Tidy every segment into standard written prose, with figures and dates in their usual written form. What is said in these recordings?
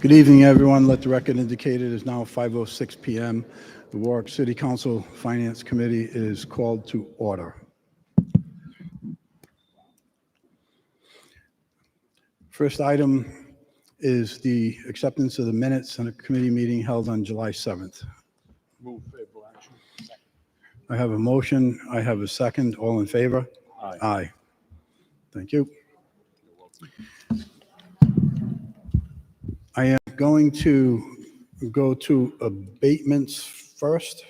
Good evening, everyone. Let the record indicate it is now 5:06 p.m. The Warwick City Council Finance Committee is called to order. First item is the acceptance of the minutes on a committee meeting held on July 7th. Move favorable action. I have a motion. I have a second. All in favor? Aye. Aye. Thank you. I am going to go to abatements first.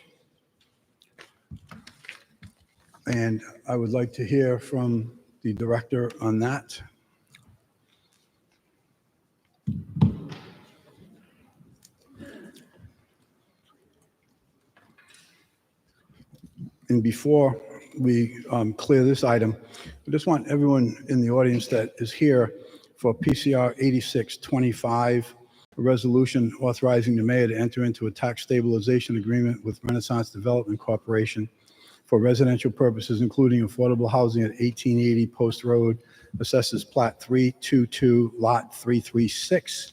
And I would like to hear from the director on that. And before we clear this item, I just want everyone in the audience that is here for PCR 8625, a resolution authorizing the mayor to enter into a tax stabilization agreement with Renaissance Development Corporation for residential purposes, including affordable housing at 1880 Post Road, Assessors Plat 322, Lot 336,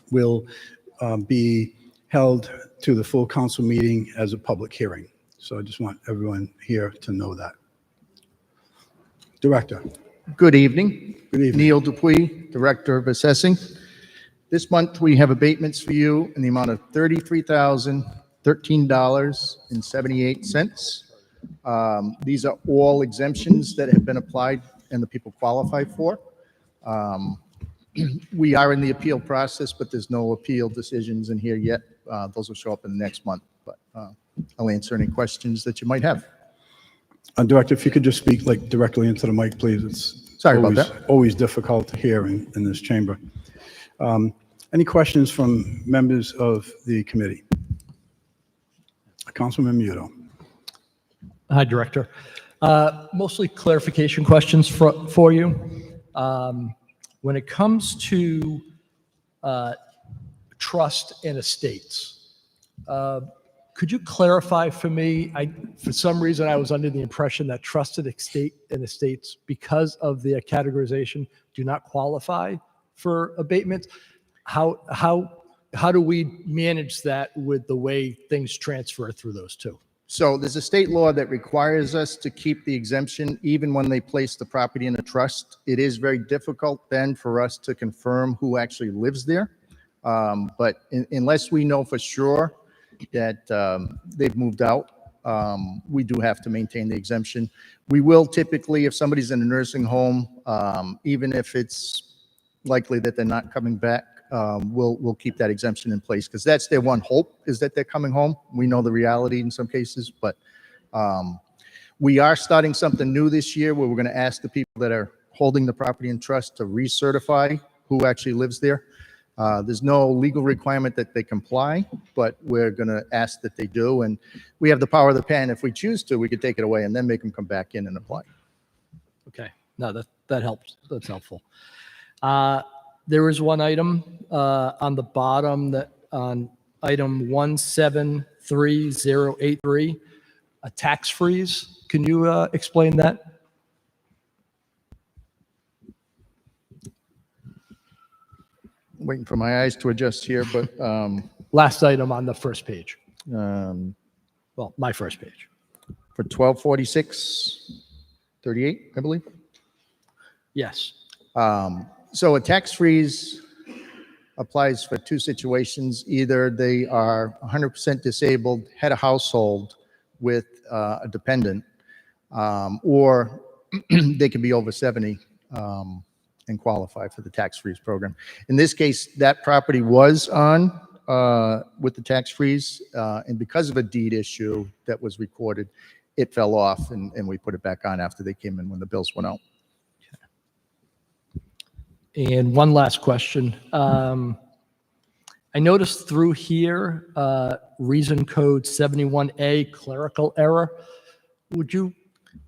will be held to the full council meeting as a public hearing. So I just want everyone here to know that. Director. Good evening. Good evening. Neil Dupuy, Director of Assessing. This month, we have abatements for you in the amount of $33,013.78. These are all exemptions that have been applied and the people qualify for. We are in the appeal process, but there's no appeal decisions in here yet. Those will show up in the next month, but I'll answer any questions that you might have. Director, if you could just speak directly into the mic, please. It's Sorry about that. Always difficult to hear in this chamber. Any questions from members of the committee? Councilman Muto. Hi, Director. Mostly clarification questions for you. When it comes to trust and estates, could you clarify for me? For some reason, I was under the impression that trusted estate and estates, because of their categorization, do not qualify for abatement. How do we manage that with the way things transfer through those two? So there's a state law that requires us to keep the exemption even when they place the property in a trust. It is very difficult then for us to confirm who actually lives there. But unless we know for sure that they've moved out, we do have to maintain the exemption. We will typically, if somebody's in a nursing home, even if it's likely that they're not coming back, we'll keep that exemption in place, because that's their one hope, is that they're coming home. We know the reality in some cases, but we are starting something new this year where we're going to ask the people that are holding the property in trust to recertify who actually lives there. There's no legal requirement that they comply, but we're going to ask that they do. And we have the power of the pen. If we choose to, we could take it away and then make them come back in and apply. Okay, no, that helps. That's helpful. There is one item on the bottom, that on item 173083, a tax freeze. Can you explain that? Waiting for my eyes to adjust here, but Last item on the first page. for Well, my first page. 124638, I believe. Yes. So a tax freeze applies for two situations. Either they are 100% disabled, head of household with a dependent, or they can be over 70 and qualify for the tax freeze program. In this case, that property was on with the tax freeze, and because of a deed issue that was recorded, it fell off, and we put it back on after they came in when the bills went out. And one last question. I noticed through here, reason code 71A, clerical error. Would you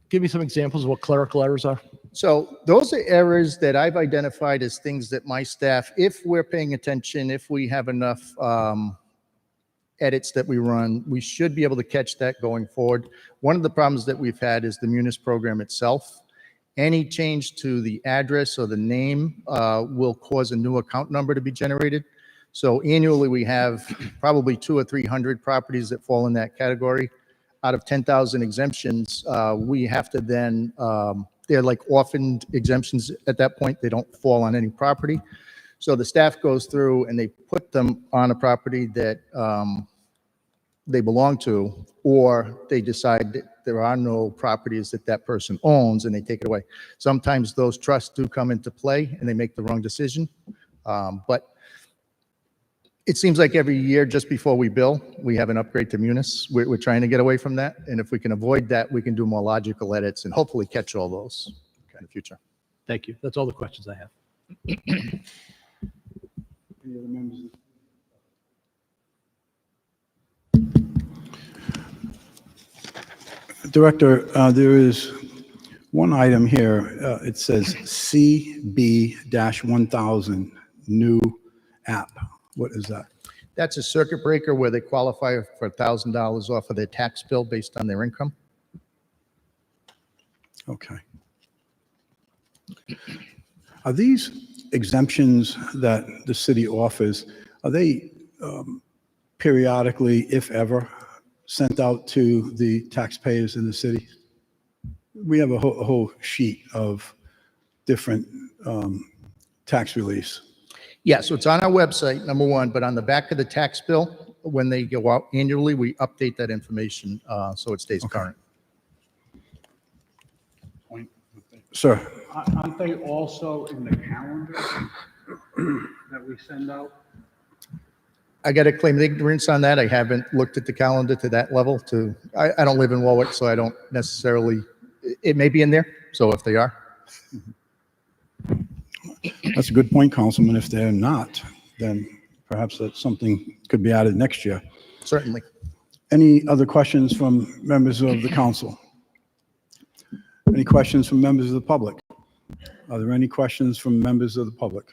give me some examples of what clerical errors are? So those are errors that I've identified as things that my staff, if we're paying attention, if we have enough edits that we run, we should be able to catch that going forward. One of the problems that we've had is the Munis program itself. Any change to the address or the name will cause a new account number to be generated. So annually, we have probably 200 or 300 properties that fall in that category. Out of 10,000 exemptions, we have to then, they're like orphaned exemptions at that point. They don't fall on any property. So the staff goes through and they put them on a property that they belong to, or they decide that there are no properties that that person owns and they take it away. Sometimes those trusts do come into play and they make the wrong decision. But it seems like every year, just before we bill, we have an upgrade to Munis. We're trying to get away from that. And if we can avoid that, we can do more logical edits and hopefully catch all those in the future. Thank you. That's all the questions I have. Any other members? Director, there is one item here. It says CB-1000, new app. What is that? That's a circuit breaker where they qualify for $1,000 off of their tax bill based on their income. Okay. Are these exemptions that the city offers, are they periodically, if ever, sent out to the taxpayers in the city? We have a whole sheet of different tax reliefs. Yeah, so it's on our website, number one, but on the back of the tax bill, when they go out annually, we update that information so it stays current. Sir, Aren't they also in the calendar that we send out? I got to claim ignorance on that. I haven't looked at the calendar to that level. I don't live in Warwick, so I don't necessarily, it may be in there, so if they are. that's a good point, Councilman. If they're not, then perhaps that's something could be added next year. Certainly. Any other questions from members of the council? Any questions from members of the public? Are there any questions from members of the public?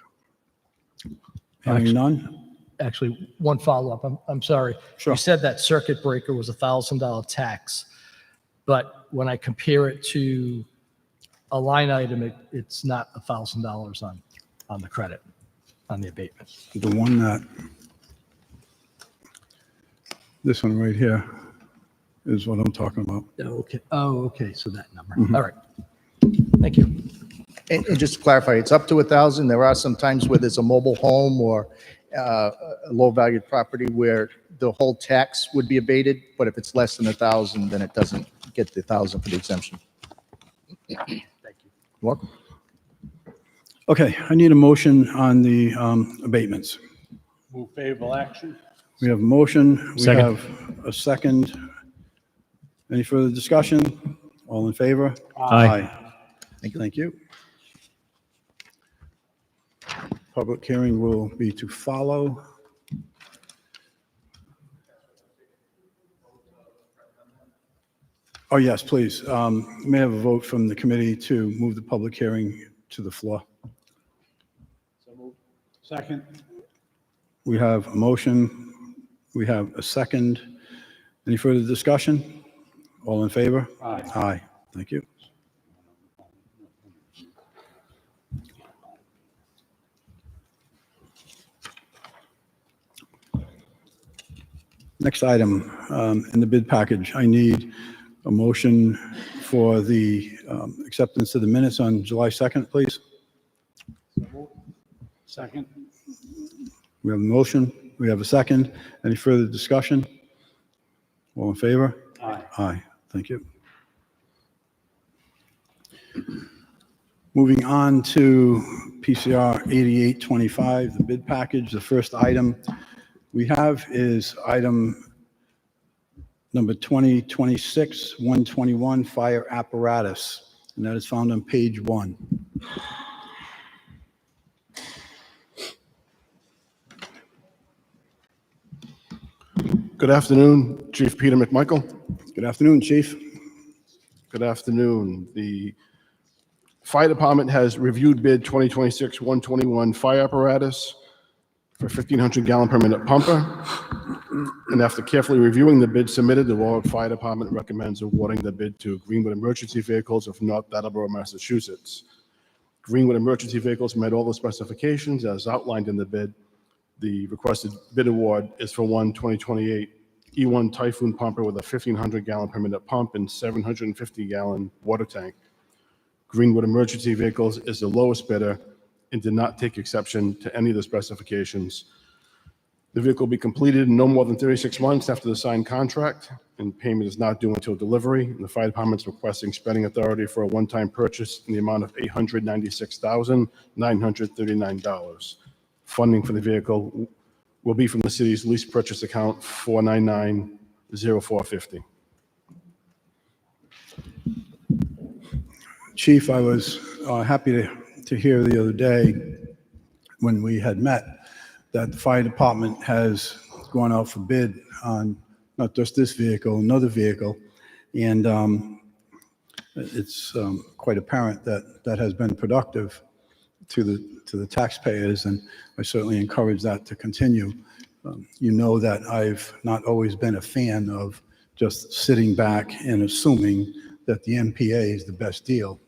Hearing none? Actually, one follow-up. I'm sorry. Sure. You said that circuit breaker was a $1,000 tax, but when I compare it to a line item, it's not $1,000 on the credit, on the abatement. The one that, this one right here is what I'm talking about. Oh, okay. So that number. All right. Thank you. And just to clarify, it's up to 1,000. There are some times where there's a mobile home or a low-valued property where the whole tax would be abated, but if it's less than 1,000, then it doesn't get the 1,000 for the exemption. Thank you. You're welcome. Okay, I need a motion on the abatements. Move favorable action? We have a motion. We Second. have a second. Any further discussion? All in favor? Aye. Thank you. Public hearing will be to follow. Oh, yes, please. May I have a vote from the committee to move the public hearing to the floor? So moved. Second? We have a motion. We have a second. Any further discussion? All in favor? Aye. Aye. Thank you. Next item in the bid package, I need a motion for the acceptance of the minutes on July 2nd, please. So moved. Second? We have a motion. We have a second. Any further discussion? All in favor? Aye. Aye. Thank you. Moving on to PCR 8825, the bid package. The first item we have is item number 2026-121, fire apparatus, and that is found on page 1. Good afternoon, Chief Peter McMichael. Good afternoon, Chief. Good afternoon. The Fire Department has reviewed bid 2026-121 fire apparatus for 1,500 gallon per minute pumper. And after carefully reviewing the bid submitted, the Warwick Fire Department recommends awarding the bid to Greenwood Emergency Vehicles of North Attleboro, Massachusetts. Greenwood Emergency Vehicles met all the specifications as outlined in the bid The requested bid award is for one 2028 E1 Typhoon pumper with a 1,500 gallon per minute pump and 750 gallon water tank. Greenwood Emergency Vehicles is the lowest bidder and did not take exception to any of the specifications. The vehicle will be completed in no more than 36 months after the signed contract, and payment is not due until delivery. And the fire department is requesting spending authority for a one-time purchase in the amount of $896,939. Funding for the vehicle will be from the city's lease purchase account 4990450. Chief, I was happy to hear the other day when we had met that the fire department has gone out for bid on not just this vehicle, another vehicle. And it's quite apparent that that has been productive to the taxpayers, and I certainly encourage that to continue. You know that I've not always been a fan of just sitting back and assuming that the MPA is the best deal.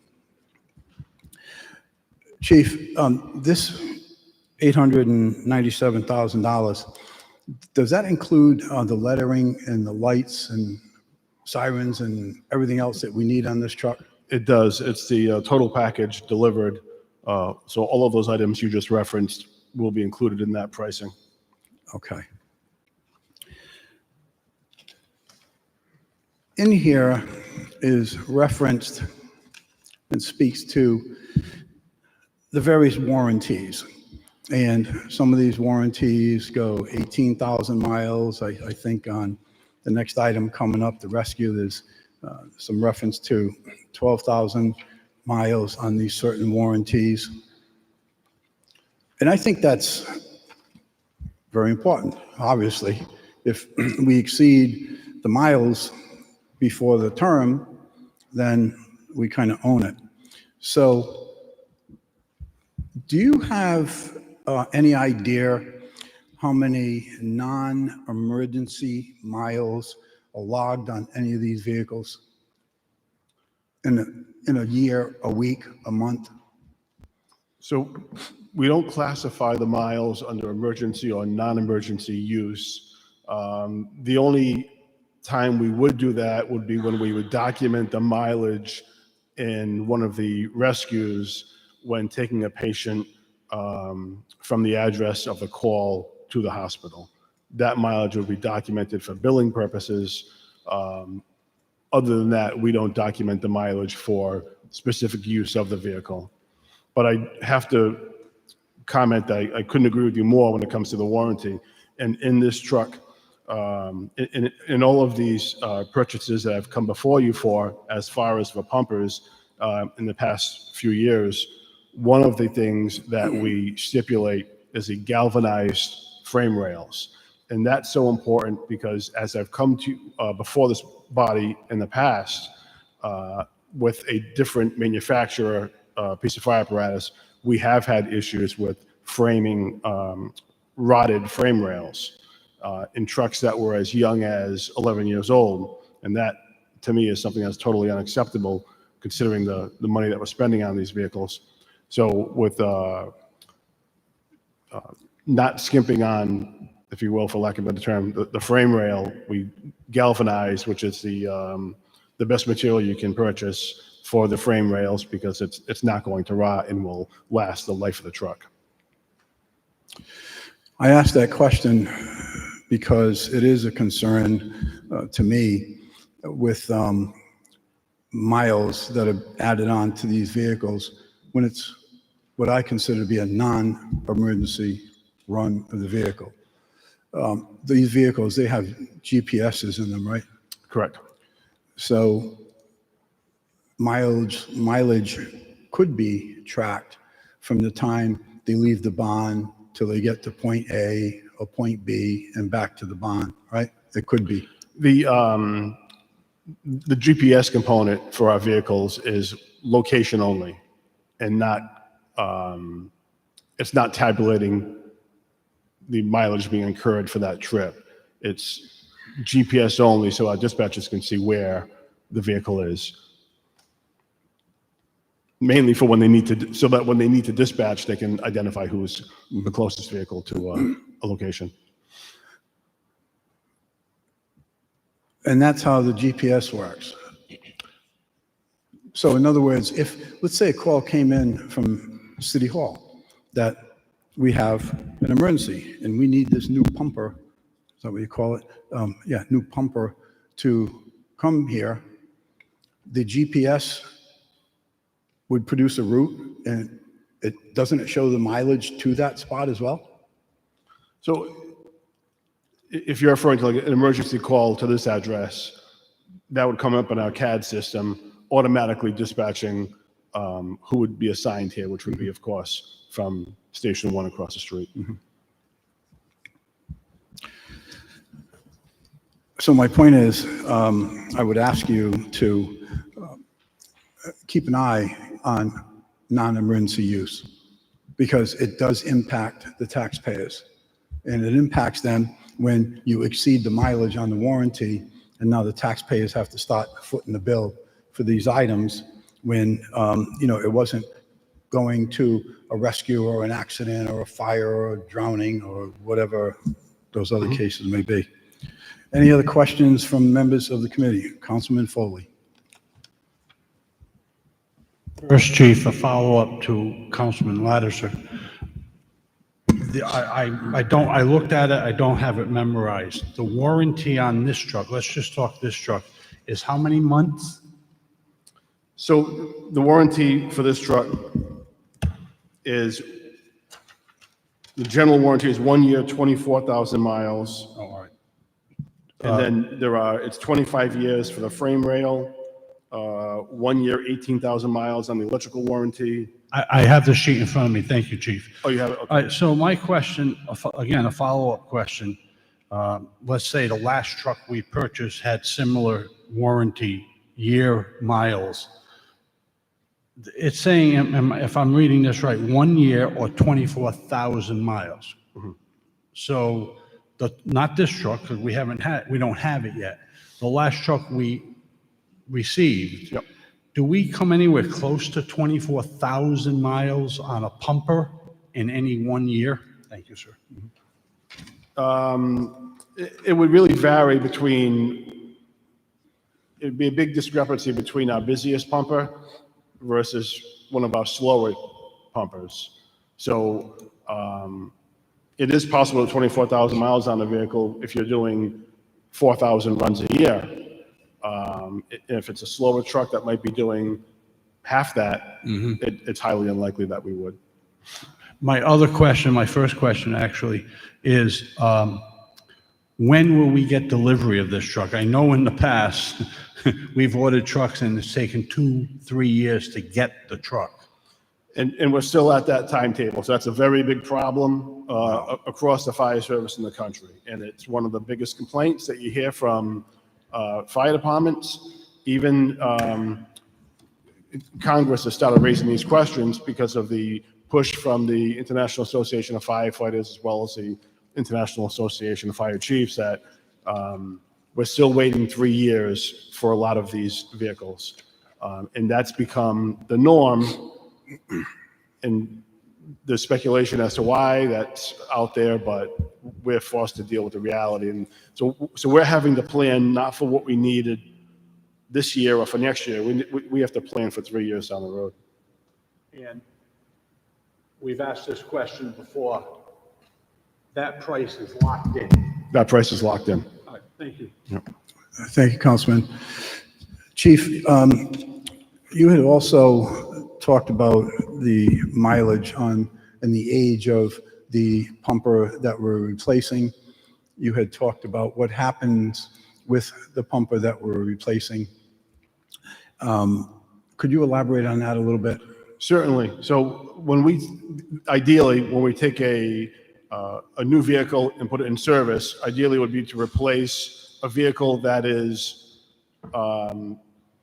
Chief, this $897,000, does that include the lettering and the lights and sirens and everything else that we need on this truck? It does. It's the total package delivered. So all of those items you just referenced will be included in that pricing. Okay. In here is referenced and speaks to the various warranties. And some of these warranties go 18,000 miles. I think on the next item coming up, the rescue, there's some reference to 12,000 miles on these certain warranties. And I think that's very important, obviously. If we exceed the miles before the term, then we kind of own it. So do you have any idea how many non-emergency miles are logged on any of these vehicles in a year, a week, a month? So we don't classify the miles under emergency or non-emergency use. The only time we would do that would be when we would document the mileage in one of the rescues when taking a patient from the address of the call to the hospital. That mileage would be documented for billing purposes. Other than that, we don't document the mileage for specific use of the vehicle. But I have to comment that I couldn't agree with you more when it comes to the warranty. And in this truck, in all of these purchases that I've come before you for, as far as for pumpers in the past few years, one of the things that we stipulate is the galvanized frame rails. And that's so important because as I've come to before this body in the past, with a different manufacturer piece of fire apparatus, we have had issues with framing rotted frame rails in trucks that were as young as 11 years old. And that, to me, is something that's totally unacceptable considering the money that we're spending on these vehicles. So with not skimping on, if you will, for lack of a better term, the frame rail, we galvanize, which is the best material you can purchase for the frame rails because it's not going to rot and will last the life of the truck. I asked that question because it is a concern to me with miles that are added on to these vehicles when it's what I consider to be a non-emergency run of the vehicle. These vehicles, they have GPSs in them, right? Correct. So mileage could be tracked from the time they leave the bond till they get to point A or point B and back to the bond, right? It could be. The GPS component for our vehicles is location only and not, it's not tabulating the mileage being incurred for that trip. It's GPS only, so our dispatchers can see where the vehicle is. Mainly for when they need to, so that when they need to dispatch, they can identify who's the closest vehicle to a location. And that's how the GPS works. So in other words, if, let's say a call came in from City Hall that we have an emergency and we need this new pumper, is that what you call it? Yeah, new pumper to come here, the GPS would produce a route, and doesn't it show the mileage to that spot as well? So if you're referring to like an emergency call to this address, that would come up in our CAD system, automatically dispatching who would be assigned here, which would be, of course, from Station 1 across the street. So my point is, I would ask you to keep an eye on non-emergency use, because it does impact the taxpayers. And it impacts them when you exceed the mileage on the warranty, and now the taxpayers have to start footing the bill for these items when, it wasn't going to a rescue or an accident or a fire or a drowning or whatever those other cases may be. Any other questions from members of the committee? Councilman Foley. First, Chief, a follow-up to Councilman Lattiser. I looked at it, I don't have it memorized. The warranty on this truck, let's just talk this truck, is how many months? So the warranty for this truck is, the general warranty is 1 year, 24,000 miles. Oh, all right. And then it's 25 years for the frame rail, 1 year, 18,000 miles on the electrical warranty. I have the sheet in front of me. Thank you, Chief. Oh, you have it? Okay. All right, so my question, again, a follow-up question. Let's say the last truck we purchased had similar warranty, year, miles. It's saying, if I'm reading this right, 1 year or 24,000 miles. So not this truck, because we don't have it yet. The last truck we received. Yep. Do we come anywhere close to 24,000 miles on a pumper in any 1 year? Thank you, sir. It would really vary it'd be a big discrepancy between our busiest pumper versus one of our slower pumpers. So it is possible 24,000 miles on a vehicle if you're doing 4,000 runs a year. If it's a slower truck that might be doing half that, it's highly unlikely that we would. My first question actually is, when will we get delivery of this truck? I know in the past, we've ordered trucks and it's taken 2-3 years to get the truck. And we're still at that timetable. So that's a very big problem across the fire service in the country. And it's one of the biggest complaints that you hear from fire departments. Even Congress has started raising these questions because of the push from the International Association of Firefighters, as well as the International Association of Fire Chiefs, that we're still waiting 3 years for a lot of these vehicles. And that's become the norm. And there's speculation as to why that's out there, but we're forced to deal with the reality. And so we're having to plan not for what we needed this year or for next year. We have to plan for 3 years down the road. And we've asked this question before. That price is locked in. That price is locked in. All right, thank you. Yep. Thank you, Councilman. Chief, you had also talked about the mileage and the age of the pumper that we're replacing. You had talked about what happens with the pumper that we're replacing. Could you elaborate on that a little bit? Certainly. So when we take a new vehicle and put it in service, ideally would be to replace a vehicle that is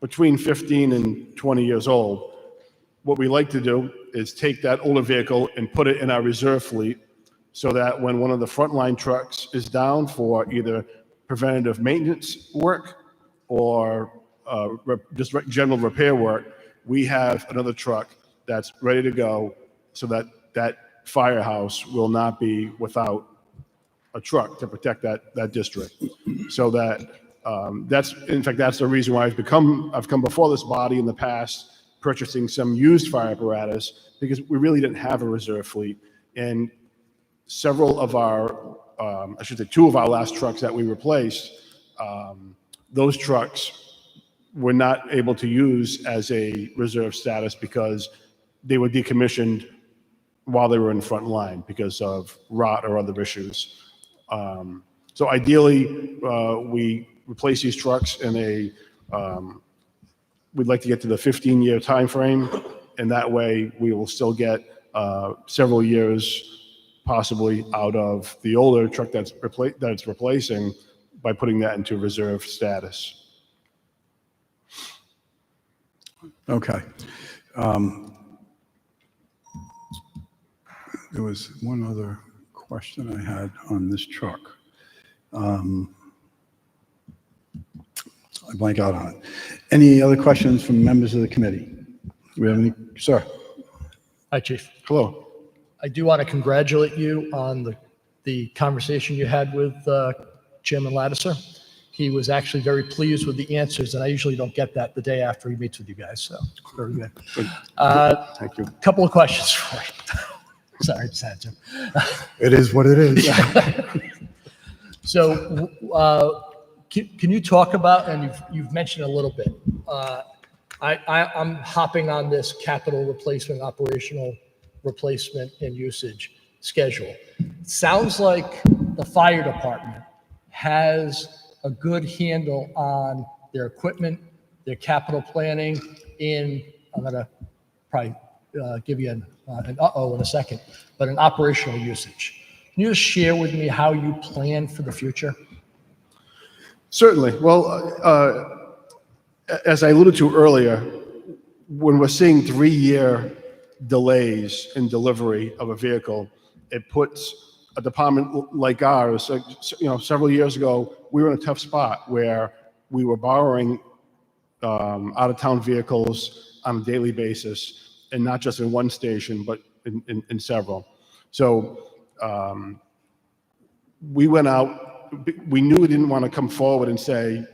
between 15 and 20 years old. What we like to do is take that older vehicle and put it in our reserve fleet so that when one of the frontline trucks is down for either preventative maintenance work or just general repair work, we have another truck that's ready to go so that that firehouse will not be without a truck to protect that district. So that, that's the reason why I've come before this body in the past, purchasing some used fire apparatus, because we really didn't have a reserve fleet. And several of our, I should say 2 of our last trucks that we replaced, those trucks were not able to use as a reserve status because they were decommissioned while they were in the front line because of rot or other issues. So ideally, we replace these trucks in we'd like to get to the 15-year time frame, and that way we will still get several years possibly out of the older truck that's replacing by putting that into reserve status. Okay. There was one other question I had on this truck. I blank out on it. Any other questions from members of the committee? Do we have any? Sir. Hi, Chief. Hello. I do want to congratulate you on the conversation you had with Chairman Lattiser. He was actually very pleased with the answers, and I usually don't get that the day after he meets with you guys, so very good. Thank you. Couple of questions for you. Sorry, just had to. It is what it is. So can you talk about, and you've mentioned a little bit, I'm hopping on this capital replacement, operational replacement and usage schedule. Sounds like the fire department has a good handle on their equipment, their capital planning I'm gonna probably give you an uh-oh in a second, but an operational usage. Can you just share with me how you plan for the future? Certainly. Well, as I alluded to earlier, when we're seeing 3-year delays in delivery of a vehicle, it puts a department like ours, several years ago, we were in a tough spot where we were borrowing out-of-town vehicles on a daily basis, and not just in one station, but in several. So we went out, we knew we didn't want to come forward and say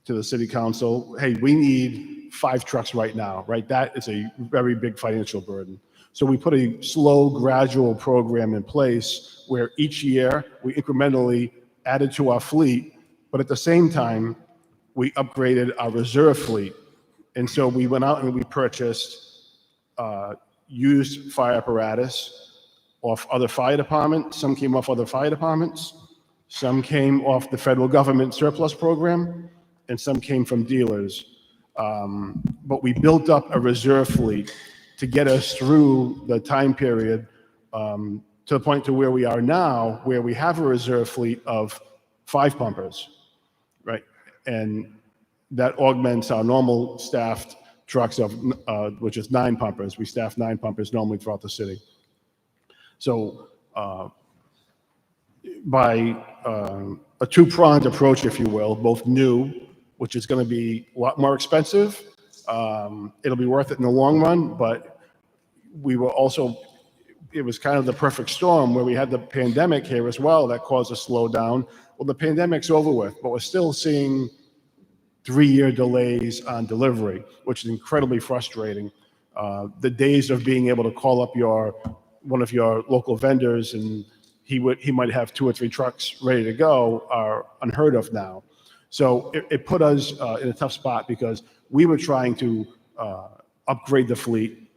to the city council, hey, we need 5 trucks right now, right? That is a very big financial burden. So we put a slow, gradual program in place where each year we incrementally added to our fleet, but at the same time, we upgraded our reserve fleet. And so we went out and we purchased used fire apparatus off other fire departments. Some came off other fire departments. Some came off the federal government surplus program, and some came from dealers. But we built up a reserve fleet to get us through the time period to the point to where we are now, where we have a reserve fleet of 5 pumpers, right? And that augments our normal staffed trucks of, which is 9 pumpers. We staff 9 pumpers normally throughout the city. So by a 2-pronged approach, if you will, both new, which is going to be a lot more expensive. It'll be worth it in the long run, but we were also, it was kind of the perfect storm where we had the pandemic here as well that caused a slowdown. Well, the pandemic's over with, but we're still seeing 3-year delays on delivery, which is incredibly frustrating. The days of being able to call up one of your local vendors and he might have 2 or 3 trucks ready to go are unheard of now. So it put us in a tough spot because we were trying to upgrade the fleet,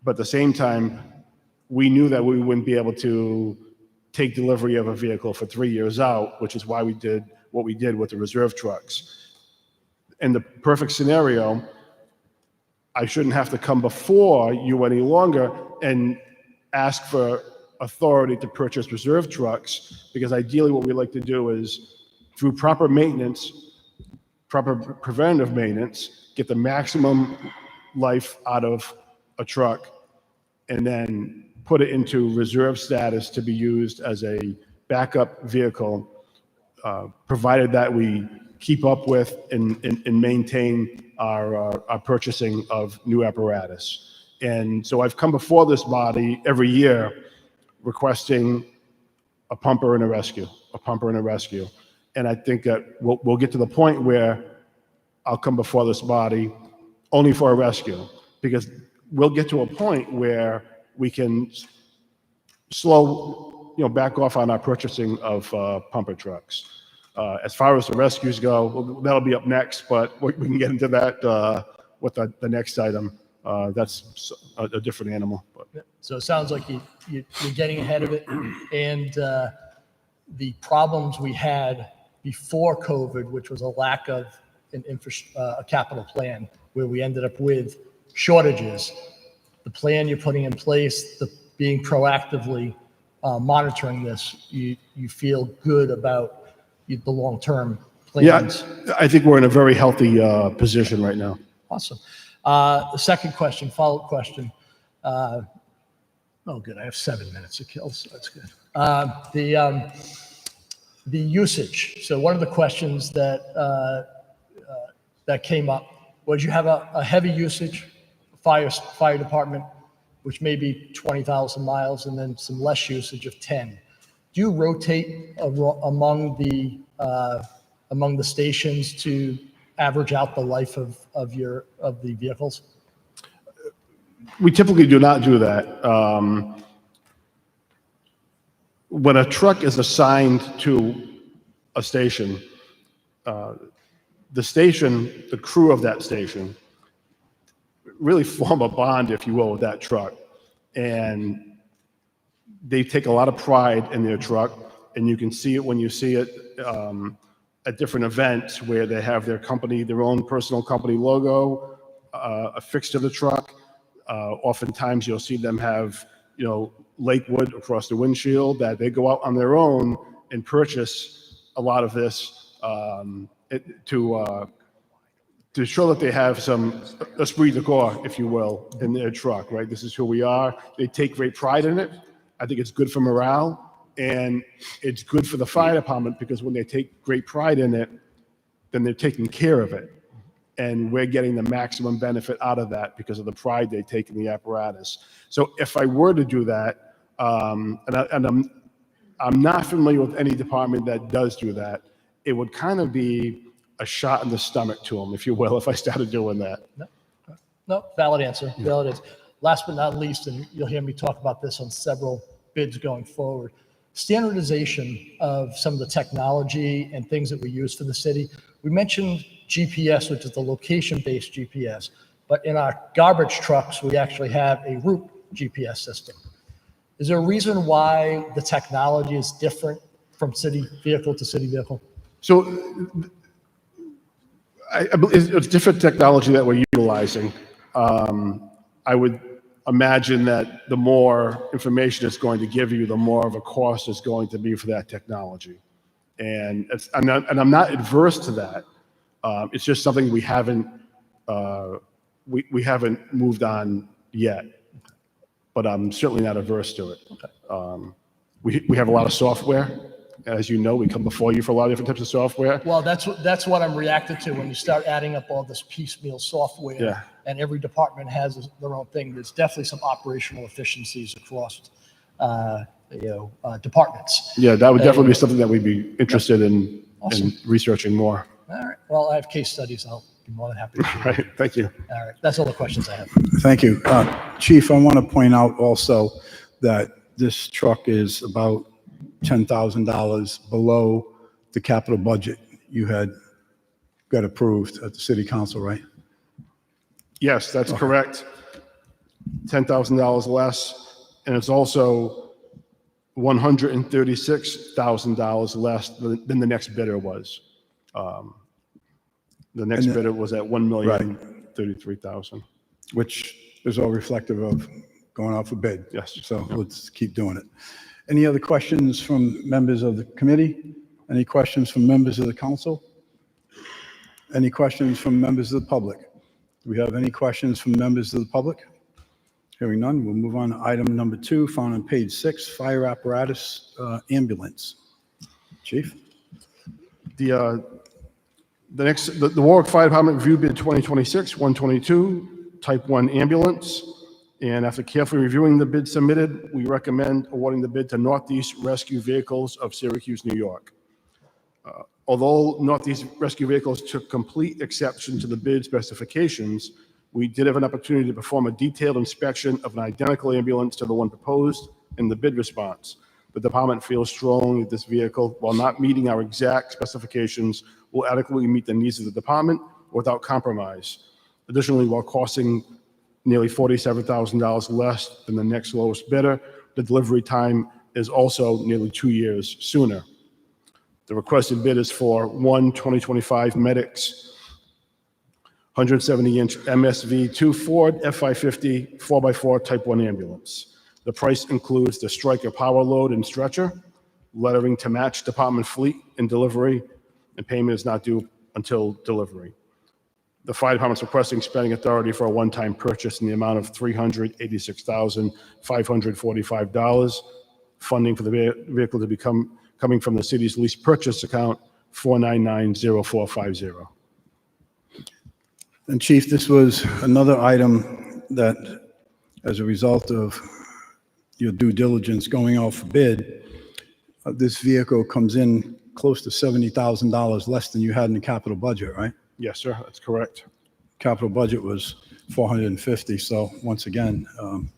but at the same time, we knew that we wouldn't be able to take delivery of a vehicle for 3 years out, which is why we did what we did with the reserve trucks. In the perfect scenario, I shouldn't have to come before you any longer and ask for authority to purchase reserve trucks, because ideally what we like to do is, through proper maintenance, proper preventative maintenance, get the maximum life out of a truck, and then put it into reserve status to be used as a backup vehicle, provided that we keep up with and maintain our purchasing of new apparatus. And so I've come before this body every year requesting a pumper and a rescue, a pumper and a rescue. And I think that we'll get to the point where I'll come before this body only for a rescue, because we'll get to a point where we can back off on our purchasing of pumper trucks. As far as the rescues go, well, that'll be up next, but we can get into that with the next item. That's a different animal. But. So it sounds like you're getting ahead of it. And the problems we had before COVID, which was a lack of a capital plan, where we ended up with shortages, the plan you're putting in place, being proactively monitoring this, you feel good about the long-term plans? Yeah, I think we're in a very healthy position right now. Awesome. The second question, follow-up question. Good. I have 7 minutes to kill, so that's good. The usage. So one of the questions that came up was, you have a heavy usage, fire department, which may be 20,000 miles, and then some less usage of 10. Do you rotate among the stations to average out the life of the vehicles? We typically do not do that. When a truck is assigned to a station, the crew of that station really form a bond, if you will, with that truck. And they take a lot of pride in their truck, and you can see it when you see it at different events where they have their own personal company logo affixed to the truck. Oftentimes you'll see them have, Lakewood across the windshield, that they go out on their own and purchase a lot of this to show that they have some esprit de corps, if you will, in their truck, right? This is who we are. They take great pride in it. I think it's good for morale, and it's good for the fire department, because when they take great pride in it, then they're taking care of it. And we're getting the maximum benefit out of that because of the pride they take in the apparatus. So if I were to do that, and I'm not familiar with any department that does do that, it would kind of be a shot in the stomach to them, if you will, if I started doing that. No, valid answer. Valid answer. Last but not least, and you'll hear me talk about this on several bids going forward, standardization of some of the technology and things that we use for the city. We mentioned GPS, which is the location-based GPS, but in our garbage trucks, we actually have a route GPS system. Is there a reason why the technology is different from city vehicle to city vehicle? So I believe it's different technology that we're utilizing. I would imagine that the more information it's going to give you, the more of a cost it's going to be for that technology. And I'm not adverse to that. It's just something we haven't moved on yet, but I'm certainly not averse to it. Okay. We have a lot of software. As you know, we come before you for a lot of different types of software. Well, that's what I'm reacting to when you start adding up all this piecemeal software. Yeah. And every department has their own thing. There's definitely some operational efficiencies across, departments. Yeah, that would definitely be something that we'd be interested in, Awesome. in researching more. All right. Well, I have case studies. I'll be more than happy to share. Right. Thank you. All right. That's all the questions I have. Thank you. Chief, I want to point out also that this truck is about $10,000 below the capital budget you had got approved at the city council, right? Yes, that's correct. $10,000 less, and it's also $136,000 less than the next bidder was. The next bidder was at $1,033,000. Which is all reflective of going out for bid. Yes. So let's keep doing it. Any other questions from members of the committee? Any questions from members of the council? Any questions from members of the public? Do we have any questions from members of the public? Hearing none, we'll move on to item number 2, found on page 6, fire apparatus ambulance. Chief? The Warwick Fire Department review bid 2026-122, type 1 ambulance. And after carefully reviewing the bid submitted, we recommend awarding the bid to Northeast Rescue Vehicles of Syracuse, New York. Although Northeast Rescue Vehicles took complete exception to the bid specifications, we did have an opportunity to perform a detailed inspection of an identical ambulance to the one proposed in the bid response. The department feels strongly that this vehicle, while not meeting our exact specifications, will adequately meet the needs of the department without compromise. Additionally, while costing nearly $47,000 less than the next lowest bidder, the delivery time is also nearly 2 years sooner. The requested bid is for one 2025 Medix 170-inch MSV 2 Ford F550 4x4 Type 1 ambulance. The price includes the Stryker power load and stretcher, lettering to match department fleet and delivery, and payment is not due until delivery. The fire department's requesting spending authority for a one-time purchase in the amount of $386,545. Funding for the vehicle to be coming from the city's lease purchase account 4990450. And Chief, this was another item that, as a result of your due diligence going out for bid, this vehicle comes in close to $70,000 less than you had in the capital budget, right? Yes, sir, that's correct. Capital budget was 450. So once again, I'm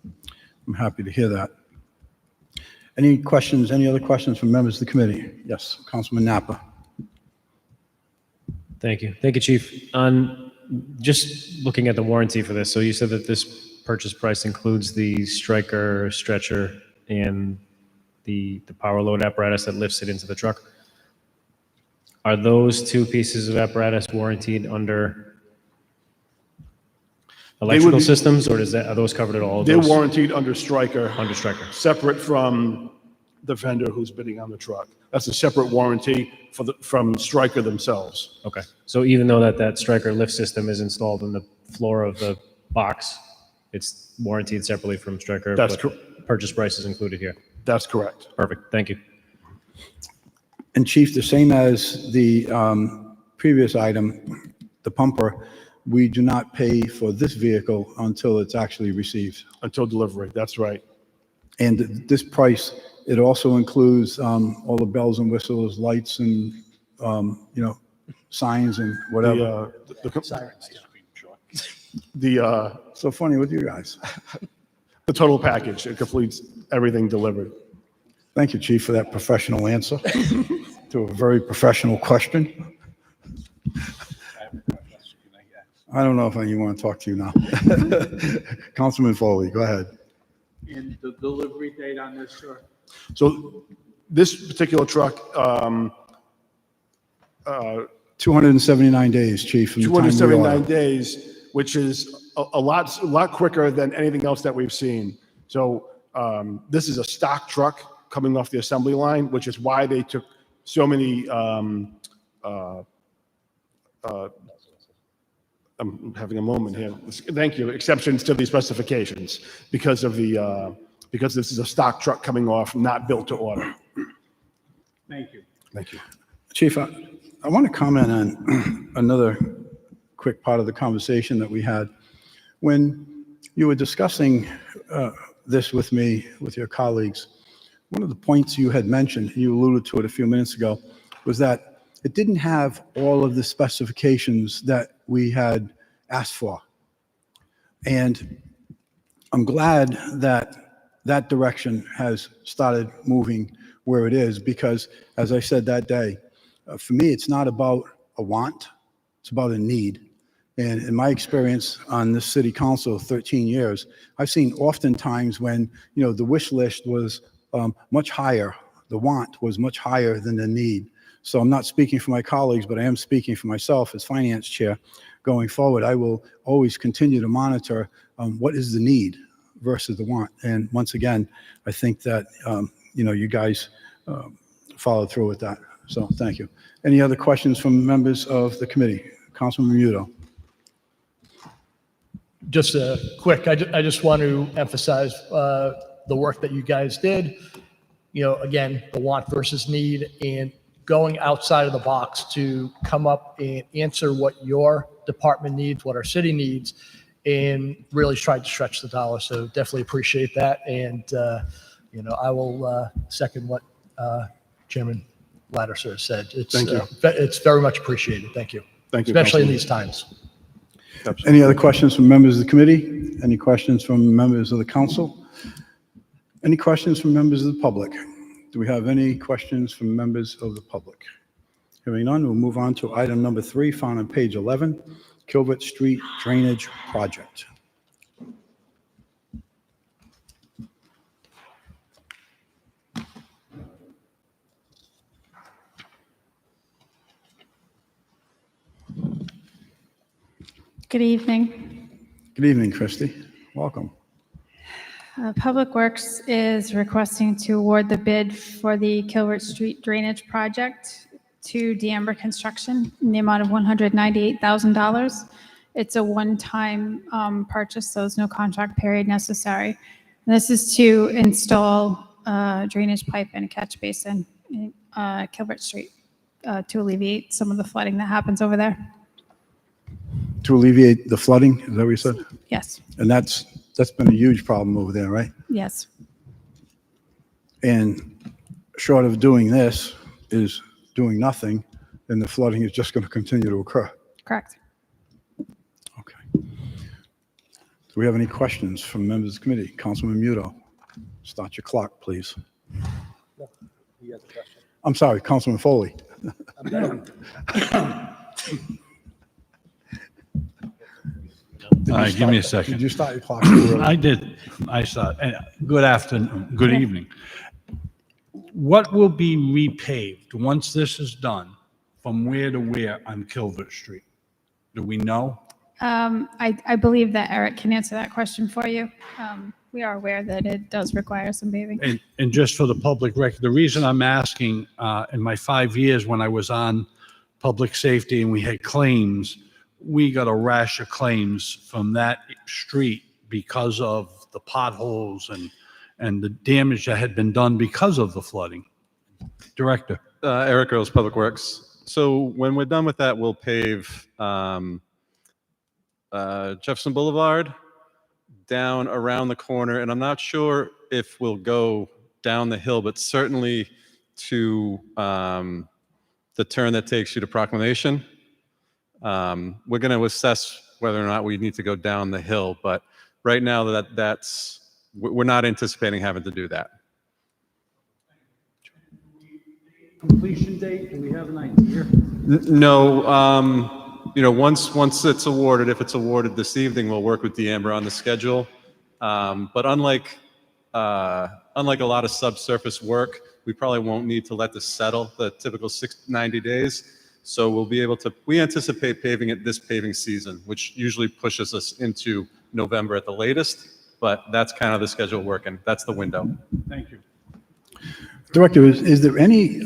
happy to hear that. Any questions, any other questions from members of the committee? Yes, Councilman Napa. Thank you. Thank you, Chief. On just looking at the warranty for this, so you said that this purchase price includes the Stryker stretcher and the power load apparatus that lifts it into the truck. Are those two pieces of apparatus warranted under electrical systems, or are those covered at all? They're warranted under Stryker. Under Stryker. Separate from the vendor who's bidding on the truck. That's a separate warranty from Stryker themselves. Okay. So even though that Stryker lift system is installed in the floor of the box, it's warranted separately from Stryker. That's but purchase price is included here. That's correct. Perfect. Thank you. And Chief, the same as the previous item, the pumper, we do not pay for this vehicle until it's actually received. Until delivery, that's right. And this price, it also includes all the bells and whistles, lights and, signs and whatever. So funny with you guys. The total package, it completes everything delivered. Thank you, Chief, for that professional answer to a very professional question. I don't know if you want to talk to you now. Councilman Foley, go ahead. And the delivery date on this, sir? So this particular truck, 279 days, Chief. From the time we 279 order. days, which is a lot quicker than anything else that we've seen. So this is a stock truck coming off the assembly line, which is why they took so many, I'm having a moment here. Thank you. Exceptions to the specifications because of because this is a stock truck coming off, not built to order. Thank you. Thank you. Chief, I want to comment on another quick part of the conversation that we had. When you were discussing this with me, with your colleagues, one of the points you had mentioned, you alluded to it a few minutes ago, was that it didn't have all of the specifications that we had asked for. And I'm glad that that direction has started moving where it is, because as I said that day, for me, it's not about a want, it's about a need. And in my experience on this city council, 13 years, I've seen oftentimes when, the wish list was much higher, the want was much higher than the need. So I'm not speaking for my colleagues, but I am speaking for myself as finance chair. Going forward, I will always continue to monitor what is the need versus the want. And once again, I think that, you guys followed through with that. So thank you. Any other questions from members of the committee? Councilman Muto. Just a quick, I just want to emphasize the work that you guys did. Again, the want versus need, and going outside of the box to come up and answer what your department needs, what our city needs, and really tried to stretch the dollar. So definitely appreciate that. And, I will second what Chairman Lattiser said. Thank you. It's very much appreciated. Thank you. Thank you, Especially in Councilman. these times. Any other questions from members of the committee? Any questions from members of the council? Any questions from members of the public? Do we have any questions from members of the public? Hearing none, we'll move on to item number 3, found on page 11, Kilvert Street Drainage Project. Good evening. Good evening, Christy. Welcome. Public Works is requesting to award the bid for the Kilvert Street Drainage Project to D'Amber Construction in the amount of $198,000. It's a one-time purchase, so there's no contract period necessary. And this is to install a drainage pipe and a catch basin in Kilvert Street to alleviate some of the flooding that happens over there. To alleviate the flooding, is that what you said? Yes, And that's been a huge problem over there, right? yes, And short of doing this is doing nothing, then the flooding is just going to continue to occur. correct. Okay. Do we have any questions from members of the committee? Councilman Muto, start your clock, please. I'm sorry, Councilman Foley. All right, give me a second. Did you start your clock? Early? I did. I saw it. Good afternoon, good evening. What will be repaved once this is done from where to where on Kilvert Street? Do we know? I believe that Eric can answer that question for you. We are aware that it does require some paving. And just for the public record, the reason I'm asking, in my 5 years when I was on public safety and we had claims, we got a rash of claims from that street because of the potholes and the damage that had been done because of the flooding. Director. Eric Earls, Public Works. So when we're done with that, we'll pave Jefferson Boulevard down around the corner. And I'm not sure if we'll go down the hill, but certainly to the turn that takes you to Proclamation. We're going to assess whether or not we need to go down the hill, but right now we're not anticipating having to do that. Completion date, do we have an idea? No, once it's awarded, if it's awarded this evening, we'll work with D'Amber on the schedule. But unlike a lot of subsurface work, we probably won't need to let this settle the typical 90 days. So we'll be able to, we anticipate paving it this paving season, which usually pushes us into November at the latest, but that's kind of the schedule working. That's the window. Thank you. Director, is there any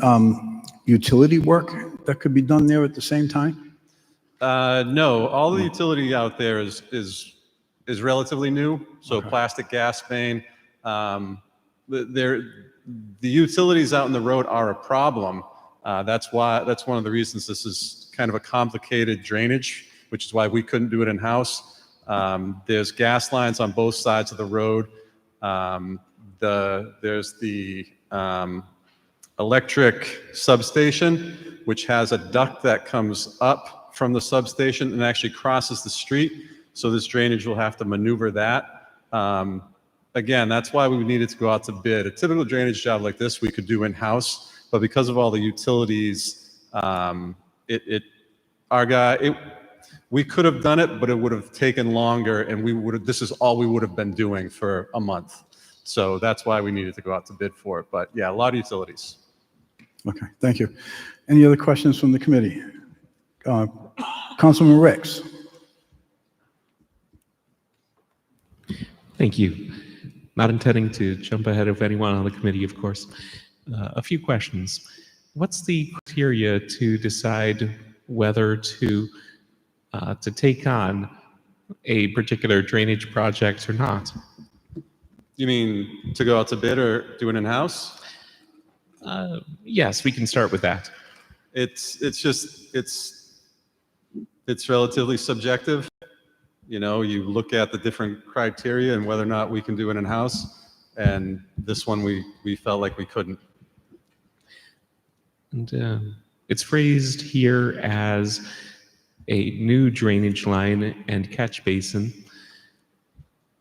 utility work that could be done there at the same time? No, all the utility out there is relatively new. So Okay. plastic gas main, the utilities out in the road are a problem. That's one of the reasons this is kind of a complicated drainage, which is why we couldn't do it in-house. There's gas lines on both sides of the road. There's the electric substation, which has a duct that comes up from the substation and actually crosses the street. So this drainage will have to maneuver that. Again, that's why we needed to go out to bid. A typical drainage job like this we could do in-house, but because of all the utilities, we could have done it, but it would have taken longer, and this is all we would have been doing for a month. So that's why we needed to go out to bid for it. But yeah, a lot of utilities. Okay, thank you. Any other questions from the committee? Councilman Ricks. Thank you. Not intending to jump ahead of anyone on the committee, of course. A few questions. What's the criteria to decide whether to take on a particular drainage project or not? You mean to go out to bid or do it in-house? Yes, we can start with that. It's relatively subjective. You look at the different criteria and whether or not we can do it in-house. And this one, we felt like we couldn't. And it's phrased here as a new drainage line and catch basin.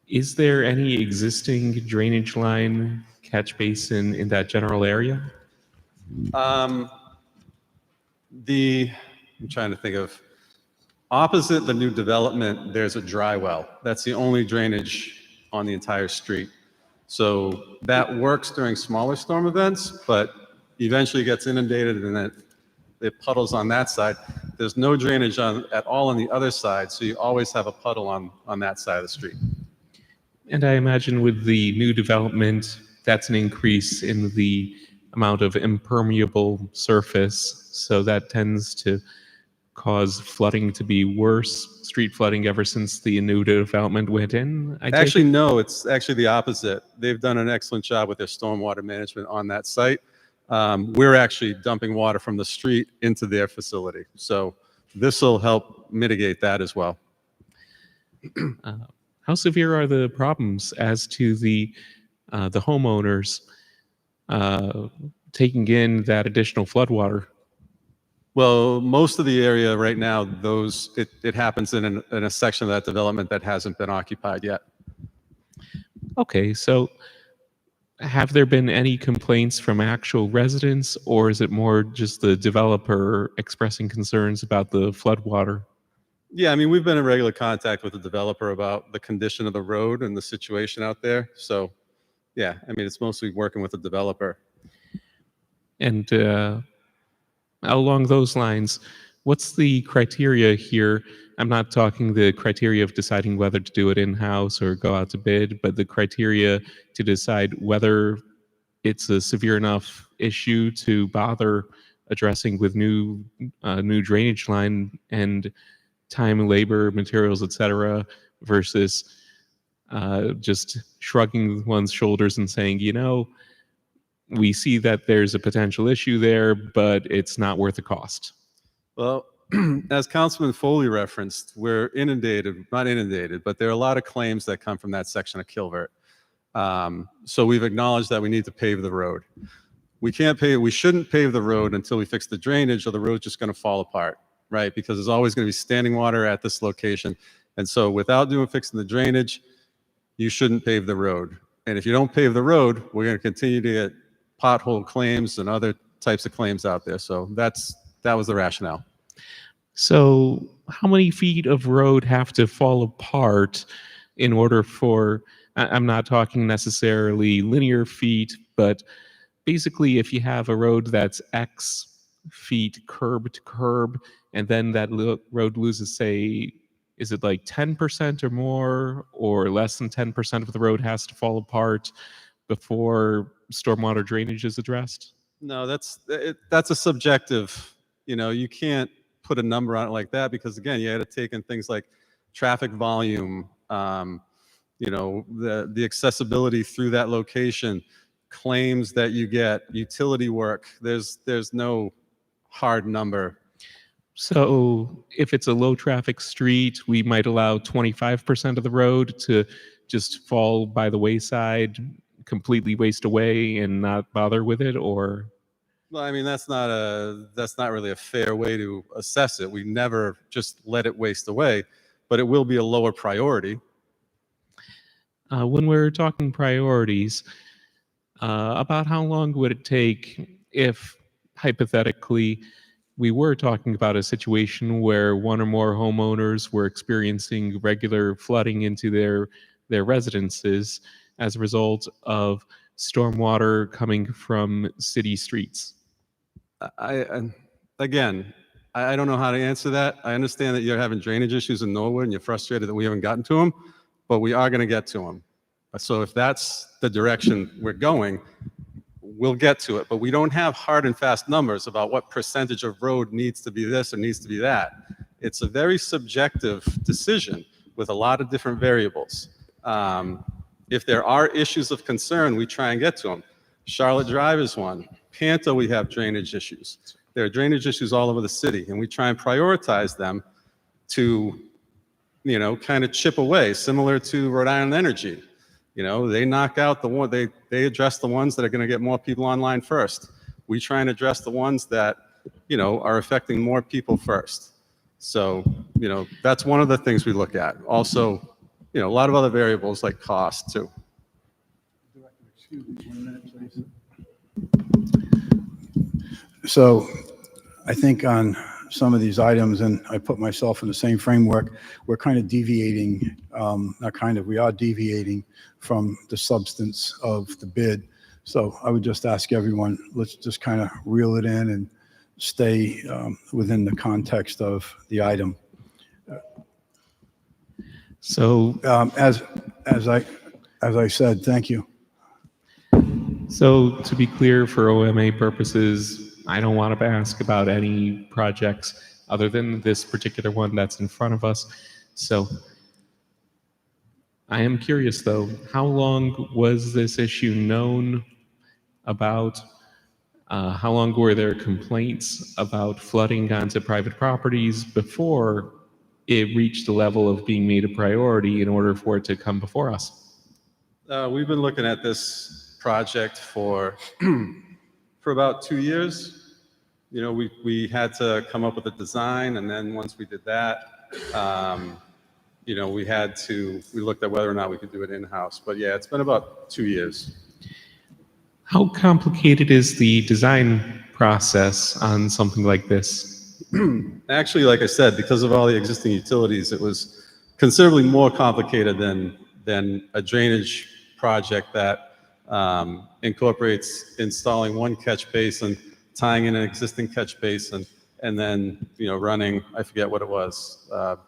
Is there any existing drainage line, catch basin in that general area? I'm trying to think of, opposite the new development, there's a dry well. That's the only drainage on the entire street. So that works during smaller storm events, but eventually gets inundated and it puddles on that side. There's no drainage at all on the other side, so you always have a puddle on that side of the street. And I imagine with the new development, that's an increase in the amount of impermeable surface, so that tends to cause flooding to be worse, street flooding, ever since the new development went in? Actually, no, it's actually the opposite. They've done an excellent job with their stormwater management on that site. We're actually dumping water from the street into their facility. So this will help mitigate that as well. How severe are the problems as to the homeowners taking in that additional floodwater? Well, most of the area right now, it happens in a section of that development that hasn't been occupied yet. Okay, so have there been any complaints from actual residents, or is it more just the developer expressing concerns about the floodwater? Yeah, I mean, we've been in regular contact with the developer about the condition of the road and the situation out there. So, yeah, I mean, it's mostly working with the developer. And along those lines, what's the criteria here? I'm not talking the criteria of deciding whether to do it in-house or go out to bid, but the criteria to decide whether it's a severe enough issue to bother addressing with new drainage line and time, labor, materials, etc., versus just shrugging one's shoulders and saying, we see that there's a potential issue there, but it's not worth the cost. Well, as Councilman Foley referenced, we're not inundated, but there are a lot of claims that come from that section of Kilvert. So we've acknowledged that we need to pave the road. We shouldn't pave the road until we fix the drainage, or the road's just going to fall apart, right? Because there's always going to be standing water at this location. And so without fixing the drainage, you shouldn't pave the road. And if you don't pave the road, we're going to continue to get pothole claims and other types of claims out there. So that was the rationale. So how many feet of road have to fall apart in order for, I'm not talking necessarily linear feet, but basically if you have a road that's X feet curb to curb, and then that road loses, say, is it like 10% or more, or less than 10% of the road has to fall apart before stormwater drainage is addressed? No, that's a subjective, you can't put a number on it like that, because again, you had to take in things like traffic volume, the accessibility through that location, claims that you get, utility work. There's no hard number. So if it's a low traffic street, we might allow 25% of the road to just fall by the wayside, completely waste away and not bother with it, or? Well, I mean, that's not really a fair way to assess it. We never just let it waste away, but it will be a lower priority. When we're talking priorities, about how long would it take if, hypothetically, we were talking about a situation where one or more homeowners were experiencing regular flooding into their residences as a result of stormwater coming from city streets? I don't know how to answer that. I understand that you're having drainage issues in Norwood and you're frustrated that we haven't gotten to them, but we are going to get to them. So if that's the direction we're going, we'll get to it. But we don't have hard and fast numbers about what percentage of road needs to be this or needs to be that. It's a very subjective decision with a lot of different variables. If there are issues of concern, we try and get to them. Charlotte Drive is one. Panto, we have drainage issues. There are drainage issues all over the city, and we try and prioritize them to kind of chip away, similar to Rhode Island Energy. They knock out the one, they address the ones that are going to get more people online first. We try and address the ones that, are affecting more people first. So, that's one of the things we look at. Also, a lot of other variables like cost too. Excuse me 1 minute, please. So I think on some of these items, and I put myself in the same framework, we're kind of deviating, we are deviating from the substance of the bid. So I would just ask everyone, let's just kind of reel it in and stay within the context of the item. So, As I said, thank you. so to be clear, for OMA purposes, I don't want to ask about any projects other than this particular one that's in front of us. So I am curious though, how long was this issue known about? How long were there complaints about flooding onto private properties before it reached the level of being made a priority in order for it to come before us? We've been looking at this project for about 2 years. We had to come up with a design, and then once we did that, we looked at whether or not we could do it in-house. But yeah, it's been about 2 years. How complicated is the design process on something like this? Actually, like I said, because of all the existing utilities, it was considerably more complicated than a drainage project that incorporates installing one catch basin, tying in an existing catch basin, and then running, I forget what it was, a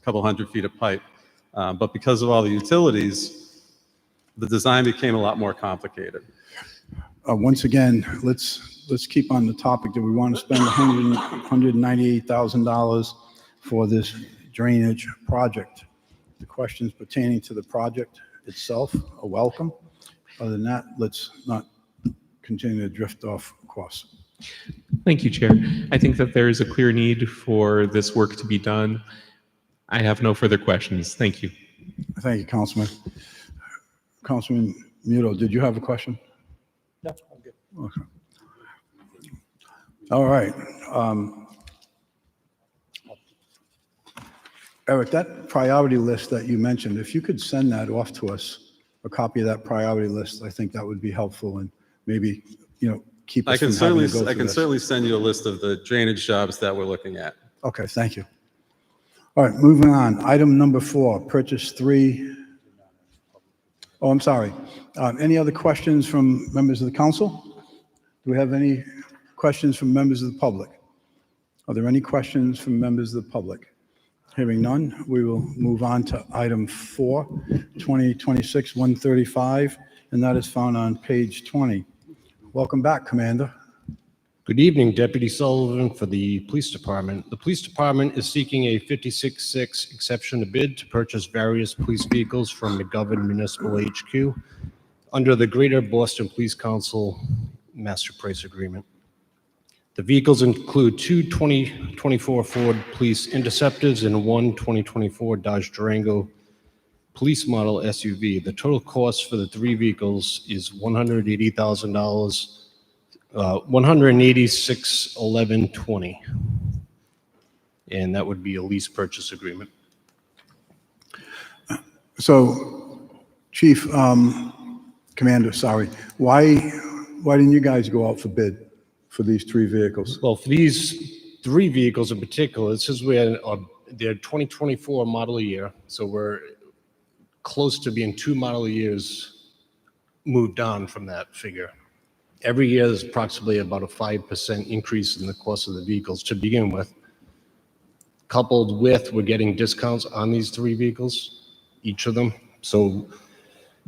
couple 100 feet of pipe. But because of all the utilities, the design became a lot more complicated. Once again, let's keep on the topic. Do we want to spend $198,000 for this drainage project? The questions pertaining to the project itself are welcome. Other than that, let's not continue to drift off course. Thank you, Chair. I think that there is a clear need for this work to be done. I have no further questions. Thank you. Thank you, Councilman. Councilman Muto, did you have a question? No, I'm good. Okay. All right. Eric, that priority list that you mentioned, if you could send that off to us, a copy of that priority list, I think that would be helpful and maybe, keep us I can from having to go certainly through this. send you a list of the drainage jobs that we're looking at. Okay, thank you. All right, moving on. Item number 4, purchase 3. Oh, I'm sorry. Any other questions from members of the council? Do we have any questions from members of the public? Are there any questions from members of the public? Hearing none, we will move on to item 4, 2026-135, and that is found on page 20. Welcome back, Commander. Good evening, Deputy Sullivan for the Police Department. The Police Department is seeking a 56-6 exception to bid to purchase various police vehicles from McGovern Municipal HQ under the Greater Boston Police Council Master Price Agreement. The vehicles include 2 2024 Ford Police Interceptors and 1 2024 Dodge Durango Police Model SUV. The total cost for the 3 vehicles is $180,000. $186,1120, and that would be a lease purchase agreement. So, Chief, Commander, sorry, why didn't you guys go out for bid for these 3 vehicles? Well, for these 3 vehicles in particular, this is where they're 2024 model year, so we're close to being 2 model years moved on from that figure. Every year, there's approximately about a 5% increase in the cost of the vehicles to begin with. Coupled with, we're getting discounts on these 3 vehicles, each of them. So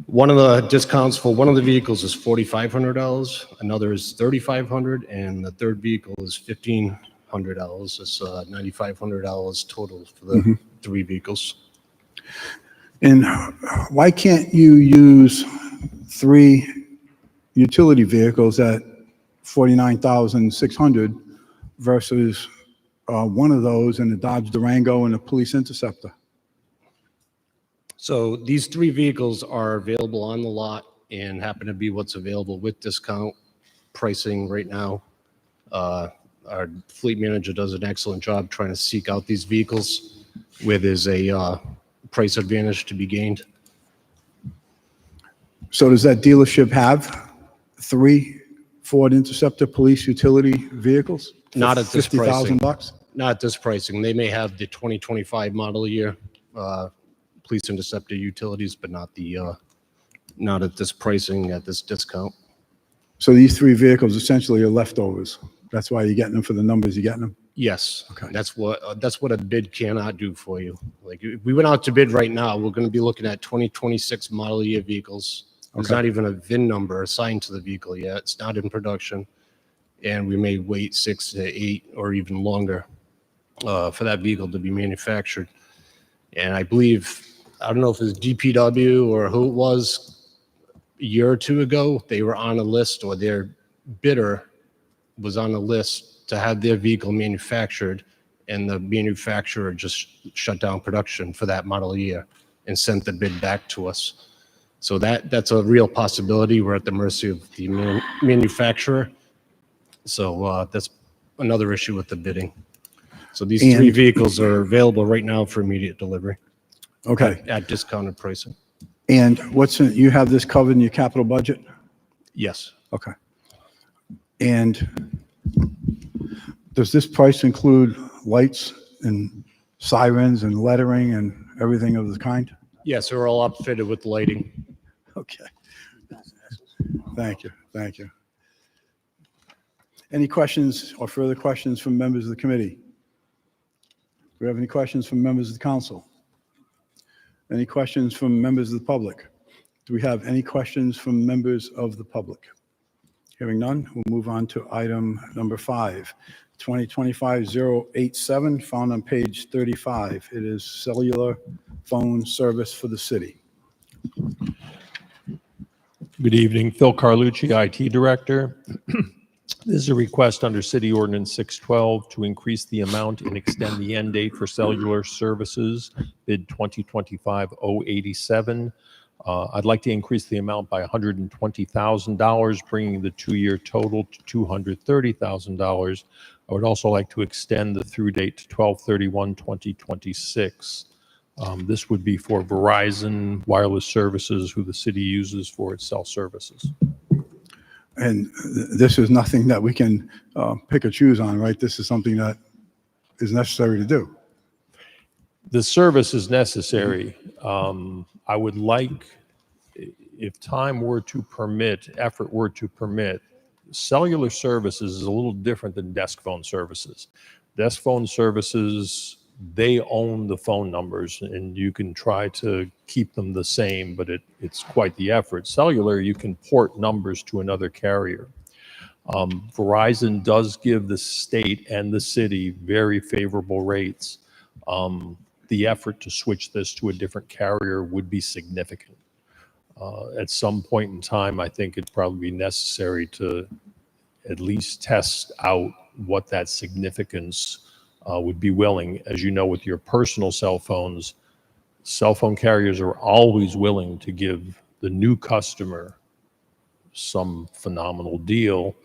one of the discounts for one of the vehicles is $4,500, another is $3,500, and the third vehicle is $1,500. It's $9,500 total for the 3 vehicles. And why can't you use 3 utility vehicles at $49,600 versus one of those and a Dodge Durango and a Police Interceptor? So these three vehicles are available on the lot and happen to be what's available with discount pricing right now. Our fleet manager does an excellent job trying to seek out these vehicles where there's a price advantage to be gained. So does that dealership have 3 Ford Interceptor police utility vehicles? for Not at this pricing. $50,000? Not at this pricing. They may have the 2025 model year police interceptor utilities, but not at this pricing, at this discount. So these 3 vehicles essentially are leftovers. That's why you're getting them for the numbers you're getting them? Yes. Okay. That's what a bid cannot do for you. Like if we went out to bid right now, we're going to be looking at 2026 model year vehicles. There's Okay. not even a VIN number assigned to the vehicle yet. It's not in production. And we may wait 6 to 8 or even longer for that vehicle to be manufactured. And I believe, I don't know if it's DPW or who it was a year or 2 ago, they were on a list, or their bidder was on a list to have their vehicle manufactured, and the manufacturer just shut down production for that model year and sent the bid back to us. So that's a real possibility. We're at the mercy of the manufacturer. So that's another issue with the bidding. So these 3 vehicles are available right now for immediate delivery. Okay. At discounted pricing. And you have this covered in your capital budget? Yes. Okay. And does this price include lights and sirens and lettering and everything of the kind? Yes, they're all outfitted with lighting. Okay. Thank you. Thank you. Any questions or further questions from members of the committee? Do we have any questions from members of the council? Any questions from members of the public? Do we have any questions from members of the public? Hearing none, we'll move on to item number 5, 2025-087, found on page 35. It is cellular phone service for the city. Good evening, Phil Carlucci, IT Director. This is a request under City Ordinance 612 to increase the amount and extend the end date for cellular services, bid 2025-087. I'd like to increase the amount by $120,000, bringing the 2-year total to $230,000. I would also like to extend the through date to 12/31/2026. This would be for Verizon Wireless Services, who the city uses for its cell services. And this is nothing that we can pick or choose on, right? This is something that is necessary to do. The service is necessary. I would like, if time were to permit, effort were to permit, cellular services is a little different than desk phone services. Desk phone services, they own the phone numbers, and you can try to keep them the same, but it's quite the effort. Cellular, you can port numbers to another carrier. Verizon does give the state and the city very favorable rates. The effort to switch this to a different carrier would be significant. At some point in time, I think it'd probably be necessary to at least test out what that significance would be willing. As you know, with your personal cell phones, cell phone carriers are always willing to give the new customer some phenomenal deal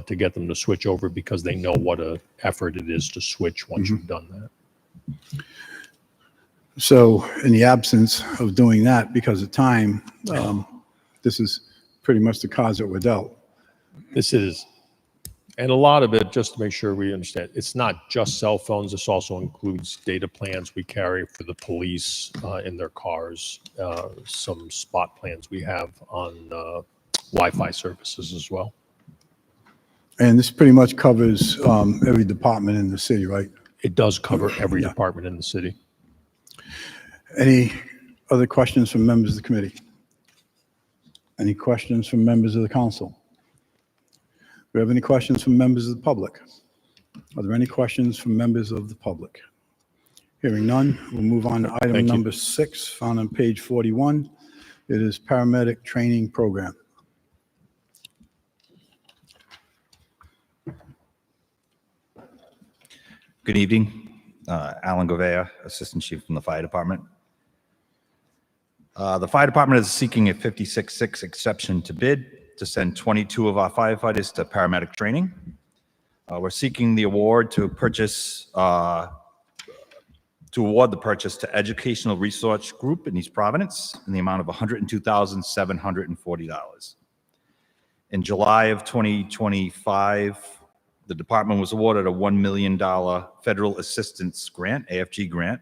to get them to switch over, because they know what an effort it is to switch once you've done that. So in the absence of doing that, because of time, this is pretty much the cards that were dealt. This is, and a lot of it, just to make sure we understand, it's not just cell phones. This also includes data plans we carry for the police in their cars, some spot plans we have on Wi-Fi services as well. And this pretty much covers every department in the city, right? It does cover every department in the city. Any other questions from members of the committee? Any questions from members of the council? Do we have any questions from members of the public? Are there any questions from members of the public? Hearing none, we'll move on to item number 6, found on page 41. It is paramedic training program. Good evening. Alan Govea, Assistant Chief from the Fire Department. The fire department is seeking a 56-6 exception to bid to send 22 of our firefighters to paramedic training. We're seeking the award to award the purchase to Educational Research Group in East Providence in the amount of $102,740. In July of 2025, the department was awarded a $1 million federal assistance grant, AFG grant.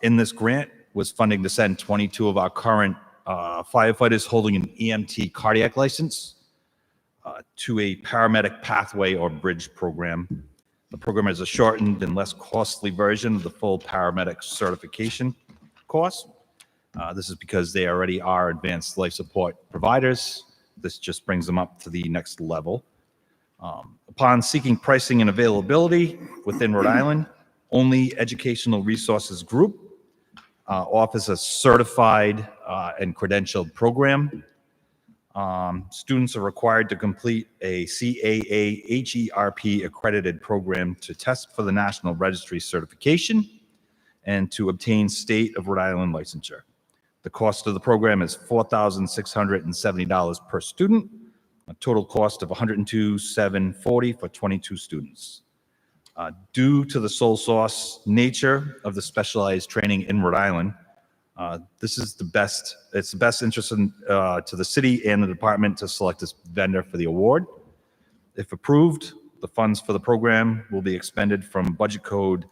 In this grant was funding to send 22 of our current firefighters holding an EMT cardiac license to a paramedic pathway or bridge program. The program is a shortened and less costly version of the full paramedic certification course. This is because they already are advanced life support providers. This just brings them up to the next level. Upon seeking pricing and availability within Rhode Island, only Educational Resources Group offers a certified and credentialed program. Students are required to complete a CAA HERP accredited program to test for the National Registry certification and to obtain state of Rhode Island licensure. The cost of the program is $4,670 per student, a total cost of $102,740 for 22 students. Due to the sole source nature of the specialized training in Rhode Island, this is it's the best interest to the city and the department to select this vendor for the award. If approved, the funds for the program will be expended from budget code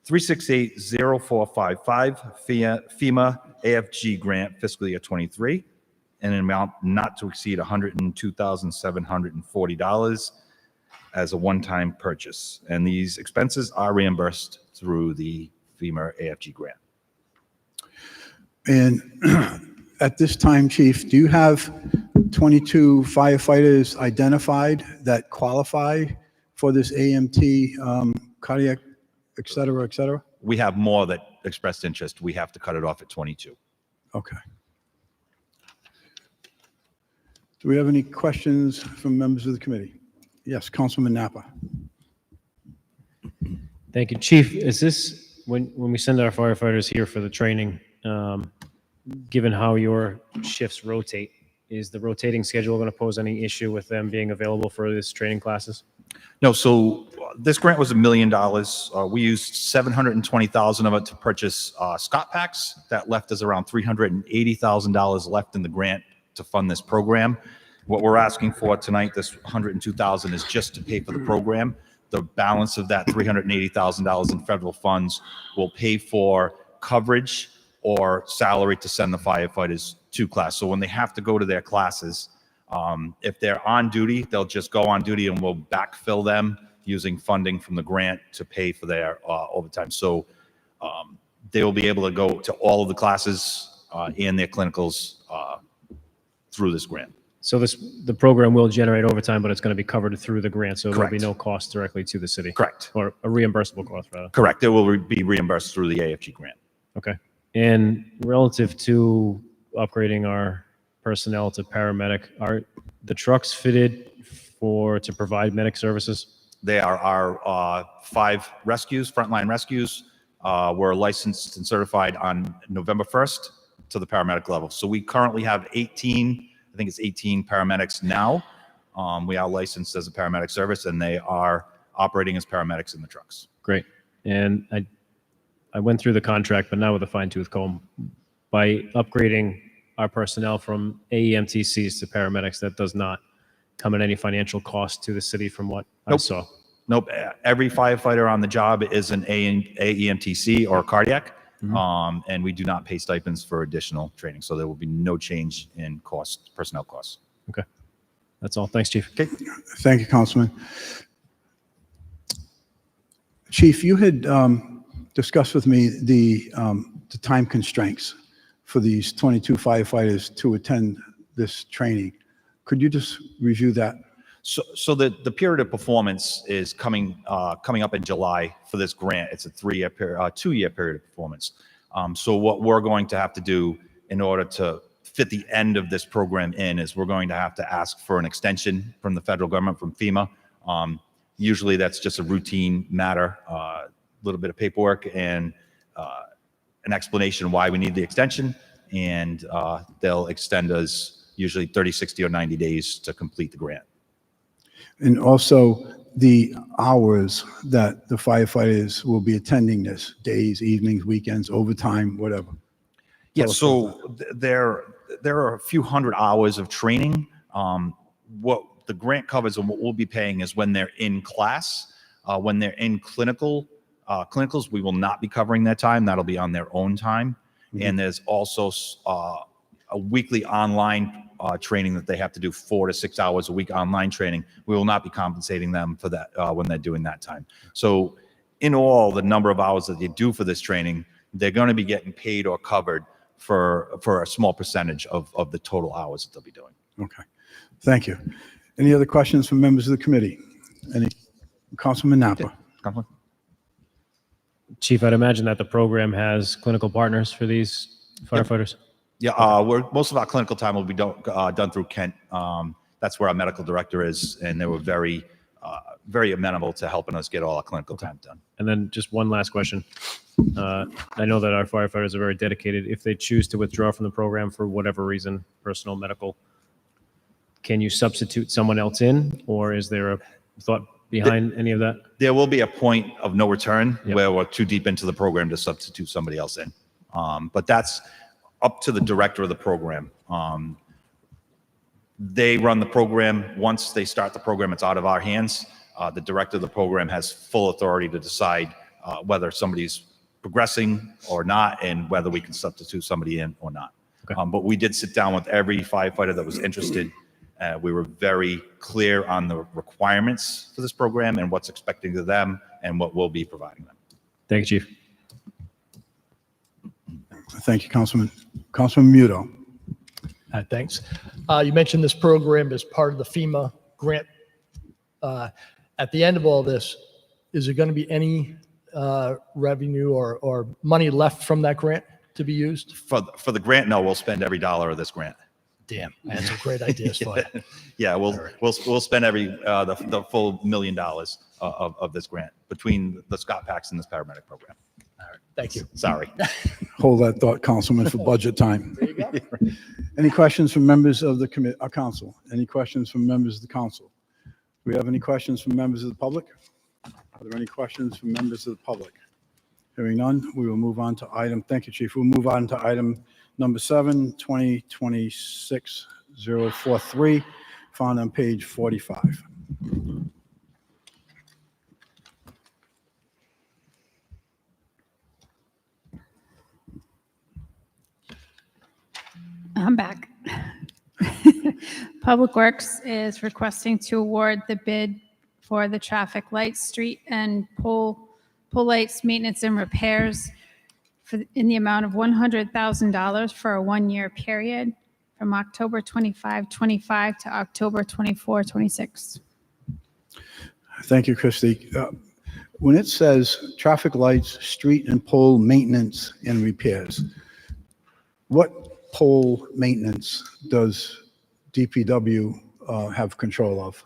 3680455 FEMA AFG grant fiscal year 23 in an amount not to exceed $102,740 as a one-time purchase. And these expenses are reimbursed through the FEMA AFG grant. And at this time, Chief, do you have 22 firefighters identified that qualify for this AMT cardiac, et cetera, et cetera? We have more that expressed interest. We have to cut it off at 22. Okay. Do we have any questions from members of the committee? Yes, Councilman Napa. Thank you. Chief, is this, when we send our firefighters here for the training, given how your shifts rotate, is the rotating schedule going to pose any issue with them being available for this training classes? No, so this grant was $1 million. We used $720,000 of it to purchase Scott packs. That left us around $380,000 left in the grant to fund this program. What we're asking for tonight, this $102,000, is just to pay for the program. The balance of that $380,000 in federal funds will pay for coverage or salary to send the firefighters to class. So when they have to go to their classes, if they're on duty, they'll just go on duty and we'll backfill them using funding from the grant to pay for their overtime. So they will be able to go to all of the classes and their clinicals through this grant. So the program will generate overtime, but it's going to be covered through the grant, so there'll be Correct. no cost directly to the city. Correct. Or a reimbursable cost, rather. Correct. It will be reimbursed through the AFG grant. Okay. And relative to upgrading our personnel to paramedic, are the trucks fitted to provide medic services? They are our 5 rescues, frontline rescues, were licensed and certified on November 1st to the paramedic level. So we currently have 18 paramedics now. We are licensed as a paramedic service, and they are operating as paramedics in the trucks. Great. And I went through the contract, but now with a fine-tooth comb. By upgrading our personnel from AEMTCs to paramedics, that does not come at any financial cost to the city from what I saw. Nope. Every firefighter on the job is an AEMTC or cardiac. And we do not pay stipends for additional training. So there will be no change in personnel costs. Okay. That's all. Thanks, Chief. Okay. Thank you, Councilman. Chief, you had discussed with me the time constraints for these 22 firefighters to attend this training. Could you just review that? So the period of performance is coming up in July for this grant. It's a 2-year period of performance. So what we're going to have to do in order to fit the end of this program in is we're going to have to ask for an extension from the federal government, from FEMA. Usually that's just a routine matter, a little bit of paperwork and an explanation why we need the extension. and they'll extend us usually 30, 60, or 90 days to complete the grant. And also the hours that the firefighters will be attending this, days, evenings, weekends, overtime, whatever. Yeah, Tell us so there are a few hundred hours of training. What the grant covers and what we'll be paying is when they're in class. When they're in clinicals, we will not be covering that time. That'll be on their own time. And there's also a weekly online training that they have to do 4 to 6 hours a week online training. We will not be compensating them for that when they're doing that time. So in all, the number of hours that they do for this training, they're going to be getting paid or covered for a small percentage of the total hours that they'll be doing. Okay, thank you. Any other questions from members of the committee? Any? Councilman Napa. Councilman? Chief, I'd imagine that the program has clinical partners for these firefighters? Yeah, most of our clinical time will be done through Kent. That's where our medical director is, and they were very amenable to helping us get all our clinical time done. And then just one last question. I know that our firefighters are very dedicated. If they choose to withdraw from the program for whatever reason, personal, medical, can you substitute someone else in, or is there a thought behind any of that? There will be a point of no return where we're too deep into the program to substitute somebody else in. But that's up to the director of the program. They run the program. Once they start the program, it's out of our hands. The director of the program has full authority to decide whether somebody's progressing or not, and whether we can substitute somebody in or not. Okay. But we did sit down with every firefighter that was interested. We were very clear on the requirements for this program and what's expected of them and what we'll be providing them. Thank you, Chief. Thank you, Councilman. Councilman Muto. Thanks. You mentioned this program as part of the FEMA grant. At the end of all this, is there going to be any revenue or money left from that grant to be used? For the grant, no, we'll spend every dollar of this grant. Damn, I had some great ideas for you. Yeah, we'll spend the full $1 million of this grant between the Scott Paxton and this paramedic program. All right, thank you. Sorry. Hold that thought, Councilman, for budget time. There you go. Any questions from members of the council? Any questions from members of the council? Do we have any questions from members of the public? Are there any questions from members of the public? Hearing none, we will move on to item. Thank you, Chief. We'll move on to item number 7, 2026-043, found on page 45. I'm back. Public Works is requesting to award the bid for the traffic lights, street and pole lights, maintenance and repairs in the amount of $100,000 for a 1-year period from October 25 to October 26. Thank you, Christy. When it says traffic lights, street and pole maintenance and repairs, what pole maintenance does DPW have control of?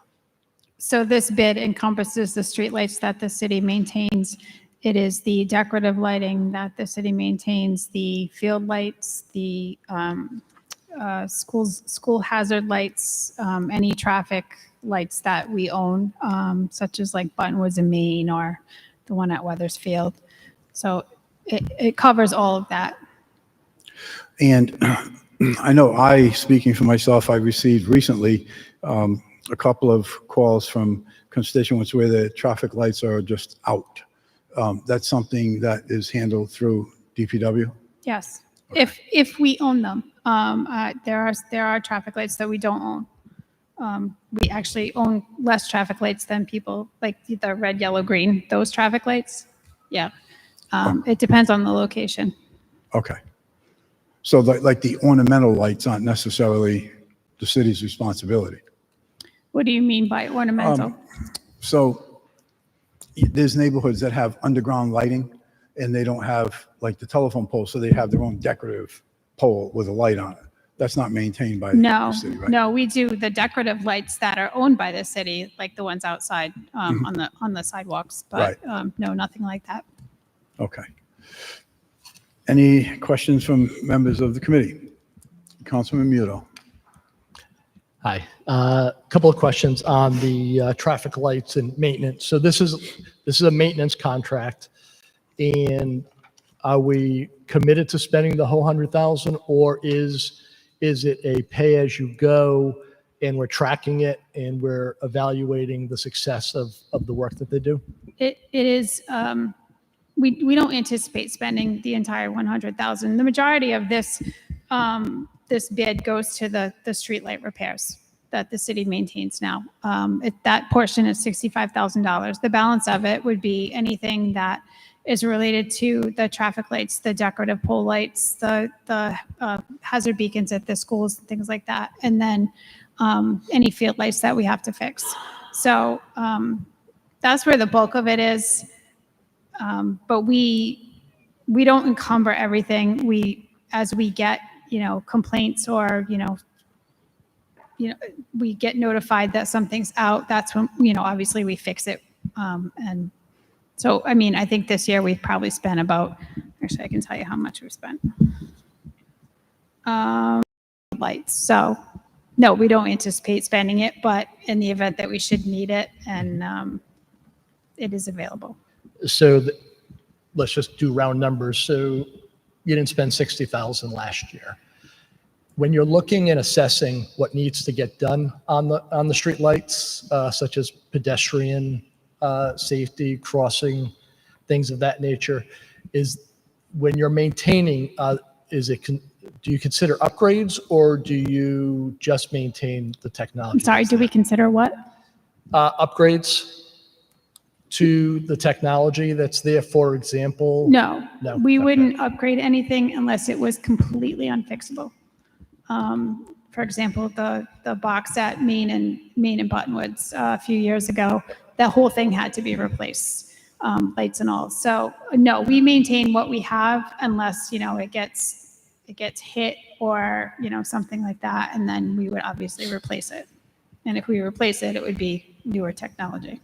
So this bid encompasses the streetlights that the city maintains. It is the decorative lighting that the city maintains, the field lights, the school hazard lights, any traffic lights that we own, such as like Buttonwoods and Maine or the one at Weathersfield. So it covers all of that. And I know speaking for myself, I received recently a couple of calls from constituents where the traffic lights are just out. That's something that is handled through DPW? Yes, okay. If we own them. There are traffic lights that we don't own. We actually own less traffic lights than people, like the red, yellow, green, those traffic lights. Yeah. It depends on the location. Okay. So like the ornamental lights aren't necessarily the city's responsibility. What do you mean by ornamental? So there's neighborhoods that have underground lighting and they don't have like the telephone pole, so they have their own decorative pole with a light on it. That's not maintained by the city, right? No, we do the decorative lights that are owned by the city, like the ones outside on the sidewalks, but Right. no, nothing like that. Okay. Any questions from members of the committee? Councilman Muto. Hi. A couple of questions on the traffic lights and maintenance. So this is a maintenance contract, and are we committed to spending the whole 100,000, or is it a pay as you go, and we're tracking it and we're evaluating the success of the work that they do? It is, we don't anticipate spending the entire 100,000. The majority of this, this bid goes to the streetlight repairs that the city maintains now. That portion is $65,000. The balance of it would be anything that is related to the traffic lights, the decorative pole lights, the hazard beacons at the schools, things like that. And then any field lights that we have to fix. So that's where the bulk of it is. But we don't encumber everything. As we get, complaints or, we get notified that something's out, that's when, obviously we fix it. And so, I think this year we've probably spent about, actually I can tell you how much we spent. Lights. So no, we don't anticipate spending it, but in the event that we should need it, and it is available. So let's just do round numbers. So you didn't spend 60,000 last year. When you're looking and assessing what needs to get done on the street lights, such as pedestrian safety, crossing, things of that nature, is when you're maintaining, do you consider upgrades, or do you just maintain the technology? I'm sorry, do we consider what? Upgrades to the technology that's there, for example? No, No. we Okay. wouldn't upgrade anything unless it was completely unfixable. For example, the box at Main and Buttonwoods a few years ago, that whole thing had to be replaced, lights and all. So no, we maintain what we have unless, it gets hit or, something like that. And then we would obviously replace it. And if we replace it, it would be newer technology.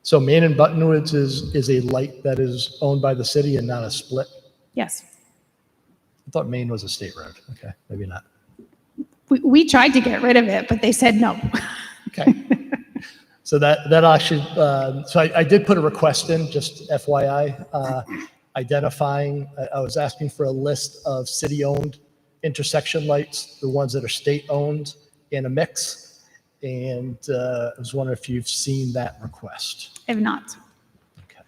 So Main and Buttonwoods is a light that is owned by the city and not a split? Yes. I thought Main was a state road. Okay, maybe not. We tried to get rid of it, but they said no. Okay. So that actually, so I did put a request in, just FYI, identifying, I was asking for a list of city-owned intersection lights, the ones that are state-owned, in a mix. And I was wondering if you've seen that request. I have not. Okay.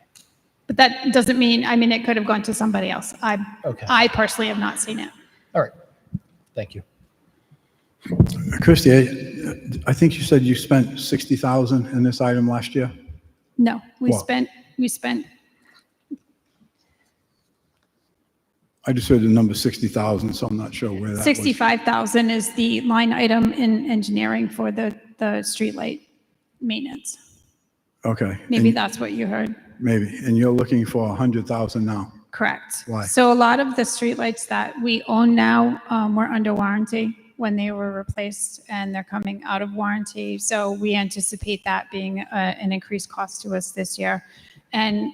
But that doesn't mean, it could have gone to somebody else. Okay. I personally have not seen it. All right. Thank you. Christie, I think you said you spent 60,000 in this item last year? No, we What? spent, I just heard the number 60,000, so I'm not sure where that was. 65,000 is the line item in engineering for the streetlight maintenance. Okay. Maybe and- that's what you heard. Maybe, and you're looking for 100,000 now? Correct. Why? So a lot of the streetlights that we own now were under warranty when they were replaced, and they're coming out of warranty. So we anticipate that being an increased cost to us this year. And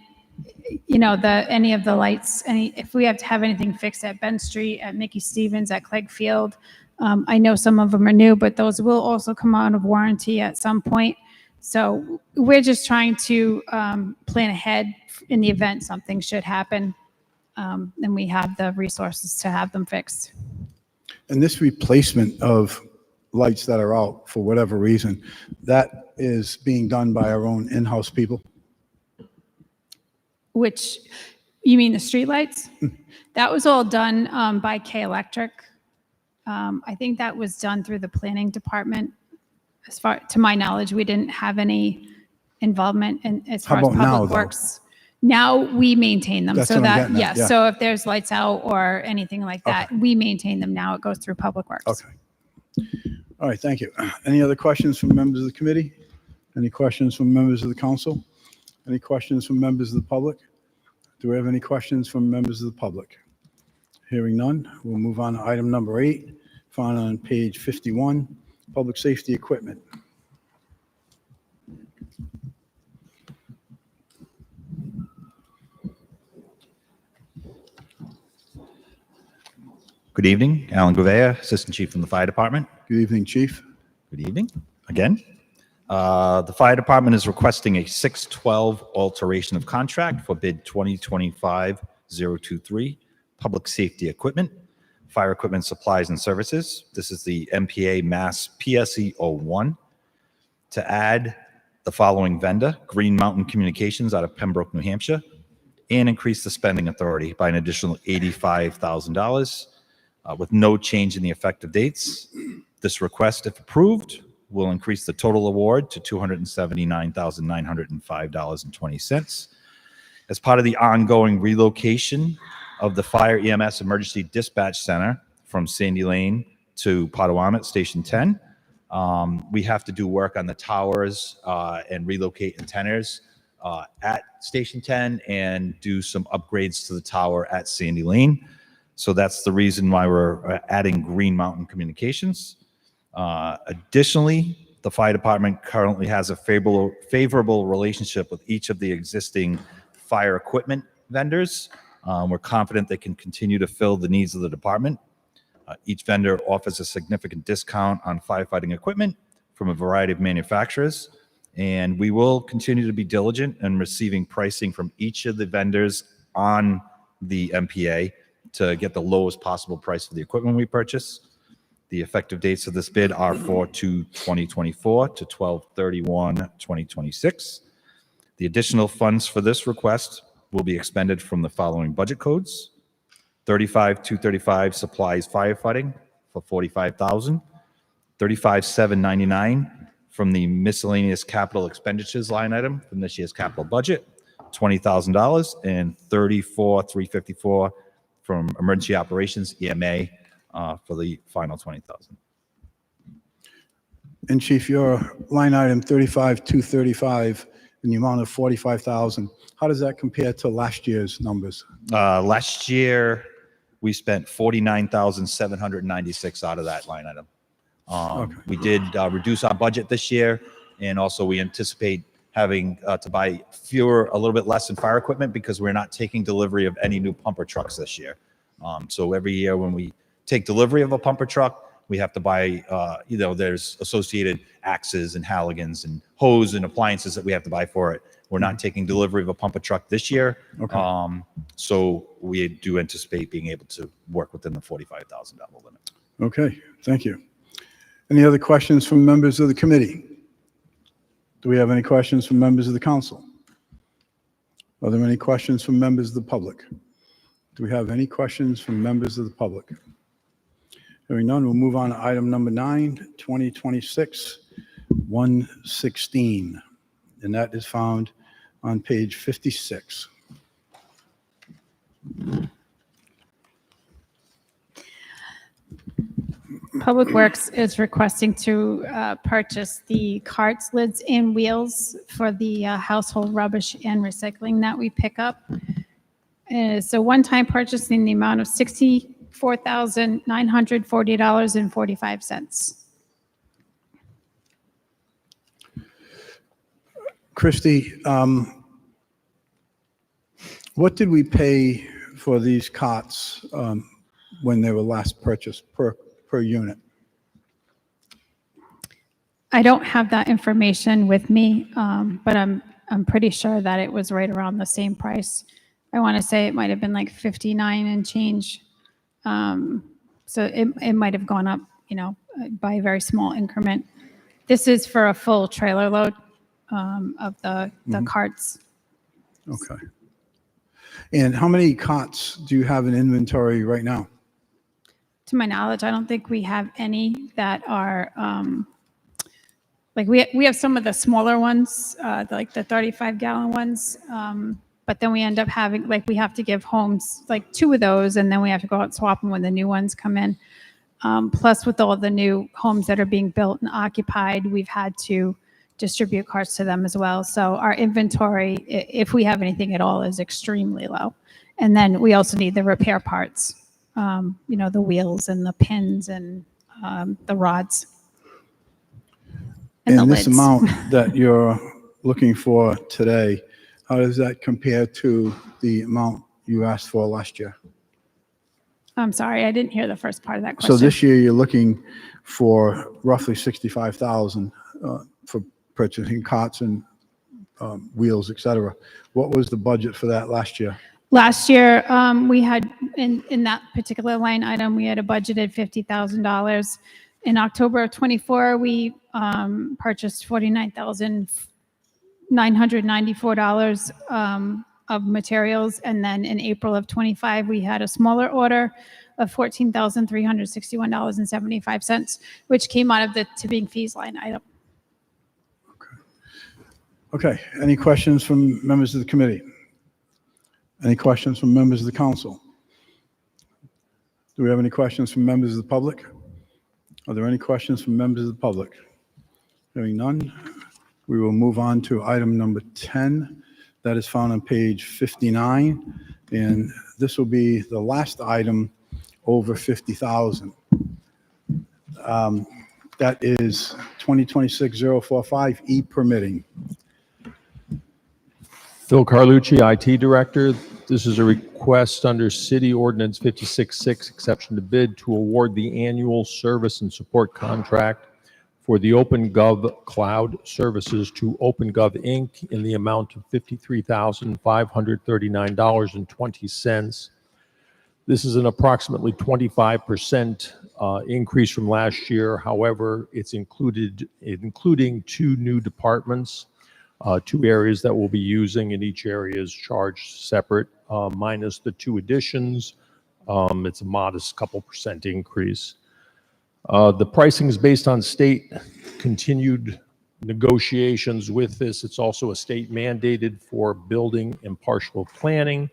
any of the lights, if we have to have anything fixed at Ben Street, at Mickey Stevens, at Clegg Field, I know some of them are new, but those will also come out of warranty at some point. So we're just trying to plan ahead in the event something should happen, and we have the resources to have them fixed. And this replacement of lights that are out for whatever reason, that is being done by our own in-house people? Which, you mean the streetlights? That was all done by K Electric. I think that was done through the planning department. As far to my knowledge, we didn't have any involvement as far How as about now, public though? works. Now we maintain them. That's So what I'm that, getting at, yes. yeah. So if there's lights out or anything like that, we maintain them now. It goes through Public Works. Okay. All right, thank you. Any other questions from members of the committee? Any questions from members of the council? Any questions from members of the public? Do we have any questions from members of the public? Hearing none, we'll move on to item number 8, found on page 51, public safety equipment. Good evening, Alan Gouveia, Assistant Chief from the Fire Department. Good evening, Chief. Good evening, again. The Fire Department is requesting a 6/12 alteration of contract for bid 2025-023, Public Safety Equipment, Fire Equipment Supplies and Services. This is the MPA Mass PSE 01. To add the following vendor, Green Mountain Communications out of Pembroke, New Hampshire, and increase the spending authority by an additional $85,000 with no change in the effective dates. This request, if approved, will increase the total award to $279,905.20. As part of the ongoing relocation of the Fire EMS Emergency Dispatch Center from Sandy Lane to Potawatomi Station 10, we have to do work on the towers and relocate antennas at Station 10 and do some upgrades to the tower at Sandy Lane. So that's the reason why we're adding Green Mountain Communications. Additionally, the fire department currently has a favorable relationship with each of the existing fire equipment vendors. We're confident they can continue to fill the needs of the department. Each vendor offers a significant discount on firefighting equipment from a variety of manufacturers, and we will continue to be diligent in receiving pricing from each of the vendors on the MPA to get the lowest possible price for the equipment we purchase. The effective dates of this bid are 4/2/2024 to 12/31/2026. The additional funds for this request will be expended from the following budget codes: 35-235 supplies firefighting for $45,000, 35-799 from the miscellaneous capital expenditures line item from this year's capital budget, $20,000, and 34-354 from emergency operations EMA for the final $20,000. And Chief, your line item 35-235 in the amount of $45,000, how does that compare to last year's numbers? Last year, we spent $49,796 out of that line item. We did reduce our budget this year, and also we anticipate having to buy a little bit less in fire equipment because we're not taking delivery of any new pumper trucks this year. So every year when we take delivery of a pumper truck, we have to buy, there's associated axes and haligans and hose and appliances that we have to buy for it. We're not taking delivery of a pumper truck this year. Okay. So we do anticipate being able to work within the $45,000 limit. Okay, thank you. Any other questions from members of the committee? Do we have any questions from members of the council? Are there any questions from members of the public? Do we have any questions from members of the public? Hearing none, we'll move on to item number 9, 2026-116, and that is found on page 56. Public Works is requesting to purchase the carts, lids, and wheels for the household rubbish and recycling that we pick up. It's a one-time purchase in the amount of $64,940.45. Christy, what did we pay for these cots when they were last purchased per unit? I don't have that information with me, but I'm pretty sure that it was right around the same price. I want to say it might have been like 59 and change. So it might have gone up, by a very small increment. This is for a full trailer load of the carts. Okay. And how many cots do you have in inventory right now? To my knowledge, I don't think we have any that are, we have some of the smaller ones, like the 35-gallon ones, but then we end up having, we have to give homes, 2 of those, and then we have to go out and swap them when the new ones come in. Plus, with all the new homes that are being built and occupied, we've had to distribute carts to them as well. So our inventory, if we have anything at all, is extremely low. And then we also need the repair parts, the wheels and the pins and the rods. And the this lids. amount that you're looking for today, how does that compare to the amount you asked for last year? I'm sorry, I didn't hear the first part of that So question. this year, you're looking for roughly 65,000 for purchasing cots and wheels, et cetera. What was the budget for that last year? Last year, we had, in that particular line item, we had a budgeted $50,000. In October of '24, we purchased $49,994 of materials. And then in April of '25, we had a smaller order of $14,361.75, which came out of the tipping fees line item. Okay, any questions from members of the committee? Any questions from members of the council? Do we have any questions from members of the public? Are there any questions from members of the public? Hearing none, we will move on to item number 10. That is found on page 59, and this will be the last item over 50,000. That is 2026-045 e-permitting. Phil Carlucci, IT Director. This is a request under City Ordinance 56-6, exception to bid, to award the annual service and support contract for the OpenGov Cloud Services to OpenGov, Inc. in the amount of $53,539.20. This is an approximately 25% increase from last year. However, it's including two new departments, two areas that we'll be using, and each area is charged separate, minus the two additions. It's a modest couple percent increase. The pricing is based on state continued negotiations with this. It's also a state mandated for building and partial planning.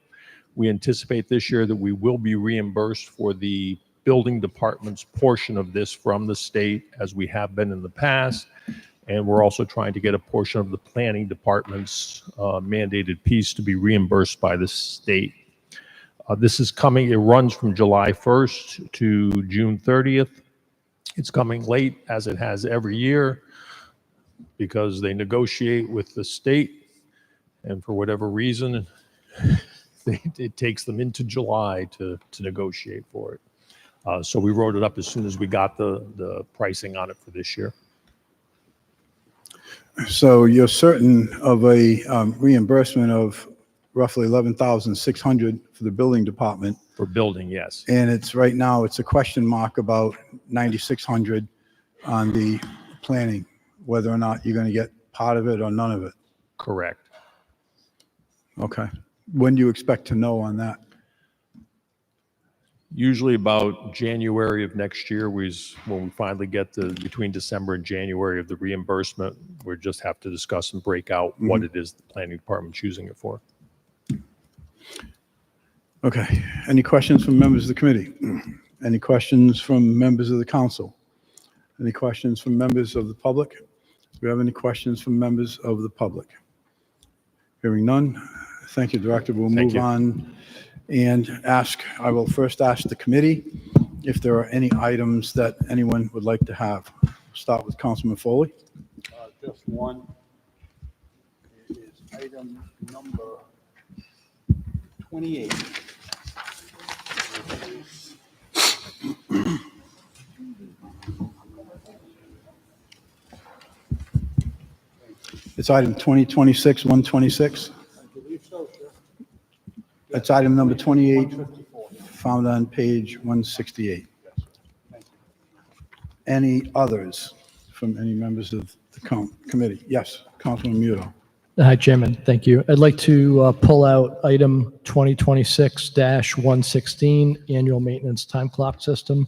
We anticipate this year that we will be reimbursed for the building department's portion of this from the state, as we have been in the past. And we're also trying to get a portion of the planning department's mandated piece to be reimbursed by the state. This is coming, it runs from July 1st to June 30th. It's coming late, as it has every year, because they negotiate with the state, and for whatever reason, it takes them into July to negotiate for it. So we wrote it up as soon as we got the pricing on it for this year. So you're certain of a reimbursement of roughly $11,600 for the building department. For building, yes. And it's right now, it's a question mark about $9,600 on the planning, whether or not you're going to get part of it or none of it. Correct. Okay. When do you expect to know on that? Usually about January of next year when we finally get between December and January of the reimbursement. We just have to discuss and break out what it is the planning department's using it for. Okay. Any questions from members of the committee? Any questions from members of the council? Any questions from members of the public? Do we have any questions from members of the public? Hearing none. Thank you, Director. We'll move on and I will first ask the committee if there are any items that anyone would like to have. Start with Councilman Foley. Just one. It is item number 28. It's item 2026-126. I believe so, sir. It's item number 28, found on page 168. Any others from any members of the committee? Yes, Councilman Muto. Hi, Chairman. Thank you. I'd like to pull out item 2026-116, annual maintenance time clock system.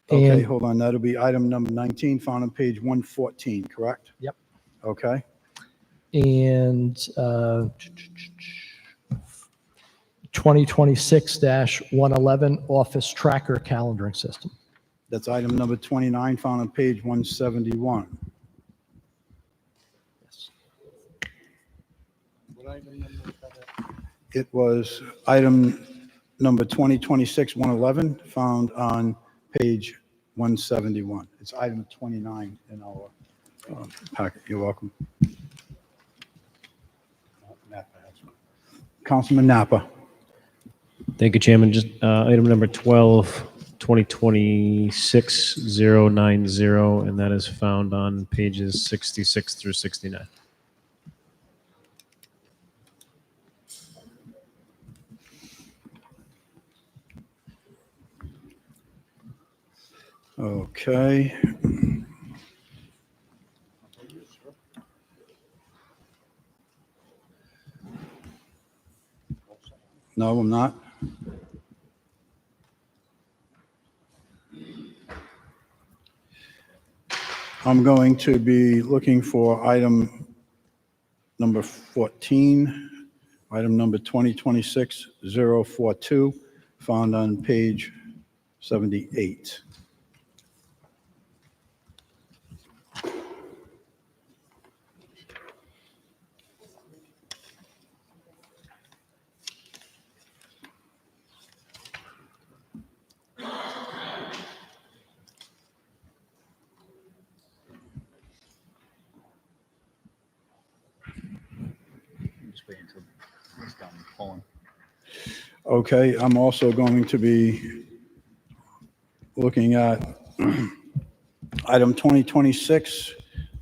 Okay, And- hold on. That'll be item number 19, found on page 114, correct? Yep. Okay. And 2026-111, office tracker calendaring system. That's item number 29, found on page 171. It was item number 2026-111, found on page 171. It's item 29 in our packet. You're welcome. Councilman Napa. Thank you, Chairman. Just item number 12, 2026-090, and that is found on pages 66 through 69. Okay. No, I'm not. I'm going to be looking for item number 14, item number 2026-042, found on page 78. Okay, I'm also going to be looking at item 2026,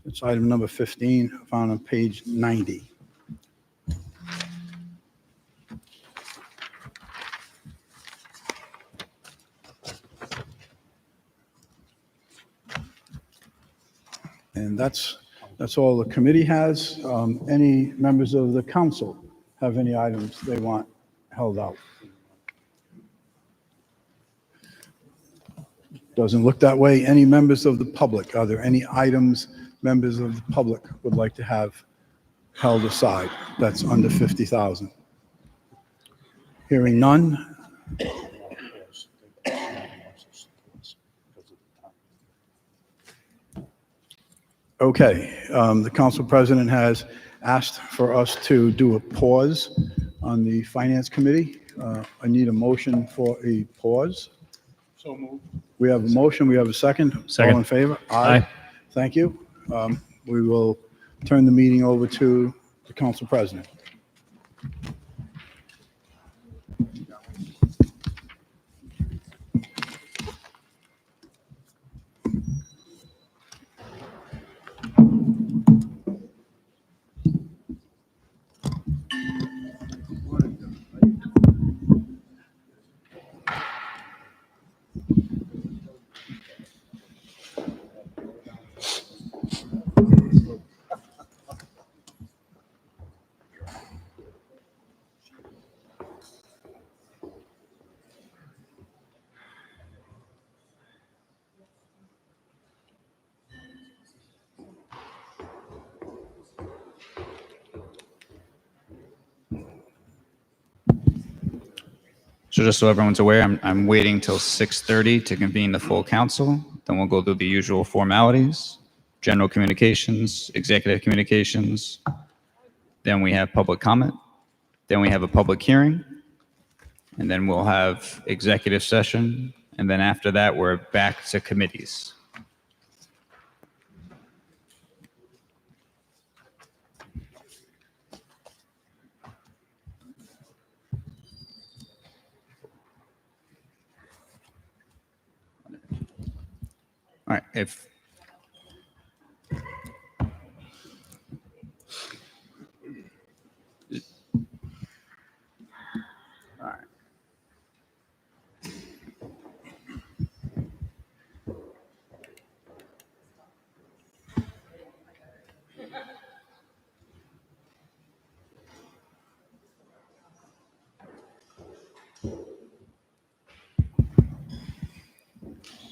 it's item number 15, found on page 90. And that's all the committee has. Any members of the council have any items they want held out? Doesn't look that way. Any members of the public? Are there any items members of the public would like to have held aside that's under 50,000? Hearing none. Okay, the council president has asked for us to do a pause on the finance committee. I need a motion for a pause. So moved. We have a motion, we have a second. Second. All in favor? Aye. Thank you. We will turn the meeting over to the council president. So just so everyone's aware, I'm waiting till 6:30 to convene the full council. Then we'll go through the usual formalities, general communications, executive communications. Then we have public comment. Then we have a public hearing. And then we'll have executive session. And then after that, we're back to committees. All right, if all right.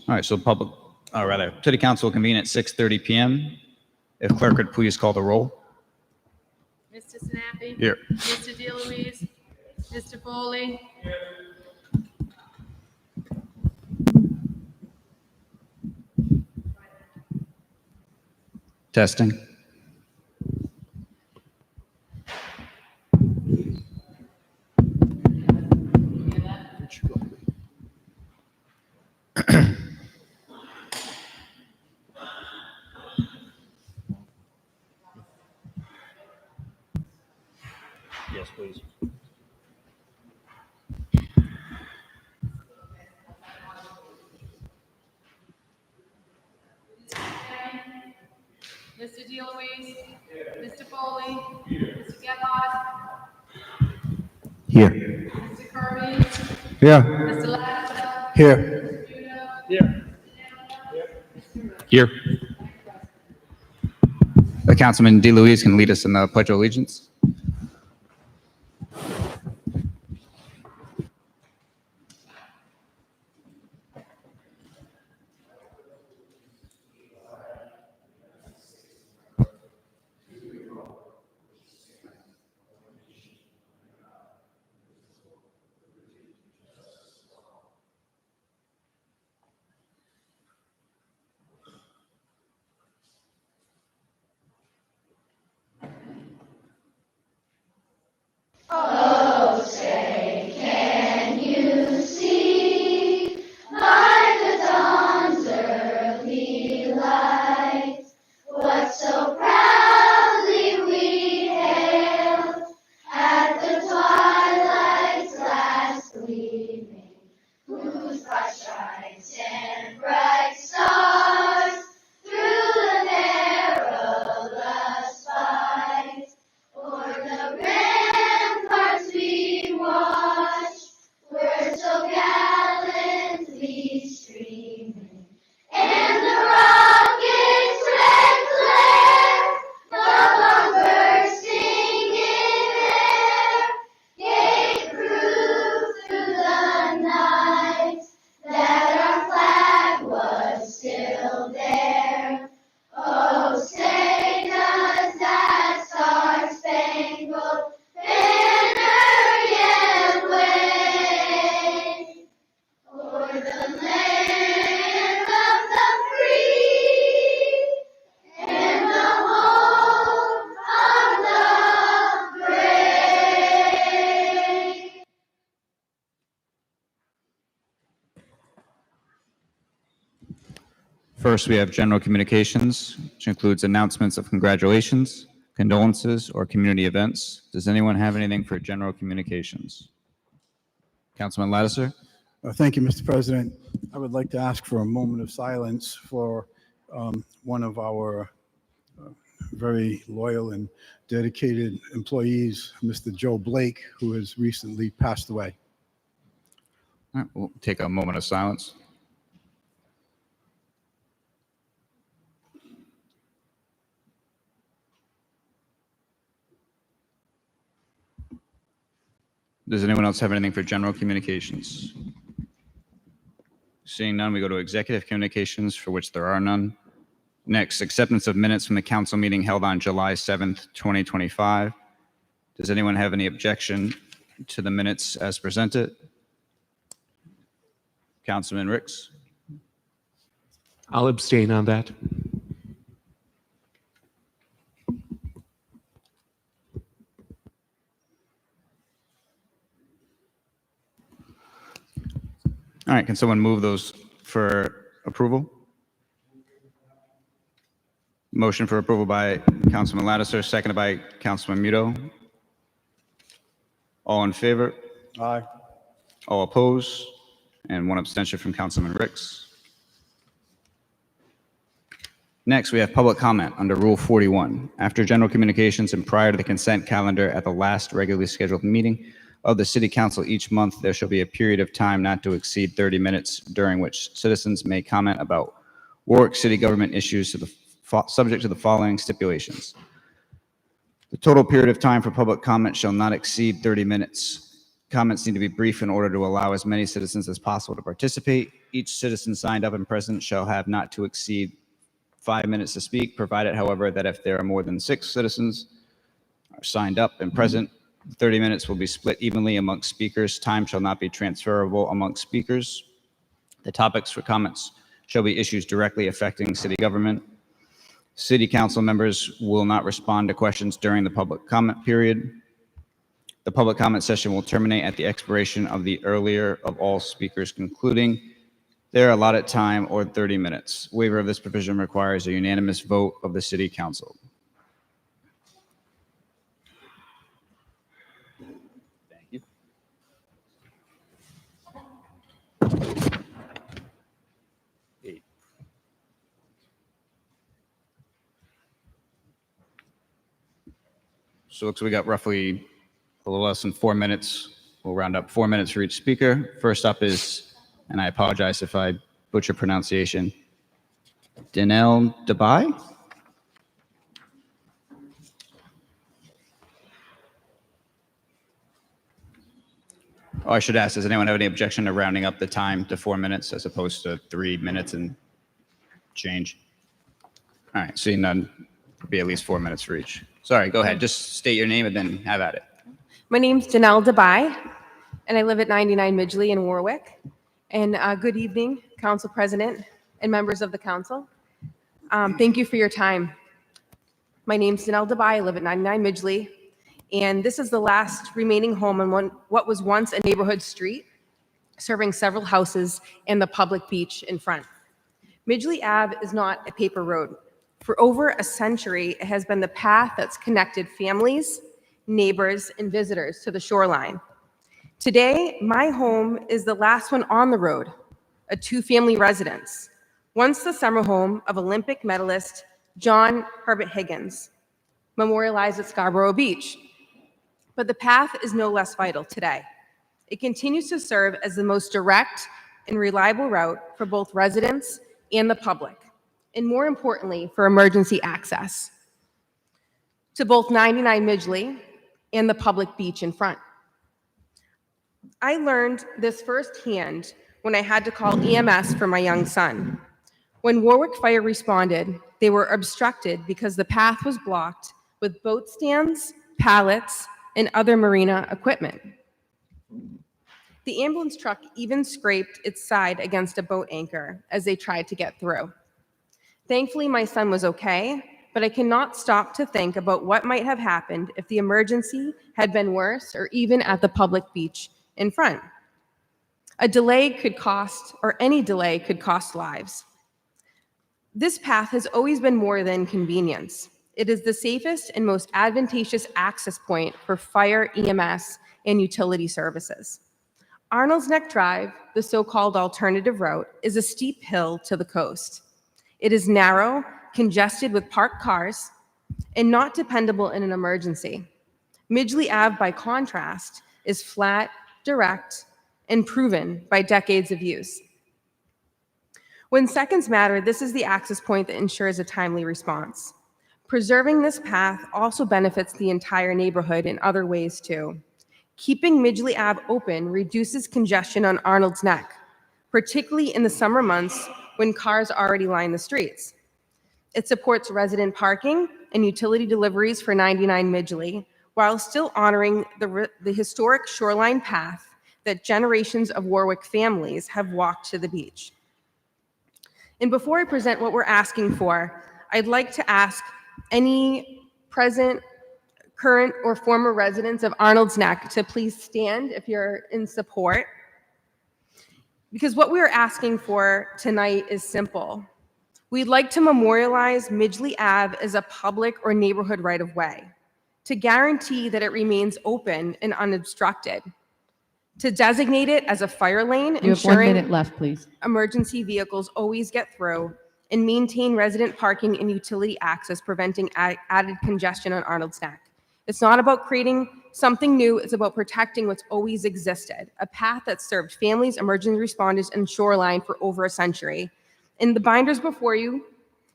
All right, so City Council will convene at 6:30 p.m. If clerk could please call the roll. Mr. Snappy. Here. Mr. DeLuise. Mr. Foley. Testing. Yes, please. DeLuise? Mr. Foley? Mr. Gephardt? Here. Mr. Kirby? Here. Mr. Lattiser? Here. Here. Councilman DeLuise can lead us in the Pledge of Allegiance. First, we have general communications, which includes announcements of congratulations, condolences, or community events. Does anyone have anything for general communications? Councilman Lattiser? Thank you, Mr. President. I would like to ask for a moment of silence for one of our very loyal and dedicated employees, Mr. Joe Blake, who has recently passed away. All right, we'll take a moment of silence. Does anyone else have anything for general communications? Seeing none, we go to executive communications, for which there are none. Next, acceptance of minutes from the council meeting held on July 7th, 2025. Does anyone have any objection to the minutes as presented? Councilman Ricks? I'll abstain on that. All right, can someone move those for approval? Motion for approval by Councilman Lattiser, seconded by Councilman Muto. All in favor? Aye. All opposed? And one abstention from Councilman Ricks. Next, we have public comment under Rule 41. After general communications and prior to the consent calendar at the last regularly scheduled meeting of the City Council each month, there shall be a period of time not to exceed 30 minutes during which citizens may comment about Warwick City government issues subject to the following stipulations. The total period of time for public comment shall not exceed 30 minutes. Comments need to be brief in order to allow as many citizens as possible to participate. Each citizen signed up and present shall have not to exceed 5 minutes to speak, provided, however, that if there are more than 6 citizens are signed up and present, 30 minutes will be split evenly amongst speakers. Time shall not be transferable amongst speakers. The topics for comments shall be issues directly affecting city government. City council members will not respond to questions during the public comment period. The public comment session will terminate at the expiration of the earlier of all speakers concluding their allotted time or 30 minutes. Waiver of this provision requires a unanimous vote of the city council. Thank you. So it looks like we got roughly a little less than 4 minutes. We'll round up 4 minutes for each speaker. First up is, and I apologize if I butcher pronunciation, Danelle Dubai. Oh, I should ask, does anyone have any objection to rounding up the time to 4 minutes as opposed to 3 minutes and change? All right, seeing none, it'll be at least 4 minutes for each. Sorry, go ahead. Just state your name and then have at it. My name's Danelle Dubai, and I live at 99 Midgley in Warwick. And good evening, Council President and members of the Council. Thank you for your time. My name's Danelle Dubai. I live at 99 Midgley, and this is the last remaining home on what was once a neighborhood street, serving several houses and the public beach in front. Midgley Ave is not a paper road. For over a century, it has been the path that's connected families, neighbors, and visitors to the shoreline. Today, my home is the last one on the road, a two-family residence, once the summer home of Olympic medalist John Herbert Higgins, memorialized at Scarborough Beach. But the path is no less vital today. It continues to serve as the most direct and reliable route for both residents and the public, and more importantly, for emergency access to both 99 Midgley and the public beach in front. I learned this firsthand when I had to call EMS for my young son. When Warwick Fire responded, they were obstructed because the path was blocked with boat stands, pallets, and other marina equipment. The ambulance truck even scraped its side against a boat anchor as they tried to get through. Thankfully, my son was okay, but I cannot stop to think about what might have happened if the emergency had been worse or even at the public beach in front. A delay could cost, or any delay could cost lives. This path has always been more than convenience. It is the safest and most advantageous access point for fire, EMS, and utility services. Arnold's Neck Drive, the so-called alternative route, is a steep hill to the coast. It is narrow, congested with parked cars, and not dependable in an emergency. Midgley Ave, by contrast, is flat, direct, and proven by decades of use. When seconds matter, this is the access point that ensures a timely response. Preserving this path also benefits the entire neighborhood in other ways too. Keeping Midgley Ave open reduces congestion on Arnold's Neck, particularly in the summer months when cars already line the streets. It supports resident parking and utility deliveries for 99 Midgley, while still honoring the historic shoreline path that generations of Warwick families have walked to the beach. And before I present what we're asking for, I'd like to ask any present, current, or former residents of Arnold's Neck to please stand if you're in support. Because what we are asking for tonight is simple. We'd like to memorialize Midgley Ave as a public or neighborhood right-of-way, to guarantee that it remains open and unobstructed, to designate it as a fire lane, You have 1 ensuring minute left, please. emergency vehicles always get through, and maintain resident parking and utility access, preventing added congestion on Arnold's Neck. It's not about creating something new, it's about protecting what's always existed, a path that served families, emergency responders, and shoreline for over a century. In the binders before you,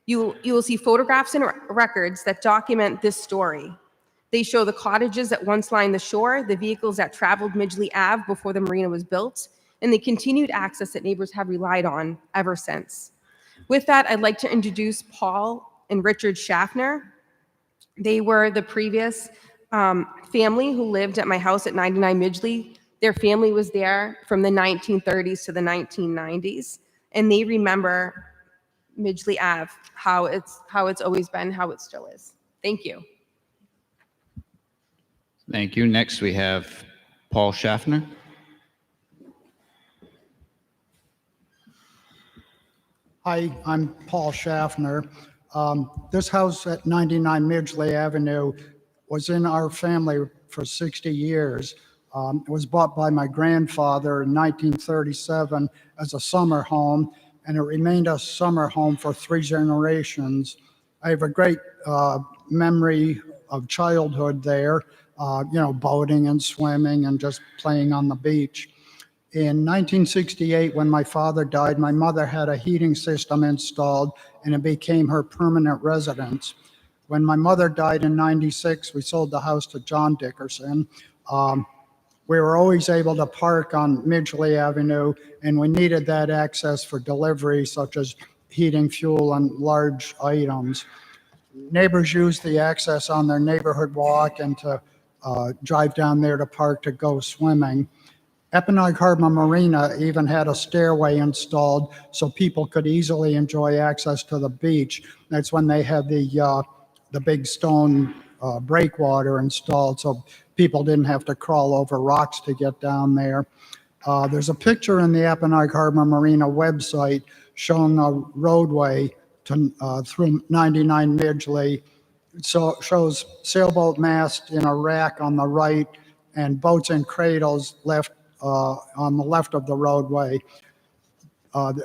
you will see photographs and records that document this story. They show the cottages that once lined the shore, the vehicles that traveled Midgley Ave before the marina was built, and the continued access that neighbors have relied on ever since. With that, I'd like to introduce Paul and Richard Schaffner. They were the previous family who lived at my house at 99 Midgley. Their family was there from the 1930s to the 1990s, and they remember Midgley Ave, how it's always been, how it still is. Thank you. Thank you. Next, we have Paul Schaffner. Hi, I'm Paul Schaffner. This house at 99 Midgley Avenue was in our family for 60 years. It was bought by my grandfather in 1937 as a summer home, and it remained a summer home for 3 generations. I have a great memory of childhood there, boating and swimming and just playing on the beach. In 1968, when my father died, my mother had a heating system installed and it became her permanent residence. When my mother died in 96, we sold the house to John Dickerson. We were always able to park on Midgley Avenue, and we needed that access for delivery, such as heating, fuel, and large items. Neighbors used the access on their neighborhood walk and to drive down there to park to go swimming. Eppanock Harbor Marina even had a stairway installed so people could easily enjoy access to the beach. That's when they had the big stone breakwater installed, so people didn't have to crawl over rocks to get down there. There's a picture in the Eppanock Harbor Marina website showing a roadway through 99 Midgley. So it shows sailboat mast in a rack on the right and boats and cradles left on the left of the roadway.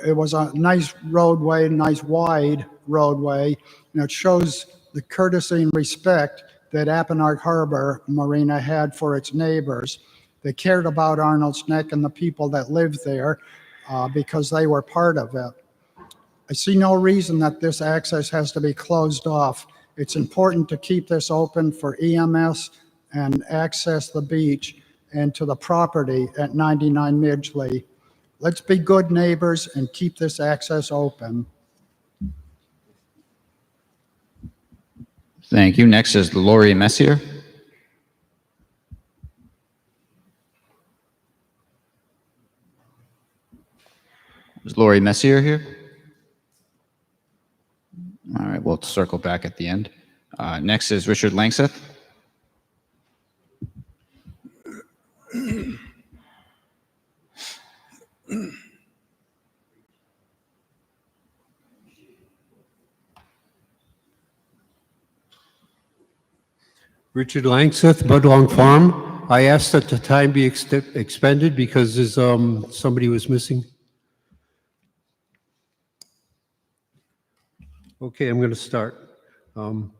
It was a nice roadway, nice wide roadway, and it shows the courtesy and respect that Eppanock Harbor Marina had for its neighbors. They cared about Arnold's Neck and the people that lived there because they were part of it. I see no reason that this access has to be closed off. It's important to keep this open for EMS and access the beach and to the property at 99 Midgley. Let's be good neighbors and keep this access open. Thank you. Next is Lori Messier. Is Lori Messier here? All right, we'll circle back at the end. Next is Richard Langseth. Richard Langseth, Budlong Farm. I asked that the time be expended because there's, somebody was missing. Okay, I'm going to start. The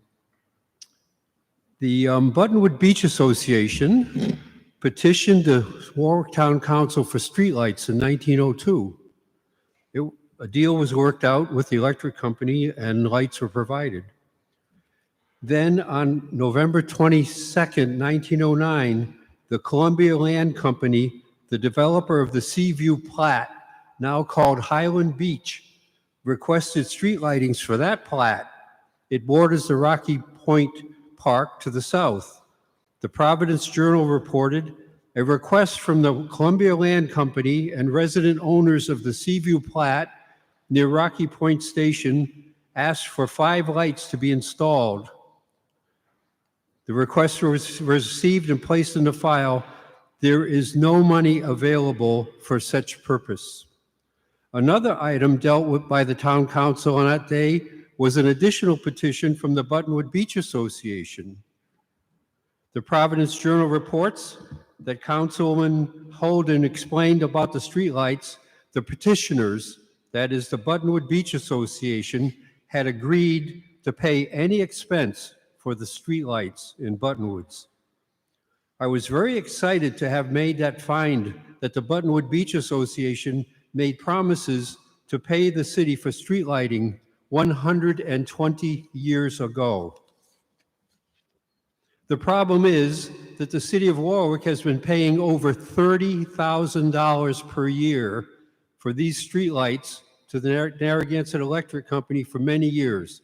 Buttonwood Beach Association petitioned the Warwick Town Council for streetlights in 1902. A deal was worked out with the electric company and lights were provided. Then on November 22nd, 1909, the Columbia Land Company, the developer of the Seaview Plat, now called Highland Beach, requested street lightings for that plat. It borders the Rocky Point Park to the south. The Providence Journal reported a request from the Columbia Land Company and resident owners of the Seaview Plat near Rocky Point Station asked for 5 lights to be installed. The request was received and placed in the file. There is no money available for such purpose. Another item dealt with by the town council on that day was an additional petition from the Buttonwood Beach Association. The Providence Journal reports that Councilman Holden explained about the streetlights. The petitioners, that is the Buttonwood Beach Association, had agreed to pay any expense for the streetlights in Buttonwoods. I was very excited to have made that find that the Buttonwood Beach Association made promises to pay the city for street lighting 120 years ago. The problem is that the city of Warwick has been paying over $30,000 per year for these streetlights to the Narragansett Electric Company for many years.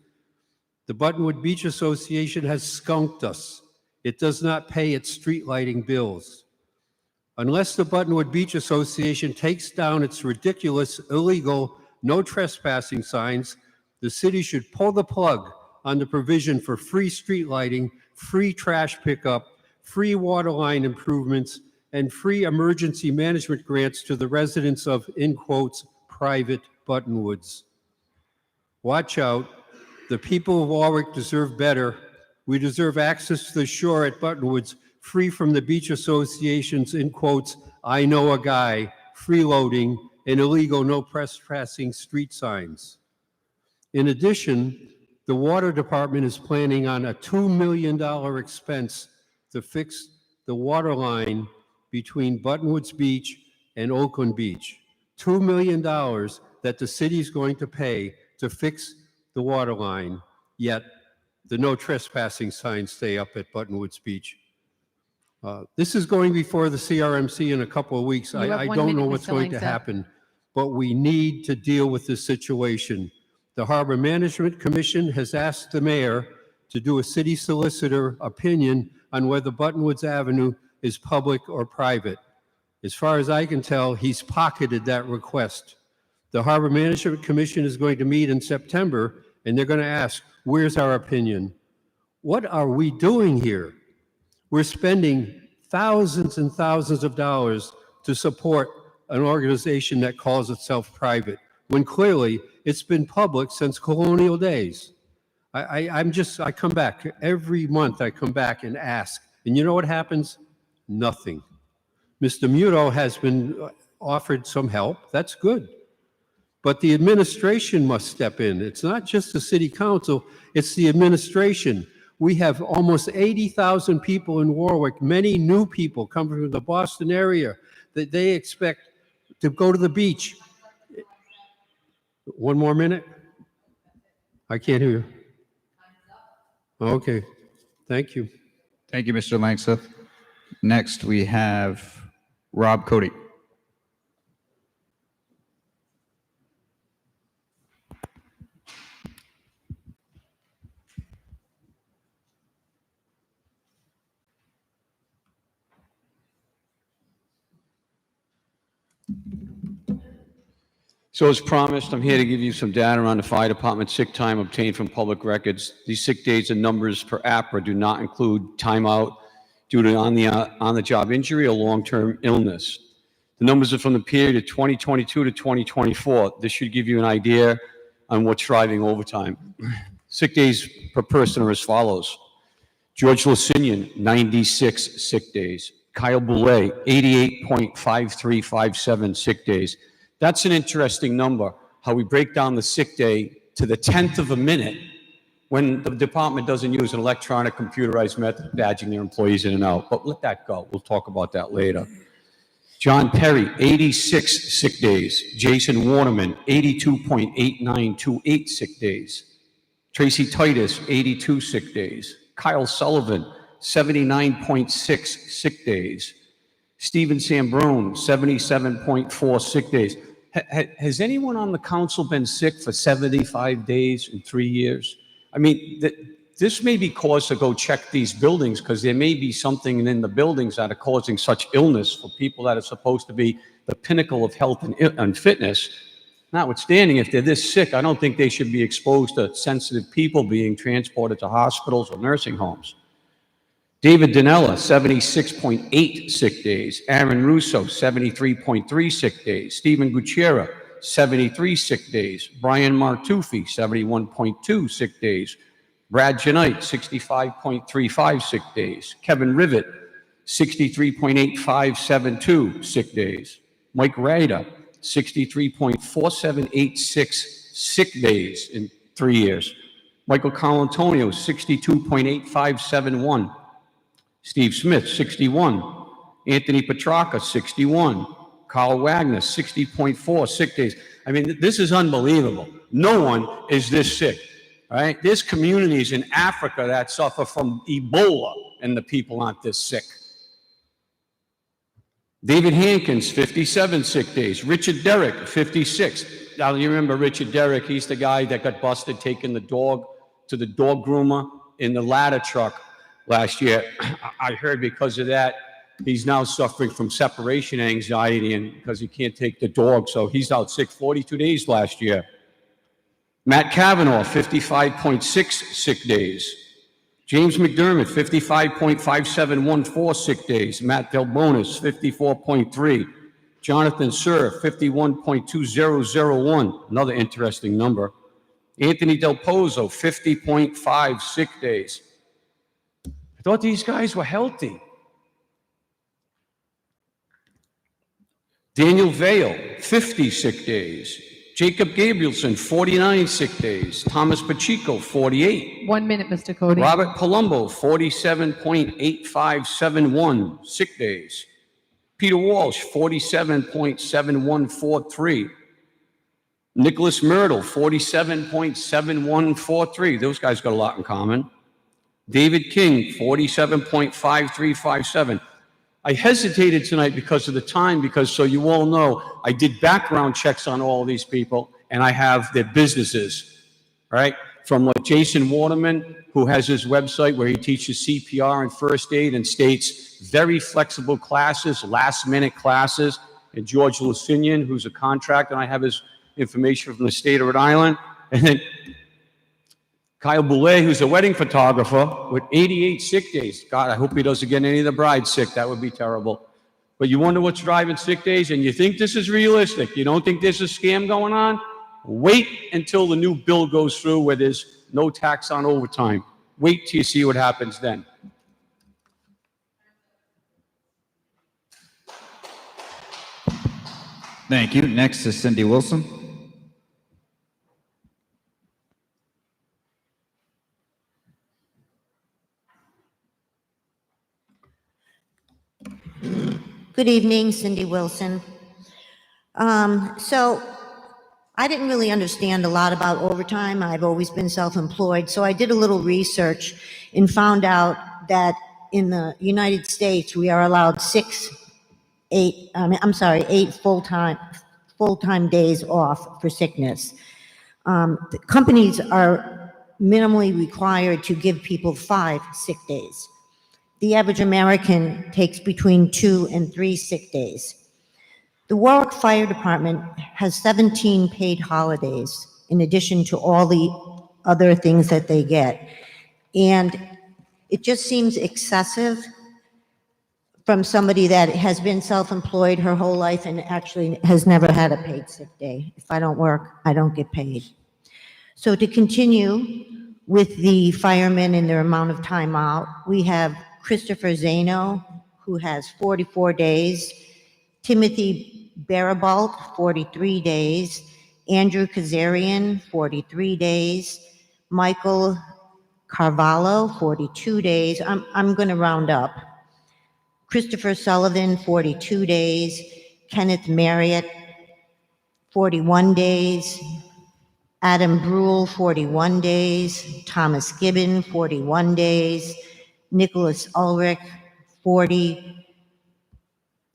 The Buttonwood Beach Association has skunked us. It does not pay its street lighting bills. Unless the Buttonwood Beach Association takes down its ridiculous, illegal, no trespassing signs, the city should pull the plug on the provision for free street lighting, free trash pickup, free water line improvements, and free emergency management grants to the residents of, in quotes, private Buttonwoods. Watch out. The people of Warwick deserve better. We deserve access to the shore at Buttonwoods, free from the Beach Association's, in quotes, I know a guy, freeloading, and illegal no trespassing street signs. In addition, The water department is planning on a $2 million expense to fix the water line between Buttonwoods Beach and Oakland Beach. $2 million that the city is going to pay to fix the water line, yet the no trespassing signs stay up at Buttonwoods Beach. This is going before the CRMC in a couple of weeks. You have I 1 don't minute, know what's Mr. going to Langston. happen, but we need to deal with this situation. The Harbor Management Commission has asked the mayor to do a city solicitor opinion on whether Buttonwoods Avenue is public or private. As far as I can tell, he's pocketed that request. The Harbor Management Commission is going to meet in September, and they're going to ask, where's our opinion? What are we doing here? We're spending thousands and thousands of dollars to support an organization that calls itself private, when clearly it's been public since colonial days. I come back, every month I come back and ask, and you know what happens? Nothing. Mr. Muto has been offered some help, that's good. But the administration must step in. It's not just the city council, it's the administration. We have almost 80,000 people in Warwick, many new people coming from the Boston area that they expect to go to the beach. One more minute? I can't hear you. Okay, thank you. Thank you, Mr. Langseth. Next, we have Rob Cody. So as promised, I'm here to give you some data on the fire department sick time obtained from public records. These sick days and numbers per APRA do not include timeout due to on-the-job injury or long-term illness. The numbers are from the period of 2022 to 2024. This should give you an idea on what's driving overtime. Sick days per person are as follows. George Lasinian, 96 sick days. Kyle Boulay, 88.5357 sick days. That's an interesting number, how we break down the sick day to the 10th of a minute when the department doesn't use an electronic computerized method of badging their employees in and out. But let that go. We'll talk about that later. John Perry, 86 sick days. Jason Waterman, 82.8928 sick days. Tracy Titus, 82 sick days. Kyle Sullivan, 79.6 sick days. Stephen Sambrone, 77.4 sick days. Has anyone on the council been sick for 75 days in 3 years? I mean, this may be cause to go check these buildings because there may be something in the buildings that are causing such illness for people that are supposed to be the pinnacle of health and fitness. Notwithstanding, if they're this sick, I don't think they should be exposed to sensitive people being transported to hospitals or nursing homes. David Dinella, 76.8 sick days. Aaron Russo, 73.3 sick days. Stephen Gutierrez, 73 sick days. Brian Martufi, 71.2 sick days. Brad Janite, 65.35 sick days. Kevin Rivet, 63.8572 sick days. Mike Ryder, 63.4786 sick days in 3 years. Michael Colantonio, 62.8571. Steve Smith, 61. Anthony Petrarca, 61. Carl Wagner, 60.4 sick days. I mean, this is unbelievable. No one is this sick, all right? There's communities in Africa that suffer from Ebola, and the people aren't this sick. David Hankins, 57 sick days. Richard Derrick, 56. Now, you remember Richard Derrick, he's the guy that got busted taking the dog to the dog groomer in the ladder truck last year. I heard because of that, he's now suffering from separation anxiety and because he can't take the dog, so he's out sick 42 days last year. Matt Cavanaugh, 55.6 sick days. James McDermott, 55.5714 sick days. Matt Delbonis, 54.3. Jonathan Sir, 51.2001, another interesting number. Anthony Del Pozo, 50.5 sick days. I thought these guys were healthy. Daniel Vale, 50 sick days. Jacob Gabrielson, 49 sick days. Thomas Pacheco, 48. 1 minute, Mr. Cody. Robert Palumbo, 47.8571 sick days. Peter Walsh, 47.7143. Nicholas Myrtle, 47.7143. Those guys got a lot in common. David King, 47.5357. I hesitated tonight because of the time, because so you all know, I did background checks on all of these people, and I have their businesses, right? From like Jason Waterman, who has his website where he teaches CPR and first aid and states very flexible classes, last-minute classes, and George Lucinian, who's a contractor, and I have his information from the state of Rhode Island, and then Kyle Boulay, who's a wedding photographer with 88 sick days. God, I hope he doesn't get any of the brides sick. That would be terrible. But you wonder what's driving sick days, and you think this is realistic. You don't think there's a scam going on? Wait until the new bill goes through where there's no tax on overtime. Wait till you see what happens then. Thank you. Next is Cindy Wilson. Good evening, Cindy Wilson. So I didn't really understand a lot about overtime. I've always been self-employed. So I did a little research and found out that in the United States, we are allowed 8 full-time days off for sickness. The companies are minimally required to give people 5 sick days. The average American takes between 2 and 3 sick days. The Warwick Fire Department has 17 paid holidays in addition to all the other things that they get. And it just seems excessive from somebody that has been self-employed her whole life and actually has never had a paid sick day. If I don't work, I don't get paid. So to continue with the firemen and their amount of time out, we have Christopher Zano, who has 44 days, Timothy Barabalt, 43 days, Andrew Kazarian, 43 days, Michael Carvalho, 42 days. I'm going to round up. Christopher Sullivan, 42 days, Kenneth Marriott, 41 days, Adam Brule, 41 days, Thomas Gibbon, 41 days, Nicholas Ulrich, 40,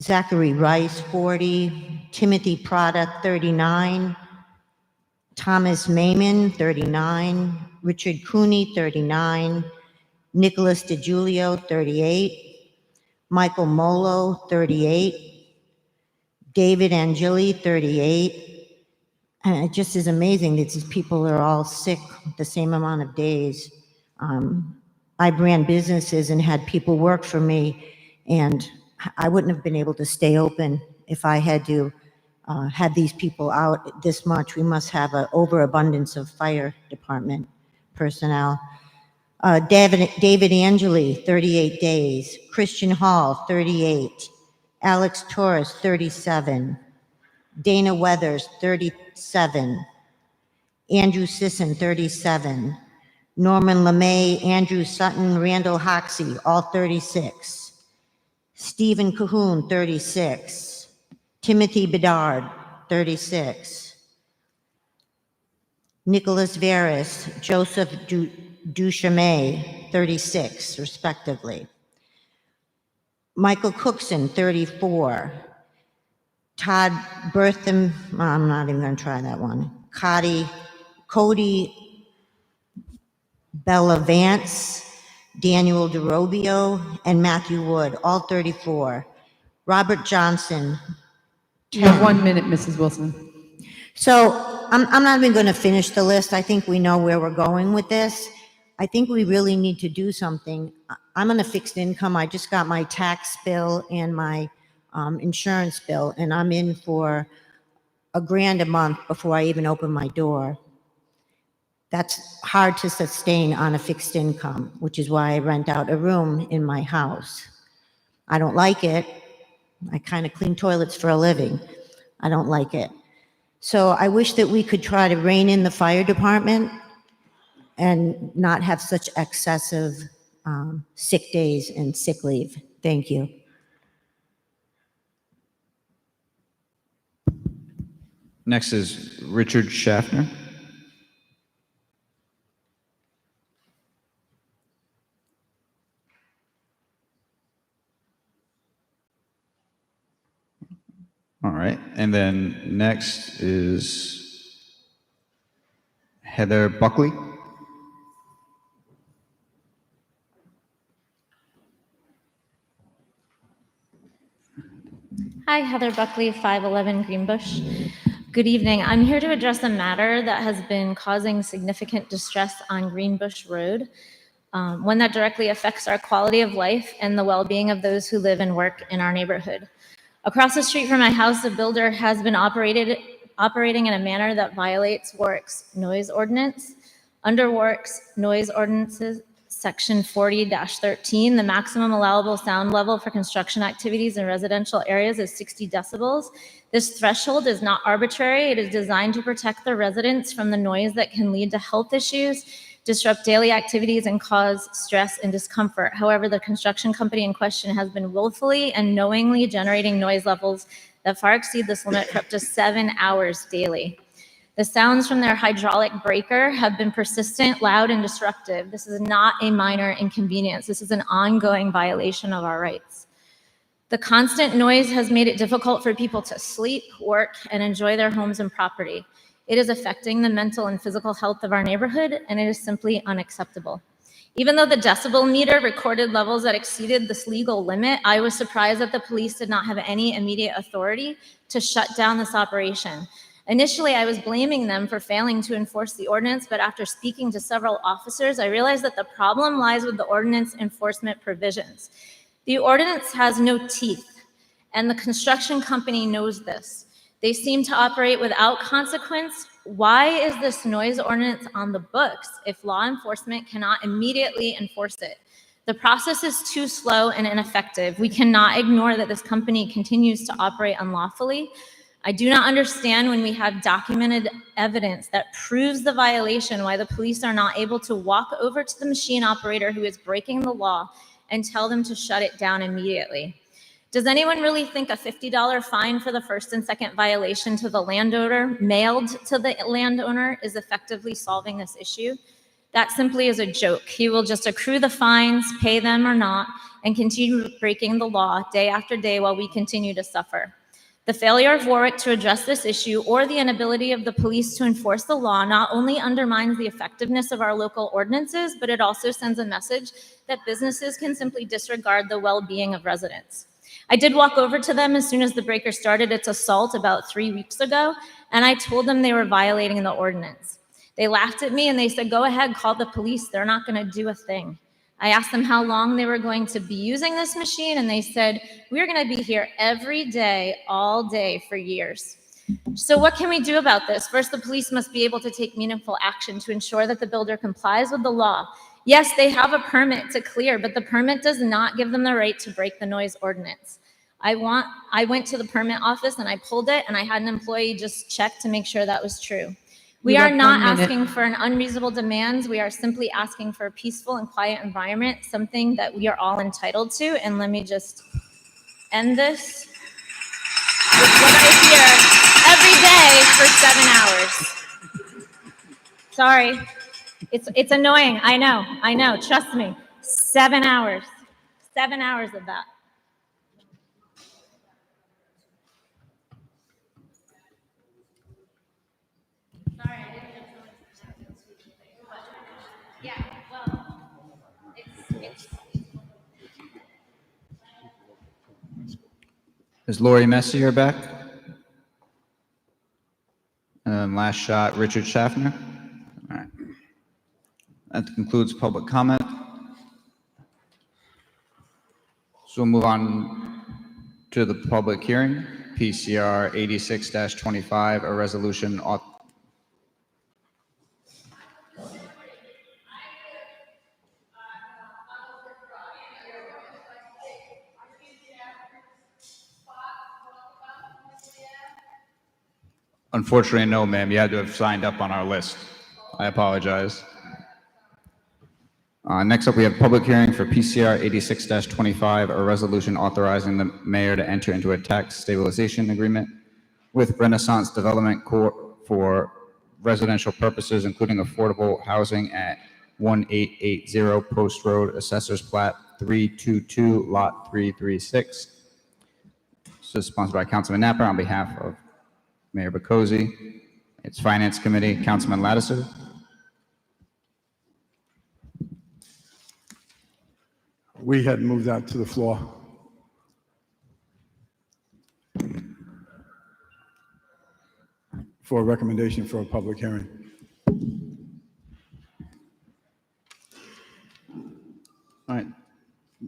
Zachary Rice, 40, Timothy Prada, 39, Thomas Mayman, 39, Richard Cooney, 39, Nicholas DeGiulio, 38, Michael Molo, 38, David Angeli, 38. And it just is amazing that these people are all sick the same amount of days. I ran businesses and had people work for me, and I wouldn't have been able to stay open if I had to have these people out this much. We must have an overabundance of fire department personnel. David Angeli, 38 days. Christian Hall, 38. Alex Torres, 37. Dana Weathers, 37. Andrew Sisson, 37. Norman LeMay, Andrew Sutton, Randall Hoxie, all 36. Stephen Cahoon, 36. Timothy Bedard, 36. Nicholas Veras, Joseph Duchamay, 36, respectively. Michael Cookson, 34. Todd Bertham, I'm not even going to try that one. Cody Bella Vance, Daniel DeRobio, and Matthew Wood, all 34. Robert Johnson. You have 1 minute, Mrs. Wilson. So I'm not even going to finish the list. I think we know where we're going with this. I think we really need to do something. I'm on a fixed income. I just got my tax bill and my insurance bill, and I'm in for $1,000 a month before I even open my door. That's hard to sustain on a fixed income, which is why I rent out a room in my house. I don't like it. I kind of clean toilets for a living. I don't like it. So I wish that we could try to rein in the fire department and not have such excessive sick days and sick leave. Thank you. Next is Richard Schaffner. All right, and then next is Heather Buckley. Hi, Heather Buckley, 511 Greenbush. Good evening. I'm here to address a matter that has been causing significant distress on Greenbush Road, one that directly affects our quality of life and the well-being of those who live and work in our neighborhood. Across the street from my house, a builder has been operating in a manner that violates Warwick's noise ordinance. Under Warwick's noise ordinances, Section 40-13, the maximum allowable sound level for construction activities in residential areas is 60 decibels. This threshold is not arbitrary. It is designed to protect the residents from the noise that can lead to health issues, disrupt daily activities, and cause stress and discomfort. However, the construction company in question has been willfully and knowingly generating noise levels that far exceed this limit for up to 7 hours daily. The sounds from their hydraulic breaker have been persistent, loud, and disruptive. This is not a minor inconvenience. This is an ongoing violation of our rights. The constant noise has made it difficult for people to sleep, work, and enjoy their homes and property. It is affecting the mental and physical health of our neighborhood, and it is simply unacceptable. Even though the decibel meter recorded levels that exceeded this legal limit, I was surprised that the police did not have any immediate authority to shut down this operation. Initially, I was blaming them for failing to enforce the ordinance, but after speaking to several officers, I realized that the problem lies with the ordinance enforcement provisions. The ordinance has no teeth, and the construction company knows this. They seem to operate without consequence. Why is this noise ordinance on the books if law enforcement cannot immediately enforce it? The process is too slow and ineffective. We cannot ignore that this company continues to operate unlawfully. I do not understand when we have documented evidence that proves the violation, why the police are not able to walk over to the machine operator who is breaking the law and tell them to shut it down immediately. Does anyone really think a $50 fine for the first and second violation to the landowner mailed to the landowner is effectively solving this issue? That simply is a joke. He will just accrue the fines, pay them or not, and continue breaking the law day after day while we continue to suffer. The failure of Warwick to address this issue or the inability of the police to enforce the law not only undermines the effectiveness of our local ordinances, but it also sends a message that businesses can simply disregard the well-being of residents. I did walk over to them as soon as the breaker started its assault about 3 weeks ago, and I told them they were violating the ordinance. They laughed at me and they said, "Go ahead, call the police. They're not going to do a thing." I asked them how long they were going to be using this machine, and they said, "We're going to be here every day, all day for years." So what can we do about this? First, the police must be able to take meaningful action to ensure that the builder complies with the law. Yes, they have a permit to clear, but the permit does not give them the right to break the noise ordinance. I went to the permit office and I pulled it, and I had an employee just check to make sure that was true. We You are have not 1 minute. asking for an unreasonable demands. We are simply asking for a peaceful and quiet environment, something that we are all entitled to. And let me just end this with what I hear every day for 7 hours. Sorry, it's annoying. I know, trust me. 7 hours, 7 hours of that. Yeah, well, it's Is Lori Messier back? And then last shot, Richard Schaffner. All right. That concludes public comment. So we'll move on to the public hearing, PCR 86-25, a resolution Unfortunately, no, ma'am. You had to have signed up on our list. I apologize. Next up, we have public hearing for PCR 86-25, a resolution authorizing the mayor to enter into a tax stabilization agreement with Renaissance Development Corp. for residential purposes, including affordable housing at 1880 Post Road, Assessors Plat 322, Lot 336. This is sponsored by Councilman Napper on behalf of Mayor Bokosi. It's Finance Committee, Councilman Lattiser. We had moved that to the floor. For a recommendation for a public hearing. All right.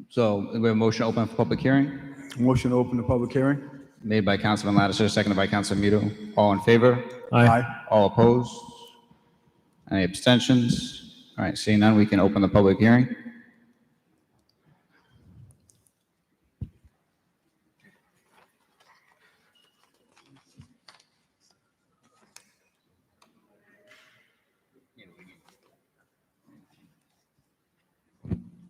So we have a motion to open for public hearing. Motion to open the public hearing. Made by Councilman Lattiser, seconded by Councilman Muto. All in favor? Aye. All opposed? Any abstentions? All right, seeing none, we can open the public hearing.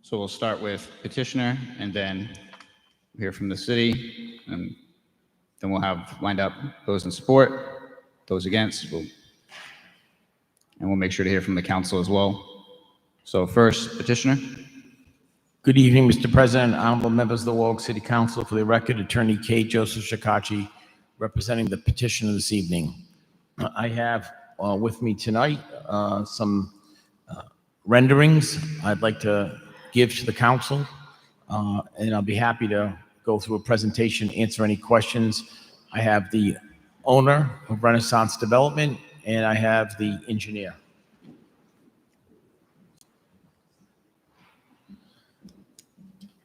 So we'll start with petitioner and then hear from the city, and then we'll have lined up those in support, those against, and we'll make sure to hear from the council as well. So first, petitioner. Good evening, Mr. President, honorable members of the Warwick City Council. For the record, Attorney K. Joseph Shikachi, representing the petitioner this evening. I have with me tonight some renderings I'd like to give to the council, and I'll be happy to go through a presentation, answer any questions. I have the owner of Renaissance Development, and I have the engineer.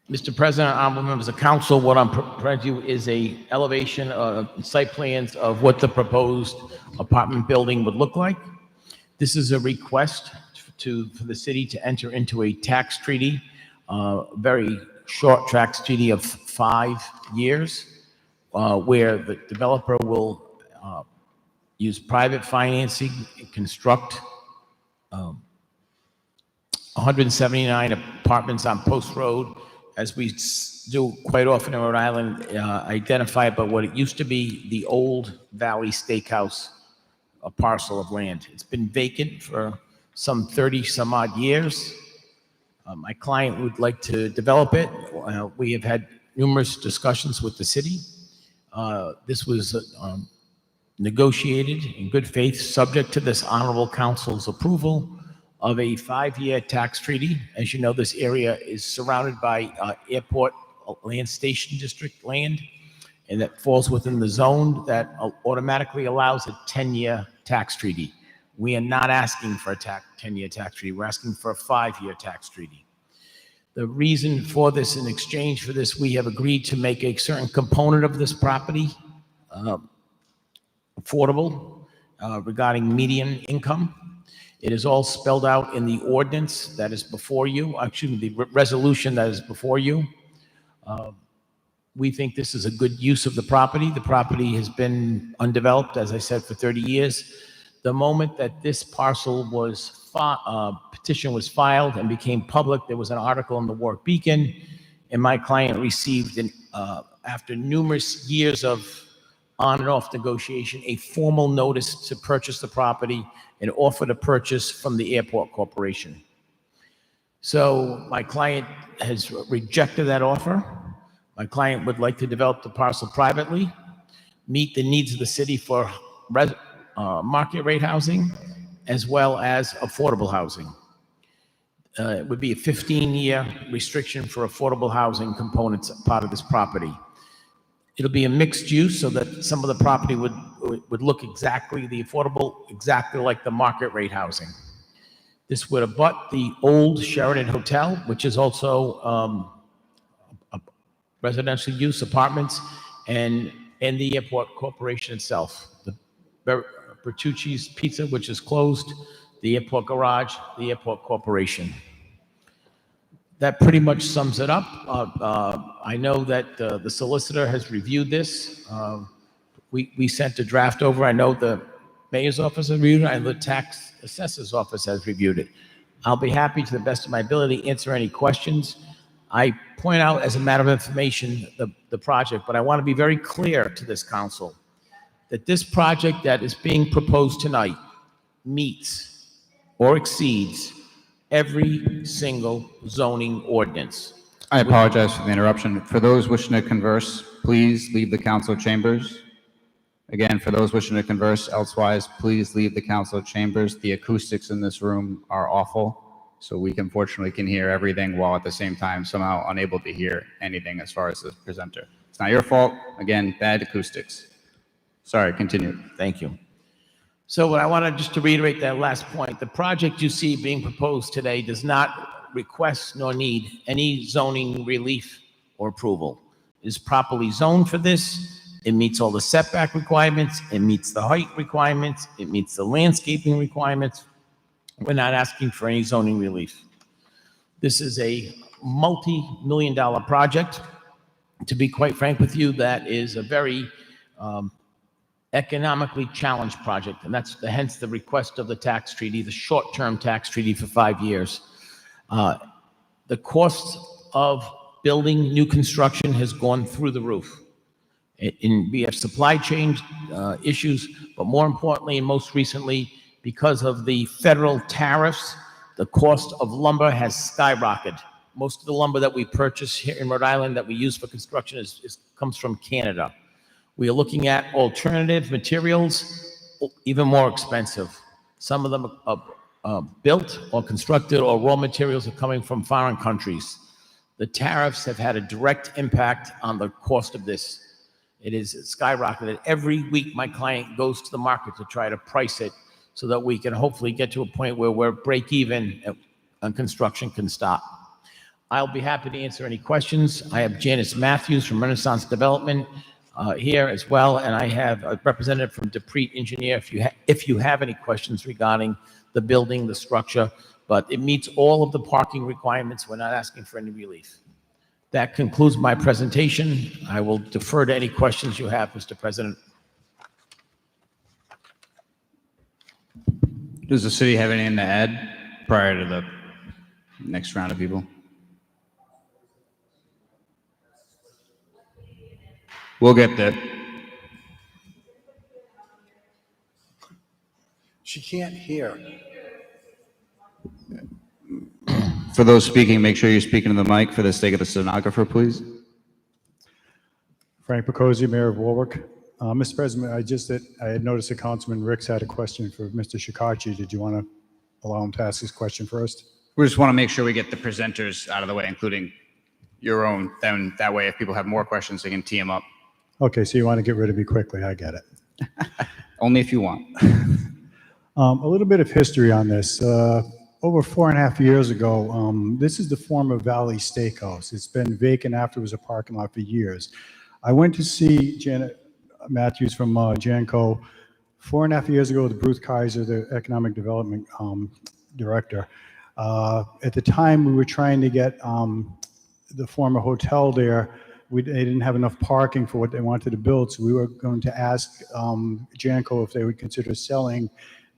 Mr. President, honorable members of council, what I'm presenting you is a elevation of site plans of what the proposed apartment building would look like. This is a request for the city to enter into a tax treaty, very short tax treaty of 5 years, where the developer will use private financing and construct 179 apartments on Post Road, as we do quite often in Rhode Island, identify it by what it used to be the old Valley Steakhouse, a parcel of land. It's been vacant for some 30 some odd years. My client would like to develop it. We have had numerous discussions with the city. This was negotiated in good faith, subject to this honorable council's approval of a 5-year tax treaty. As you know, this area is surrounded by airport land station district land, and that falls within the zone that automatically allows a 10-year tax treaty. We are not asking for a 10-year tax treaty. We're asking for a 5-year tax treaty. The reason for this, in exchange for this, we have agreed to make a certain component of this property affordable regarding median income. It is all spelled out in the ordinance that is before you, actually the resolution that is before you. We think this is a good use of the property. The property has been undeveloped, as I said, for 30 years. The moment that this parcel was petition was filed and became public, there was an article in the Warwick Beacon, and my client received, after numerous years of on and off negotiation, a formal notice to purchase the property and offer to purchase from the Airport Corporation. So my client has rejected that offer. My client would like to develop the parcel privately, meet the needs of the city for market rate housing, as well as affordable housing. It would be a 15-year restriction for affordable housing components part of this property. It'll be a mixed use so that some of the property would look exactly the affordable, exactly like the market rate housing. This would abut the old Sheraton Hotel, which is also residential use apartments, and the Airport Corporation itself. The Bertucci's Pizza, which is closed, the Airport Garage, the Airport Corporation. That pretty much sums it up. I know that the solicitor has reviewed this We sent a draft over. I know the mayor's office has reviewed it, and the tax assessor's office has reviewed it. I'll be happy, to the best of my ability, answer any questions. I point out as a matter of information the project, but I want to be very clear to this council that this project that is being proposed tonight meets or exceeds every single zoning ordinance. I apologize for the interruption. For those wishing to converse, please leave the council chambers. Again, for those wishing to converse elsewise, please leave the council chambers. The acoustics in this room are awful, so we unfortunately can hear everything while at the same time somehow unable to hear anything as far as the presenter. It's not your fault. Again, bad acoustics. Sorry, continue. Thank you. So what I wanted just to reiterate that last point, the project you see being proposed today does not request nor need any zoning relief or approval. It is properly zoned for this. It meets all the setback requirements. It meets the height requirements. It meets the landscaping requirements. We're not asking for any zoning relief. This is a multi-million-dollar project. To be quite frank with you, that is a very economically challenged project, and that's hence the request of the tax treaty, the short-term tax treaty for 5 years. The cost of building new construction has gone through the roof. We have supply chain issues, but more importantly and most recently, because of the federal tariffs, the cost of lumber has skyrocketed. Most of the lumber that we purchase here in Rhode Island that we use for construction comes from Canada. We are looking at alternative materials, even more expensive. Some of them are built or constructed, or raw materials are coming from foreign countries. The tariffs have had a direct impact on the cost of this. It is skyrocketed. Every week, my client goes to the market to try to price it so that we can hopefully get to a point where we're break even and construction can stop. I'll be happy to answer any questions. I have Janice Matthews from Renaissance Development here as well, and I have a representative from Dupree Engineer if you have any questions regarding the building, the structure, but it meets all of the parking requirements. We're not asking for any relief. That concludes my presentation. I will defer to any questions you have, Mr. President. Does the city have anything to add prior to the next round of people? We'll get there. She can't hear. For those speaking, make sure you're speaking to the mic for the sake of the stenographer, please. Frank Picozzi, Mayor of Warwick. Mr. President, I had noticed that Councilman Ricks had a question for Mr. Shikachi. Did you want to allow him to ask his question first? We just want to make sure we get the presenters out of the way, including your own. Then that way, if people have more questions, they can tee them up. Okay, so you want to get rid of me quickly. I get it. Only if you want. A little bit of history on this. Over 4.5 years ago, this is the former Valley Steakhouse. It's been vacant after it was a parking lot for years. I went to see Janet Matthews from Janco 4.5 years ago with Bruce Kaiser, the economic development director. At the time, we were trying to get the former hotel there. They didn't have enough parking for what they wanted to build, so we were going to ask Janco if they would consider selling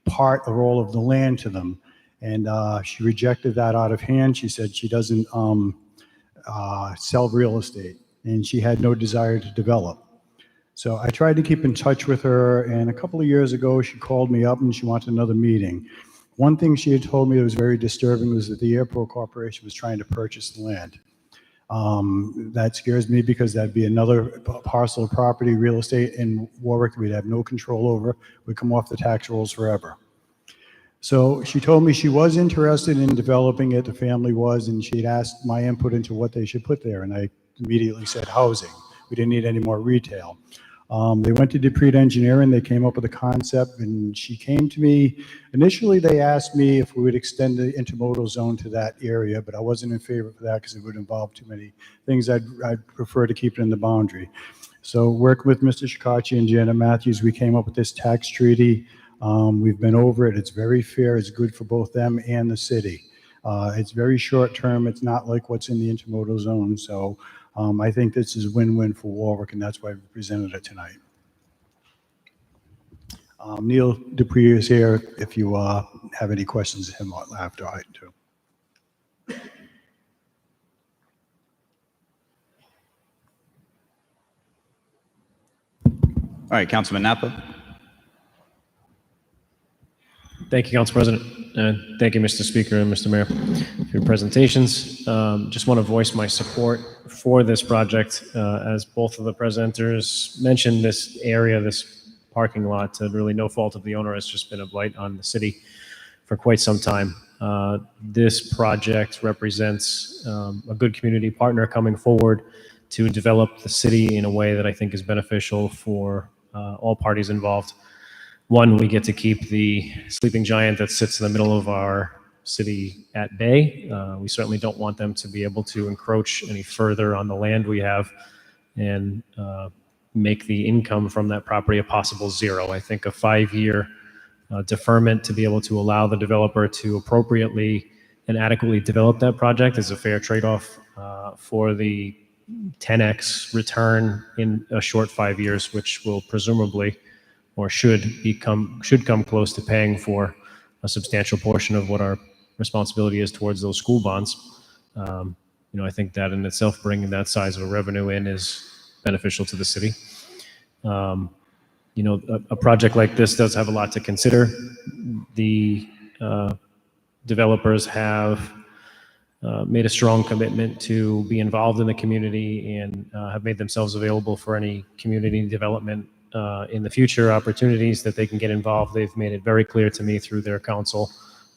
part or all of the land to them. And she rejected that out of hand. She said she doesn't sell real estate, and she had no desire to develop. So I tried to keep in touch with her, and a couple of years ago, she called me up and she wanted another meeting. One thing she had told me that was very disturbing was that the Airport Corporation was trying to purchase the land. That scares me because that'd be another parcel of property, real estate in Warwick we'd have no control over. We'd come off the tax rolls forever. So she told me she was interested in developing it, the family was, and she'd asked my input into what they should put there, and I immediately said housing. We didn't need any more retail. They went to Dupree Engineering, they came up with a concept, and she came to me. Initially, they asked me if we would extend the intermodal zone to that area, but I wasn't in favor of that because it would involve too many things. I'd prefer to keep it in the boundary. So working with Mr. Shikachi and Janet Matthews, we came up with this tax treaty. We've been over it. It's very fair. It's good for both them and the city. It's very short term. It's not like what's in the intermodal zone. So I think this is win-win for Warwick, and that's why we presented it tonight. Neil Dupree is here if you have any questions of him after I do. All right, Councilman Napa. Thank you, Council President, and thank you, Mr. Speaker and Mr. Mayor, for your presentations. Just want to voice my support for this project. As both of the presenters mentioned, this area, this parking lot, to really no fault of the owner, has just been a blight on the city for quite some time. This project represents a good community partner coming forward to develop the city in a way that I think is beneficial for all parties involved. One, we get to keep the sleeping giant that sits in the middle of our city at bay. We certainly don't want them to be able to encroach any further on the land we have and make the income from that property a possible zero. I think a 5-year deferment to be able to allow the developer to appropriately and adequately develop that project is a fair trade-off for the 10x return in a short 5 years, which will presumably or should come close to paying for a substantial portion of what our responsibility is towards those school bonds. I think that in itself, bringing that size of a revenue in is beneficial to the city. A project like this does have a lot to consider. The developers have made a strong commitment to be involved in the community and have made themselves available for any community development in the future opportunities that they can get involved. They've made it very clear to me through their counsel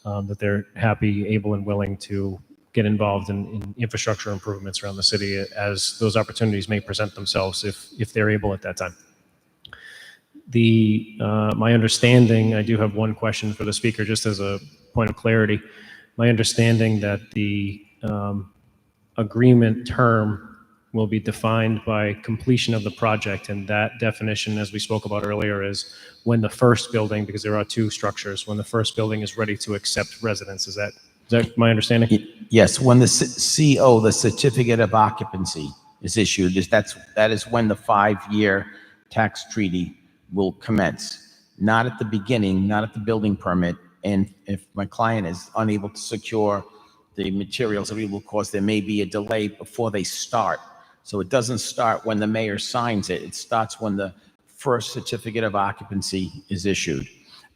that they're happy, able, and willing to get involved in infrastructure improvements around the city as those opportunities may present themselves if they're able at that time. My understanding, I do have one question for the speaker, just as a point of clarity. My understanding that the agreement term will be defined by completion of the project, and that definition, as we spoke about earlier, is when the first building, because there are 2 structures, when the first building is ready to accept residents. Is that my understanding? Yes, when the CO, the certificate of occupancy, is issued, that is when the 5-year tax treaty will commence. Not at the beginning, not at the building permit. And if my client is unable to secure the materials, it will cause there may be a delay before they start. So it doesn't start when the mayor signs it. It starts when the first certificate of occupancy is issued.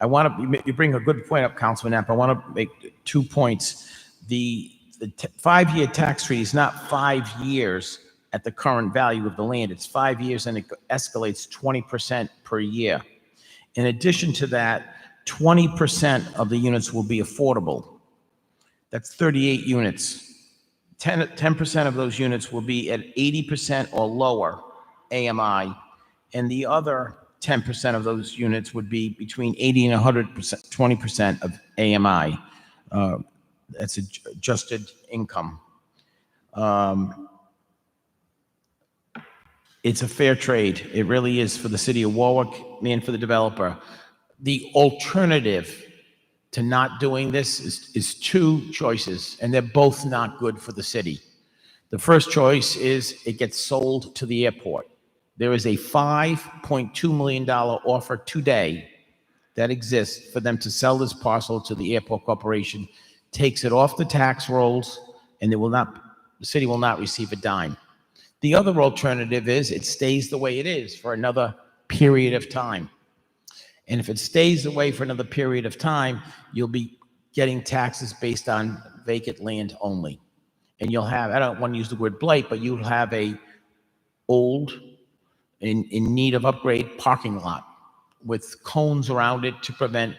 You bring a good point up, Councilman Knapp. I want to make 2 points. The 5-year tax treaty is not 5 years at the current value of the land. It's 5 years and it escalates 20% per year. In addition to that, 20% of the units will be affordable. That's 38 units. 10% of those units will be at 80% or lower AMI, and the other 10% of those units would be between 80 and 100%, 20% of AMI. That's adjusted income. It's a fair trade. It really is for the city of Warwick and for the developer. The alternative to not doing this is 2 choices, and they're both not good for the city. The first choice is it gets sold to the airport. There is a $5.2 million offer today that exists for them to sell this parcel to the airport corporation, takes it off the tax rolls, and the city will not receive a dime. The other alternative is it stays the way it is for another period of time. And if it stays the way for another period of time, you'll be getting taxes based on vacant land only. And you'll have, I don't want to use the word blight, but you'll have a old, in need of upgrade parking lot with cones around it to prevent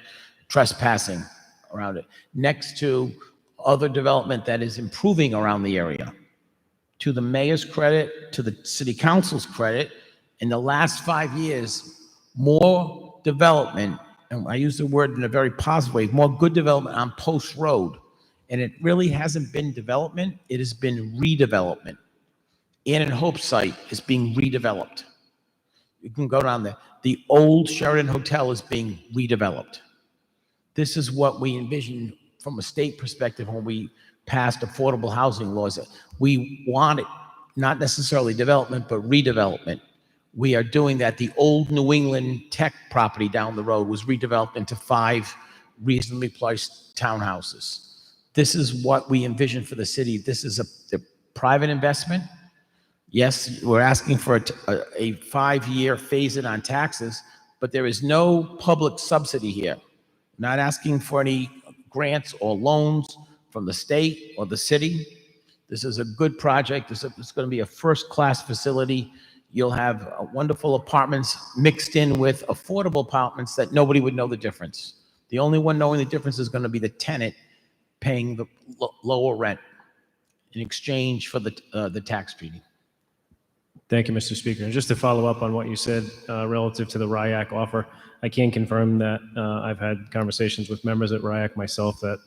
trespassing around it, next to other development that is improving around the area. To the mayor's credit, to the city council's credit, in the last 5 years, more development, and I use the word in a very positive way, more good development on Post Road. And it really hasn't been development, it has been redevelopment. Ann and Hope site is being redeveloped. You can go down there. The old Sheridan Hotel is being redeveloped. This is what we envisioned from a state perspective when we passed affordable housing laws. We wanted not necessarily development, but redevelopment. We are doing that. The old New England Tech property down the road was redeveloped into 5 reasonably priced townhouses. This is what we envision for the city. This is a private investment. Yes, we're asking for a 5-year phase-in on taxes, but there is no public subsidy here. Not asking for any grants or loans from the state or the city. This is a good project. This is going to be a first-class facility. You'll have wonderful apartments mixed in with affordable apartments that nobody would know the difference. The only one knowing the difference is going to be the tenant paying the lower rent in exchange for the tax treaty. Thank you, Mr. Speaker. And just to follow up on what you said relative to the RIAC offer, I can confirm that I've had conversations with members at RIAC myself that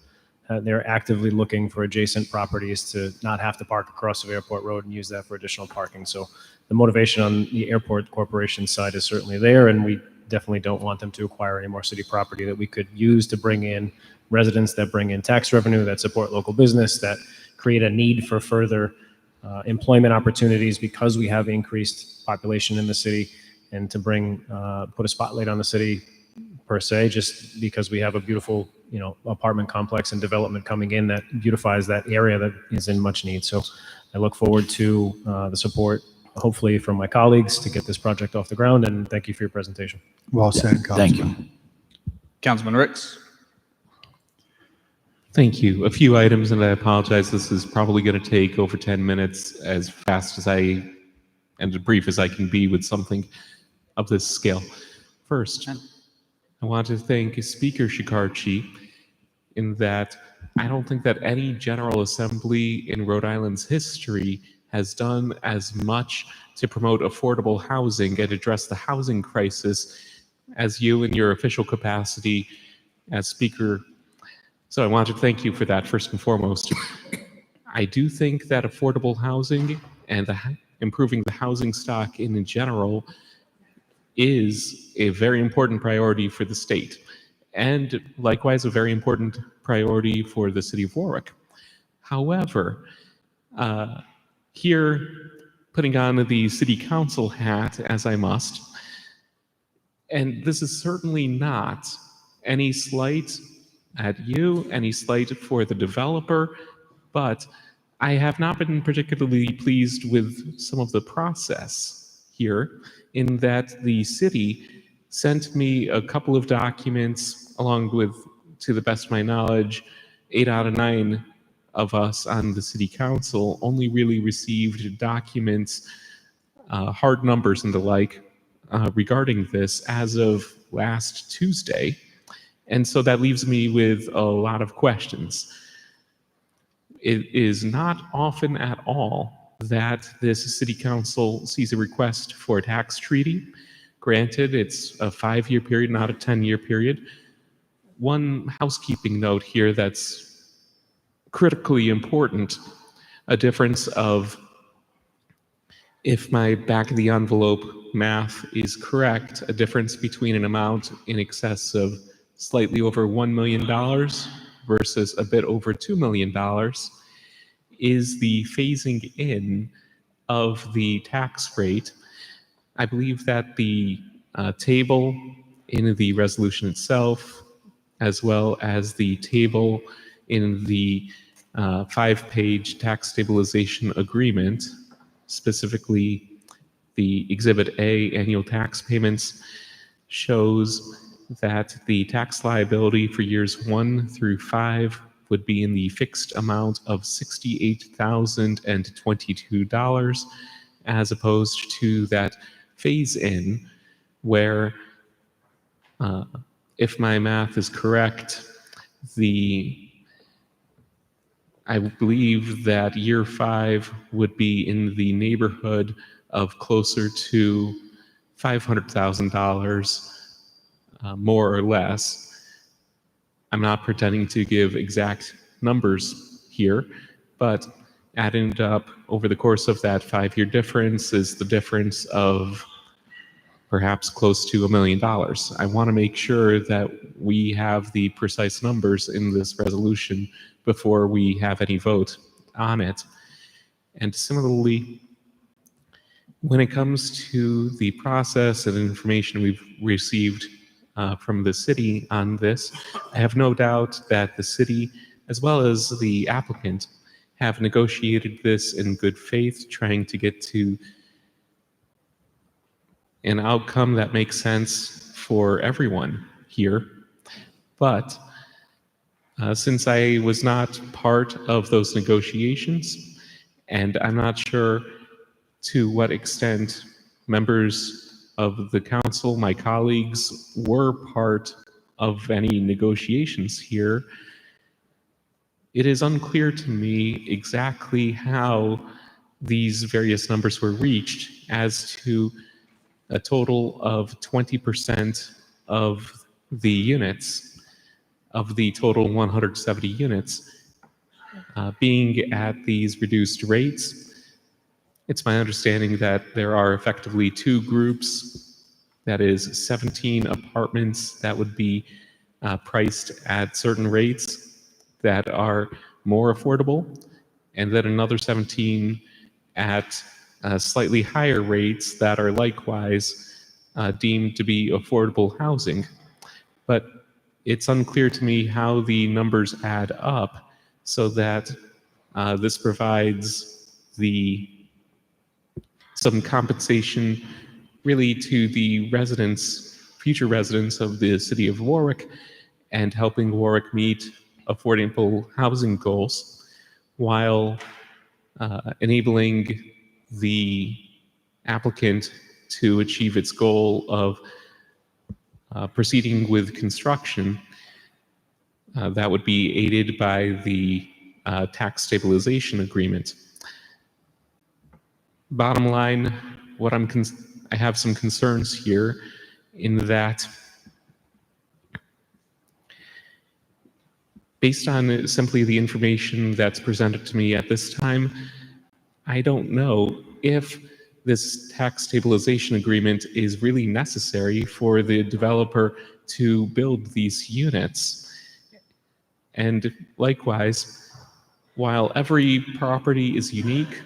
they're actively looking for adjacent properties to not have to park across the airport road and use that for additional parking. So the motivation on the airport corporation side is certainly there, and we definitely don't want them to acquire any more city property that we could use to bring in residents that bring in tax revenue, that support local business, that create a need for further employment opportunities because we have increased population in the city, and to bring put a spotlight on the city per se, just because we have a beautiful apartment complex and development coming in that beautifies that area that is in much need. So I look forward to the support, hopefully from my colleagues, to get this project off the ground, and thank you for your presentation. Well said, Councilman. Thank you. Councilman Ricks. Thank you. A few items, and I apologize. This is probably going to take over 10 minutes, as fast as and as brief as I can be with something of this scale. First, I want to thank Speaker Shikarchi in that I don't think that any General Assembly in Rhode Island's history has done as much to promote affordable housing and address the housing crisis as you in your official capacity as Speaker. So I want to thank you for that, first and foremost. I do think that affordable housing and improving the housing stock in general is a very important priority for the state, and likewise a very important priority for the city of Warwick. However, here, putting on the city council hat, as I must, and this is certainly not any slight at you, any slight for the developer, but I have not been particularly pleased with some of the process here, in that the city sent me a couple of documents along with, to the best of my knowledge, 8 out of 9 of us on the city council only really received documents, hard numbers and the like, regarding this as of last Tuesday. And so that leaves me with a lot of questions. It is not often at all that this city council sees a request for a tax treaty. Granted, it's a 5-year period, not a 10-year period. One housekeeping note here that's critically important, a difference of, if my back of the envelope math is correct, a difference between an amount in excess of slightly over $1 million versus a bit over $2 million is the phasing in of the tax rate. I believe that the table in the resolution itself, as well as the table in the 5-page tax stabilization agreement, specifically the Exhibit A, annual tax payments, shows that the tax liability for years 1 through 5 would be in the fixed amount of $68,022, as opposed to that phase-in where, if my math is correct, I believe that year 5 would be in the neighborhood of closer to $500,000, more or less. I'm not pretending to give exact numbers here, but adding up over the course of that 5-year difference is the difference of perhaps close to $1 million. I want to make sure that we have the precise numbers in this resolution before we have any vote on it. And similarly, When it comes to the process and information we've received from the city on this, I have no doubt that the city, as well as the applicant, have negotiated this in good faith, trying to get to an outcome that makes sense for everyone here. But since I was not part of those negotiations, and I'm not sure to what extent members of the council, my colleagues, were part of any negotiations here, it is unclear to me exactly how these various numbers were reached as to a total of 20% of the units, of the total 170 units, being at these reduced rates. It's my understanding that there are effectively two groups, that is 17 apartments that would be priced at certain rates that are more affordable, and then another 17 at slightly higher rates that are likewise deemed to be affordable housing. But it's unclear to me how the numbers add up so that this provides some compensation really to the residents, future residents of the city of Warwick, and helping Warwick meet affordable housing goals while enabling the applicant to achieve its goal of proceeding with construction that would be aided by the tax stabilization agreement. Bottom line, I have some concerns here in that based on simply the information that's presented to me at this time, I don't know if this tax stabilization agreement is really necessary for the developer to build these units. And likewise, while every property is unique,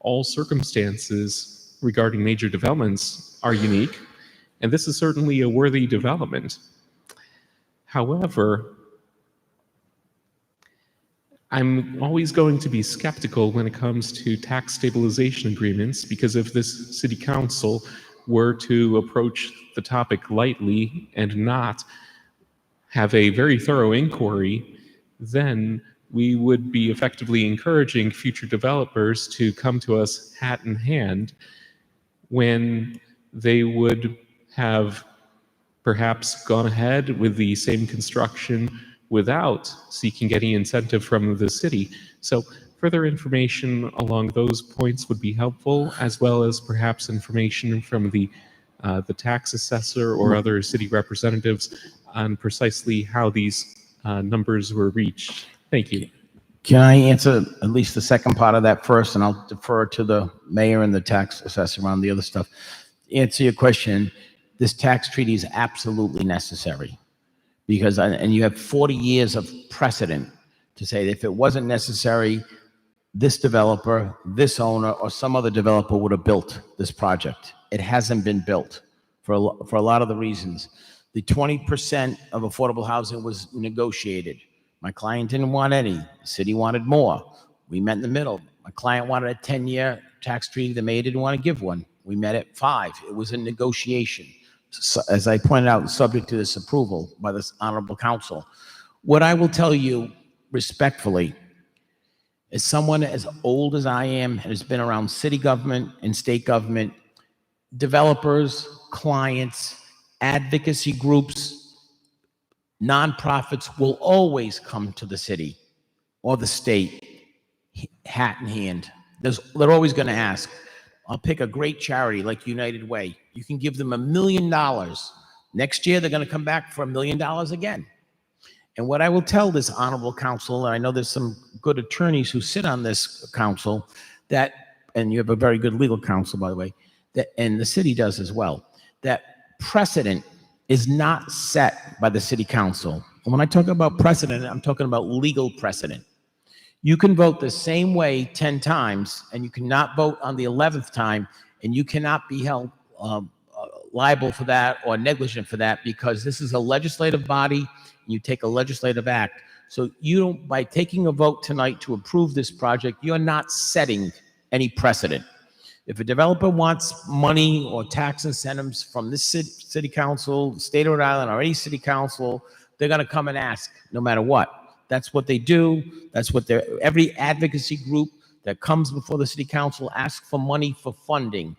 all circumstances regarding major developments are unique, and this is certainly a worthy development. However, I'm always going to be skeptical when it comes to tax stabilization agreements, because if this city council were to approach the topic lightly and not have a very thorough inquiry, then we would be effectively encouraging future developers to come to us hat in hand when they would have perhaps gone ahead with the same construction without seeking any incentive from the city. So further information along those points would be helpful, as well as perhaps information from the tax assessor or other city representatives on precisely how these numbers were reached. Thank you. Can I answer at least the second part of that first, and I'll defer to the mayor and the tax assessor on the other stuff. Answer your question, this tax treaty is absolutely necessary because, and you have 40 years of precedent to say that if it wasn't necessary, this developer, this owner, or some other developer would have built this project. It hasn't been built for a lot of the reasons. The 20% of affordable housing was negotiated. My client didn't want any. The city wanted more. We met in the middle. My client wanted a 10-year tax treaty. The mayor didn't want to give one. We met at 5. It was a negotiation. So, as I pointed out, subject to this approval by this honorable council. What I will tell you respectfully, as someone as old as I am, has been around city government and state government, developers, clients, advocacy groups, nonprofits will always come to the city or the state hat in hand. They're always going to ask. I'll pick a great charity like United Way. You can give them $1 million. Next year, they're going to come back for $1 million again. And what I will tell this honorable council, and I know there's some good attorneys who sit on this council, that, and you have a very good legal counsel, by the way, that, and the city does as well, that precedent is not set by the city council. And when I talk about precedent, I'm talking about legal precedent. You can vote the same way 10 times, and you cannot vote on the 11th time and you cannot be held liable for that or negligent for that, because this is a legislative body, and you take a legislative act. So you don't, by taking a vote tonight to approve this project, you're not setting any precedent. If a developer wants money or tax incentives from this city council, the state of Rhode Island, or any city council, they're going to come and ask no matter what. That's what they do. That's what every advocacy group that comes before the city council asks for money for funding.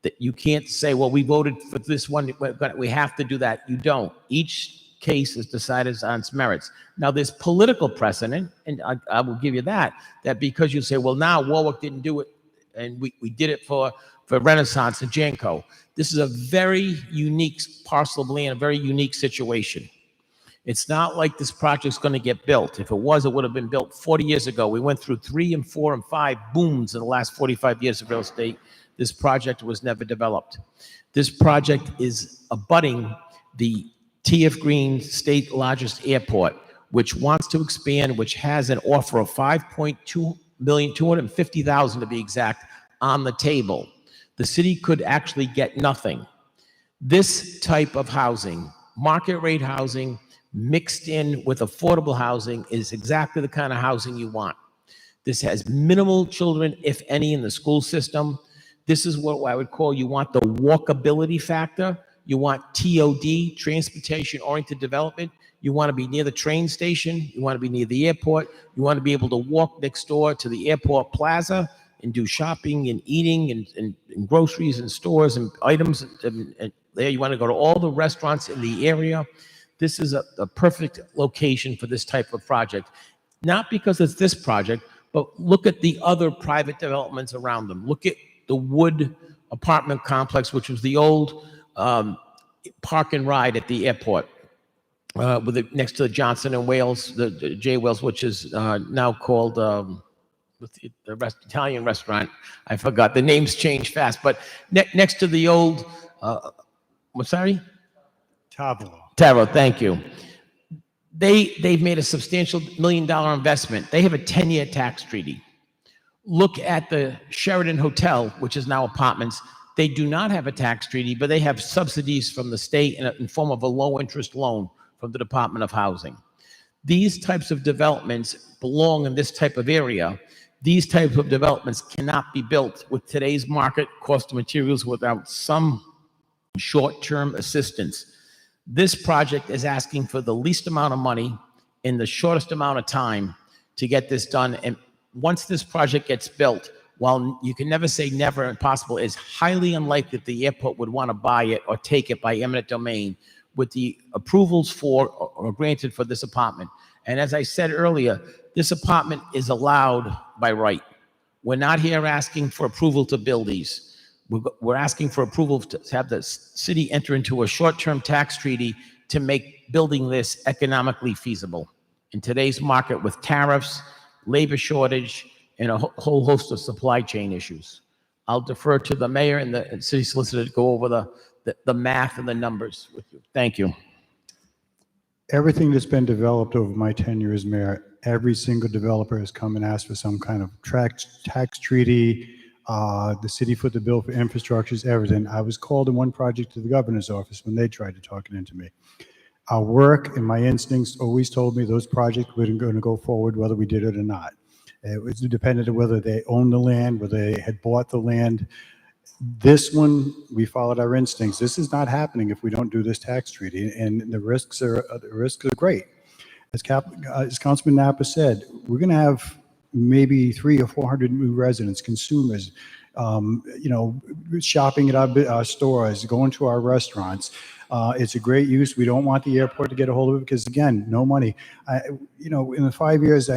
That you can't say, well, we voted for this one, we have to do that. You don't. Each case is decided on its merits. Now, there's political precedent, and I will give you that because you say, well, now Warwick didn't do it, and we did it for Renaissance and Janko. This is a very unique parcel of land, a very unique situation. It's not like this project's going to get built. If it was, it would have been built 40 years ago. We went through 3 and 4 and 5 booms in the last 45 years of real estate. This project was never developed. This project is abutting the T.F. Green state largest airport, which wants to expand, which has an offer of $5.250,000 to be exact on the table. The city could actually get nothing. This type of housing, market rate housing, mixed in with affordable housing, is exactly the kind of housing you want. This has minimal children, if any, in the school system. This is what I would call, you want the walkability factor. You want TOD, transportation-oriented development. You want to be near the train station. You want to be near the airport. You want to be able to walk next door to the airport plaza and do shopping and eating and groceries and stores and items. And there you want to go to all the restaurants in the area. This is a perfect location for this type of project. Not because it's this project, but look at the other private developments around them. Look at the Wood apartment complex, which was the old park and ride at the airport, next to the Johnson and Wales, the J. Wales, which is now called with the Italian restaurant. I forgot, the names change fast, but next to the old, sorry? Tavolo, thank you. They've made a substantial $1 million investment. They have a 10-year tax treaty. Look at the Sheraton Hotel, which is now apartments. They do not have a tax treaty, but they have subsidies from the state in form of a low-interest loan from the Department of Housing. These types of developments belong in this type of area. These types of developments cannot be built with today's market cost of materials without some short-term assistance. This project is asking for the least amount of money in the shortest amount of time to get this done. And once this project gets built, while you can never say never impossible, it's highly unlikely that the airport would want to buy it or take it by eminent domain with the approvals for or granted for this apartment. And as I said earlier, this apartment is allowed by right. We're not here asking for approval to build these. We're asking for approval to have the city enter into a short-term tax treaty to make building this economically feasible. In today's market with tariffs, labor shortage, and a whole host of supply chain issues. I'll defer to the mayor and the city solicitor to go over the math and the numbers with you. Thank you. Everything that's been developed over my tenure as mayor, every single developer has come and asked for some kind of tax treaty. The city put the bill for infrastructures, everything. I was called in one project to the governor's office when they tried to talk it into me. Our work and my instincts always told me those projects were going to go forward whether we did it or not. It was dependent on whether they owned the land, whether they had bought the land. This one, we followed our instincts. This is not happening if we don't do this tax treaty, and the risks are great. As Councilman Napa said, we're going to have maybe 300 or 400 new residents, consumers, shopping at our stores, going to our restaurants. It's a great use. We don't want the airport to get a hold of it because, again, no money. In the 5 years,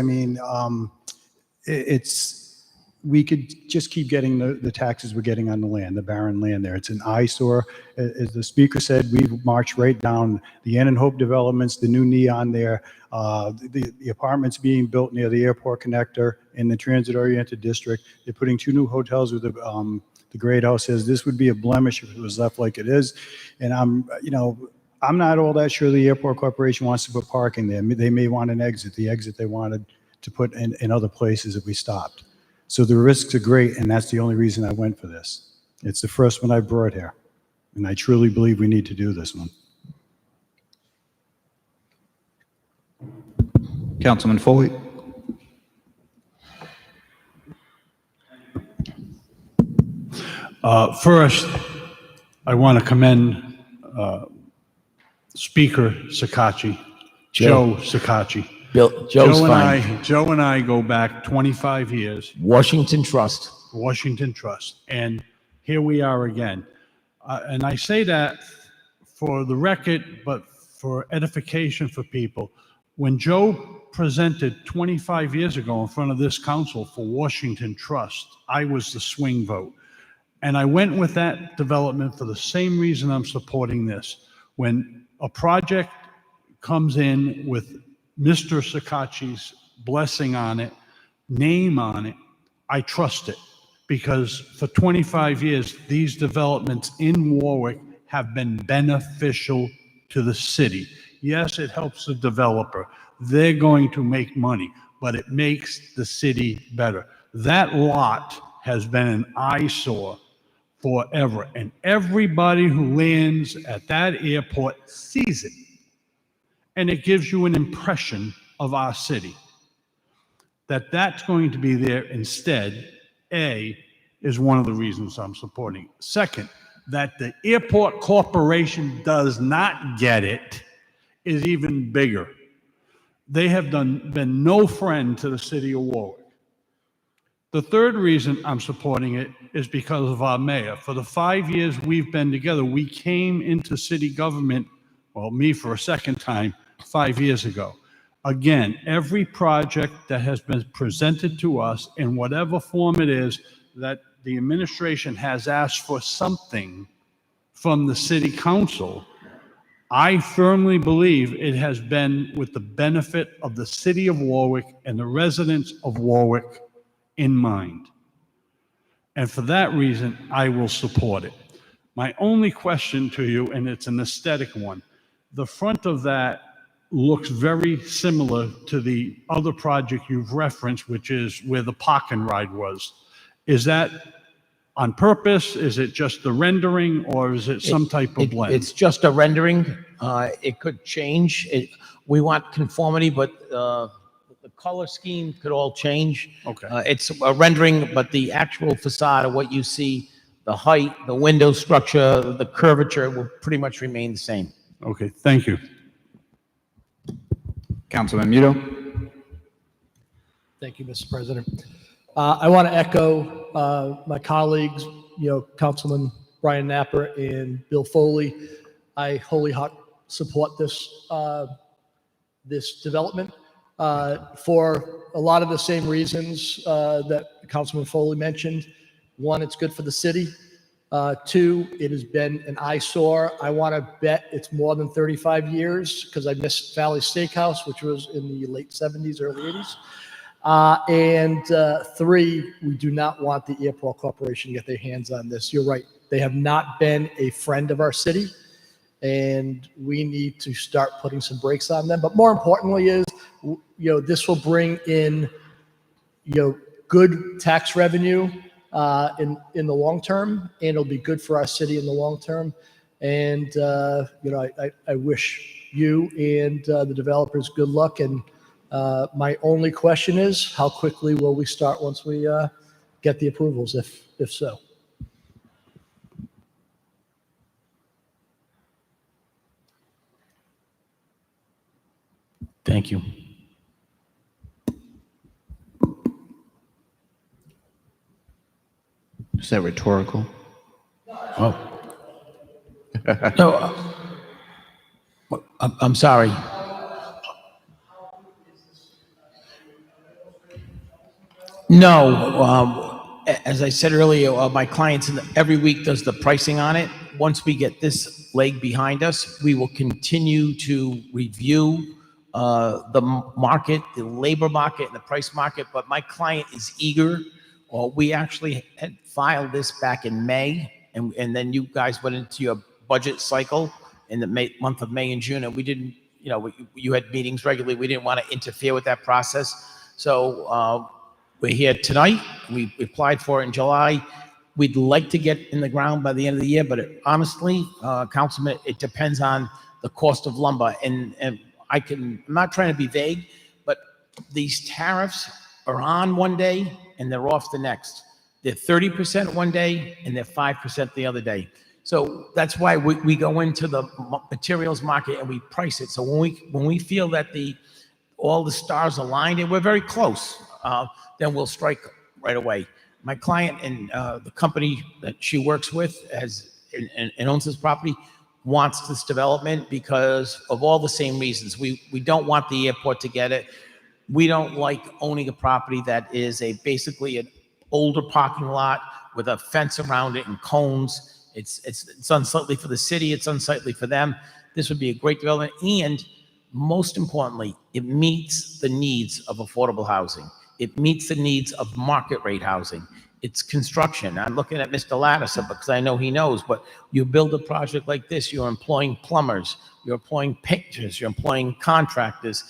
we could just keep getting the taxes we're getting on the land, the barren land there. It's an eyesore. As the speaker said, we've marched right down the Ann and Hope developments, the new neon there, the apartments being built near the airport connector in the transit-oriented district. They're putting 2 new hotels with the Great House says this would be a blemish if it was left like it is. And I'm not all that sure the airport corporation wants to put parking there. They may want an exit, the exit they wanted to put in other places if we stopped. So the risks are great, and that's the only reason I went for this. It's the first one I brought here, and I truly believe we need to do this one. Councilman Foley? First, I want to commend Speaker Sakachi, Joe Sakachi. Joe's fine. Joe and I go back 25 years. Washington Trust. Washington Trust. And here we are again. And I say that for the record, but for edification for people. When Joe presented 25 years ago in front of this council for Washington Trust, I was the swing vote. And I went with that development for the same reason I'm supporting this. When a project comes in with Mr. Sakachi's blessing on it, name on it, I trust it. Because for 25 years, these developments in Warwick have been beneficial to the city. Yes, it helps the developer. They're going to make money, but it makes the city better. That lot has been an eyesore forever, and everybody who lands at that airport sees it. And it gives you an impression of our city. That's going to be there instead, is one of the reasons I'm supporting it. Second, that the airport corporation does not get it is even bigger. They have been no friend to the city of Warwick. The third reason I'm supporting it is because of our mayor. For the 5 years we've been together, we came into city government, well, me for a second time, 5 years ago. Again, every project that has been presented to us in whatever form it is, that the administration has asked for something from the city council, I firmly believe it has been with the benefit of the city of Warwick and the residents of Warwick in mind. And for that reason, I will support it. My only question to you, and it's an aesthetic one, the front of that looks very similar to the other project you've referenced, which is where the park and ride was. Is that on purpose? Is it just the rendering, or is it some type of blend? It's just a rendering. It could change. We want conformity, but the color scheme could all change. Okay. It's a rendering, but the actual facade of what you see, the height, the window structure, the curvature will pretty much remain the same. Okay, thank you. Councilman Muto? Thank you, Mr. President. I want to echo my colleagues, Councilman Brian Napper and Bill Foley. I wholly support this development for a lot of the same reasons that Councilman Foley mentioned. One, it's good for the city. Two, it has been an eyesore. I want to bet it's more than 35 years because I missed Valley Steakhouse, which was in the late 70s, early 80s. And three, we do not want the airport corporation to get their hands on this. You're right. They have not been a friend of our city, and we need to start putting some brakes on them. But more importantly is, this will bring in, good tax revenue in the long term, and it'll be good for our city in the long term. And, I wish you and the developers good luck. And my only question is, how quickly will we start once we get the approvals, if so? Thank you. Is that rhetorical? Oh. No, I'm sorry. No, as I said earlier, my clients every week does the pricing on it. Once we get this leg behind us, we will continue to review the market, the labor market, and the price market. But my client is eager. We actually had filed this back in May, and then you guys went into your budget cycle in the month of May and June, and we didn't, you had meetings regularly. We didn't want to interfere with that process. So we're here tonight. We applied for it in July. We'd like to get in the ground by the end of the year, but honestly, Councilman, it depends on the cost of lumber. And I'm not trying to be vague, but these tariffs are on one day and they're off the next. They're 30% one day and they're 5% the other day. So that's why we go into the materials market and we price it. So when we feel that all the stars aligned and we're very close, then we'll strike right away. My client and the company that she works with and owns this property wants this development because of all the same reasons. We don't want the airport to get it. We don't like owning a property that is basically an older parking lot with a fence around it and cones. It's unsightly for the city. It's unsightly for them. This would be a great development. And most importantly, it meets the needs of affordable housing. It meets the needs of market rate housing. It's construction. I'm looking at Mr. Lattiser because I know he knows, but you build a project like this, you're employing plumbers, you're employing painters, you're employing contractors,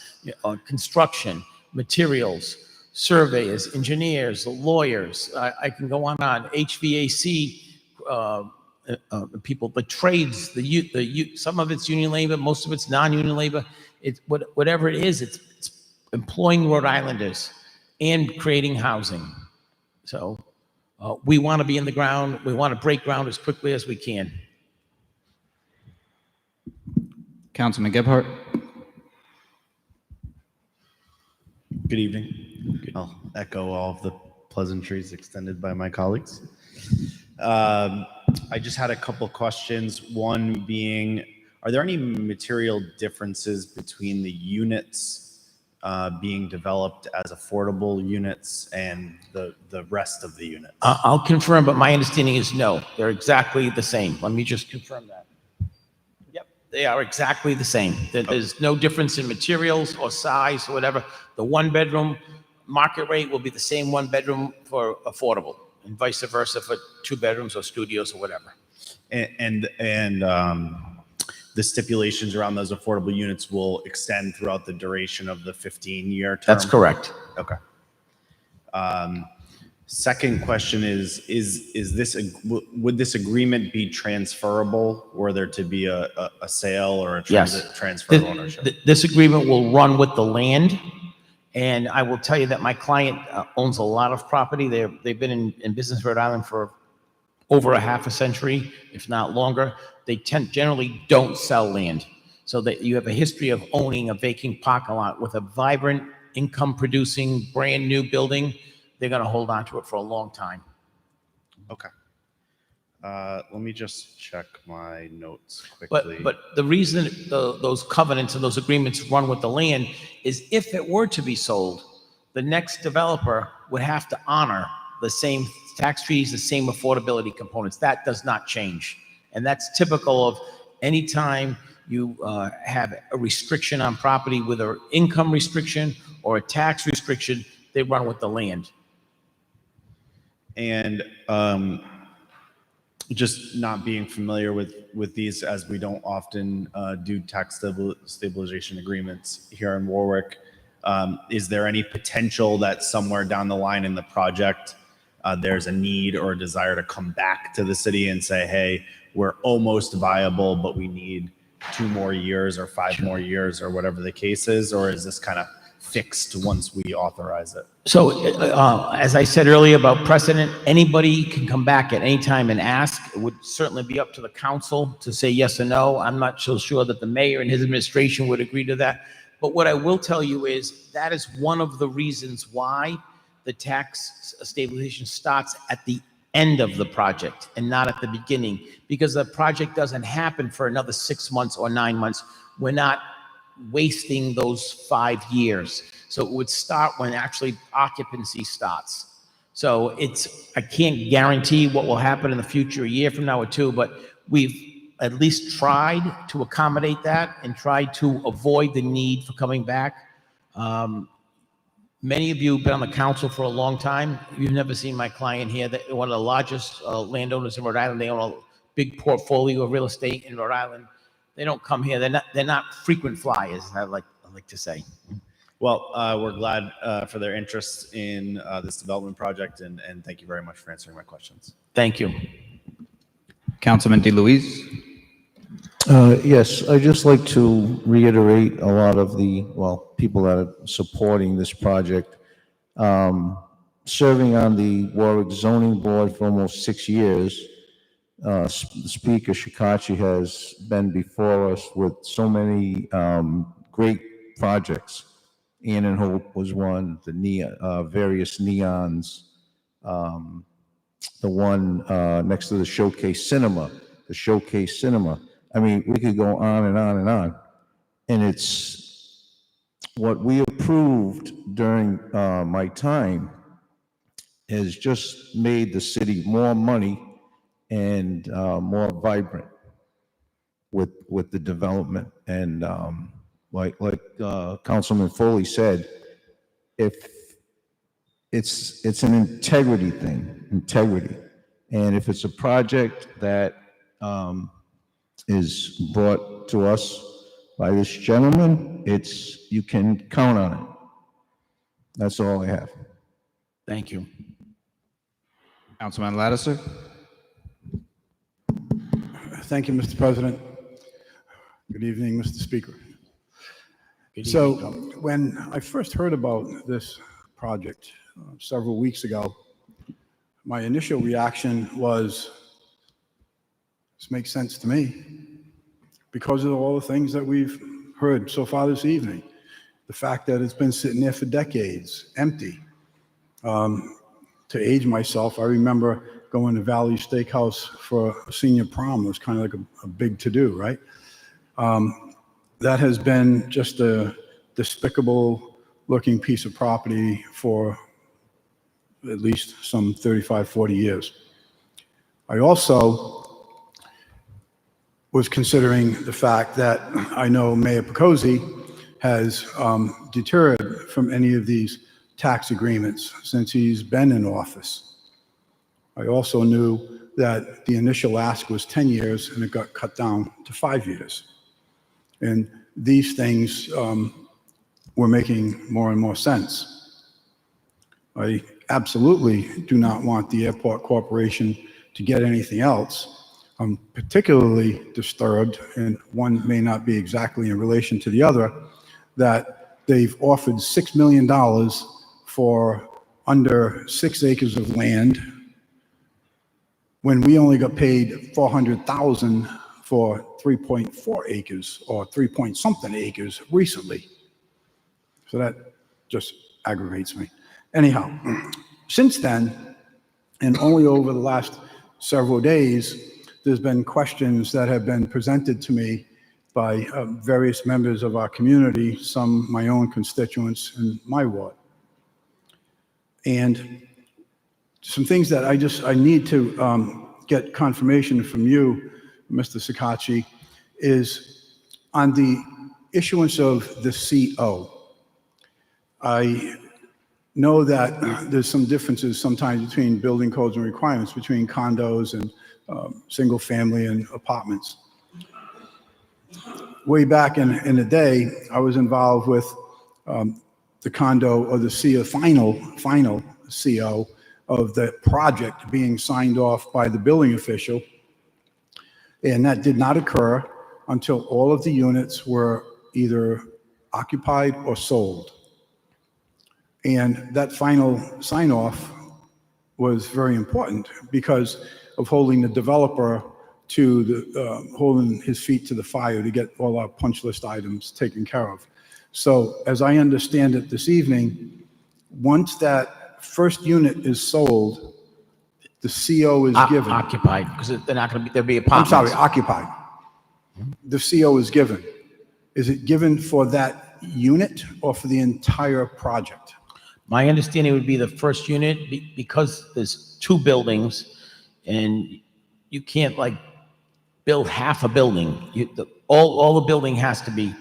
construction, materials, surveyors, engineers, lawyers. I can go on HVAC people, the trades, some of it's union labor, most of it's non-union labor. It's whatever it is, it's employing Rhode Islanders and creating housing. So we want to be in the ground. We want to break ground as quickly as we can. Councilman Gebhardt? Good evening. I'll echo all of the pleasantries extended by my colleagues. I just had a couple questions. One being, are there any material differences between the units being developed as affordable units and the rest of the units? I'll confirm, but my understanding is no. They're exactly the same. Let me just confirm that. Yep, they are exactly the same. There's no difference in materials or size or whatever. The one-bedroom market rate will be the same one-bedroom for affordable, and vice versa for two bedrooms or studios or whatever. And the stipulations around those affordable units will extend throughout the duration of the 15-year term? That's correct. Okay. Second question is would this agreement be transferable were there to be a sale or a transfer of ownership? This agreement will run with the land. And I will tell you that my client owns a lot of property. They've been in business in Rhode Island for over a half a century, if not longer. They generally don't sell land. So that you have a history of owning a vacant parking lot with a vibrant, income-producing, brand-new building. They're going to hold on to it for a long time. Okay. Let me just check my notes quickly. But the reason those covenants and those agreements run with the land is if it were to be sold, the next developer would have to honor the same tax fees, the same affordability components. That does not change. And that's typical of any time you have a restriction on property with an income restriction or a tax restriction, they run with the land. And just not being familiar with these, as we don't often do tax stabilization agreements here in Warwick, is there any potential that somewhere down the line in the project there's a need or a desire to come back to the city and say, hey, we're almost viable, but we need 2 more years or 5 more years or whatever the case is? Or is this kind of fixed once we authorize it? So as I said earlier about precedent, anybody can come back at any time and ask. It would certainly be up to the council to say yes or no. I'm not so sure that the mayor and his administration would agree to that. But what I will tell you is that is one of the reasons why the tax stabilization starts at the end of the project and not at the beginning, because the project doesn't happen for another 6 months or 9 months. We're not wasting those 5 years. So it would start when actually occupancy starts. So I can't guarantee what will happen in the future, a year from now or 2, but we've at least tried to accommodate that and tried to avoid the need for coming back. Many of you have been on the council for a long time. You've never seen my client here. They're one of the largest landowners in Rhode Island. They own a big portfolio of real estate in Rhode Island. They don't come here. They're not frequent flyers, I like to say. Well, we're glad for their interest in this development project, and thank you very much for answering my questions. Thank you. Councilman DeLuise? Yes, I'd just like to reiterate a lot of the, well, people that are supporting this project. Serving on the Warwick Zoning Board for almost 6 years, Speaker Shikachi has been before us with so many great projects. Ann and Hope was one, the various neons, the one next to the Showcase Cinema, the Showcase Cinema. I mean, we could go on and on and on. And it's what we approved during my time has just made the city more money and more vibrant with the development. And like Councilman Foley said, if it's an integrity thing, integrity. And if it's a project that is brought to us by this gentleman, you can count on it. That's all I have. Thank you. Councilman Lattiser? Thank you, Mr. President. Good evening, Mr. Speaker. Good So evening. when I first heard about this project several weeks ago, my initial reaction was, this makes sense to me because of all the things that we've heard so far this evening. The fact that it's been sitting there for decades, empty. To age myself, I remember going to Valley Steakhouse for a senior prom. It was kind of like a big to-do, right? That has been just a despicable-looking piece of property for at least some 35, 40 years. I also was considering the fact that I know Mayor Picozzi has deterred from any of these tax agreements since he's been in office. I also knew that the initial ask was 10 years and it got cut down to 5 years. And these things were making more and more sense. I absolutely do not want the airport corporation to get anything else. I'm particularly disturbed, and one may not be exactly in relation to the other, that they've offered $6 million for under 6 acres of land when we only got paid $400,000 for 3.4 acres or 3-point-something acres recently. So that just aggravates me. Anyhow, since then, and only over the last several days, there's been questions that have been presented to me by various members of our community, some my own constituents in my ward. And some things that I need to get confirmation from you, Mr. Sakachi, is on the issuance of the CO. I know that there's some differences sometimes between building codes and requirements between condos and single family and apartments. Way back in the day, I was involved with the condo or the CO, final CO of the project being signed off by the building official. And that did not occur until all of the units were either occupied or sold. And that final sign off was very important because of holding the developer to the, holding his feet to the fire to get all our punch list items taken care of. So as I understand it this evening, once that first unit is sold, the CO is given. Occupied, because they're not going to be, there'll be I'm apartments. sorry, occupied. The CO is given. Is it given for that unit or for the entire project? My understanding would be the first unit, because there's 2 buildings, and you can't like build half a building. All the building has to be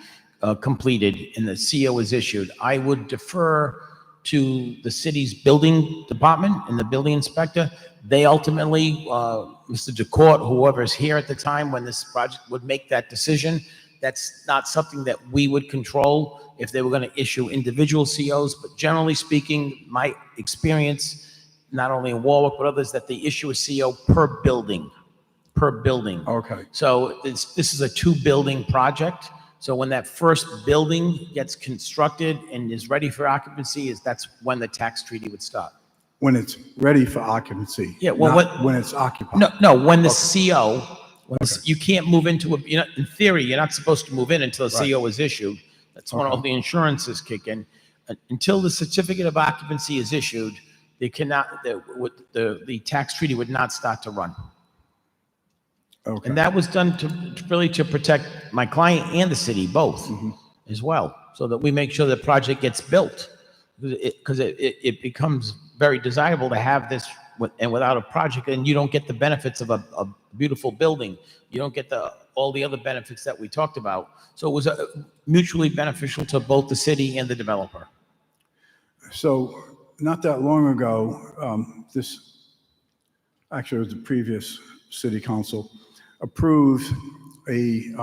completed, and the CO is issued. I would defer to the city's building department and the building inspector. They ultimately, Mr. DeCourt, whoever's here at the time when this project would make that decision, That's not something that we would control if they were going to issue individual COs, but generally speaking, my experience, not only in Warwick, but others, that they issue a CO per building. Okay. So this is a 2-building project. So when that first building gets constructed and is ready for occupancy, that's when the tax treaty would start. When it's ready for occupancy? Yeah, well, not when it's occupied? No, when the CO, you can't move into in theory, you're not supposed to move in until the CO is issued. That's when all the insurances kick in. Until the certificate of occupancy is issued, they cannot, the tax treaty would not start to run. Okay. And that was done to protect my client and the city both as well, so that we make sure the project gets built. Because it becomes very desirable to have this, and without a project, and you don't get the benefits of a beautiful building. You don't get all the other benefits that we talked about. So it was mutually beneficial to both the city and the developer. So not that long ago, actually it was the previous city council, approved a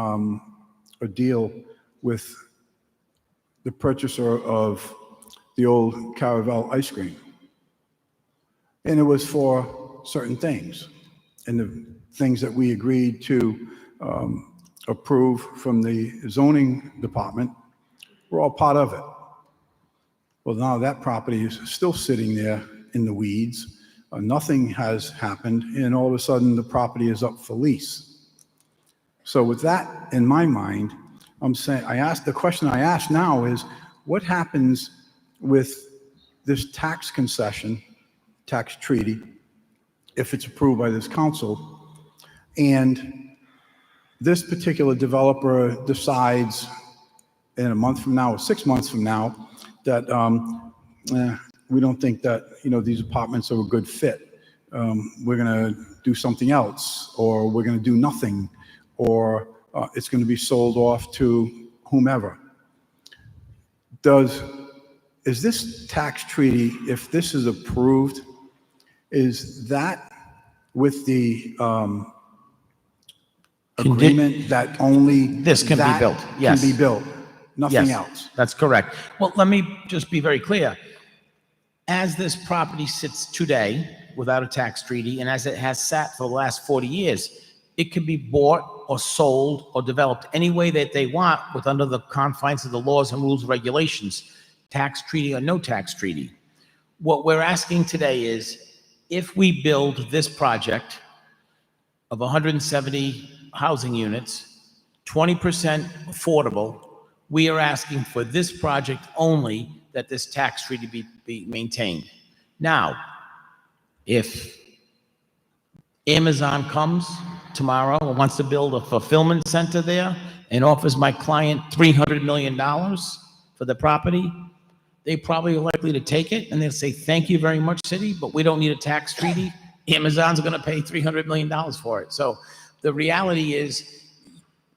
deal with the purchaser of the old Caravel ice cream. And it was for certain things. And the things that we agreed to approve from the zoning department were all part of it. Well, now that property is still sitting there in the weeds. Nothing has happened, and all of a sudden the property is up for lease. So with that in my mind, the question I ask now is, what happens with this tax concession, tax treaty, if it's approved by this council, and this particular developer decides in a month from now or 6 months from now that we don't think that these apartments are a good fit. We're going to do something else, or we're going to do nothing, or it's going to be sold off to whomever. Is this tax treaty, if this is approved, is that with the agreement that only this can be built? Yes. Can be built, nothing Yes, else? that's correct. Well, let me just be very clear. As this property sits today without a tax treaty, and as it has sat for the last 40 years, it can be bought or sold or developed any way that they want under the confines of the laws and rules and regulations, tax treaty or no tax treaty. What we're asking today is, if we build this project of 170 housing units, 20% affordable, we are asking for this project only that this tax treaty be maintained. Now, if Amazon comes tomorrow and wants to build a fulfillment center there and offers my client $300 million for the property, they probably are likely to take it, and they'll say, thank you very much, city, but we don't need a tax treaty. Amazon's going to pay $300 million for it. So the reality is,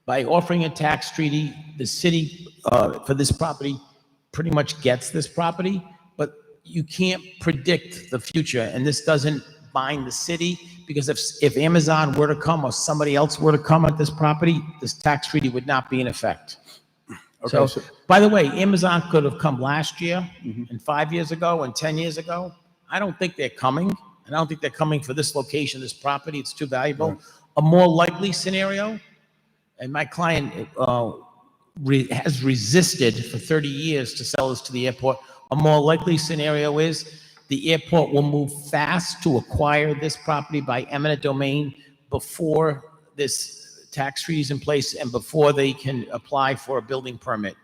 by offering a tax treaty, the city for this property pretty much gets this property, but you can't predict the future, and this doesn't bind the city, because if Amazon were to come or somebody else were to come at this property, this tax treaty would not be in effect. Okay, So, by the way, Amazon could have come last year and 5 years ago and 10 years ago. I don't think they're coming, and I don't think they're coming for this location, this property. It's too valuable. Right. A more likely scenario, and my client has resisted for 30 years to sell this to the airport. A more likely scenario is the airport will move fast to acquire this property by eminent domain before this tax treaty is in place and before they can apply for a building permit.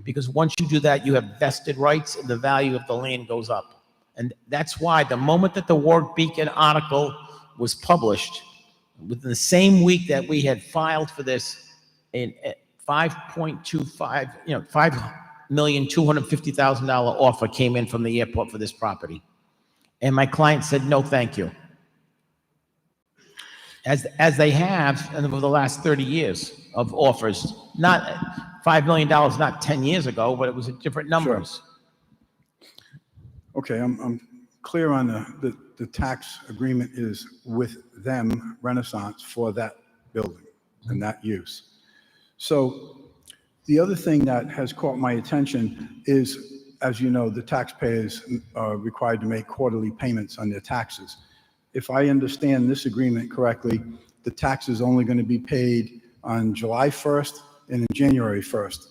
Because once you do that, you have vested rights and the value of the land goes up. And that's why the moment that the Warwick Beacon article was published, within the same week that we had filed for this, in $5.25, $5,250,000 offer came in from the airport for this property. And my client said, no, thank you. As they have over the last 30 years of offers. Not $5 million, not 10 years ago, but it was at different numbers. Sure. Okay, I'm clear on the tax agreement is with them, Renaissance, for that building and that use. So The other thing that has caught my attention is, as you know, the taxpayers are required to make quarterly payments on their taxes. If I understand this agreement correctly, the tax is only going to be paid on July 1st and in January 1st.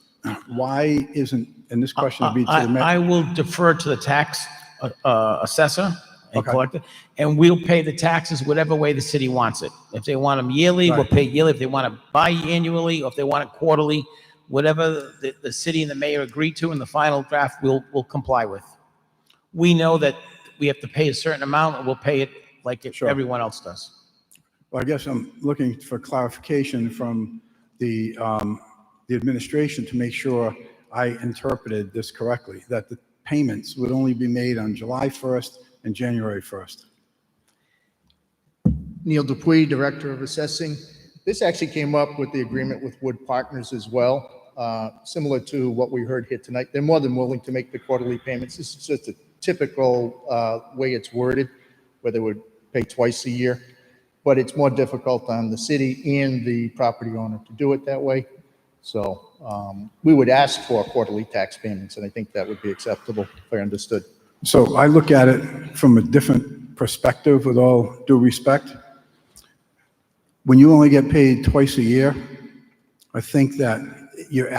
Why isn't, and this question would be to the mayor. I will defer to the tax assessor and Okay. collector, and we'll pay the taxes whatever way the city wants it. If they want them yearly, we'll Right. pay yearly. If they want it biannually, or if they want it quarterly, whatever the city and the mayor agree to in the final draft, we'll comply with. We know that we have to pay a certain amount, and we'll pay it like everyone else does. Well, I guess I'm looking for clarification from the administration to make sure I interpreted this correctly, that the payments would only be made on July 1st and January 1st. Neil Dupuy, Director of Assessing. This actually came up with the agreement with Wood Partners as well, similar to what we heard here tonight. They're more than willing to make the quarterly payments. This is just a typical way it's worded, where they would pay twice a year. But it's more difficult on the city and the property owner to do it that way. So we would ask for quarterly tax payments, and I think that would be acceptable, if I understood. So I look at it from a different perspective, with all due respect. When you only get paid twice a year, I think that you're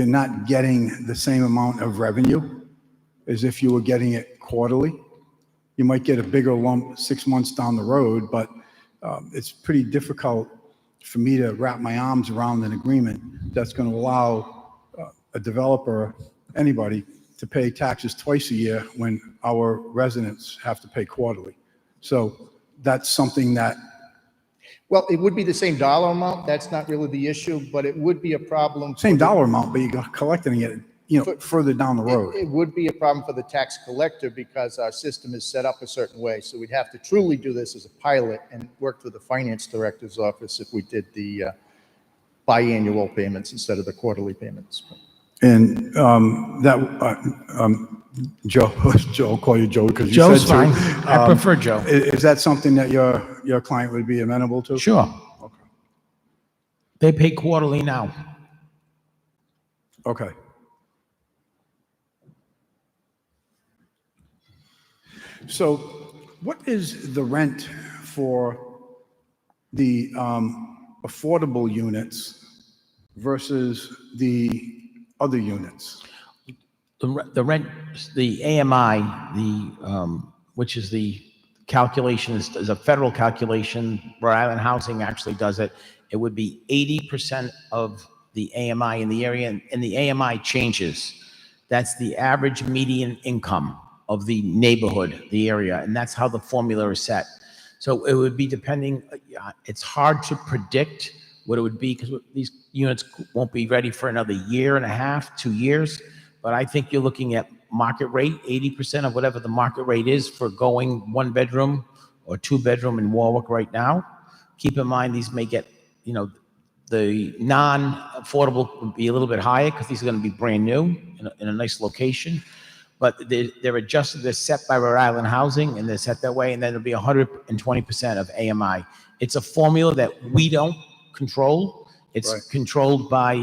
not getting the same amount of revenue as if you were getting it quarterly. You might get a bigger lump 6 months down the road, but it's pretty difficult for me to wrap my arms around an agreement that's going to allow a developer, anybody, to pay taxes twice a year when our residents have to pay quarterly. So that's something that... Well, it would be the same dollar amount. That's not really the issue, but it would be a problem. Same dollar amount, but you're collecting it, further down the road. It would be a problem for the tax collector because our system is set up a certain way. So we'd have to truly do this as a pilot and work with the finance director's office if we did the biannual payments instead of the quarterly payments. And Joe, I'll call you Joe because you Joe's said to. fine. I prefer Joe. Is that something that your client would be amenable to? Sure. Okay. They pay quarterly now. Okay. So what is the rent for the affordable units versus the other units? The rent, the AMI, which is the calculation, is a federal calculation. Rhode Island Housing actually does it. It would be 80% of the AMI in the area, and the AMI changes. That's the average median income of the neighborhood, the area, and that's how the formula is set. So it would be depending, it's hard to predict what it would be because these units won't be ready for another year and a half, 2 years. But I think you're looking at market rate, 80% of whatever the market rate is for going 1 bedroom or 2 bedroom in Warwick right now. Keep in mind, these may get, the non-affordable would be a little bit higher because these are going to be brand new in a nice location. But they're adjusted, they're set by Rhode Island Housing, and they're set that way, and then it'll be 120% of AMI. It's a formula that we don't control. It's Right. controlled by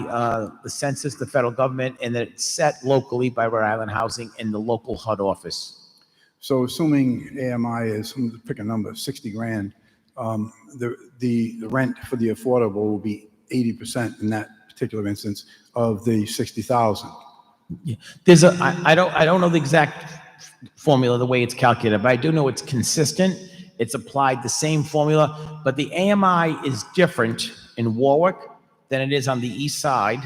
the census, the federal government, and then it's set locally by Rhode Island Housing and the local HUD office. So assuming AMI is, pick a number, 60 grand, the rent for the affordable will be 80% in that particular instance of the 60,000. Yeah. I don't know the exact formula, the way it's calculated, but I do know it's consistent. It's applied the same formula, but the AMI is different in Warwick than it is on the east side,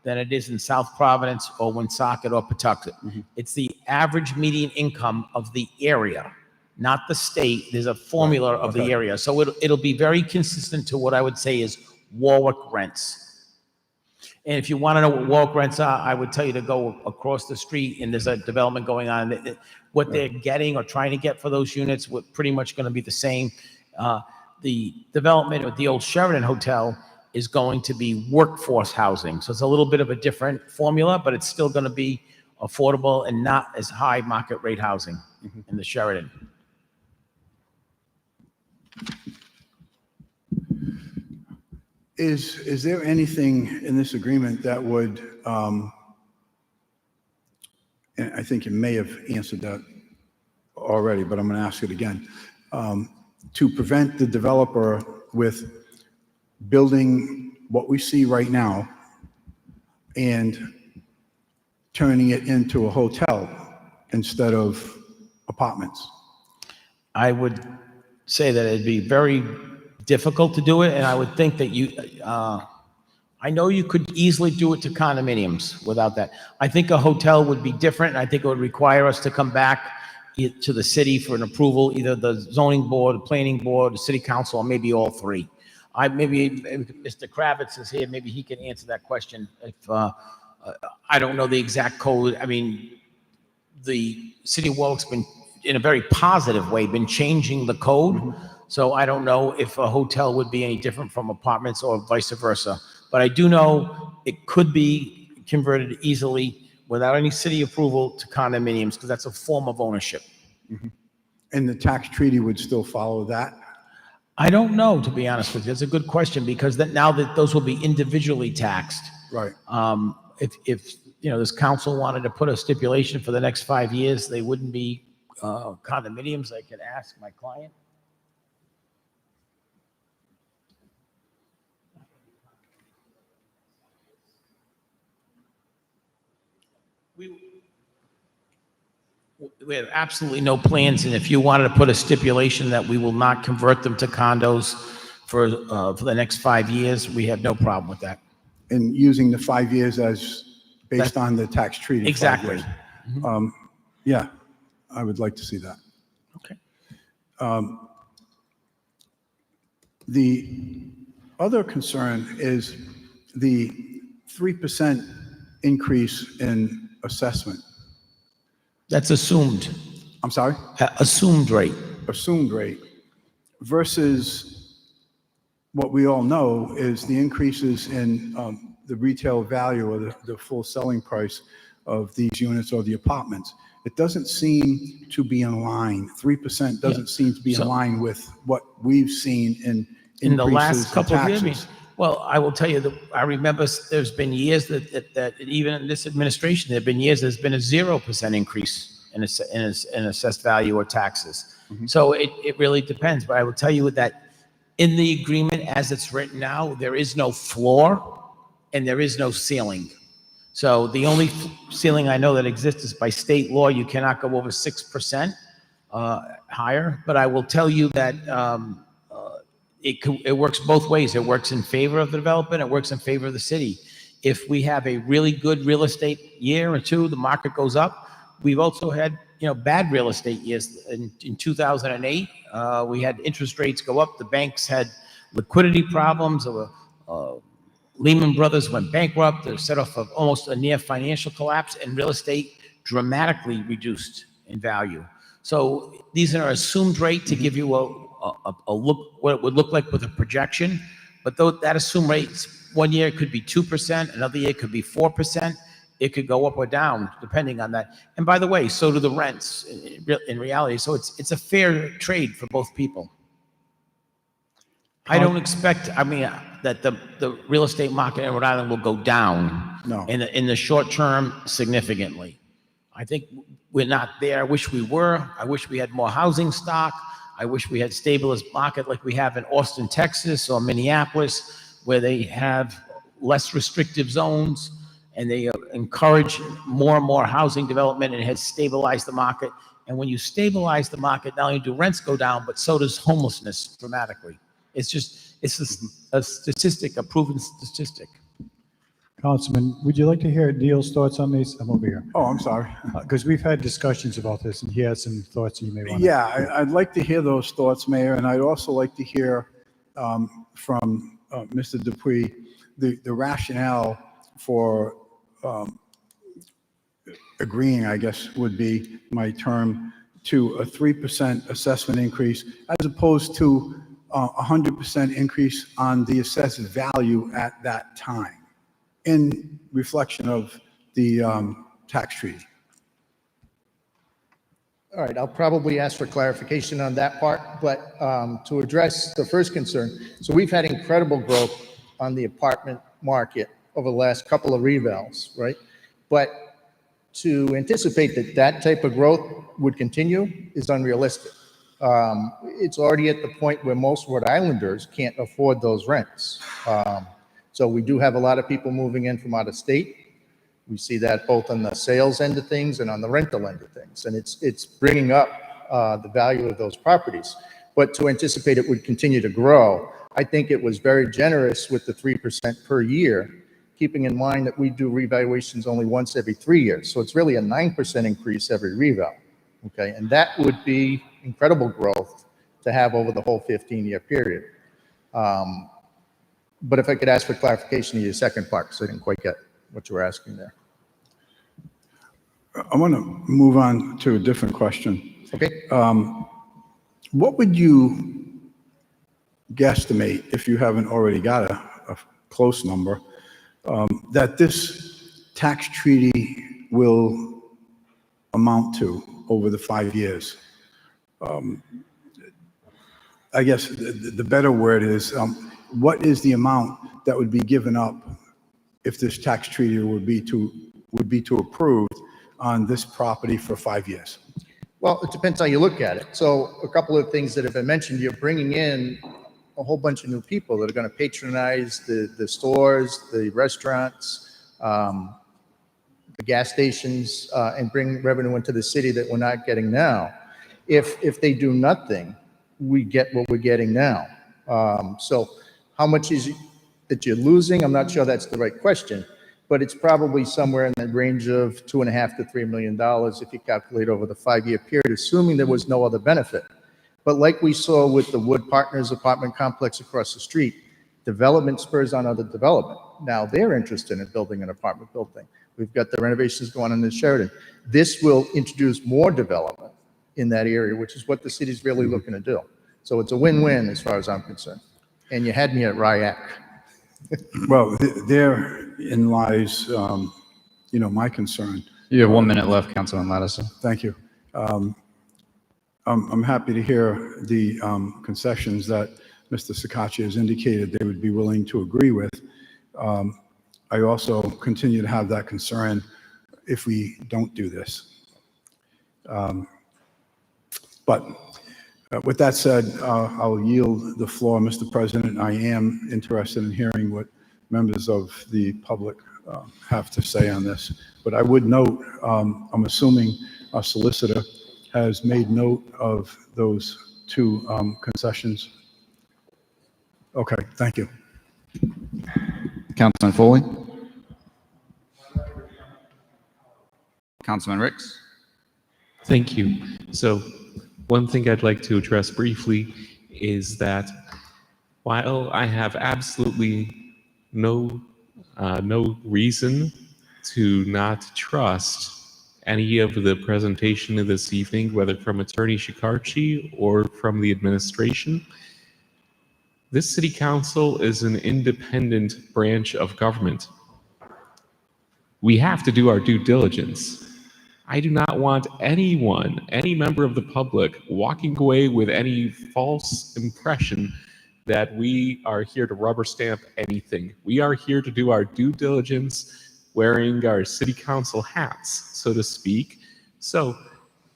than it is in South Providence or Woonsocket or Pawtucket. Mm-hmm. It's the average median income of the area, not the state. There's a formula of the area. So it'll be very consistent to what I would say is Warwick rents. And if you want to know what Warwick rents are, I would tell you to go across the street, and there's a development going on. What they're getting or trying to get for those units were pretty much going to be the same. The development at the old Sheridan Hotel is going to be workforce housing. So it's a little bit of a different formula, but it's still going to be affordable and not as high market rate housing in the Sheridan. Is there anything in this agreement that would, and I think you may have answered that already, but I'm going to ask it again, to prevent the developer with building what we see right now and turning it into a hotel instead of apartments? I would say that it'd be very difficult to do it, and I would think that I know you could easily do it to condominiums without that. I think a hotel would be different, and I think it would require us to come back to the city for an approval, either the zoning board, the planning board, the city council, or maybe all three. Maybe if Mr. Kravitz is here, maybe he can answer that question. If I don't know the exact code. I mean, the city of Warwick's been, in a very positive way, been changing the code. So I don't know if a hotel would be any different from apartments or vice versa. But I do know it could be converted easily without any city approval to condominiums, because that's a form of ownership. And the tax treaty would still follow that? I don't know, to be honest with you. That's a good question, because now that those will be individually taxed. Right. If this council wanted to put a stipulation for the next 5 years, they wouldn't be condominiums. I could ask my client. We have absolutely no plans, and if you wanted to put a stipulation that we will not convert them to condos for the next 5 years, we have no problem with that. And using the 5 years as based on the tax treaty? 5 Exactly. years. Yeah, I would like to see that. Okay. The other concern is the 3% increase in assessment. That's assumed. I'm sorry? Assumed rate. Assumed rate versus what we all know is the increases in the retail value or the full selling price of these units or the apartments. It doesn't seem to be in line. 3% doesn't seem to be in line with what we've seen in the last couple of years. taxes. Well, I will tell you that I remember there's been years that even in this administration, there have been years there's been a 0% increase in assessed value or taxes. So it really depends. But I will tell you that in the agreement as it's written now, there is no floor and there is no ceiling. So the only ceiling I know that exists is by state law. You cannot go over 6% higher. But I will tell you that it works both ways. It works in favor of the development. It works in favor of the city. If we have a really good real estate year or two, the market goes up. We've also had bad real estate years. In 2008, we had interest rates go up. The banks had liquidity problems. Lehman Brothers went bankrupt. They're set off of almost a near financial collapse, and real estate dramatically reduced in value. So these are assumed rate to give you a look what it would look like with a projection. But though that assumed rate, 1 year it could be 2%, another year it could be 4%. It could go up or down depending on that. And by the way, so do the rents in reality. So it's a fair trade for both people. I don't expect, that the real estate market in Rhode Island will go down in the short term significantly. I think we're not there. I wish we were. I wish we had more housing stock. I wish we had stabilized market like we have in Austin, Texas, or Minneapolis, where they have less restrictive zones and they encourage more and more housing development, and it has stabilized the market. And when you stabilize the market, not only do rents go down, but so does homelessness dramatically. It's a statistic, a proven statistic. Councilman, would you like to hear Neil's thoughts on these? I'm over here. Oh, I'm sorry. Because we've had discussions about this, and he has some thoughts you may want to. Yeah, I'd like to hear those thoughts, Mayor, and I'd also like to hear from Mr. Dupuy the rationale for agreeing, I guess would be my term, to a 3% assessment increase as opposed to 100% increase on the assessed value at that time, in reflection of the tax treaty. All right, I'll probably ask for clarification on that part, but to address the first concern, so we've had incredible growth on the apartment market over the last couple of revals, right? But to anticipate that that type of growth would continue is unrealistic. It's already at the point where most Rhode Islanders can't afford those rents. So we do have a lot of people moving in from out of state. We see that both on the sales end of things and on the rental end of things. And it's bringing up the value of those properties. But to anticipate it would continue to grow, I think it was very generous with the 3% per year, keeping in mind that we do revaluations only once every 3 years. So it's really a 9% increase every reval. Okay, and that would be incredible growth to have over the whole 15-year period. But if I could ask for clarification of your second part, because I didn't quite get what you were asking there. I want to move on to a different question. Okay. What would you guesstimate, if you haven't already got a close number, that this tax treaty will amount to over the 5 years? I guess the better word is, what is the amount that would be given up if this tax treaty would be to approved on this property for 5 years? Well, it depends how you look at it. So a couple of things that have been mentioned, you're bringing in a whole bunch of new people that are going to patronize the stores, the restaurants, the gas stations, and bring revenue into the city that we're not getting now. If they do nothing, we get what we're getting now. So how much is it that you're losing? I'm not sure that's the right question, but it's probably somewhere in the range of $2.5 to $3 million if you calculate over the 5-year period, assuming there was no other benefit. But like we saw with the Wood Partners apartment complex across the street, development spurs on other development. Now they're interested in building an apartment building. We've got the renovations going on in Sheridan. This will introduce more development in that area, which is what the city's really looking to do. So it's a win-win as far as I'm concerned. And you had me at RIAC. Well, therein lies, my concern. You have 1 minute left, Councilman Lattiser. Thank you. I'm happy to hear the concessions that Mr. Sakachi has indicated they would be willing to agree with. I also continue to have that concern if we don't do this. But with that said, I'll yield the floor, Mr. President. I am interested in hearing what members of the public have to say on this. But I would note, I'm assuming our solicitor has made note of those two concessions. Okay, thank you. Councilman Foley. Councilman Ricks. Thank you. So one thing I'd like to address briefly is that while I have absolutely no reason to not trust any of the presentation of this evening, whether from Attorney Shikarchi or from the administration, this city council is an independent branch of government. We have to do our due diligence. I do not want anyone, any member of the public, walking away with any false impression that we are here to rubber stamp anything. We are here to do our due diligence, wearing our city council hats, so to speak. So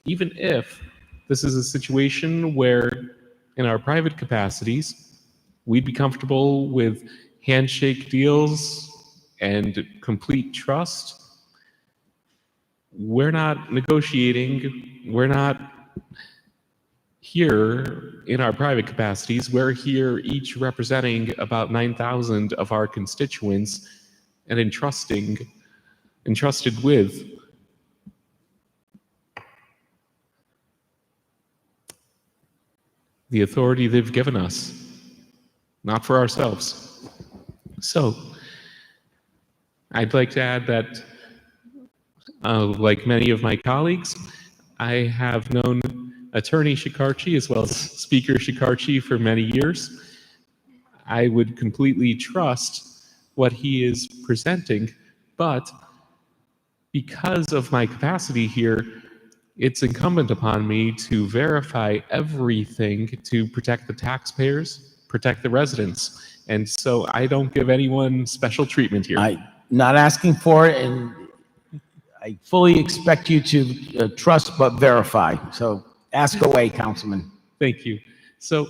even if this is a situation where in our private capacities, we'd be comfortable with handshake deals and complete trust, we're not negotiating, we're not here in our private capacities, we're here each representing about 9,000 of our constituents and entrusted with the authority they've given us, not for ourselves. So I'd like to add that like many of my colleagues, I have known Attorney Shikarchi as well as Speaker Shikarchi for many years. I would completely trust what he is presenting, but because of my capacity here, it's incumbent upon me to verify everything to protect the taxpayers, protect the residents. And so I don't give anyone special treatment here. I'm not asking for it, and I fully expect you to trust but verify. So ask away, Councilman. Thank you. So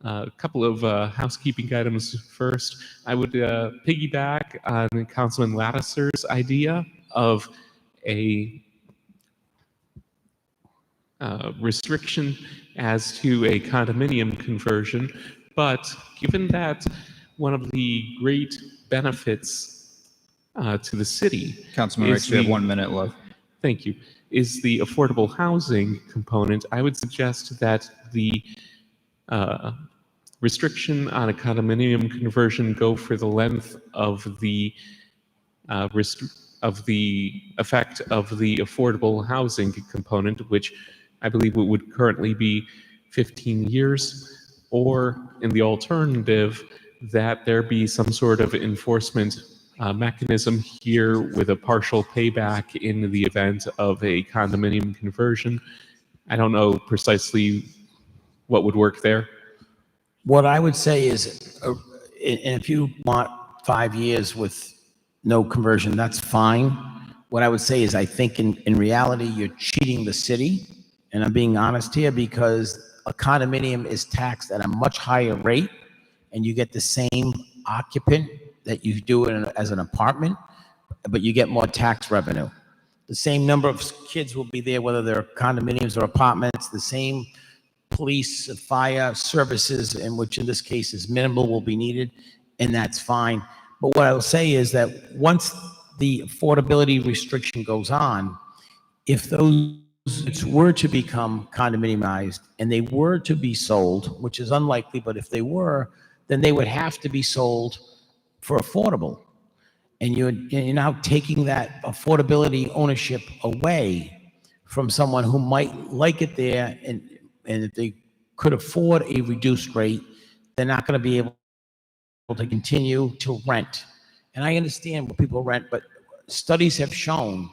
a couple of housekeeping items first. I would piggyback on Councilman Lattiser's idea of a restriction as to a condominium conversion, but given that one of the great benefits to the city, Councilman Ricks, we have 1 minute left. Thank you, is the affordable housing component, I would suggest that the restriction on a condominium conversion go for the length of the effect of the affordable housing component, which I believe it would currently be 15 years, or in the alternative, that there be some sort of enforcement mechanism here with a partial payback in the event of a condominium conversion. I don't know precisely what would work there. What I would say is, and if you want 5 years with no conversion, that's fine. What I would say is, I think in reality, you're cheating the city. And I'm being honest here, because a condominium is taxed at a much higher rate, and you get the same occupant that you do as an apartment, but you get more tax revenue. The same number of kids will be there, whether they're condominiums or apartments. The same police, fire services, in which in this case is minimal, will be needed, and that's fine. But what I will say is that once the affordability restriction goes on, if those were to become condominiumized and they were to be sold, which is unlikely, but if they were, then they would have to be sold for affordable. And you're now taking that affordability ownership away from someone who might like it there, and if they could afford a reduced rate, they're not going to be able to continue to rent. And I understand what people rent, but studies have shown,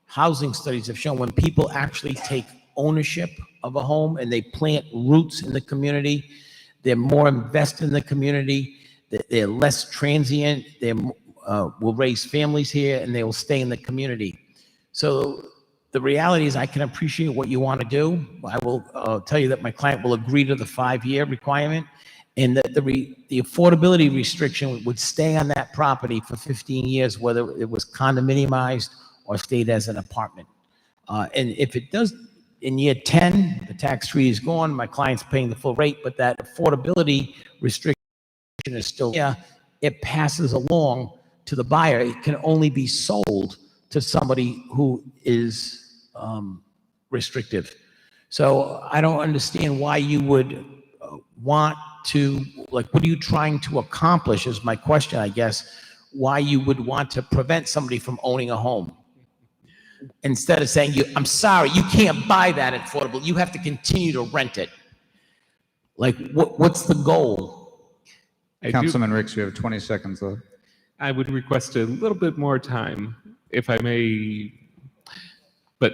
housing studies have shown, when people actually take ownership of a home and they plant roots in the community, they're more invested in the community, they're less transient, they will raise families here, and they will stay in the community. So the reality is, I can appreciate what you want to do. I will tell you that my client will agree to the 5-year requirement, and that the affordability restriction would stay on that property for 15 years, whether it was condominiumized or stayed as an apartment. And if it does, in year 10, the tax-free is gone, my client's paying the full rate, but that affordability restriction is still there. It passes along to the buyer. It can only be sold to somebody who is restrictive. So I don't understand why you would want to, like, what are you trying to accomplish is my question, I guess, why you would want to prevent somebody from owning a home. Instead of saying, I'm sorry, you can't buy that affordable, you have to continue to rent it. Like, what's the goal? Councilman Ricks, we have 20 seconds left. I would request a little bit more time, if I may. But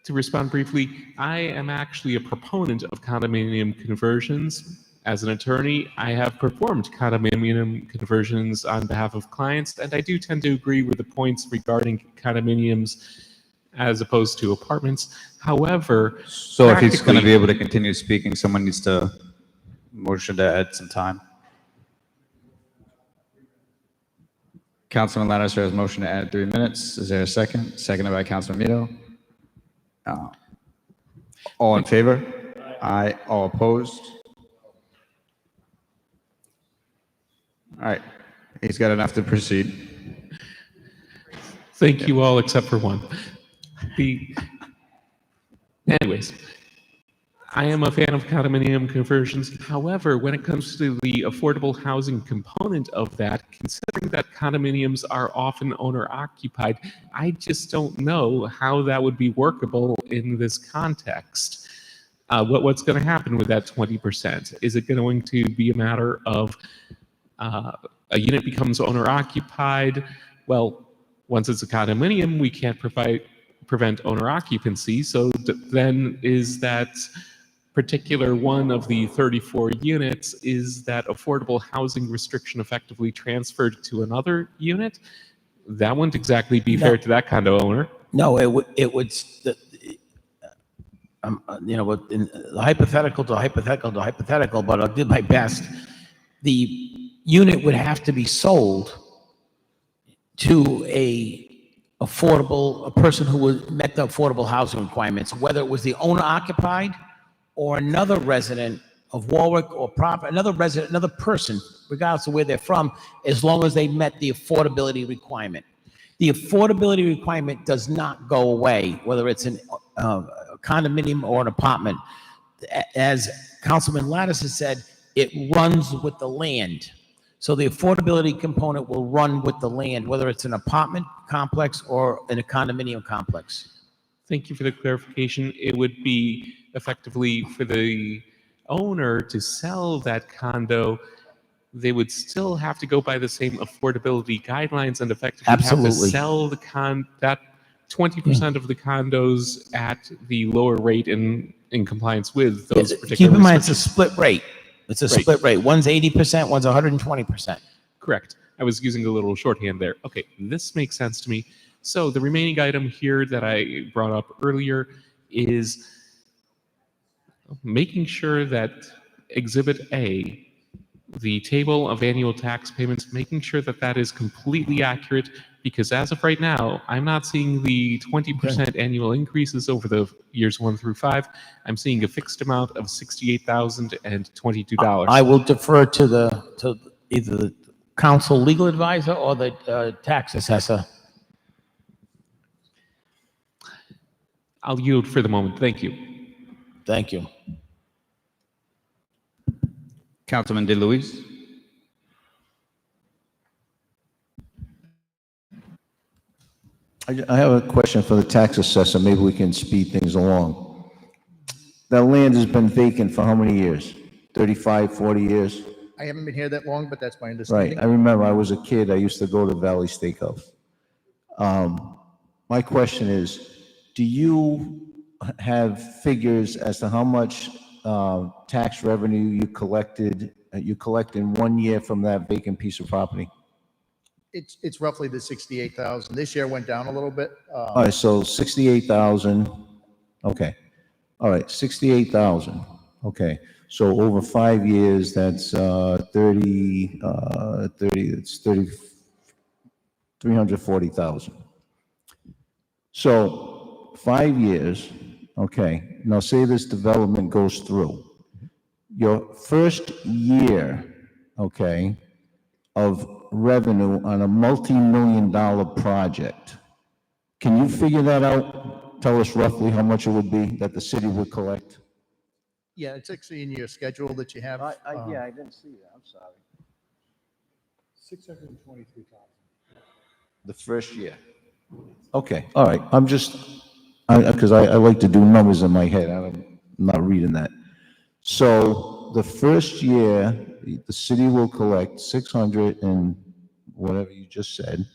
to respond briefly, I am actually a proponent of condominium conversions. As an attorney, I have performed condominium conversions on behalf of clients, and I do tend to agree with the points regarding condominiums as opposed to apartments. However, So if he's going to be able to continue speaking, someone needs to motion to add some time. Councilman Lattiser has motion to add 3 minutes. Is there a second? Seconded by Councilman Mito. All in favor? Aye. All opposed? All right. He's got enough to proceed. Thank you all except for one. Anyways, I am a fan of condominium conversions. However, when it comes to the affordable housing component of that, considering that condominiums are often owner-occupied, I just don't know how that would be workable in this context. What's going to happen with that 20%? Is it going to be a matter of a unit becomes owner-occupied? Well, once it's a condominium, we can't prevent owner occupancy. So then is that particular one of the 34 units, is that affordable housing restriction effectively transferred to another unit? That wouldn't exactly be fair to that condo owner. No, it would, you know, in hypothetical to hypothetical to hypothetical, but I did my best. The unit would have to be sold to a person who met the affordable housing requirements, whether it was the owner occupied or another resident of Warwick or another resident, another person, regardless of where they're from, as long as they met the affordability requirement. The affordability requirement does not go away, whether it's a condominium or an apartment. As Councilman Lattice has said, it runs with the land. So the affordability component will run with the land, whether it's an apartment complex or in a condominium complex. Thank you for the clarification. It would be effectively for the owner to sell that condo, they would still have to go by the same affordability guidelines and effectively have to Absolutely. sell that 20% of the condos at the lower rate in compliance with those particular Keep in mind, it's a restrictions. split rate. It's a split rate. One's 80%, one's 120%. Correct. I was using a little shorthand there. Okay, this makes sense to me. So the remaining item here that I brought up earlier is making sure that Exhibit A, the table of annual tax payments, making sure that that is completely accurate, because as of right now, I'm not seeing the 20% annual increases over the years 1 through 5. I'm seeing a fixed amount of $68,022. I will defer to either the council legal advisor or the tax assessor. I'll yield for the moment. Thank you. Thank you. Councilman DeLuise. I have a question for the tax assessor. Maybe we can speed things along. That land has been vacant for how many years? 35, 40 years? I haven't been here that long, but that's my Right. understanding. I remember I was a kid. I used to go to Valley Steakhouse. My question is, do you have figures as to how much tax revenue you collect in 1 year from that vacant piece of property? It's roughly the 68,000. This year went down a little bit. All right, so 68,000. Okay. All right, 68,000. Okay. So over 5 years, that's 340,000. So 5 years, okay. Now say this development goes through. Your first year, okay, of revenue on a multi-million-dollar project. Can you figure that out? Tell us roughly how much it would be that the city would collect? Yeah, it's actually in your schedule that you have. I didn't see that. I'm sorry. 623,000. The first year. Okay, all right. I'm just, because I like to do numbers in my head. I'm not reading that. So the first year, the city will collect 600 and whatever you just said.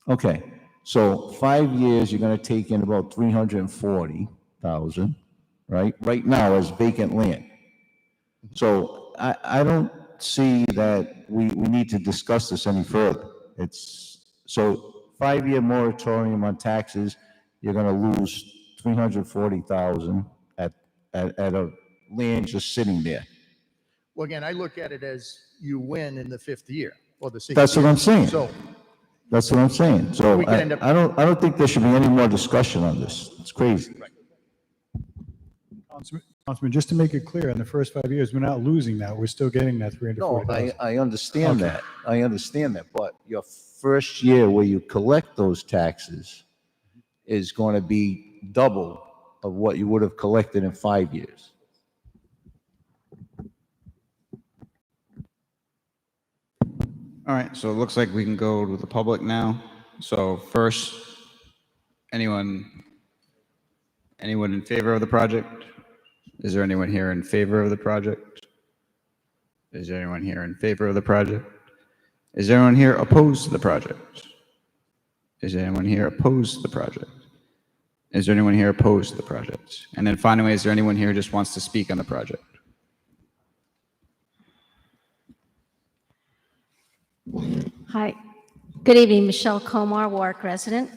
Okay, so 5 years, you're going to take in about 340,000, right? Right now as vacant land. So I don't see that we need to discuss this any further. So 5-year moratorium on taxes, you're going to lose 340,000 at a land just sitting there. Well, again, I look at it as you win in the 5th year or the 6th That's what year. I'm saying. So That's what I'm saying. So We can end up- I don't think there should be any more discussion on this. It's crazy. Councilman, just to make it clear, in the first 5 years, we're not losing that. We're still getting that No, 340,000. I understand Okay. that. I understand that. But your first year where you collect those taxes is going to be double of what you would have collected in 5 years. All right, so it looks like we can go to the public now. So first, anyone in favor of the project? Is there anyone here in favor of the project? Is there anyone here in favor of the project? Is there anyone here opposed to the project? Is there anyone here opposed to the project? Is there anyone here opposed to the project? And then finally, is there anyone here who just wants to speak on the project? Hi, good evening, Michelle Comar, Warwick resident.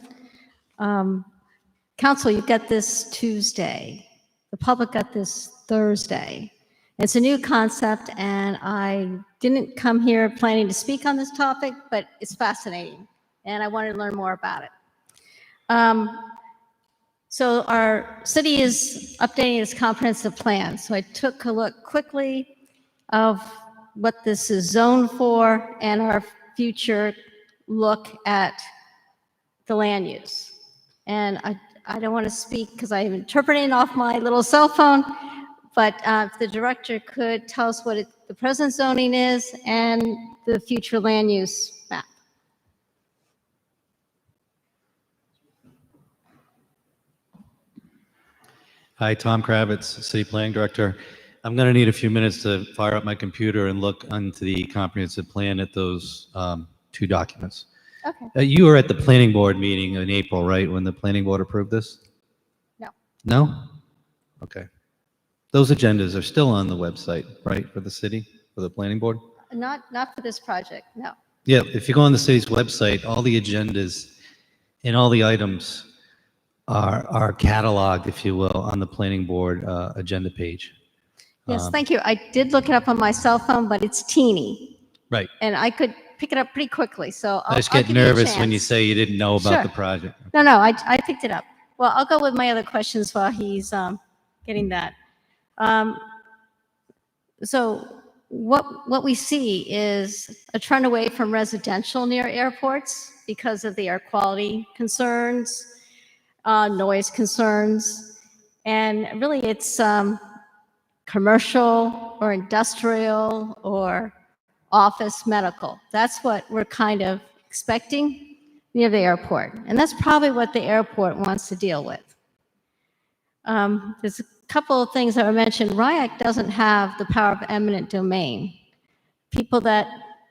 Council, you got this Tuesday. The public got this Thursday. It's a new concept, and I didn't come here planning to speak on this topic, but it's fascinating, and I wanted to learn more about it. So our city is updating its comprehensive plan. So I took a look quickly of what this is zoned for and our future look at the land use. And I don't want to speak because I'm interpreting off my little cell phone, but if the director could tell us what the present zoning is and the future land use map. Hi, Tom Kravitz, City Planning Director. I'm going to need a few minutes to fire up my computer and look onto the comprehensive plan at those two documents. Okay. You were at the planning board meeting in April, right, when the planning board approved this? No. No? Okay. Those agendas are still on the website, right, for the city, for the planning board? Not for this project, no. Yeah, if you go on the city's website, all the agendas and all the items are cataloged, if you will, on the planning board agenda page. Yes, thank you. I did look it up on my cell phone, but it's teeny, Right. and I could pick it up pretty quickly, so I just I'll get give you a nervous when you chance. say you didn't know about Sure. the project. No, I picked it up. Well, I'll go with my other questions while he's getting that. So what we see is a trend away from residential near airports because of the air quality concerns, noise concerns, and really it's commercial or industrial or office medical. That's what we're kind of expecting near the airport. And that's probably what the airport wants to deal with. There's a couple of things that were mentioned. RIAC doesn't have the power of eminent domain.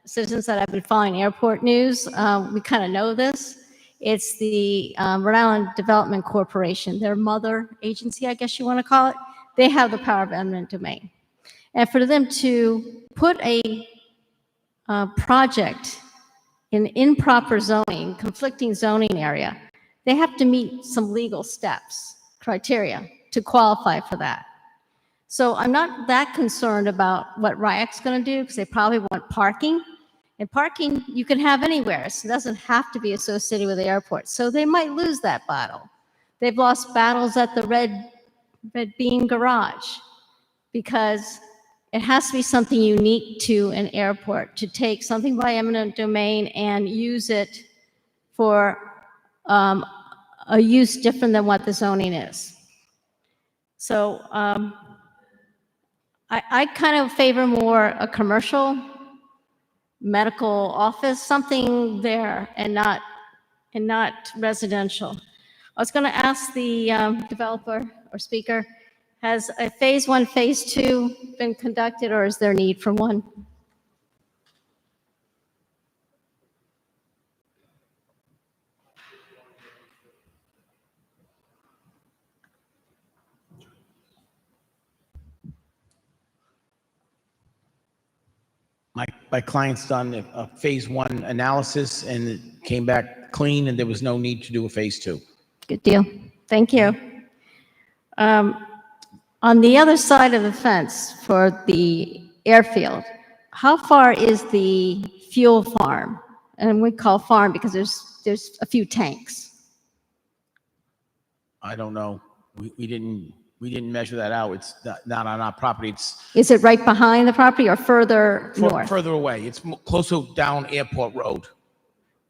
Citizens that have been following airport news, we kind of know this. It's the Rhode Island Development Corporation, their mother agency, I guess you want to call it. They have the power of eminent domain. And for them to put a project in improper zoning, conflicting zoning area, they have to meet some legal steps, criteria to qualify for that. So I'm not that concerned about what RIAC's going to do because they probably want parking. And parking you can have anywhere, so it doesn't have to be associated with the airport. So they might lose that battle. They've lost battles at the Red Bean Garage because it has to be something unique to an airport to take something by eminent domain and use it for a use different than what the zoning is. So I kind of favor more a commercial medical office, something there, and not residential. I was going to ask the developer or speaker, has a phase 1, phase 2 been conducted, or is there need for one? My client's done a phase 1 analysis and it came back clean and there was no need to do a phase 2. Good deal. Thank you. On the other side of the fence for the airfield, how far is the fuel farm? And we call farm because there's a few tanks. I don't know. We didn't measure that out. It's not on our property. Is it right behind the property or further north? Further away. It's closer down Airport Road.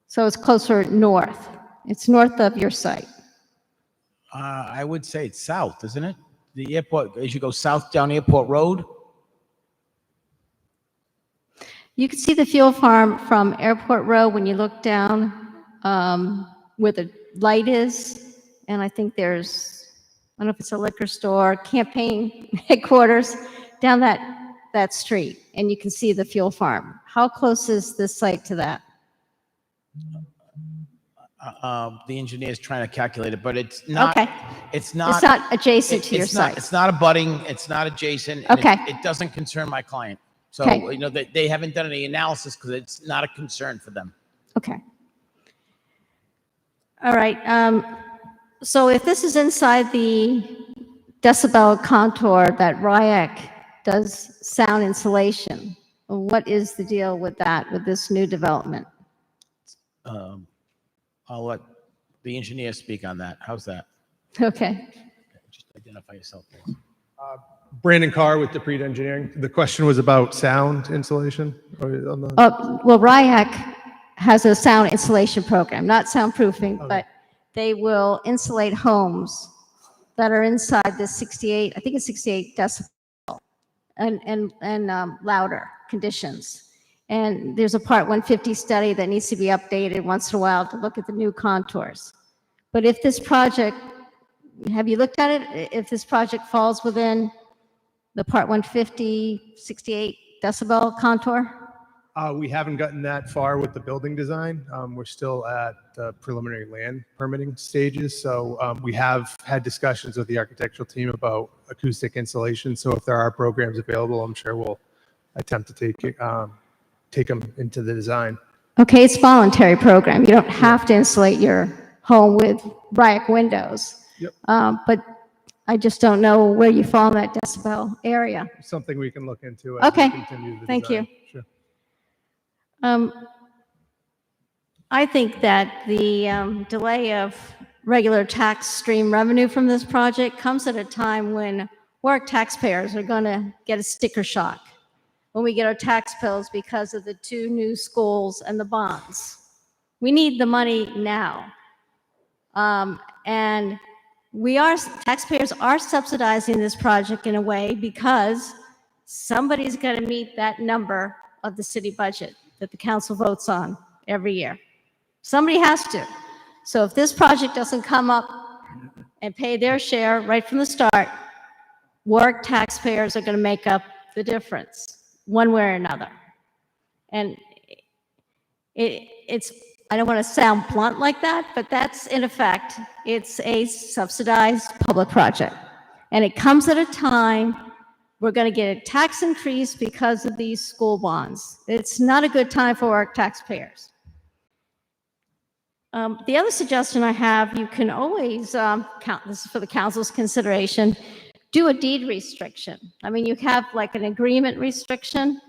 So it's closer north. It's north of your site. I would say it's south, isn't it? The airport, as you go south down Airport Road. You can see the fuel farm from Airport Road when you look down where the light is. And I think there's, I don't know if it's a liquor store, campaign headquarters down that street. And you can see the fuel farm. How close is this site to that? The engineer's trying to calculate it, but it's not. Okay. It's not. It's not adjacent to your it's not, site. It's not abutting. It's not adjacent. And Okay. It doesn't concern my client. So Okay. they haven't done any analysis because it's not a concern for them. Okay. All right. So if this is inside the decibel contour that RIAC does sound insulation, what is the deal with that, with this new development? I'll let the engineer speak on that. How's that? Okay. Just identify yourself, please. Brandon Carr with Depreet Engineering. The question was about sound insulation? Well, RIAC has a sound insulation program, not soundproofing, but they will insulate homes that are inside the 68, I think it's 68 decibel and louder conditions. And there's a Part 150 study that needs to be updated once in a while to look at the new contours. But if this project, have you looked at it? If this project falls within the Part 150, 68 decibel contour? We haven't gotten that far with the building design. We're still at the preliminary land permitting stages. So we have had discussions with the architectural team about acoustic insulation. So if there are programs available, I'm sure we'll attempt to take them into the design. Okay, it's a voluntary program. You don't have to insulate your home with RIAC windows. Yep. But I just don't know where you fall in that decibel area. Something we can look into. As Okay, we continue the thank design. you. Sure. I think that the delay of regular tax stream revenue from this project comes at a time when Warwick taxpayers are going to get a sticker shock when we get our tax bills because of the 2 new schools and the bonds. We need the money now. And taxpayers are subsidizing this project in a way because somebody's got to meet that number of the city budget that the council votes on every year. Somebody has to. So if this project doesn't come up and pay their share right from the start, Warwick taxpayers are going to make up the difference one way or another. And it's, I don't want to sound blunt like that, but that's in effect, it's a subsidized public project. And it comes at a time we're going to get a tax increase because of these school bonds. It's not a good time for our taxpayers. The other suggestion I have, you can always, this is for the council's consideration, do a deed restriction. I mean, you have like an agreement restriction,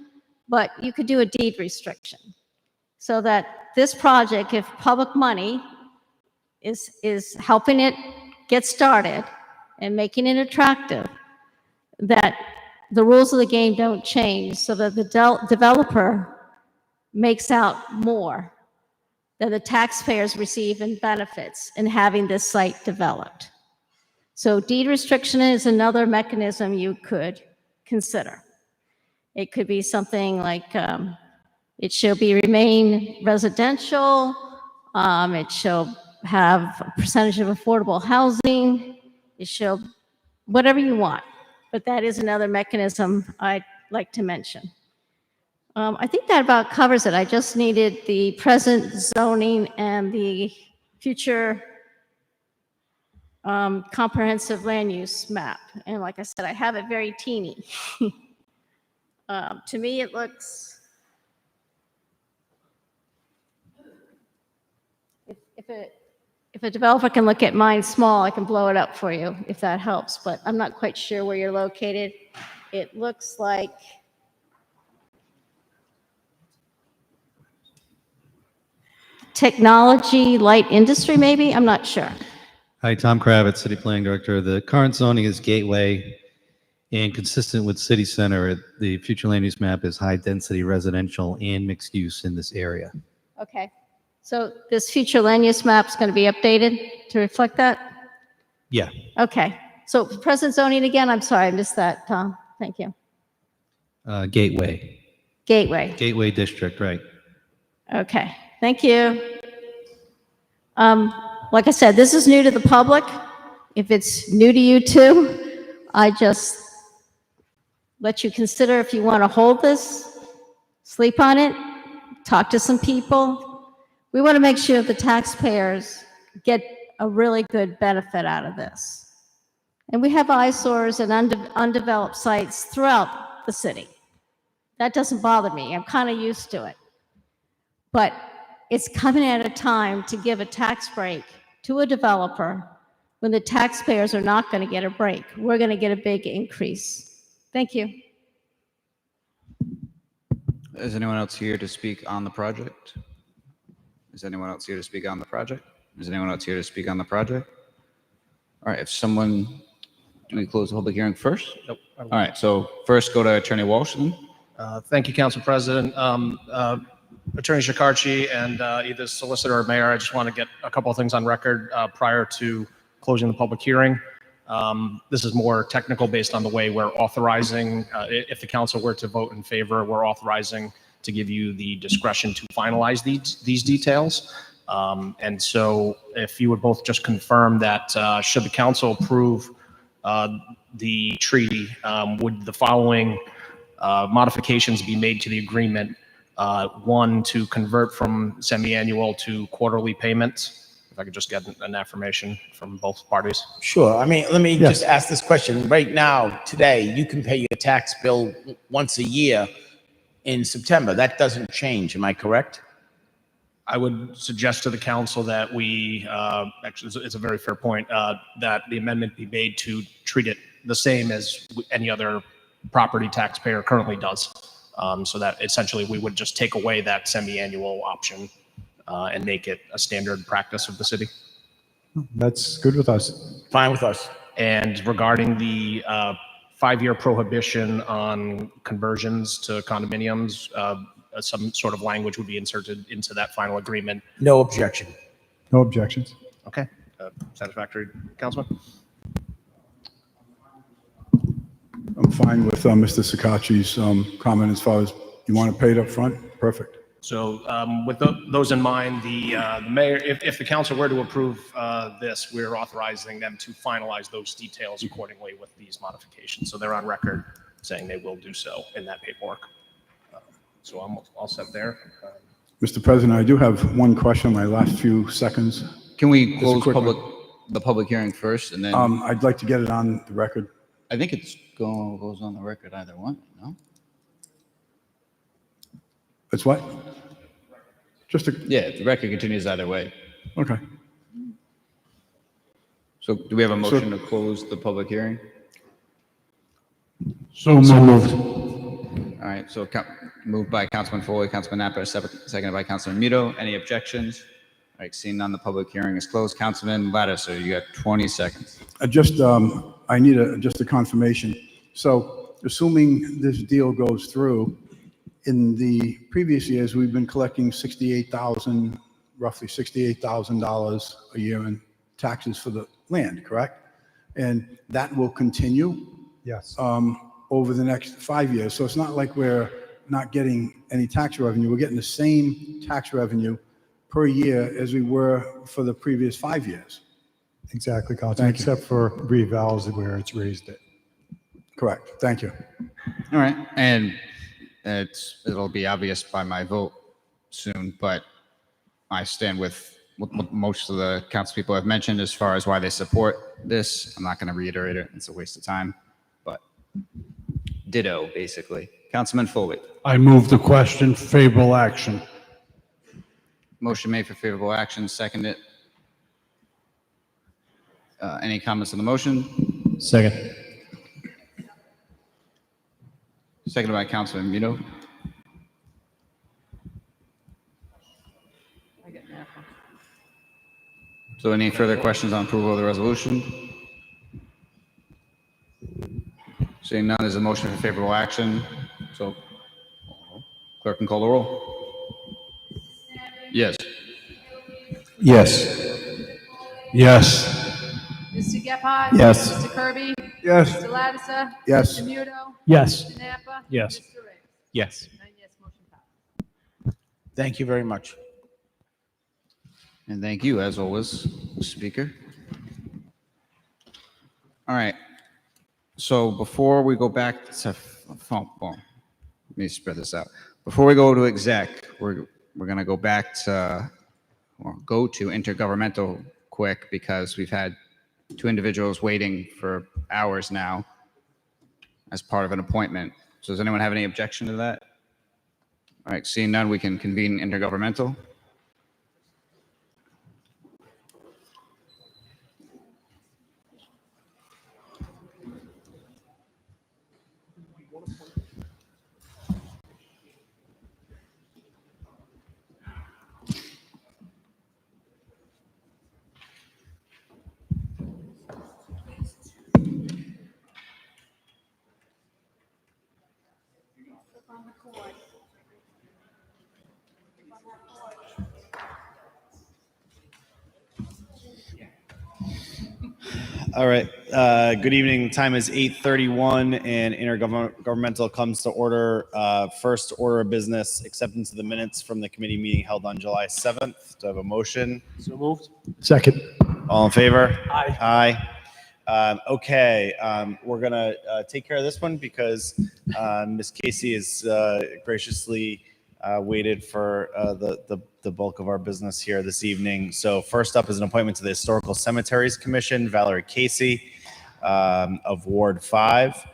but you could do a deed restriction so that this project, if public money is helping it get started and making it attractive, that the rules of the game don't change so that the developer makes out more than the taxpayers receive in benefits in having this site developed. So deed restriction is another mechanism you could consider. It could be something like it shall remain residential, it shall have a percentage of affordable housing, it shall, whatever you want. But that is another mechanism I'd like to mention. I think that about covers it. I just needed the present zoning and the future comprehensive land use map. And like I said, I have it very teeny. To me, it looks, if a developer can look at mine small, I can blow it up for you if that helps, but I'm not quite sure where you're located. It looks like technology, light industry, maybe? I'm not sure. Hi, Tom Kravitz, City Planning Director. The current zoning is gateway, and consistent with City Center, the future land use map is high-density residential and mixed use in this area. Okay. So this future land use map is going to be updated to reflect that? Yeah. Okay. So present zoning again? I'm sorry, I missed that, Tom. Thank you. Gateway. Gateway. Gateway District, right. Okay. Thank you. Like I said, this is new to the public. If it's new to you too, I just let you consider if you want to hold this, sleep on it, talk to some people. We want to make sure the taxpayers get a really good benefit out of this. And we have eyesores and undeveloped sites throughout the city. That doesn't bother me. I'm kind of used to it. But it's coming at a time to give a tax break to a developer when the taxpayers are not going to get a break. We're going to get a big increase. Thank you. Is anyone else here to speak on the project? Is anyone else here to speak on the project? Is anyone else here to speak on the project? All right, if someone, do we close the public hearing first? Nope. All right, so first go to Attorney Walsh then. Thank you, Council President. Attorney Shikarchi and either solicitor or mayor, I just want to get a couple of things on record prior to closing the public hearing. This is more technical based on the way we're authorizing. If the council were to vote in favor, we're authorizing to give you the discretion to finalize these details. And so if you would both just confirm that should the council approve the treaty, would the following modifications be made to the agreement? One, to convert from semi-annual to quarterly payments. If I could just get an affirmation from both parties. Sure. I mean, let me just ask this question. Right now, today, you can pay your tax bill once a year in September. That doesn't change. Am I correct? I would suggest to the council that we, actually, it's a very fair point, that the amendment be made to treat it the same as any other property taxpayer currently does. So that essentially we would just take away that semi-annual option and make it a standard practice of the city. That's good with us. Fine with us. And regarding the 5-year prohibition on conversions to condominiums, some sort of language would be inserted into that final agreement. No objection. No objections. Okay. Satisfactory, Councilman? I'm fine with Mr. Sakachi's comment as far as you want to pay it up front. Perfect. So with those in mind, the mayor, if the council were to approve this, we're authorizing them to finalize those details accordingly with these modifications. So they're on record saying they will do so in that paperwork. So I'm all set there. Mr. President, I do have one question in my last few seconds. Can we Just a close quick one. the public hearing first and then? I'd like to get it on the record. I think it's goes on the record either one, no? It's what? Just a, Yeah, the record continues either way. okay. So do we have a motion to close the public hearing? So moved. All right, so moved by Councilman Foley, Councilman Napa, seconded by Councilman Mito. Any objections? All right, seeing none, the public hearing is closed. Councilman Lattiser, you got 20 seconds. I need just a confirmation. So assuming this deal goes through, in the previous years, we've been collecting roughly $68,000 a year in taxes for the land, correct? And that will continue? Yes. Over the next 5 years. So it's not like we're not getting any tax revenue. We're getting the same tax revenue per year as we were for the previous 5 years. Exactly, Councilman, Thank you. except for revals where it's raised it. Correct. Thank you. All right, and it'll be obvious by my vote soon, but I stand with what most of the council people have mentioned as far as why they support this. I'm not going to reiterate it. It's a waste of time, but ditto, basically. Councilman Foley. I move the question, favorable action. Motion made for favorable action, seconded. Any comments on the motion? Second. Seconded by Councilman Mito. So any further questions on approval of the resolution? Seeing none, there's a motion for favorable action. So clerk can call the roll. Yes. Yes. Yes. Mr. Gephardt? Yes. Mr. Kirby? Yes. Mr. Lattiser? Yes. Mr. Muto? Yes. Mr. Napa? Yes. Mr. Reyes? Yes. 9 yes, motion passed. Thank you very much. And thank you, as always, Speaker. All right. So before we go back to, let me spread this out. Before we go to exec, we're going to go back to go to intergovernmental quick because we've had two individuals waiting for hours now as part of an appointment. So does anyone have any objection to that? All right, seeing none, we can convene intergovernmental. All right. Good evening. Time is 8:31 and intergovernmental comes to order. First order of business, acceptance of the minutes from the committee meeting held on July 7th. Do I have a motion? So moved. Second. All in favor? Aye. Okay. We're going to take care of this one because Ms. Casey has graciously waited for the bulk of our business here this evening. So first up is an appointment to the Historical Cemeteries Commission, Valerie Casey of Ward 5.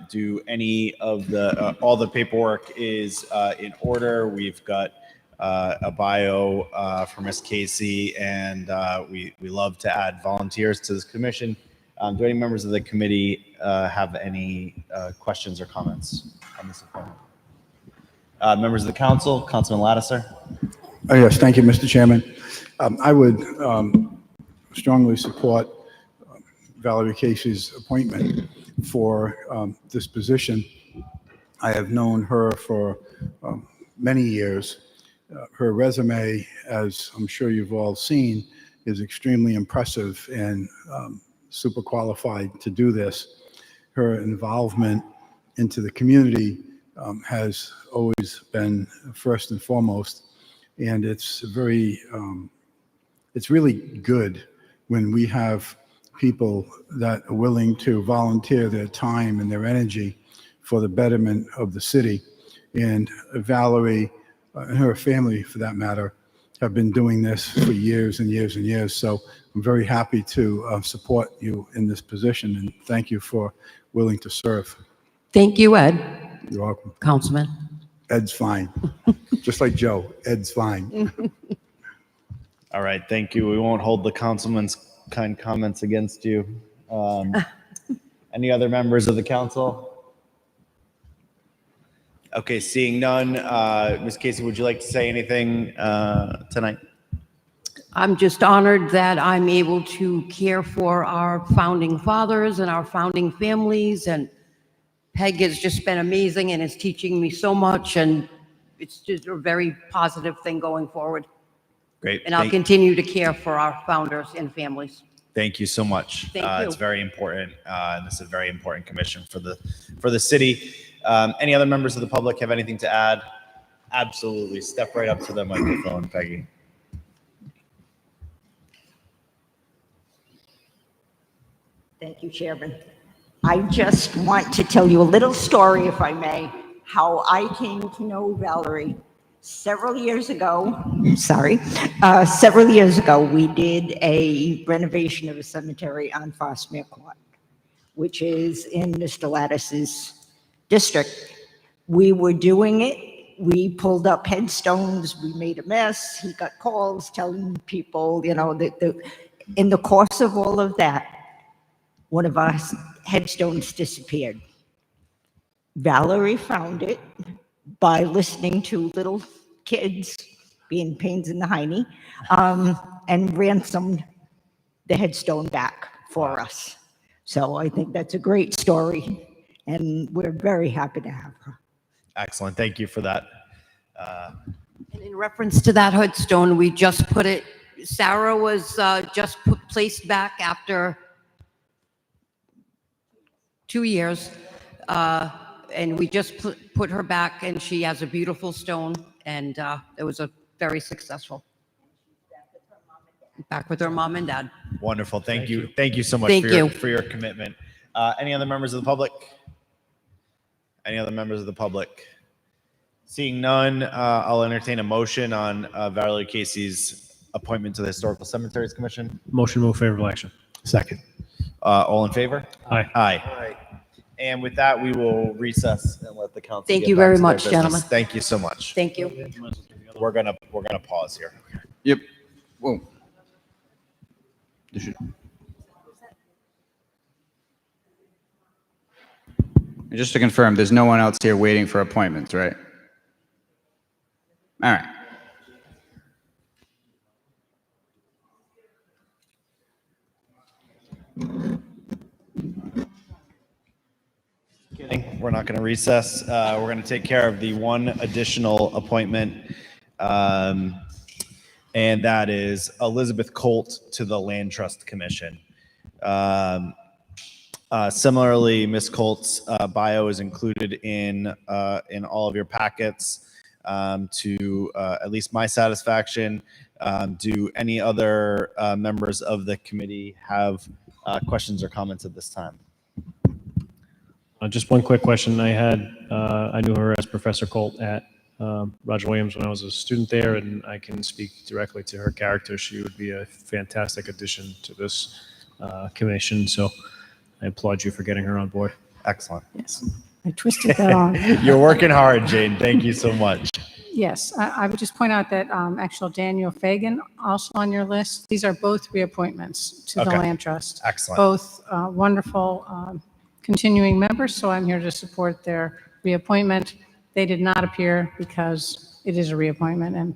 Do any of the, all the paperwork is in order. We've got a bio for Ms. Casey, and we love to add volunteers to this commission. Do any members of the committee have any questions or comments on this appointment? Members of the council, Councilman Lattiser. Oh, yes, thank you, Mr. Chairman. I would strongly support Valerie Casey's appointment for this position. I have known her for many years. Her resume, as I'm sure you've all seen, is extremely impressive and super qualified to do this. Her involvement into the community has always been first and foremost, and it's very, it's really good when we have people that are willing to volunteer their time and their energy for the betterment of the city. And Valerie and her family, for that matter, have been doing this for years and years and years. So I'm very happy to support you in this position, and thank you for willing to serve. Thank you, Ed. You're welcome. Councilman. Ed's fine. Just like Joe, Ed's fine. All right, thank you. We won't hold the councilman's kind comments against you. Any other members of the council? Okay, seeing none. Ms. Casey, would you like to say anything tonight? I'm just honored that I'm able to care for our founding fathers and our founding families, and Peg has just been amazing and is teaching me so much, and it's just a very positive thing going forward. Great. And I'll continue to care for our founders and families. Thank you so much. Thank you. It's very important, and this is a very important commission for the city. Any other members of the public have anything to add? Absolutely. Step right up to the microphone, Peggy. Thank you, Chairman. I just want to tell you a little story, if I may, how I came to know Valerie. Several years ago, we did a renovation of a cemetery on Fosmere Court, which is in Mr. Lattis's district. We were doing it. We pulled up headstones. We made a mess. He got calls telling people, you know, in the course of all of that, one of our headstones disappeared. Valerie found it by listening to little kids being pains in the hiney, and ransomed the headstone back for us. So I think that's a great story, and we're very happy to have her. Excellent. Thank you for that. And in reference to that headstone, we just put it, Sarah was just placed back after 2 years, and we just put her back, and she has a beautiful stone, and it was a very successful. Back with her mom and dad. Wonderful. Thank you. Thank you so much for your commitment. Any other members of the public? Any other members of the public? Seeing none, I'll entertain a motion on Valerie Casey's appointment to the Historical Cemeteries Commission. Motion to move favorable action. Second. All in favor? Aye. Aye. And with that, we will recess and let the council. Thank get you back very to their much, business. gentlemen. Thank you so much. Thank you. We're gonna pause here. Yep. Whoa. There should- And just to confirm, there's no one else here waiting for appointments, right? All right. Kidding. We're not going to recess. We're going to take care of the one additional appointment, and that is Elizabeth Colt to the Land Trust Commission. Similarly, Ms. Colt's bio is included in all of your packets. To at least my satisfaction, do any other members of the committee have questions or comments at this time? Just one quick question I had. I knew her as Professor Colt at Roger Williams when I was a student there, and I can speak directly to her character. She would be a fantastic addition to this commission, so I applaud you for getting her on board. Excellent. Yes, I twisted that on. You're working hard, Jane. Thank you so much. Yes, I would just point out that actual Daniel Fagan, also on your list, these are both reappointments to the Okay. Land Trust. Excellent. Both wonderful continuing members, so I'm here to support their reappointment. They did not appear because it is a reappointment and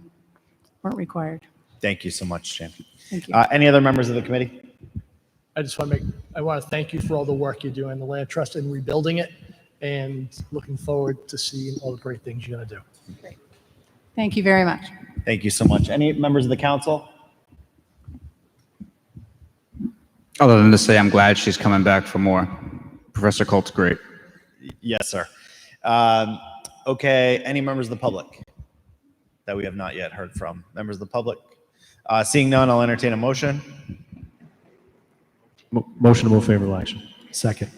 weren't required. Thank you so much, Jane. Thank you. Any other members of the committee? I want to thank you for all the work you do in the Land Trust and rebuilding it, and looking forward to seeing all the great things you're going to do. Thank you very much. Thank you so much. Any members of the council? Other than to say, I'm glad she's coming back for more. Professor Colt's great. Yes, sir. Okay, any members of the public that we have not yet heard from? Members of the public? Seeing none, I'll entertain a motion. Motion to move favorable action. Second.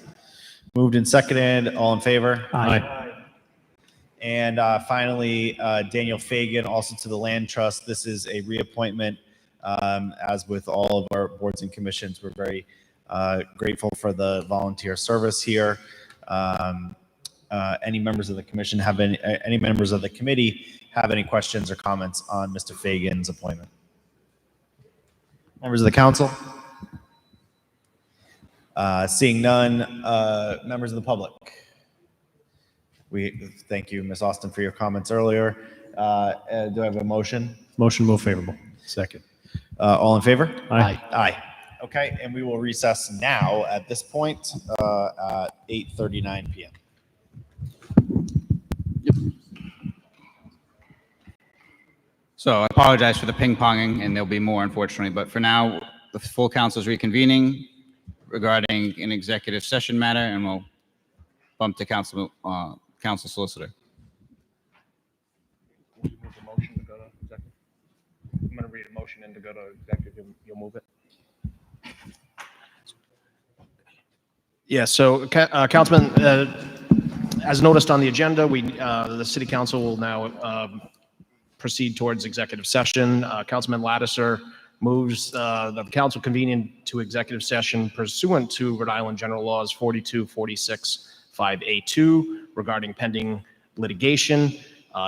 Moved and seconded. All in favor? Aye. And finally, Daniel Fagan, also to the Land Trust. This is a reappointment. As with all of our boards and commissions, we're very grateful for the volunteer service here. Any members of the commission have any members of the committee have any questions or comments on Mr. Fagan's appointment? Members of the council? Seeing none, members of the public? We thank you, Ms. Austin, for your comments earlier. Do I have a motion? Motion to move favorable. Second. All in favor? Aye. Aye. Okay, and we will recess now at this point at 8:39 p.m. So I apologize for the ping-ponging, and there'll be more, unfortunately. But for now, the full council is reconvening regarding an executive session matter, and we'll bump to council solicitor. I'm going to read a motion and to go to executive. You'll move it. Yeah, so Councilman, as noticed on the agenda, the City Council will now proceed towards executive session. Councilman Lattiser moves the council convening to executive session pursuant to Rhode Island General Laws 4246(5A)(2) regarding pending litigation.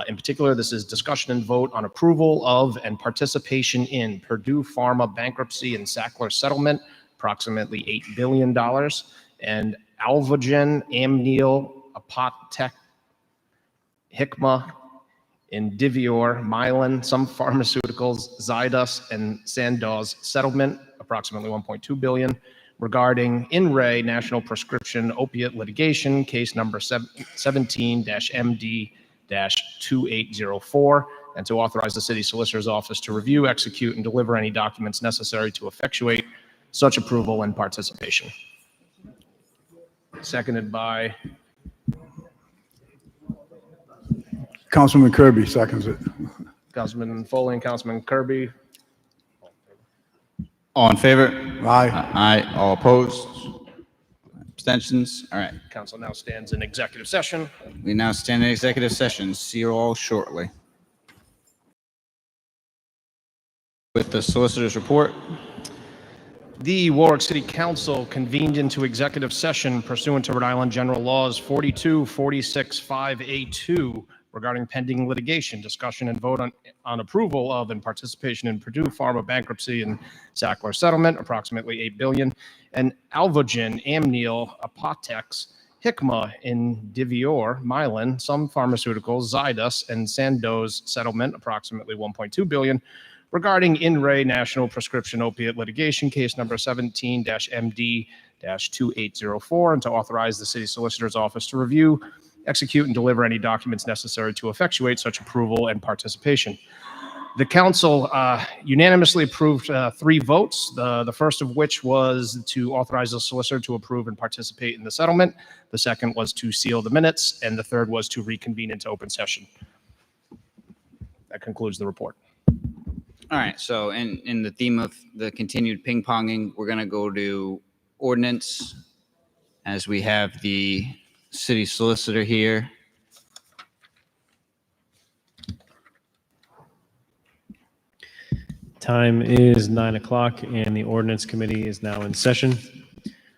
In particular, this is discussion and vote on approval of and participation in Purdue Pharma bankruptcy and Sackler settlement, approximately $8 billion, and Alvogen, Amneal, Apotek, Hikma, Indivior, Mylan, some pharmaceuticals, Zydus, and Sandoz settlement, approximately $1.2 billion, regarding In Re National Prescription Opiate Litigation, case number 17-MD-2804, and to authorize the city solicitor's office to review, execute, and deliver any documents necessary to effectuate such approval and participation. Seconded by Councilman Kirby seconds it. Councilman Foley and Councilman Kirby. All in favor? Aye. Aye. All opposed? Abstentions? All right. Council now stands in executive session. We now stand in executive session. See you all shortly. with the solicitor's report. The Warwick City Council convened into executive session pursuant to Rhode Island General Laws 42465A2 regarding pending litigation, discussion and vote on approval of and participation in Purdue Pharma bankruptcy and Sackler settlement, approximately $8 billion, and Alvogen, Amneal, Apotex, Hikma, Indivior, Mylan, some pharmaceuticals, Zydus, and Sandoz settlement, approximately $1.2 billion, regarding In Re National Prescription Opiate Litigation, case number 17-MD-2804, and to authorize the city solicitor's office to review, execute, and deliver any documents necessary to effectuate such approval and participation. The council unanimously approved 3 votes, the first of which was to authorize the solicitor to approve and participate in the settlement. The second was to seal the minutes, and the third was to reconvene into open session. That concludes the report. All right, so in the theme of the continued ping-ponging, we're going to go to ordinance as we have the city solicitor here. Time is 9 o'clock and the ordinance committee is now in session.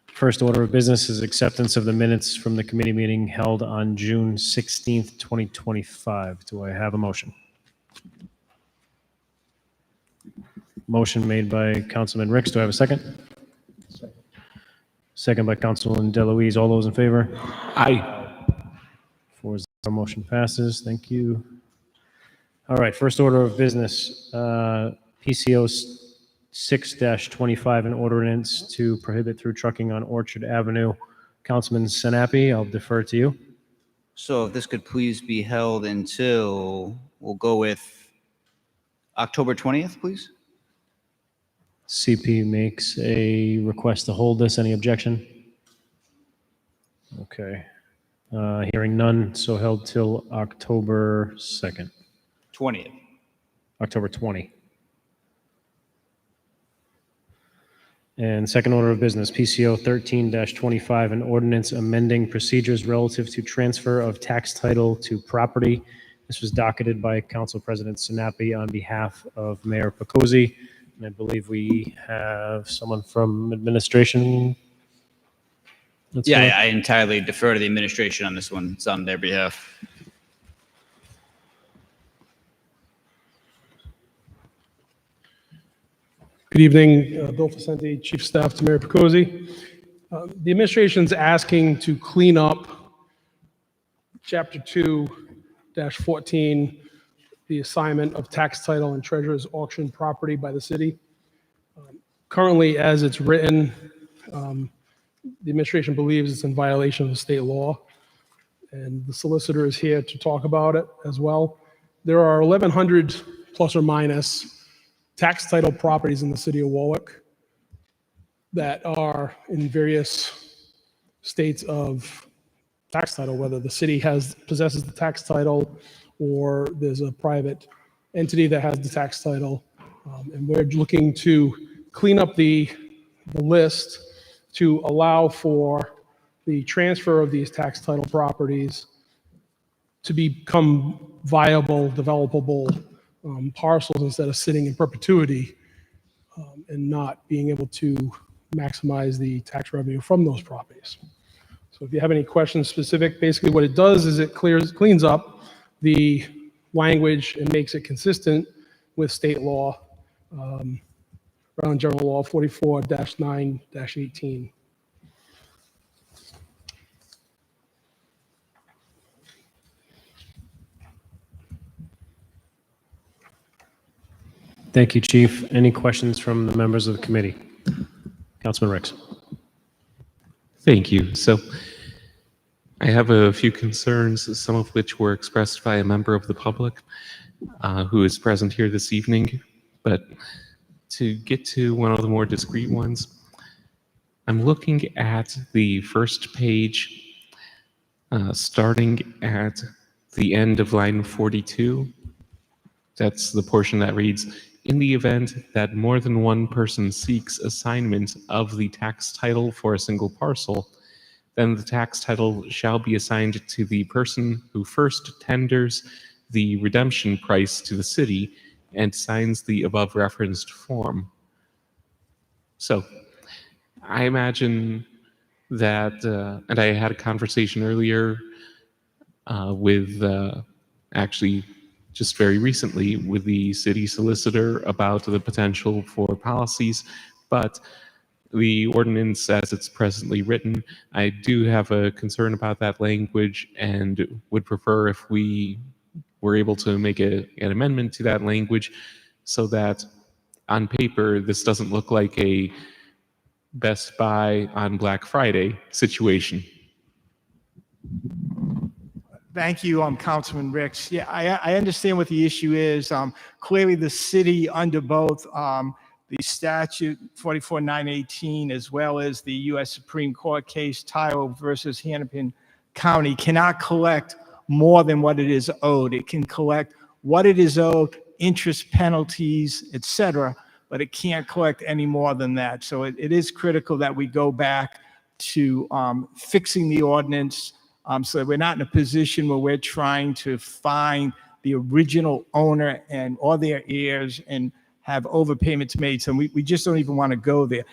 First order of business is acceptance of the minutes from the committee meeting held on June 16th, 2025. Do I have a motion? Motion made by Councilman Ricks. Do I have a second? Second by Councilman DeLuise. All those in favor? Aye. 4-0, motion passes. Thank you. All right, first order of business, PCO 6-25, an ordinance to prohibit through trucking on Orchard Avenue. Councilman Sinapi, I'll defer to you. So if this could please be held until, we'll go with October 20th, please. CP makes a request to hold this. Any objection? Okay. Hearing none, so held till October 2nd. 20th. October 20. And second order of business, PCO 13-25, an ordinance amending procedures relative to transfer of tax title to property. This was docketed by Council President Sinapi on behalf of Mayor Picozzi. And I believe we have someone from administration. Yeah, I entirely defer to the administration on this one. It's on their behalf. Good evening, Bill Facenti, Chief of Staff to Mayor Picozzi. The administration's asking to clean up Chapter 2-14, the assignment of tax title and treasurer's auction property by the city. Currently, as it's written, the administration believes it's in violation of the state law, and the solicitor is here to talk about it as well. There are 1,100 plus or minus tax title properties in the city of Warwick that are in various states of tax title, whether the city possesses the tax title or there's a private entity that has the tax title. And we're looking to clean up the list to allow for the transfer of these tax title properties to become viable, developable parcels instead of sitting in perpetuity and not being able to maximize the tax revenue from those properties. So if you have any questions specific, basically what it does is it cleans up the language and makes it consistent with state law, Rhode Island General Law 44-9-18. Thank you, Chief. Any questions from the members of the committee? Councilman Ricks. Thank you. So I have a few concerns, some of which were expressed by a member of the public who is present here this evening. But to get to one of the more discrete ones, I'm looking at the first page, starting at the end of line 42. That's the portion that reads, in the event that more than one person seeks assignment of the tax title for a single parcel, then the tax title shall be assigned to the person who first tenders the redemption price to the city and signs the above referenced form. So I imagine that, and I had a conversation earlier with actually just very recently with the city solicitor about the potential for policies, but the ordinance as it's presently written, I do have a concern about that language and would prefer if we were able to make an amendment to that language so that on paper this doesn't look like a Best Buy on Black Friday situation. Thank you, Councilman Ricks. Yeah, I understand what the issue is. Clearly, the city under both the statute 44-918 as well as the U.S. Supreme Court case Tyler versus Hennepin County cannot collect more than what it is owed. It can collect what it is owed, interest, penalties, etc., but it can't collect any more than that. So it is critical that we go back to fixing the ordinance so that we're not in a position where we're trying to find the original owner and all their heirs and have overpayments made. So we just don't even want to go there.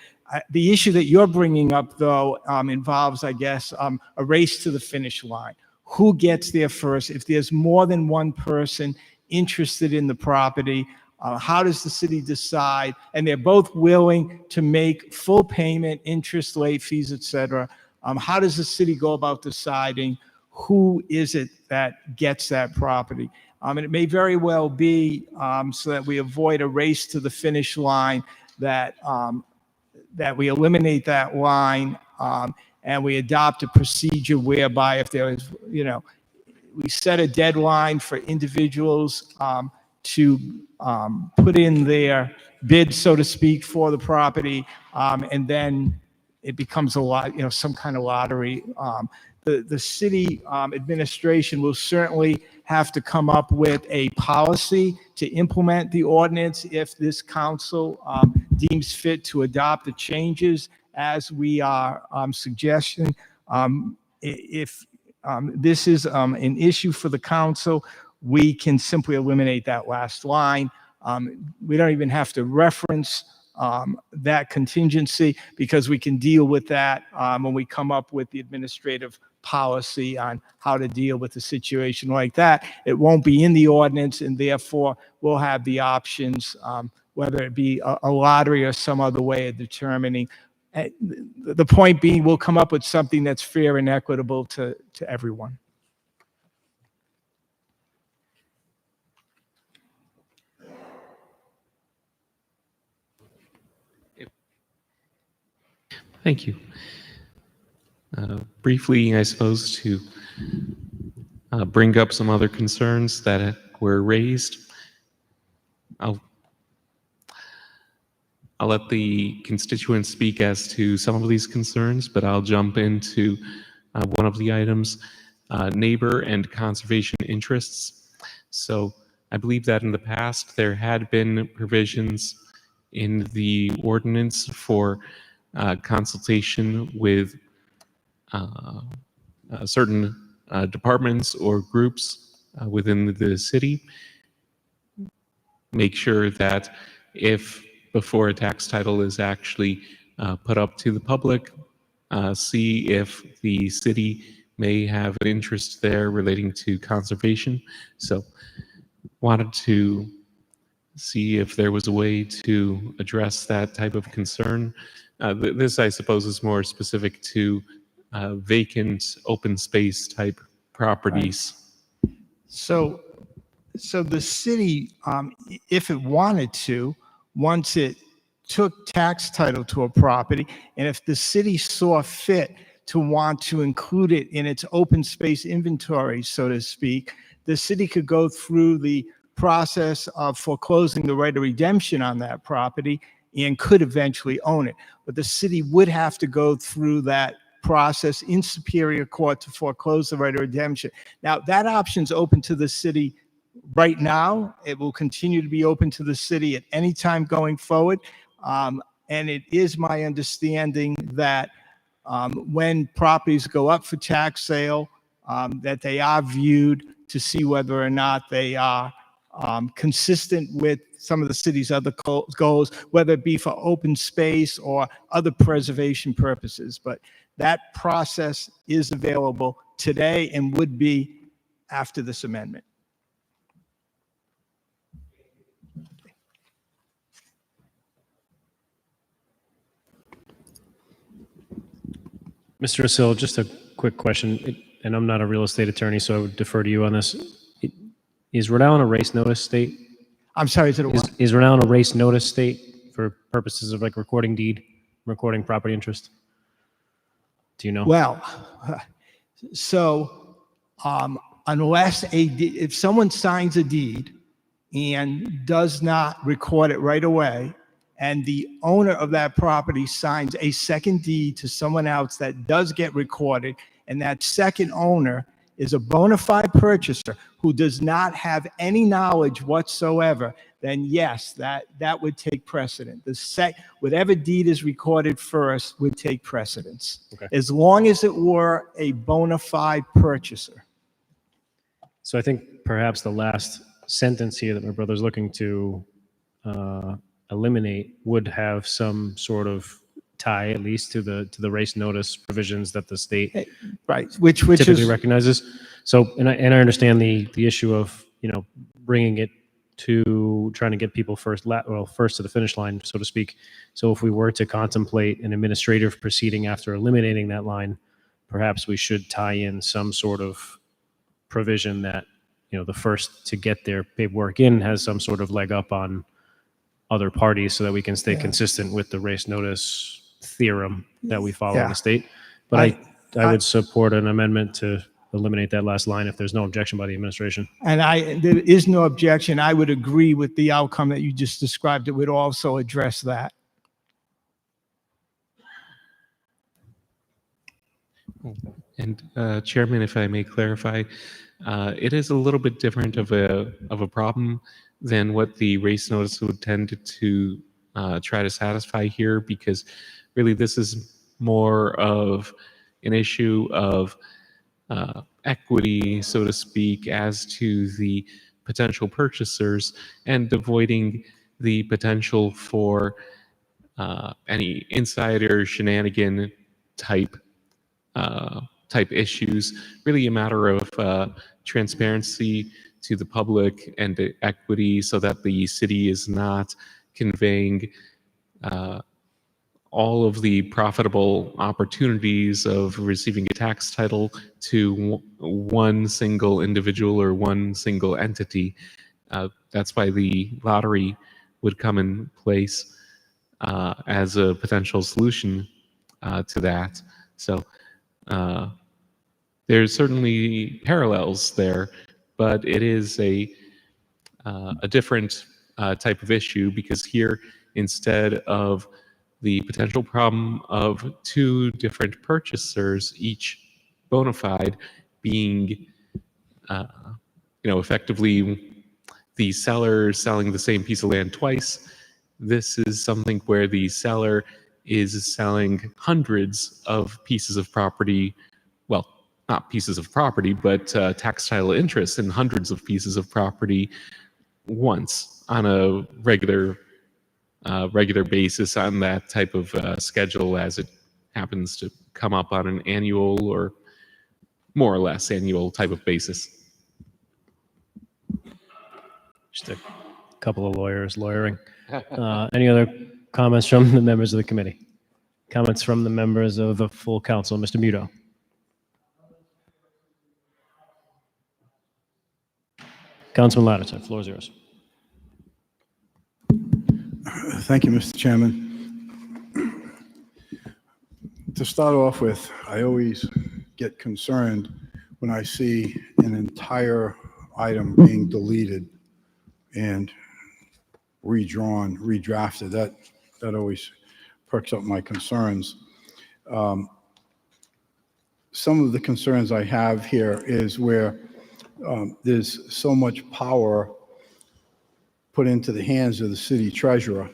The issue that you're bringing up, though, involves, I guess, a race to the finish line. Who gets there first? If there's more than one person interested in the property, how does the city decide? And they're both willing to make full payment, interest, late fees, etc. How does the city go about deciding who is it that gets that property? And it may very well be so that we avoid a race to the finish line, that we eliminate that line and we adopt a procedure whereby if there is, we set a deadline for individuals to put in their bid, so to speak, for the property, and then it becomes a lot, some kind of lottery. The city administration will certainly have to come up with a policy to implement the ordinance if this council deems fit to adopt the changes as we are suggesting. If this is an issue for the council, we can simply eliminate that last line. We don't even have to reference that contingency because we can deal with that when we come up with the administrative policy on how to deal with a situation like that. It won't be in the ordinance, and therefore we'll have the options, whether it be a lottery or some other way of determining. The point being, we'll come up with something that's fair and equitable to everyone. Thank you. Briefly, I suppose, to bring up some other concerns that were raised. I'll let the constituents speak as to some of these concerns, but I'll jump into one of the items, neighbor and conservation interests. So I believe that in the past there had been provisions in the ordinance for consultation with certain departments or groups within the city. Make sure that if before a tax title is actually put up to the public, see if the city may have an interest there relating to conservation. So wanted to see if there was a way to address that type of concern. This, I suppose, is more specific to vacant open space type properties. Right. So the city, if it wanted to, once it took tax title to a property, and if the city saw fit to want to include it in its open space inventory, so to speak, the city could go through the process of foreclosing the right of redemption on that property and could eventually own it. But the city would have to go through that process in Superior Court to foreclose the right of redemption. Now, that option's open to the city right now. It will continue to be open to the city at any time going forward. And it is my understanding that when properties go up for tax sale, that they are viewed to see whether or not they are consistent with some of the city's other goals, whether it be for open space or other preservation purposes. But that process is available today and would be after this amendment. Mr. Asil, just a quick question, and I'm not a real estate attorney, so I would defer to you on this. Is Rhode Island a race notice state? I'm sorry, is it a what? Is Rhode Island a race notice state for purposes of like recording deed, recording property interest? Do you know? Well, so unless if someone signs a deed and does not record it right away, and the owner of that property signs a second deed to someone else that does get recorded, and that second owner is a bona fide purchaser who does not have any knowledge whatsoever, then yes, that would take precedent. Whatever deed is recorded first would take precedence, Okay. as long as it were a bona fide purchaser. So I think perhaps the last sentence here that my brother's looking to eliminate would have some sort of tie, at least to the race notice provisions that the state right, which typically is recognizes. So, and I understand the issue of bringing it to trying to get people first to the finish line, so to speak. So, if we were to contemplate an administrative proceeding after eliminating that line, perhaps we should tie in some sort of provision that the first to get their paperwork in has some sort of leg up on other parties, so that we can stay consistent with the race notice theorem that we follow in the state. But I would support an amendment to eliminate that last line if there's no objection by the administration. And there is no objection. I would agree with the outcome that you just described. It would also address that. And Chairman, if I may clarify, it is a little bit different of a problem than what the race notice would tend to try to satisfy here, because really this is more of an issue of equity, so to speak, as to the potential purchasers, and avoiding the potential for any insider shenanigan type issues. Really a matter of transparency to the public and equity, so that the city is not conveying all of the profitable opportunities of receiving a tax title to one single individual or one single entity. That's why the lottery would come in place as a potential solution to that. So there's certainly parallels there, but it is a different type of issue, because here, instead of the potential problem of two different purchasers, each bona fide, being, effectively the seller selling the same piece of land twice, this is something where the seller is selling hundreds of pieces of property, well, not pieces of property, but tax title interest in hundreds of pieces of property once on a regular basis on that type of schedule, as it happens to come up on an annual or more or less annual type of basis. Just a couple of lawyers lawyering. Any other comments from the members of the committee? Comments from the members of the full council? Mr. Muto. Councilman Lattiser, floor is yours. Thank you, Mr. Chairman. To start off with, I always get concerned when I see an entire item being deleted and redrawn, redrafted. That always perks up my concerns. Some of the concerns I have here is where there's so much power put into the hands of the city treasurer.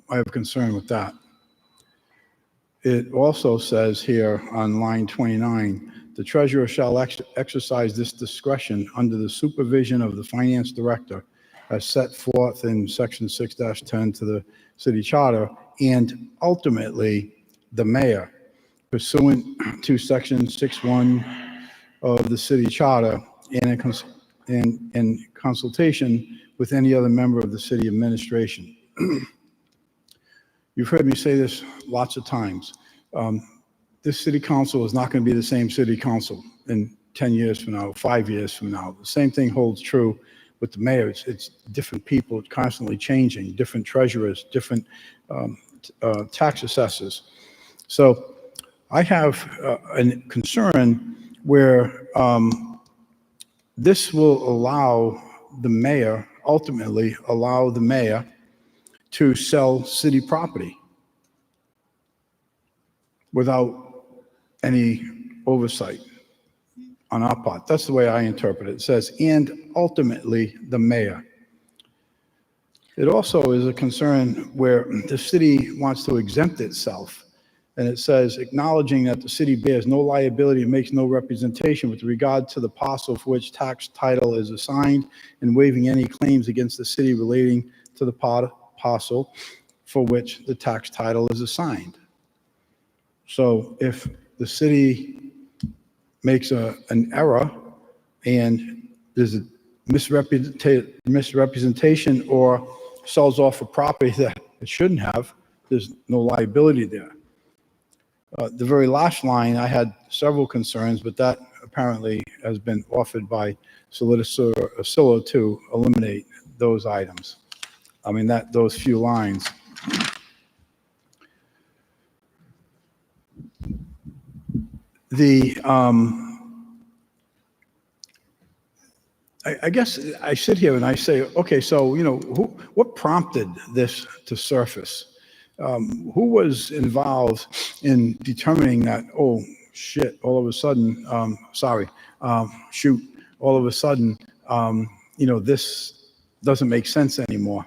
I have concern with that. It also says here on line 29, the treasurer shall exercise this discretion under the supervision of the finance director as set forth in section 6-10 to the city charter, and ultimately the mayor, pursuant to section 6-1 of the city charter, and in consultation with any other member of the city administration. You've heard me say this lots of times. This city council is not going to be the same city council in 10 years from now, 5 years from now. The same thing holds true with the mayor. It's different people, constantly changing, different treasurers, different tax assessors. So I have a concern where this will allow the mayor, ultimately allow the mayor to sell city property without any oversight on our part. That's the way I interpret it. It says, and ultimately the mayor. It also is a concern where the city wants to exempt itself. And it says, acknowledging that the city bears no liability and makes no representation with regard to the parcel for which tax title is assigned, and waiving any claims against the city relating to the parcel for which the tax title is assigned. So if the city makes an error and there's a misrepresentation or sells off a property that it shouldn't have, there's no liability there. The very last line, I had several concerns, but that apparently has been offered by Solicitor Cellular to eliminate those items. I mean, those few lines. I guess I sit here and I say, okay, so, what prompted this to surface? Who was involved in determining that, oh, shit, all of a sudden, all of a sudden, this doesn't make sense anymore.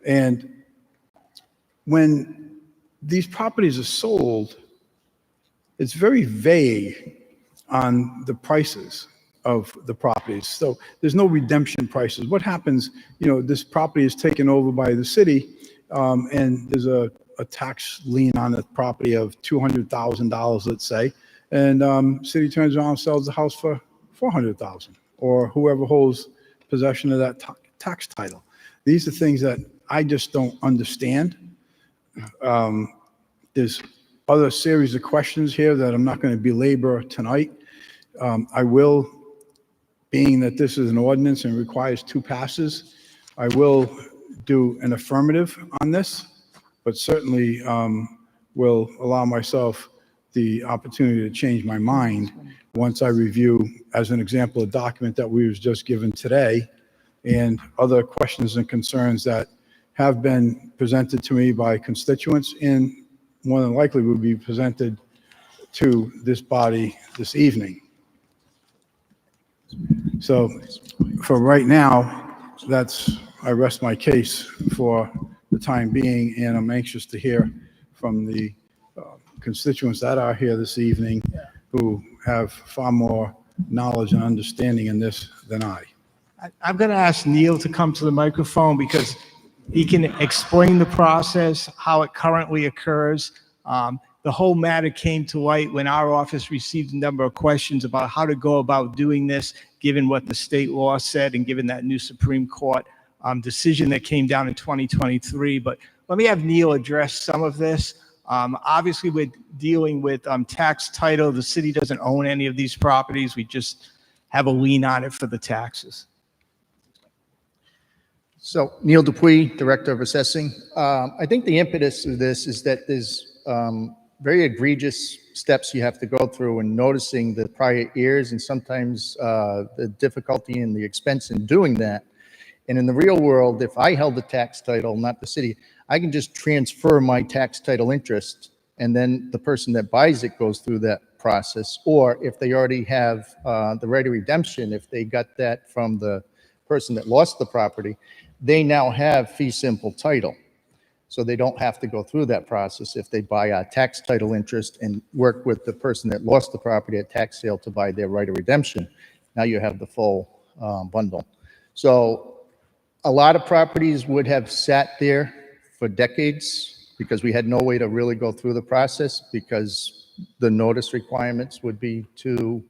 And when these properties are sold, it's very vague on the prices of the properties. So there's no redemption prices. What happens, this property is taken over by the city, and there's a tax lien on the property of $200,000, let's say, and city turns around and sells the house for $400,000, or whoever holds possession of that tax title. These are things that I just don't understand. There's other series of questions here that I'm not going to belabor tonight. I will, being that this is an ordinance and requires 2 passes, I will do an affirmative on this, but certainly will allow myself the opportunity to change my mind once I review, as an example, a document that we was just given today, and other questions and concerns that have been presented to me by constituents and more than likely will be presented to this body this evening. So for right now, I rest my case for the time being, and I'm anxious to hear from the constituents that are here this evening who have far more knowledge and understanding in this than I. I'm going to ask Neil to come to the microphone because he can explain the process, how it currently occurs. The whole matter came to light when our office received a number of questions about how to go about doing this, given what the state law said and given that new Supreme Court decision that came down in 2023. But let me have Neil address some of this. Obviously, we're dealing with tax title. The city doesn't own any of these properties. We just have a lien on it for the taxes. So Neil Dupuy, Director of Assessing. I think the impetus of this is that there's very egregious steps you have to go through in noticing the prior years, and sometimes the difficulty and the expense in doing that. And in the real world, if I held the tax title, not the city, I can just transfer my tax title interest, and then the person that buys it goes through that process. Or if they already have the right of redemption, if they got that from the person that lost the property, they now have fee simple title. So they don't have to go through that process if they buy a tax title interest and work with the person that lost the property at tax sale to buy their right of redemption. Now you have the full bundle. So A lot of properties would have sat there for decades because we had no way to really go through the process because the notice requirements would be too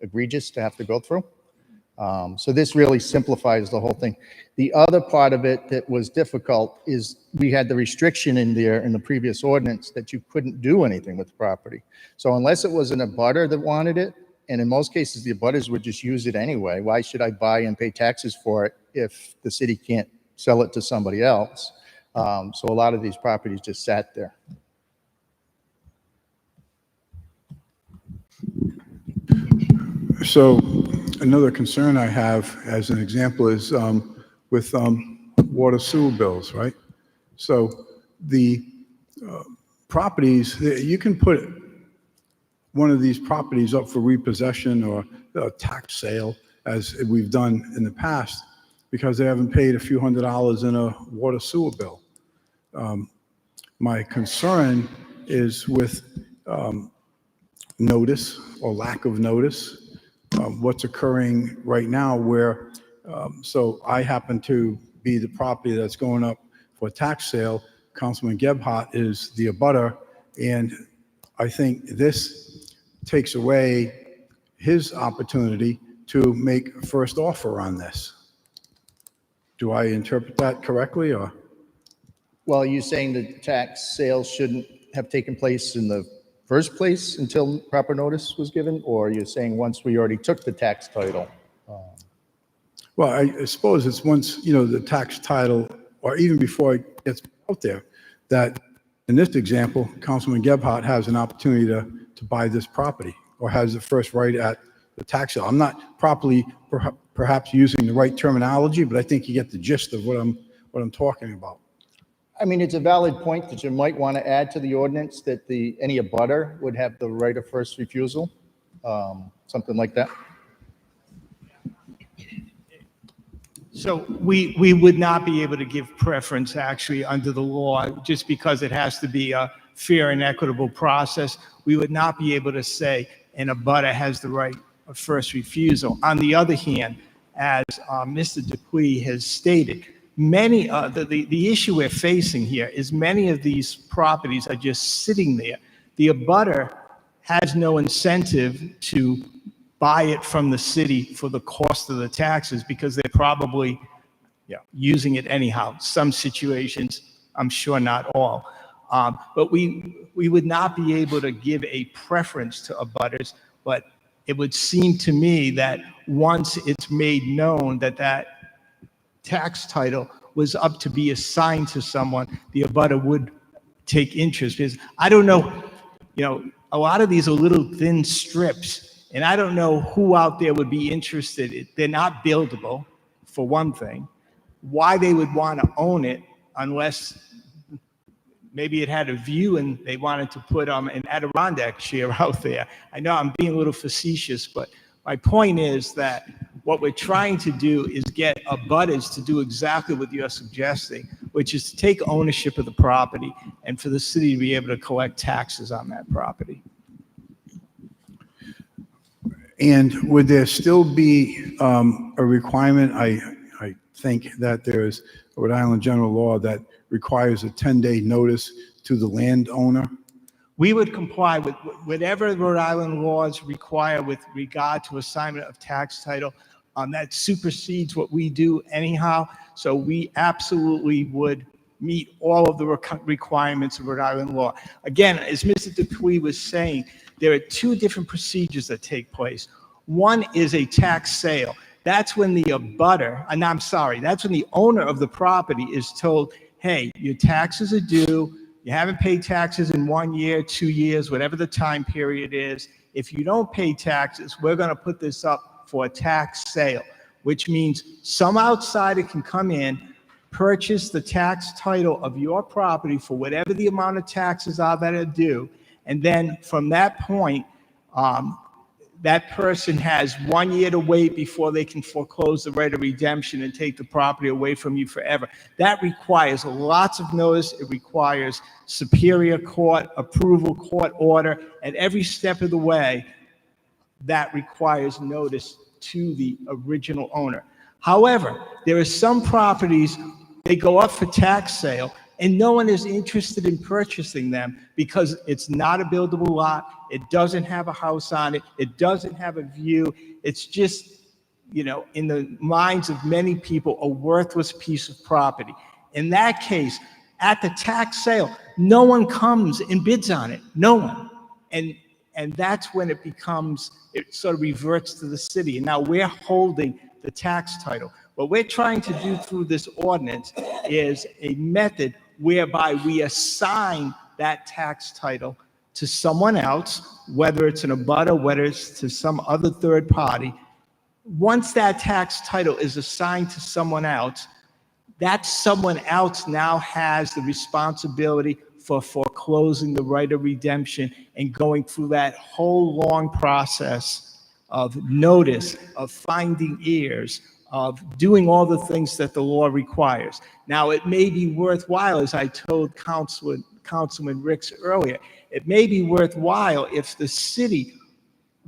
egregious to have to go through. So this really simplifies the whole thing. The other part of it that was difficult is we had the restriction in there in the previous ordinance that you couldn't do anything with the property. So unless it was an abutter that wanted it, and in most cases the abutters would just use it anyway, why should I buy and pay taxes for it if the city can't sell it to somebody else? So a lot of these properties just sat there. So another concern I have, as an example, is with water sewer bills, right? So the properties, you can put one of these properties up for repossession or a tax sale, as we've done in the past, because they haven't paid a few $100s in a water sewer bill. My concern is with notice or lack of notice, what's occurring right now where, so I happen to be the property that's going up for a tax sale. Councilman Gebhardt is the abutter, and I think this takes away his opportunity to make a first offer on this. Do I interpret that correctly, or? Well, you're saying that tax sales shouldn't have taken place in the first place until proper notice was given? Or you're saying once we already took the tax title? Well, I suppose it's once, the tax title, or even before it gets out there, that in this example, Councilman Gebhardt has an opportunity to buy this property, or has the first right at the tax sale. I'm not properly perhaps using the right terminology, but I think you get the gist of what I'm talking about. I mean, it's a valid point that you might want to add to the ordinance that any abutter would have the right of first refusal, something like that. So we would not be able to give preference actually under the law, just because it has to be a fair and equitable process. We would not be able to say an abutter has the right of first refusal. On the other hand, as Mr. Dupuy has stated, many the issue we're facing here is many of these properties are just sitting there. The abutter has no incentive to buy it from the city for the cost of the taxes because they're probably using it anyhow. Some situations, I'm sure not all. But we would not be able to give a preference to abutters, but it would seem to me that once it's made known that that tax title was up to be assigned to someone, the abutter would take interest. Because I don't know, a lot of these are little thin strips, and I don't know who out there would be interested. They're not buildable, for one thing. Why they would want to own it unless maybe it had a view and they wanted to put an Adirondack chair out there. I know I'm being a little facetious, but my point is that what we're trying to do is get abutters to do exactly what you're suggesting, which is to take ownership of the property and for the city to be able to collect taxes on that property. And would there still be a requirement? I think that there's a Rhode Island general law that requires a 10-day notice to the landowner. We would comply with whatever Rhode Island laws require with regard to assignment of tax title. That supersedes what we do anyhow. So we absolutely would meet all of the requirements of Rhode Island law. Again, as Mr. Dupuy was saying, there are two different procedures that take place. One is a tax sale. That's when the abutter, that's when the owner of the property is told, hey, your taxes are due. You haven't paid taxes in 1 year, 2 years, whatever the time period is. If you don't pay taxes, we're going to put this up for a tax sale, which means some outsider can come in, purchase the tax title of your property for whatever the amount of taxes are that are due. And then from that point, that person has 1 year to wait before they can foreclose the right of redemption and take the property away from you forever. That requires lots of notice. It requires Superior Court approval, court order. At every step of the way, that requires notice to the original owner. However, there are some properties, they go up for tax sale, and no one is interested in purchasing them because it's not a buildable lot, it doesn't have a house on it, it doesn't have a view, it's just, in the minds of many people, a worthless piece of property. In that case, at the tax sale, no one comes and bids on it, no one. And that's when it sort of reverts to the city. And now we're holding the tax title. What we're trying to do through this ordinance is a method whereby we assign that tax title to someone else, whether it's an abutter, whether it's to some other third party. Once that tax title is assigned to someone else, that someone else now has the responsibility for foreclosing the right of redemption and going through that whole long process of notice, of finding heirs, of doing all the things that the law requires. Now, it may be worthwhile, as I told Councilman Ricks earlier, it may be worthwhile if the city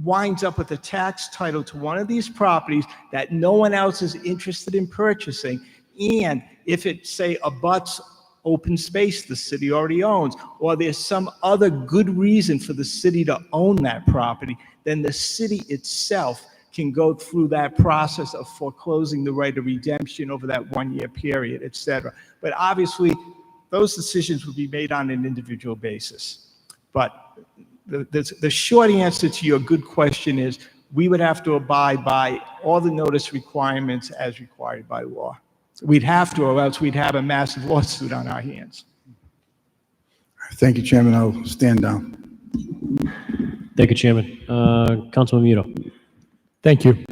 winds up with a tax title to one of these properties that no one else is interested in purchasing, and if it, say, abuts open space the city already owns, or there's some other good reason for the city to own that property, then the city itself can go through that process of foreclosing the right of redemption over that 1 year period, et cetera. But obviously, those decisions will be made on an individual basis. But the short answer to your good question is we would have to abide by all the notice requirements as required by law. We'd have to, or else we'd have a massive lawsuit on our hands. Thank you, Chairman. I'll stand down. Thank you, Chairman. Councilman Muto. Thank you.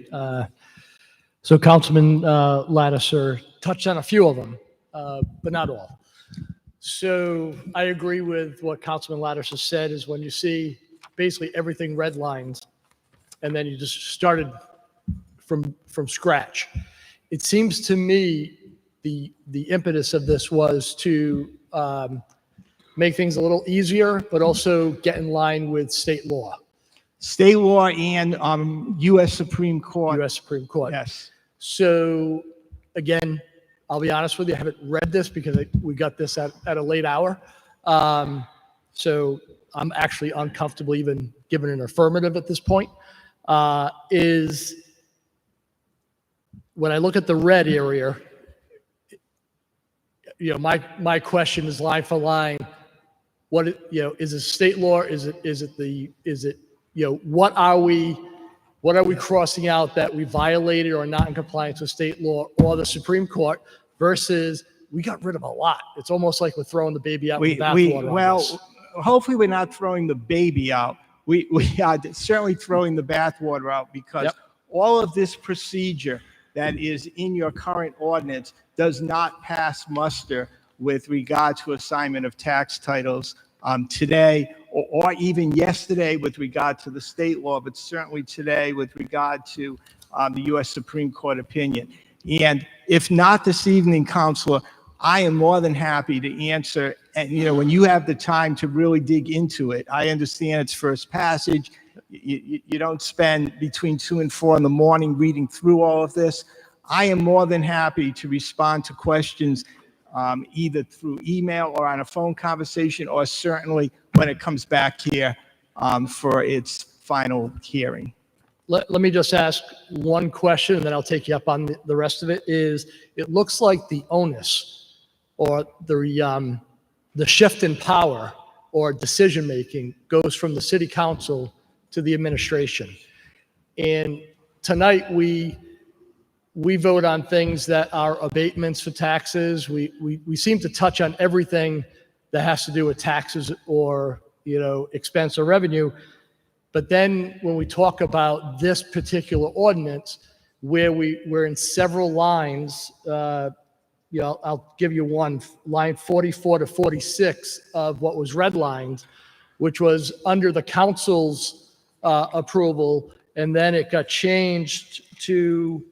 So Councilman Lattiser touched on a few of them, but not all. So I agree with what Councilman Lattiser said is when you see basically everything redlined and then you just started from scratch. It seems to me the impetus of this was to make things a little easier, but also get in line with state law. State law and U.S. Supreme Court. U.S. Supreme Court. Yes. So again, I'll be honest with you, I haven't read this because we got this at a late hour. So I'm actually uncomfortable even giving an affirmative at this point. Is when I look at the red area, my question is line for line. What is it state law? Is it what are we crossing out that we violated or not in compliance with state law or the Supreme Court versus we got rid of a lot. It's almost like we're throwing the baby out with the bathwater. Well, hopefully we're not throwing the baby out. We are certainly throwing the bathwater out because all of this procedure that is in your current ordinance does not pass muster with regard to assignment of tax titles today or even yesterday with regard to the state law, but certainly today with regard to the U.S. Supreme Court opinion. And if not this evening, Counselor, I am more than happy to answer. And, when you have the time to really dig into it, I understand it's first passage. You don't spend between 2 and 4 in the morning reading through all of this. I am more than happy to respond to questions either through email or on a phone conversation, or certainly when it comes back here for its final hearing. Let me just ask one question, and then I'll take you up on the rest of it. It looks like the onus or the shift in power or decision-making goes from the city council to the administration. And tonight we vote on things that are abatements for taxes. We seem to touch on everything that has to do with taxes or, expense or revenue. But then when we talk about this particular ordinance, where we're in several lines, I'll give you one, line 44 to 46 of what was redlined, which was under the council's approval, and then it got changed to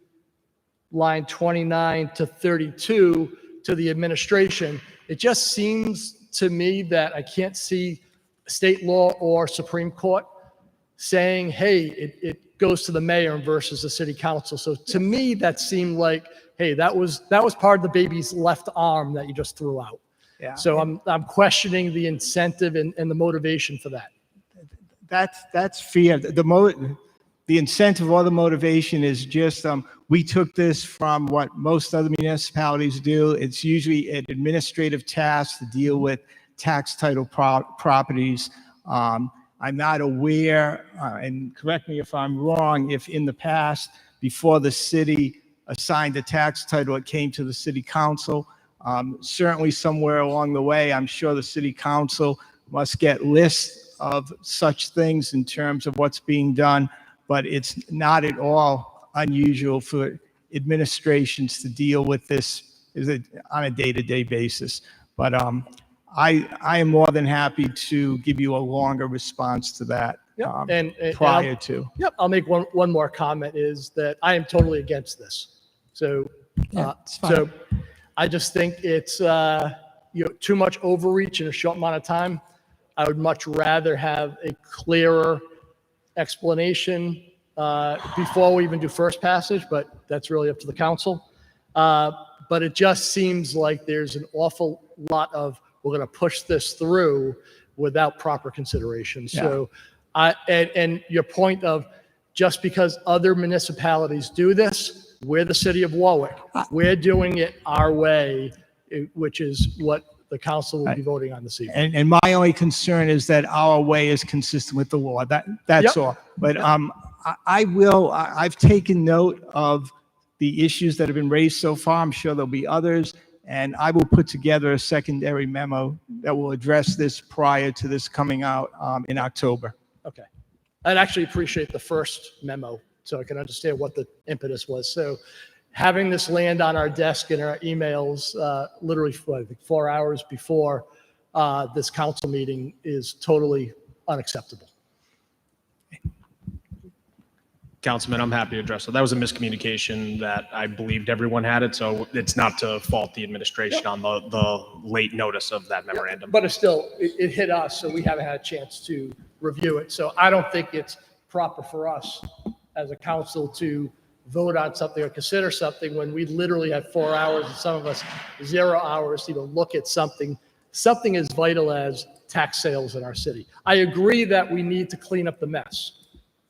line 29 to 32 to the administration. It just seems to me that I can't see state law or Supreme Court saying, hey, goes to the mayor versus the city council. So to me, that seemed like, hey, that was part of the baby's left arm that you just threw out. Yeah. So I'm questioning the incentive and the motivation for that. That's fair. The incentive or the motivation is just, we took this from what most other municipalities do. It's usually an administrative task to deal with tax title properties. I'm not aware, and correct me if I'm wrong, if in the past, before the city assigned a tax title, it came to the city council. Certainly somewhere along the way, I'm sure the city council must get lists of such things in terms of what's being done, but it's not at all unusual for administrations to deal with this on a day-to-day basis. But I am more than happy to give you a longer response to that prior to. Yep, I'll make one more comment is that I am totally against this. So, so I just think it's too much overreach in a short amount of time. I would much rather have a clearer explanation before we even do first passage, but that's really up to the council. But it just seems like there's an awful lot of, we're going to push this through without proper consideration. So, and your point of just because other municipalities do this, we're the city of Warwick. We're doing it our way, which is what the council will be voting on this evening. And my only concern is that our way is consistent with the law. That's all. But I've taken note of the issues that have been raised so far. I'm sure there'll be others, and I will put together a secondary memo that will address this prior to this coming out in October. Okay. I'd actually appreciate the first memo so I can understand what the impetus was. So having this land on our desk in our emails literally I think 4 hours before this council meeting is totally unacceptable. Councilman, I'm happy to address it. That was a miscommunication that I believed everyone had it, so it's not to fault the administration on the late notice of that memorandum. But it's still, it hit us, so we haven't had a chance to review it. So I don't think it's proper for us as a council to vote on something or consider something when we literally had 4 hours and some of us 0 hours to even look at something as vital as tax sales in our city. I agree that we need to clean up the mess.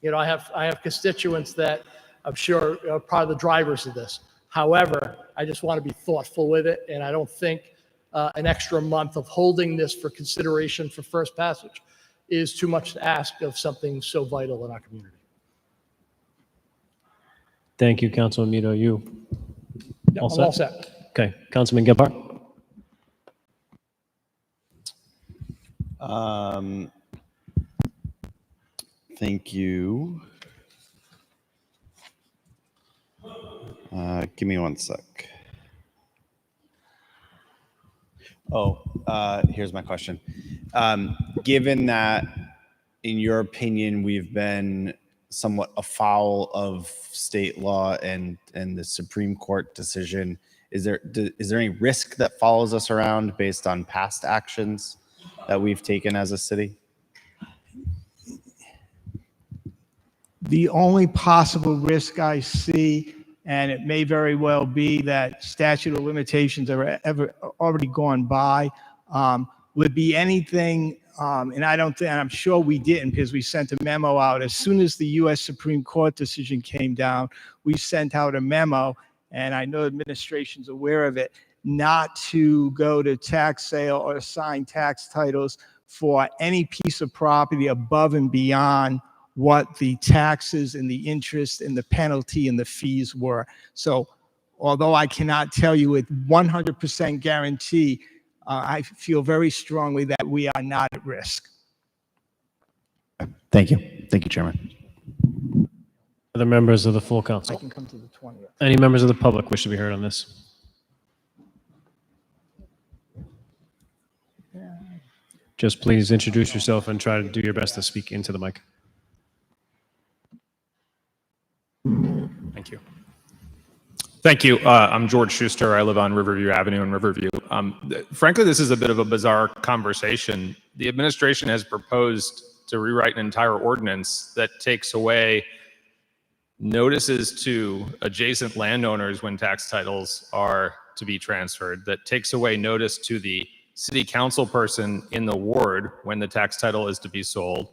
You know, I have constituents that I'm sure are part of the drivers of this. However, I just want to be thoughtful with it, and I don't think an extra month of holding this for consideration for first passage is too much to ask of something so vital in our community. Thank you, Councilman Mito. You Yeah, I'm all set. Okay, Councilman Gephardt. Thank you. Give me 1 sec. Here's my question. Given that, in your opinion, we've been somewhat afoul of state law and the Supreme Court decision, is there any risk that follows us around based on past actions that we've taken as a city? The only possible risk I see, and it may very well be that statute of limitations are ever already gone by, would be anything, and I'm sure we didn't because we sent a memo out. As soon as the U.S. Supreme Court decision came down, we sent out a memo, and I know administration's aware of it, not to go to tax sale or assign tax titles for any piece of property above and beyond what the taxes and the interest and the penalty and the fees were. So although I cannot tell you with 100% guarantee, I feel very strongly that we are not at risk. Thank you. Thank you, Chairman. Other members of the full council? I can come to the 20th. Any members of the public wish to be heard on this? Just please introduce yourself and try to do your best to speak into the mic. Thank you. Thank you. I'm George Schuster. I live on Riverview Avenue in Riverview. Frankly, this is a bit of a bizarre conversation. The administration has proposed to rewrite an entire ordinance that takes away notices to adjacent landowners when tax titles are to be transferred, that takes away notice to the city council person in the ward when the tax title is to be sold,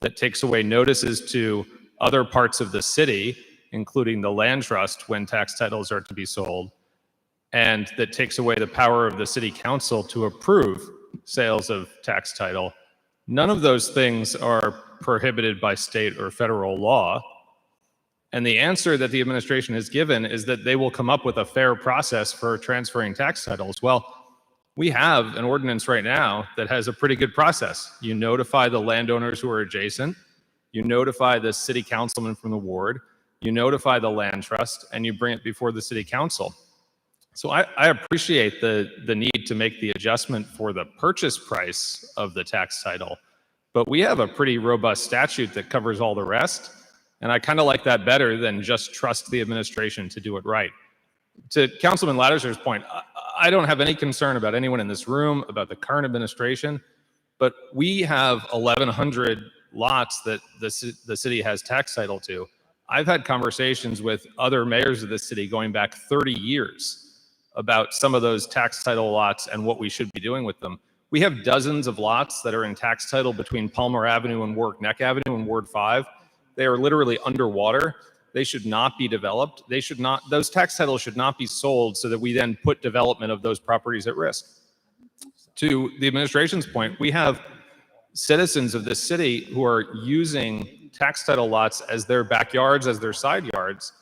that takes away notices to other parts of the city, including the land trust when tax titles are to be sold, and that takes away the power of the city council to approve sales of tax title. None of those things are prohibited by state or federal law. And the answer that the administration has given is that they will come up with a fair process for transferring tax titles. Well, we have an ordinance right now that has a pretty good process. You notify the landowners who are adjacent, you notify the city councilman from the ward, you notify the land trust, and you bring it before the city council. So I appreciate the need to make the adjustment for the purchase price of the tax title, but we have a pretty robust statute that covers all the rest, and I kind of like that better than just trust the administration to do it right. To Councilman Lattiser's point, I don't have any concern about anyone in this room, about the current administration, but we have 1,100 lots that the city has tax title to. I've had conversations with other mayors of the city going back 30 years about some of those tax title lots and what we should be doing with them. We have dozens of lots that are in tax title between Palmer Avenue and Warwick Neck Avenue in Ward 5. They are literally underwater. They should not be developed. Those tax titles should not be sold so that we then put development of those properties at risk. To the administration's point, we have citizens of this city who are using tax title lots as their backyards, as their side yards.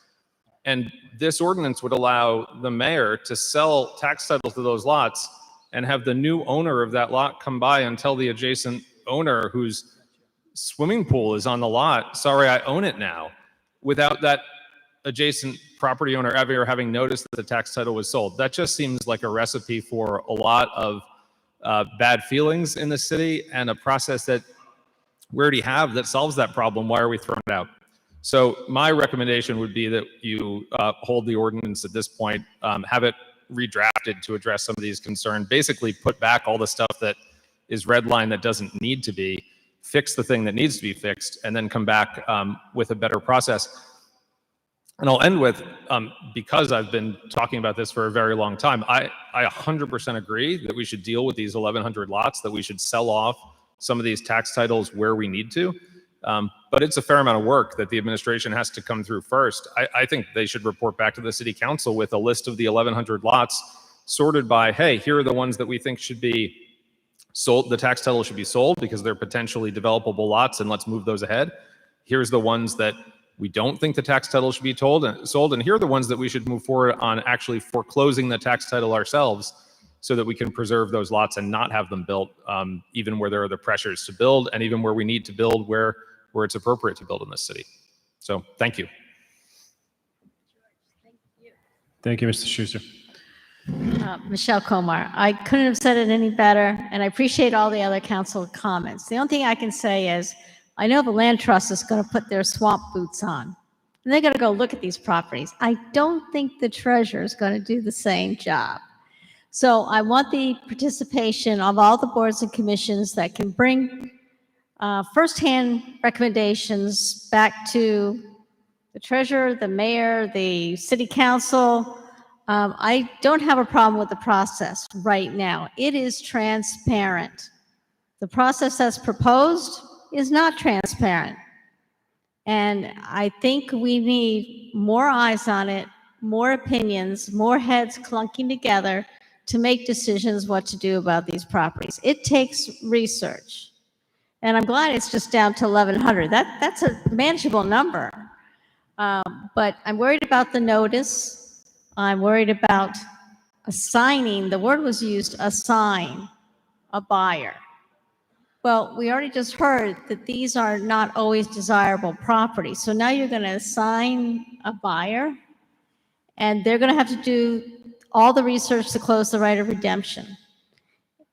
And this ordinance would allow the mayor to sell tax titles to those lots and have the new owner of that lot come by and tell the adjacent owner whose swimming pool is on the lot, sorry, I own it now, without that adjacent property owner ever having noticed that the tax title was sold. That just seems like a recipe for a lot of bad feelings in the city, and a process that we already have that solves that problem. Why are we throwing it out? So my recommendation would be that you hold the ordinance at this point, have it redrafted to address some of these concerns, basically put back all the stuff that is redlined that doesn't need to be, fix the thing that needs to be fixed, and then come back with a better process. And I'll end with, because I've been talking about this for a very long time, I 100% agree that we should deal with these 1,100 lots, that we should sell off some of these tax titles where we need to. But it's a fair amount of work that the administration has to come through first. I think they should report back to the city council with a list of the 1,100 lots sorted by, hey, here are the ones that we think should be sold. The tax title should be sold because they're potentially developable lots, and let's move those ahead. Here's the ones that we don't think the tax title should be sold, and here are the ones that we should move forward on actually foreclosing the tax title ourselves so that we can preserve those lots and not have them built, even where there are the pressures to build, and even where we need to build where it's appropriate to build in this city. So thank you. Thank you, Mr. Schuster. Michelle Komar. I couldn't have said it any better, and I appreciate all the other council comments. The only thing I can say is, I know the land trust is going to put their swamp boots on, and they're going to go look at these properties. I don't think the treasurer is going to do the same job. So I want the participation of all the boards and commissions that can bring firsthand recommendations back to the treasurer, the mayor, the city council. I don't have a problem with the process right now. It is transparent. The process that's proposed is not transparent. And I think we need more eyes on it, more opinions, more heads clunking together to make decisions what to do about these properties. It takes research. And I'm glad it's just down to 1,100. That's a manageable number. But I'm worried about the notice. I'm worried about assigning, the word was used, assign a buyer. Well, we already just heard that these are not always desirable properties. So now you're going to assign a buyer, and they're going to have to do all the research to close the right of redemption.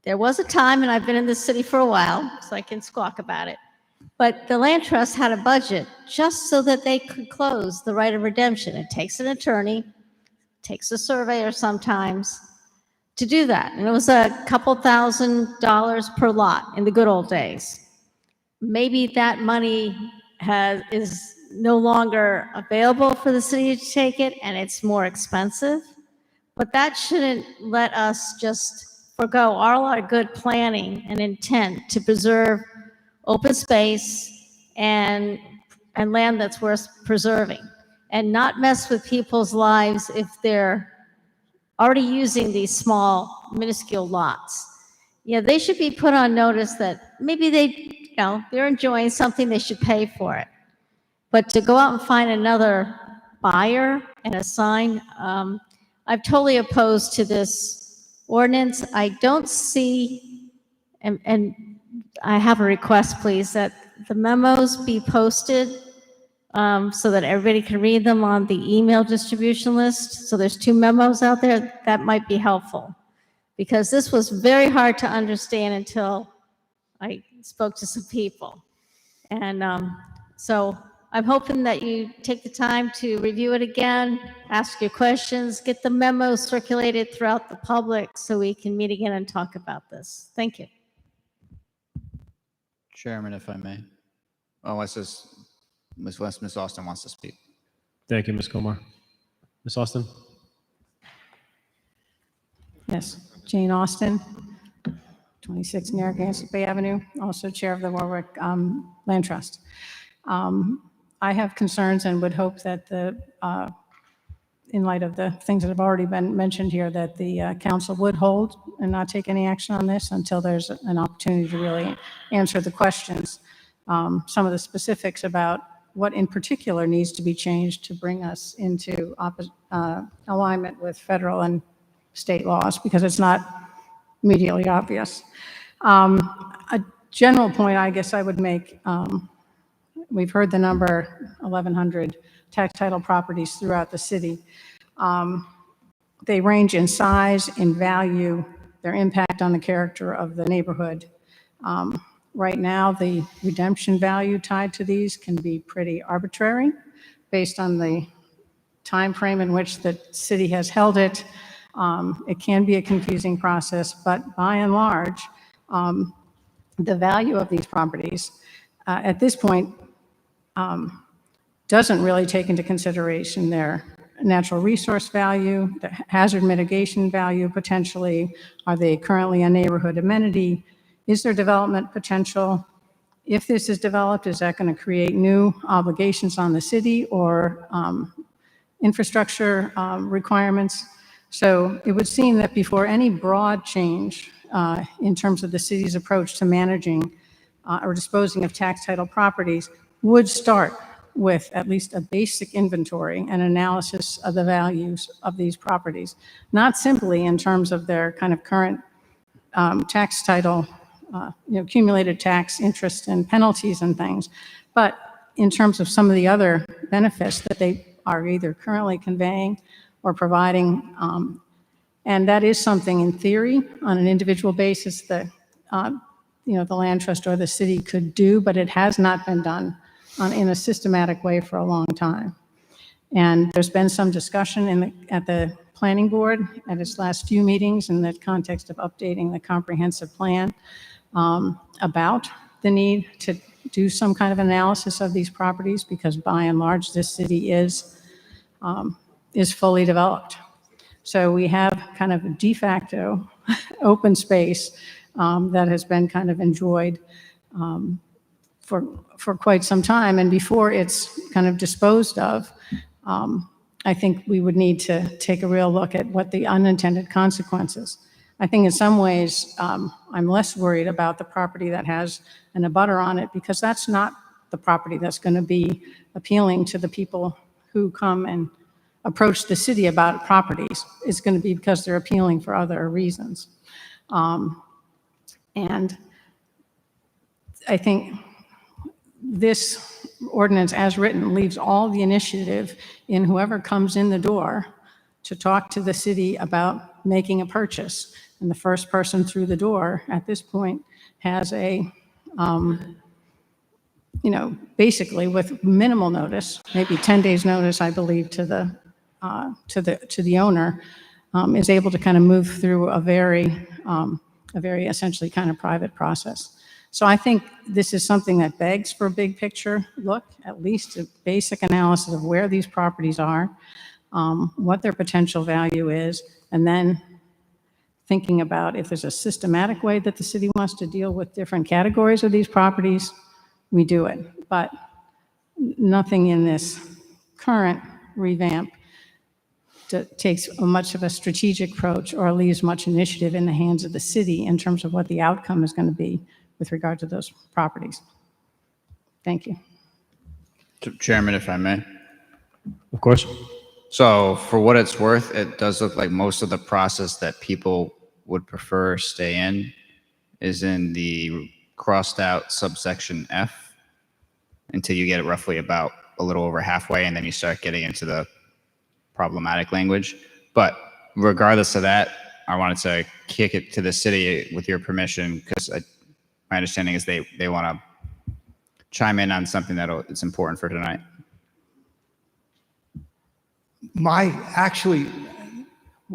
There was a time, and I've been in this city for a while, so I can squawk about it, but the land trust had a budget just so that they could close the right of redemption. It takes an attorney, takes a surveyor sometimes to do that. And it was a couple $1,000s per lot in the good old days. Maybe that money is no longer available for the city to take it and it's more expensive. But that shouldn't let us just forgo all our good planning and intent to preserve open space and land that's worth preserving, and not mess with people's lives if they're already using these small, minuscule lots. Yeah, they should be put on notice that maybe they're enjoying something, they should pay for it. But to go out and find another buyer and assign, I'm totally opposed to this ordinance. I don't see, and I have a request, please, that the memos be posted so that everybody can read them on the email distribution list. So there's 2 memos out there. That might be helpful, because this was very hard to understand until I spoke to some people. And so I'm hoping that you take the time to review it again, ask your questions, get the memo circulated throughout the public so we can meet again and talk about this. Thank you. Chairman, if I may. Unless Miss Austin wants to speak. Thank you, Ms. Komar. Ms. Austin? Yes, Jane Austin, 26 Narragansett Bay Avenue, also Chair of the Warwick Land Trust. I have concerns and would hope that in light of the things that have already been mentioned here, that the council would hold and not take any action on this until there's an opportunity to really answer the questions. Some of the specifics about what in particular needs to be changed to bring us into alignment with federal and state laws, because it's not immediately obvious. A general point I guess I would make, we've heard the number 1,100 tax title properties throughout the city. They range in size, in value, their impact on the character of the neighborhood. Right now, the redemption value tied to these can be pretty arbitrary based on the time frame in which the city has held it. It can be a confusing process, but by and large, the value of these properties at this point doesn't really take into consideration their natural resource value, the hazard mitigation value potentially. Are they currently a neighborhood amenity? Is there development potential? If this is developed, is that going to create new obligations on the city or infrastructure requirements? So it would seem that before any broad change in terms of the city's approach to managing or disposing of tax title properties would start with at least a basic inventory and analysis of the values of these properties, not simply in terms of their kind of current tax title, accumulated tax interest and penalties and things, but in terms of some of the other benefits that they are either currently conveying or providing. And that is something in theory on an individual basis that the land trust or the city could do, but it has not been done in a systematic way for a long time. And there's been some discussion at the planning board at its last few meetings in the context of updating the comprehensive plan about the need to do some kind of analysis of these properties, because by and large, this city is fully developed. So we have kind of a de facto open space that has been kind of enjoyed for quite some time. And before it's kind of disposed of, I think we would need to take a real look at what the unintended consequences. I think in some ways, I'm less worried about the property that has an abutter on it, because that's not the property that's going to be appealing to the people who come and approach the city about properties. It's going to be because they're appealing for other reasons. And I think this ordinance as written leaves all the initiative in whoever comes in the door to talk to the city about making a purchase. And the first person through the door at this point has a, basically with minimal notice, maybe 10 days notice, I believe, to the owner, is able to kind of move through a very essentially kind of private process. So I think this is something that begs for a big picture look, at least a basic analysis of where these properties are, what their potential value is, and then thinking about if there's a systematic way that the city wants to deal with different categories of these properties, we do it. But nothing in this current revamp takes much of a strategic approach or leaves much initiative in the hands of the city in terms of what the outcome is going to be with regard to those properties. Thank you. Chairman, if I may. Of course. So for what it's worth, it does look like most of the process that people would prefer stay in is in the crossed out subsection F until you get roughly about a little over halfway, and then you start getting into the problematic language. But regardless of that, I wanted to kick it to the city with your permission, because my understanding is they want to chime in on something that it's important for tonight.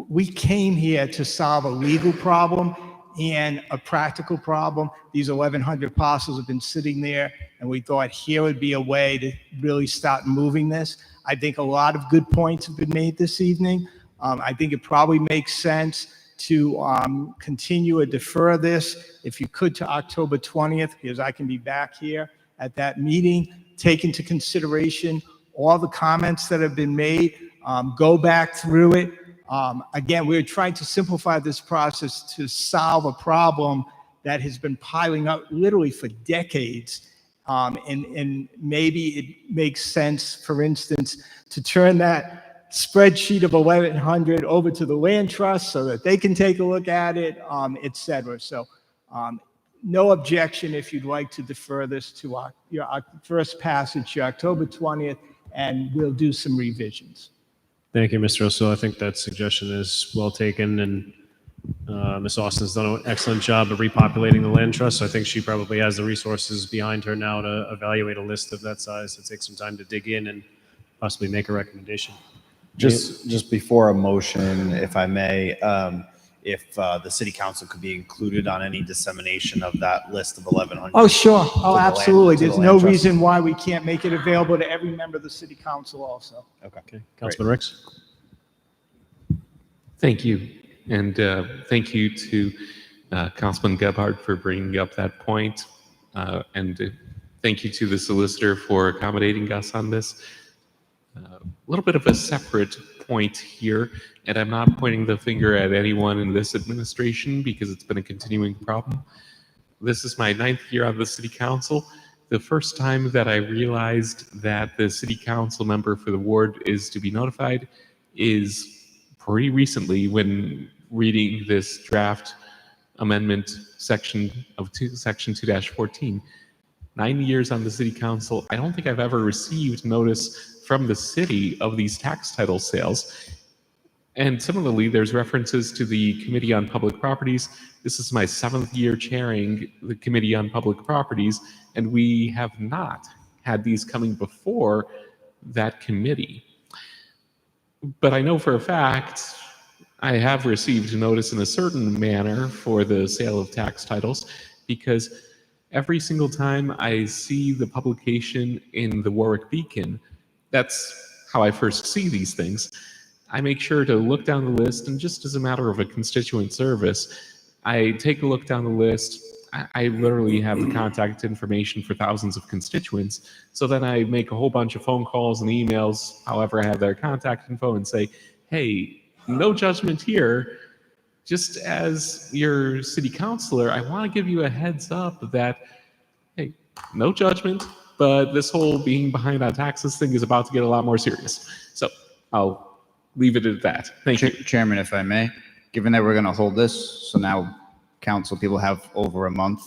We came here to solve a legal problem and a practical problem. These 1,100 parcels have been sitting there, and we thought here would be a way to really start moving this. I think a lot of good points have been made this evening. I think it probably makes sense to continue or defer this, if you could, to October 20th, because I can be back here at that meeting, take into consideration all the comments that have been made, go back through it. Again, we're trying to simplify this process to solve a problem that has been piling up literally for decades. And maybe it makes sense, for instance, to turn that spreadsheet of 1,100 over to the land trust so that they can take a look at it, et cetera. So no objection if you'd like to defer this to your first passage, October 20th, and we'll do some revisions. Thank you, Mr. O'Sul. I think that suggestion is well taken, and Ms. Austin's done an excellent job of repopulating the land trust. So I think she probably has the resources behind her now to evaluate a list of that size. To take some time to dig in and possibly make a recommendation. Just before a motion, if I may, if the city council could be included on any dissemination of that list of 1,100. Oh, sure. Oh, absolutely. There's no trust. reason why we can't make it available to every member of the city council also. Okay. Councilman Ricks. Thank you. And thank you to Councilman Gebhardt for bringing up that point. And thank you to the solicitor for accommodating us on this. A little bit of a separate point here, and I'm not pointing the finger at anyone in this administration because it's been a continuing problem. This is my 9th year on the city council. The first time that I realized that the city council member for the ward is to be notified is pretty recently when reading this draft amendment section of section 2-14. 9 years on the city council, I don't think I've ever received notice from the city of these tax title sales. And similarly, there's references to the Committee on Public Properties. This is my 7th year chairing the Committee on Public Properties, and we have not had these coming before that committee. But I know for a fact I have received notice in a certain manner for the sale of tax titles, because every single time I see the publication in the Warwick Beacon, that's how I first see these things. I make sure to look down the list, and just as a matter of a constituent service, I take a look down the list. I literally have the contact information for thousands of constituents, so then I make a whole bunch of phone calls and emails, however I have their contact info, and say, hey, no judgment here. Just as your city councilor, I want to give you a heads up that, hey, no judgment, but this whole being behind on taxes thing is about to get a lot more serious. So I'll leave it at that. Thank you. Chairman, if I may, given that we're going to hold this, so now council people have over a month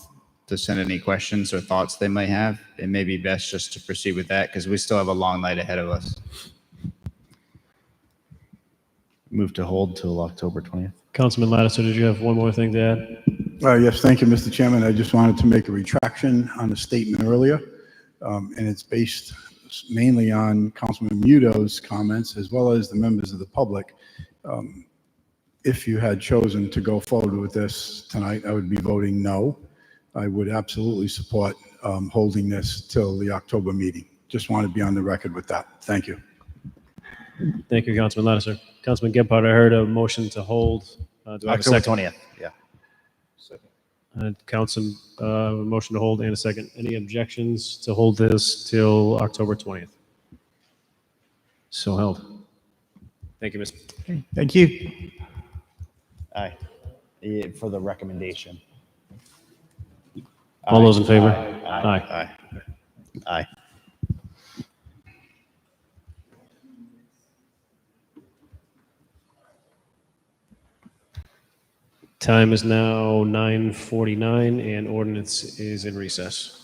to send any questions or thoughts they may have, it may be best just to proceed with that because we still have a long night ahead of us. Move to hold till October 20th. Councilman Lattiser, did you have one more thing to add? Yes, thank you, Mr. Chairman. I just wanted to make a retraction on a statement earlier, and it's based mainly on Councilman Muto's comments as well as the members of the public. If you had chosen to go forward with this tonight, I would be voting no. I would absolutely support holding this till the October meeting. Just want to be on the record with that. Thank you. Thank you, Councilman Lattiser. Councilman Gebhardt, I heard a motion to hold. Do I have a October second? 20th, yeah. A motion to hold and a second. Any objections to hold this till October 20th? So held. Thank you, Mr. Okay, thank you. Aye. Yeah, for the recommendation. All those in favor? Aye. Aye. Time is now 9:49 and ordinance is in recess.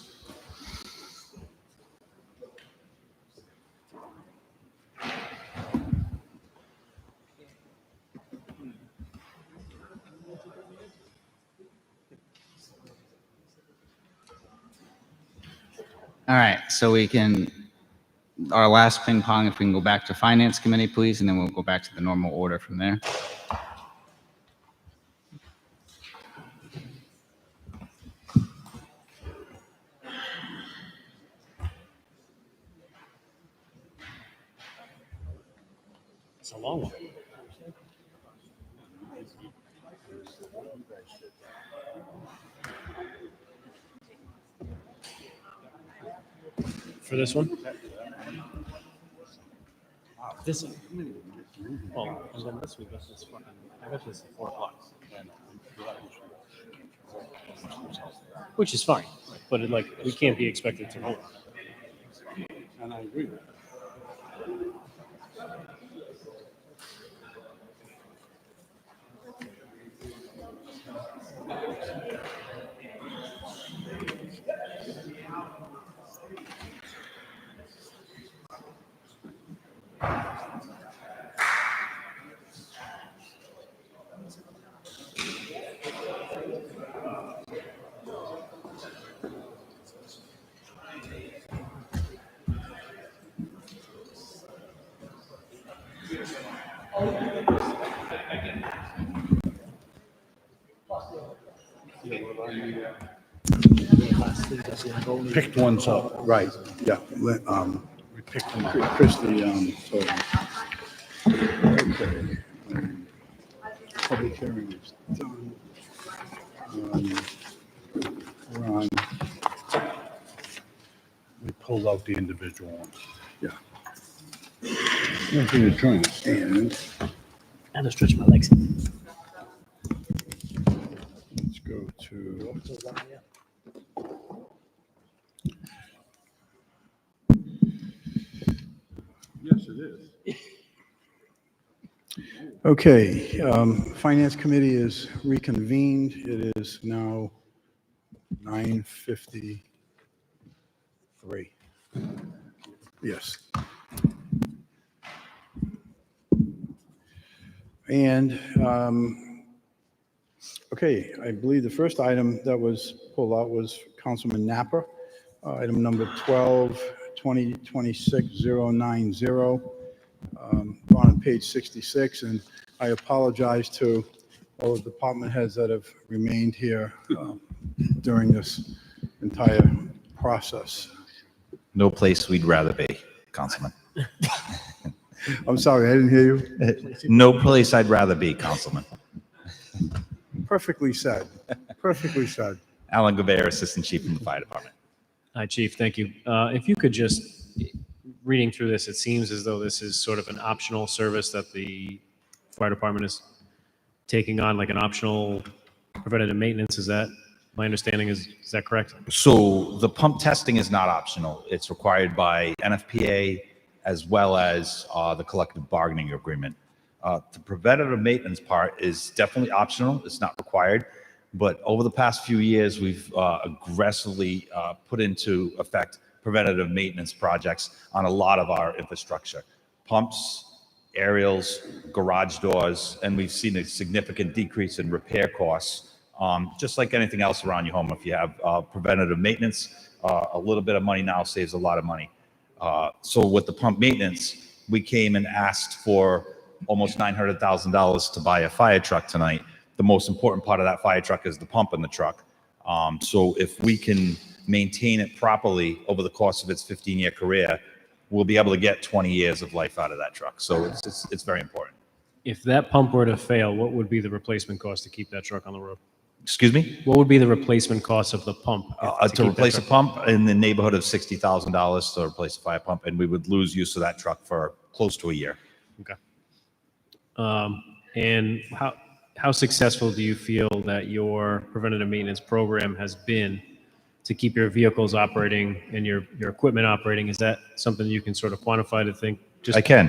All right, so our last ping pong, if we can go back to Finance Committee, please, and then we'll go back to the normal order from there. It's a long one. For this one? This one. Oh, and then this week, I got this at 4 o'clock. Which is fine, but we can't be expected to vote on it. And I agree with that. Picked ones up, right, yeah. We picked them up. Christie, okay. Public hearing is done. We're on, We pulled out the individual ones. yeah. Nothing to join us. And I had to stretch my legs. let's go to, Yes, it is. okay, Finance Committee is reconvened. It is now 9:53. Yes. And, okay, I believe the first item that was pulled out was Councilman Napper, item number 12-2026-090, on page 66. And I apologize to all the department heads that have remained here during this entire process. No place we'd rather be, Councilman. I'm sorry, I didn't hear you. No place I'd rather be, Councilman. Perfectly said. Perfectly said. Alan Gouveia, Assistant Chief from the Fire Department. Hi, Chief. Thank you. If you could just, reading through this, it seems as though this is sort of an optional service that the fire department is taking on, like an optional preventative maintenance. Is that my understanding? Is that correct? So the pump testing is not optional. It's required by NFPA as well as the collective bargaining agreement. The preventative maintenance part is definitely optional. It's not required. But over the past few years, we've aggressively put into effect preventative maintenance projects on a lot of our infrastructure. Pumps, aerials, garage doors, and we've seen a significant decrease in repair costs. Just like anything else around your home, if you have preventative maintenance, a little bit of money now saves a lot of money. So with the pump maintenance, we came and asked for almost $900,000 to buy a fire truck tonight. The most important part of that fire truck is the pump in the truck. So if we can maintain it properly over the course of its 15-year career, we'll be able to get 20 years of life out of that truck. So it's very important. If that pump were to fail, what would be the replacement cost to keep that truck on the road? Excuse me? What would be the replacement cost of the pump? To replace a pump in the neighborhood of $60,000 to replace a fire pump, and we would lose use of that truck for close to a year. Okay. And how successful do you feel that your preventative maintenance program has been to keep your vehicles operating and your equipment operating? Is that something you can sort of quantify to think? I can.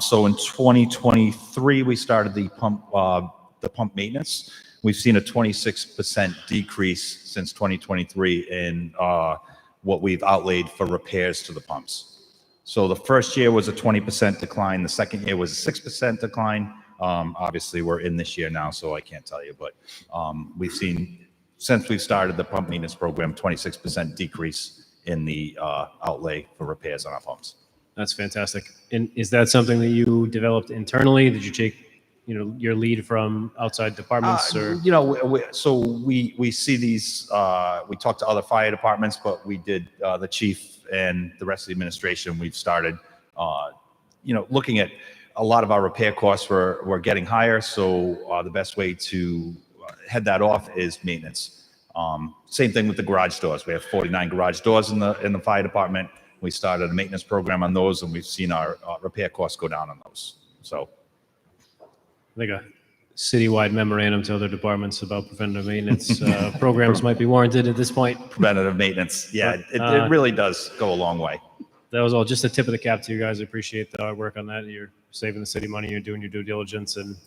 So in 2023, we started the pump maintenance. We've seen a 26% decrease since 2023 in what we've outlaid for repairs to the pumps. So the first year was a 20% decline. The second year was a 6% decline. Obviously, we're in this year now, so I can't tell you. But we've seen, since we've started the pump maintenance program, 26% decrease in the outlay for repairs on our pumps. That's fantastic. And is that something that you developed internally? Did you take your lead from outside departments? Or we see these, we talk to other fire departments, but we did the chief and the rest of the administration. We've started, looking at a lot of our repair costs were getting higher. So the best way to head that off is maintenance. Same thing with the garage doors. We have 49 garage doors in the fire department. We started a maintenance program on those, and we've seen our repair costs go down on those. So I think a citywide memorandum to other departments about preventative maintenance programs might be warranted at this point. Preventative maintenance, yeah, it really does go a long way. That was all just a tip of the cap to you guys. I appreciate the hard work on that. You're saving the city money. You're doing your due diligence, and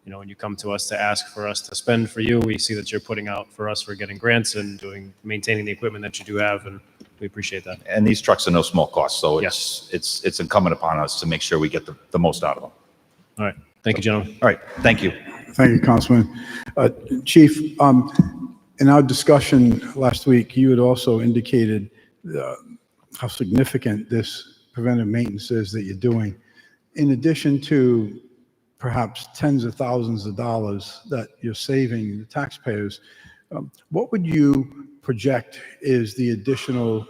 when you come to us to ask for us to spend for you, we see that you're putting out for us for getting grants and maintaining the equipment that you do have, and we appreciate that. And these trucks are no small cost, so it's incumbent upon us to make sure we get the most out of them. All right. Thank you, gentlemen. All right. Thank you. Thank you, Councilman. Chief, in our discussion last week, you had also indicated how significant this preventive maintenance is that you're doing. In addition to perhaps tens of thousands of dollars that you're saving the taxpayers, what would you project is the additional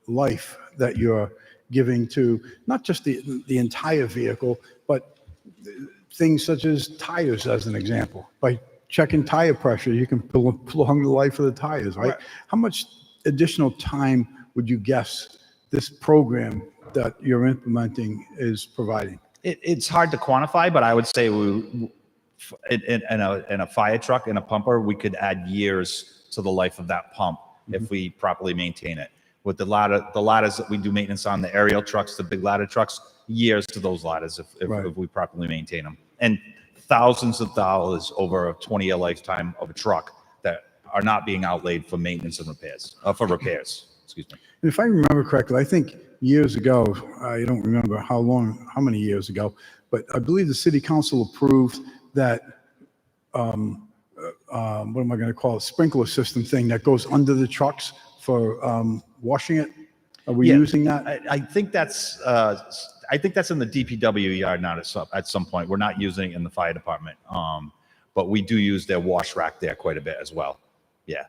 life that you're giving to not just the entire vehicle, but things such as tires, as an example? By checking tire pressure, you can prolong the life of the tires, right? How much additional time would you guess this program that you're implementing is providing? It's hard to quantify, but I would say in a fire truck, in a pumper, we could add years to the life of that pump if we properly maintain it. With the ladders that we do maintenance on, the aerial trucks, the big ladder trucks, years to those ladders if we properly maintain them. And thousands of dollars over a 20-year lifetime of a truck that are not being outlaid for maintenance and repairs, excuse me. And if I remember correctly, I think years ago, I don't remember how many years ago, but I believe the city council approved that, what am I going to call it, sprinkler system thing that goes under the trucks for washing it. Are we using that? I think that's in the DPW yard now at some point. We're not using it in the fire department, but we do use their wash rack there quite a bit as well. Yeah.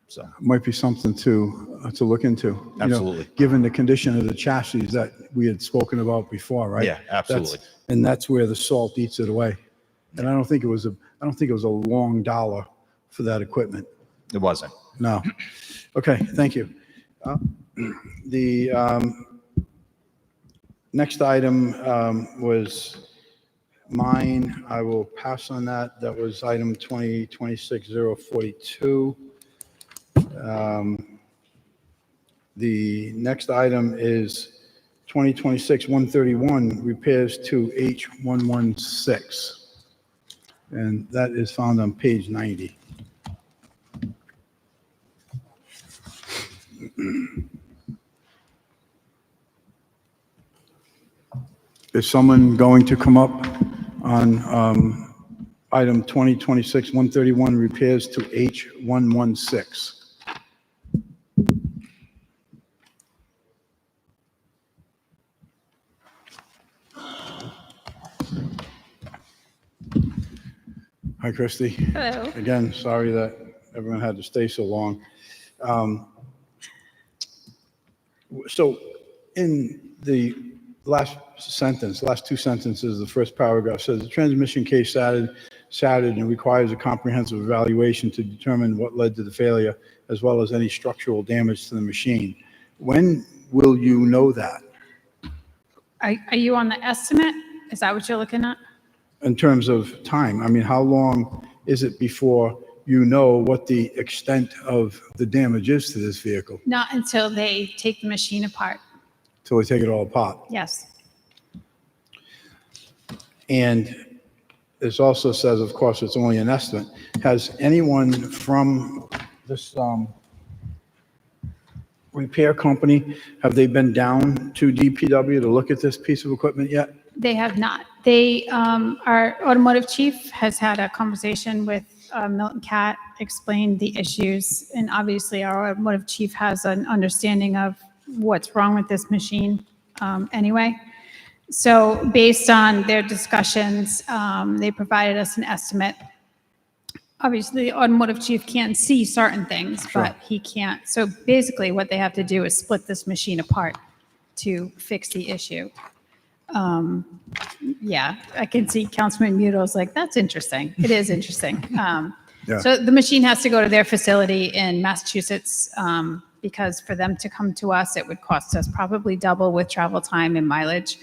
So might be something to look into. Absolutely. Given the condition of the chassis that we had spoken about before, right? Yeah, absolutely. That's where the salt eats it away. And I don't think it was a long dollar for that equipment. It wasn't. No. Okay, thank you. The next item was mine. I will pass on that. That was item 2026-042. The next item is 2026-131, repairs to H116. And that is found on page 90. Is someone going to come up on item 2026-131, repairs to H116? Hi, Christy. Hello. Again, sorry that everyone had to stay so long. So in the last two sentences, the first paragraph says the transmission case started and requires a comprehensive evaluation to determine what led to the failure, as well as any structural damage to the machine. When will you know that? Are you on the estimate? Is that what you're looking at? In terms of time, I mean, how long is it before you know what the extent of the damage is to this vehicle? Not until they take the machine apart. Till we take it all apart? Yes. And this also says, of course, it's only an estimate. Has anyone from this repair company, have they been down to DPW to look at this piece of equipment yet? They have not. They, our automotive chief has had a conversation with Milton Cat, explained the issues, and obviously our automotive chief has an understanding of what's wrong with this machine anyway. So based on their discussions, they provided us an estimate. Obviously, the automotive chief can't see certain things, but he can't. So basically what they have to do is split this machine apart to fix the issue. Yeah, I can see Councilman Muto's like, that's interesting. It is interesting. So the machine has to go to their facility in Massachusetts because for them to come to us, it would cost us probably double with travel time and mileage.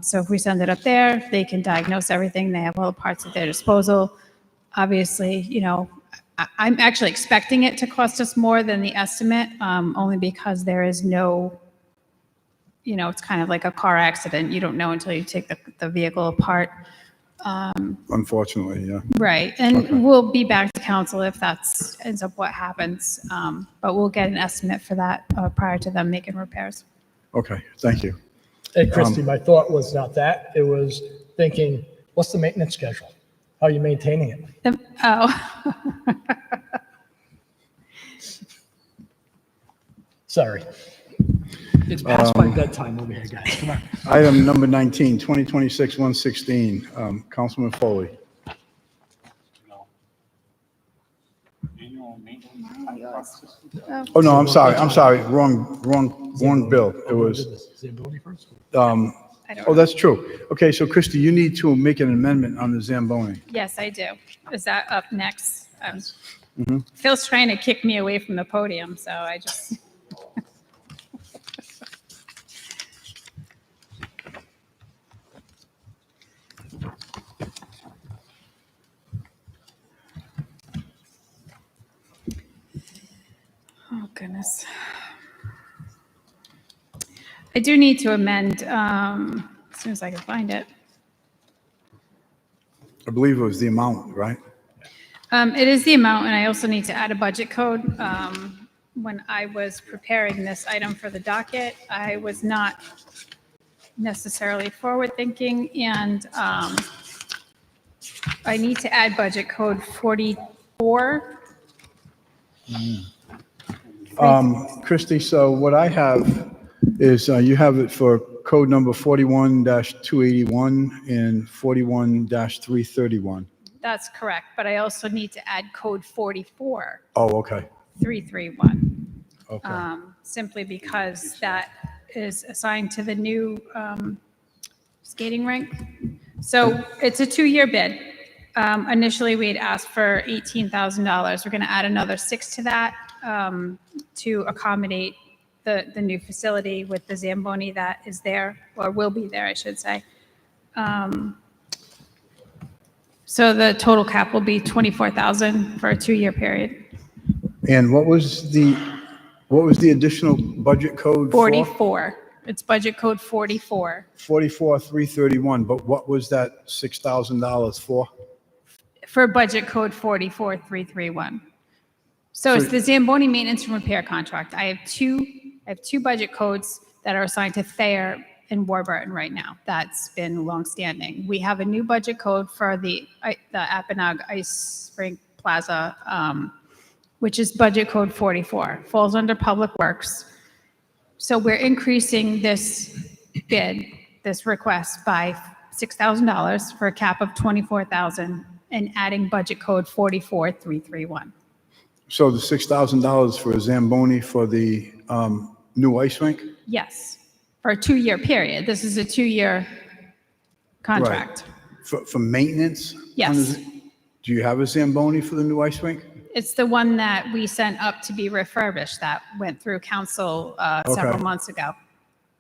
So if we send it up there, they can diagnose everything. They have all the parts at their disposal. Obviously, you know, I'm actually expecting it to cost us more than the estimate, only because there is no, you know, it's kind of like a car accident. You don't know until you take the vehicle apart. Unfortunately, yeah. Right. And we'll be back to council if that's ends up what happens. But we'll get an estimate for that prior to them making repairs. Okay, thank you. Hey, Christie, my thought was not that. It was thinking, what's the maintenance schedule? How are you maintaining it? Sorry. It's past my bedtime over here, guys. Come on. Item number 19, 2026-116, Councilman Foley. Oh, no, I'm sorry, wrong bill. It was, oh, that's true. Okay, so Christie, you need to make an amendment on the Zamboni. Yes, I do. Is that up next? Phil's trying to kick me away from the podium, so I just. Oh, goodness. I do need to amend as soon as I can find it. I believe it was the amount, right? It is the amount, and I also need to add a budget code. When I was preparing this item for the docket, I was not necessarily forward-thinking, and I need to add budget code 44. Christie, so what I have is you have it for code number 41-281 and 41-331. That's correct, but I also need to add code 44. Oh, okay. 331. Okay. Simply because that is assigned to the new skating rink. So it's a 2-year bid. Initially, we had asked for $18,000. We're going to add another 6 to that to accommodate the new facility with the Zamboni that is there, or will be there, I should say. So the total cap will be $24,000 for a 2-year period. And what was the additional budget code for? 44. It's budget code 44. 44-331, but what was that $6,000 for? For budget code 44-331. So it's the Zamboni maintenance and repair contract. I have two budget codes that are assigned to Thayer and Warburton right now. That's been longstanding. We have a new budget code for the Appanog Ice Rink Plaza, which is budget code 44, falls under Public Works. So we're increasing this bid, this request by $6,000 for a cap of $24,000 and adding budget code 44-331. So the $6,000 for a Zamboni for the new ice rink? Yes, for a 2-year period. This is a 2-year contract. For maintenance? Yes. Do you have a Zamboni for the new ice rink? It's the one that we sent up to be refurbished that went through council several Okay. months ago.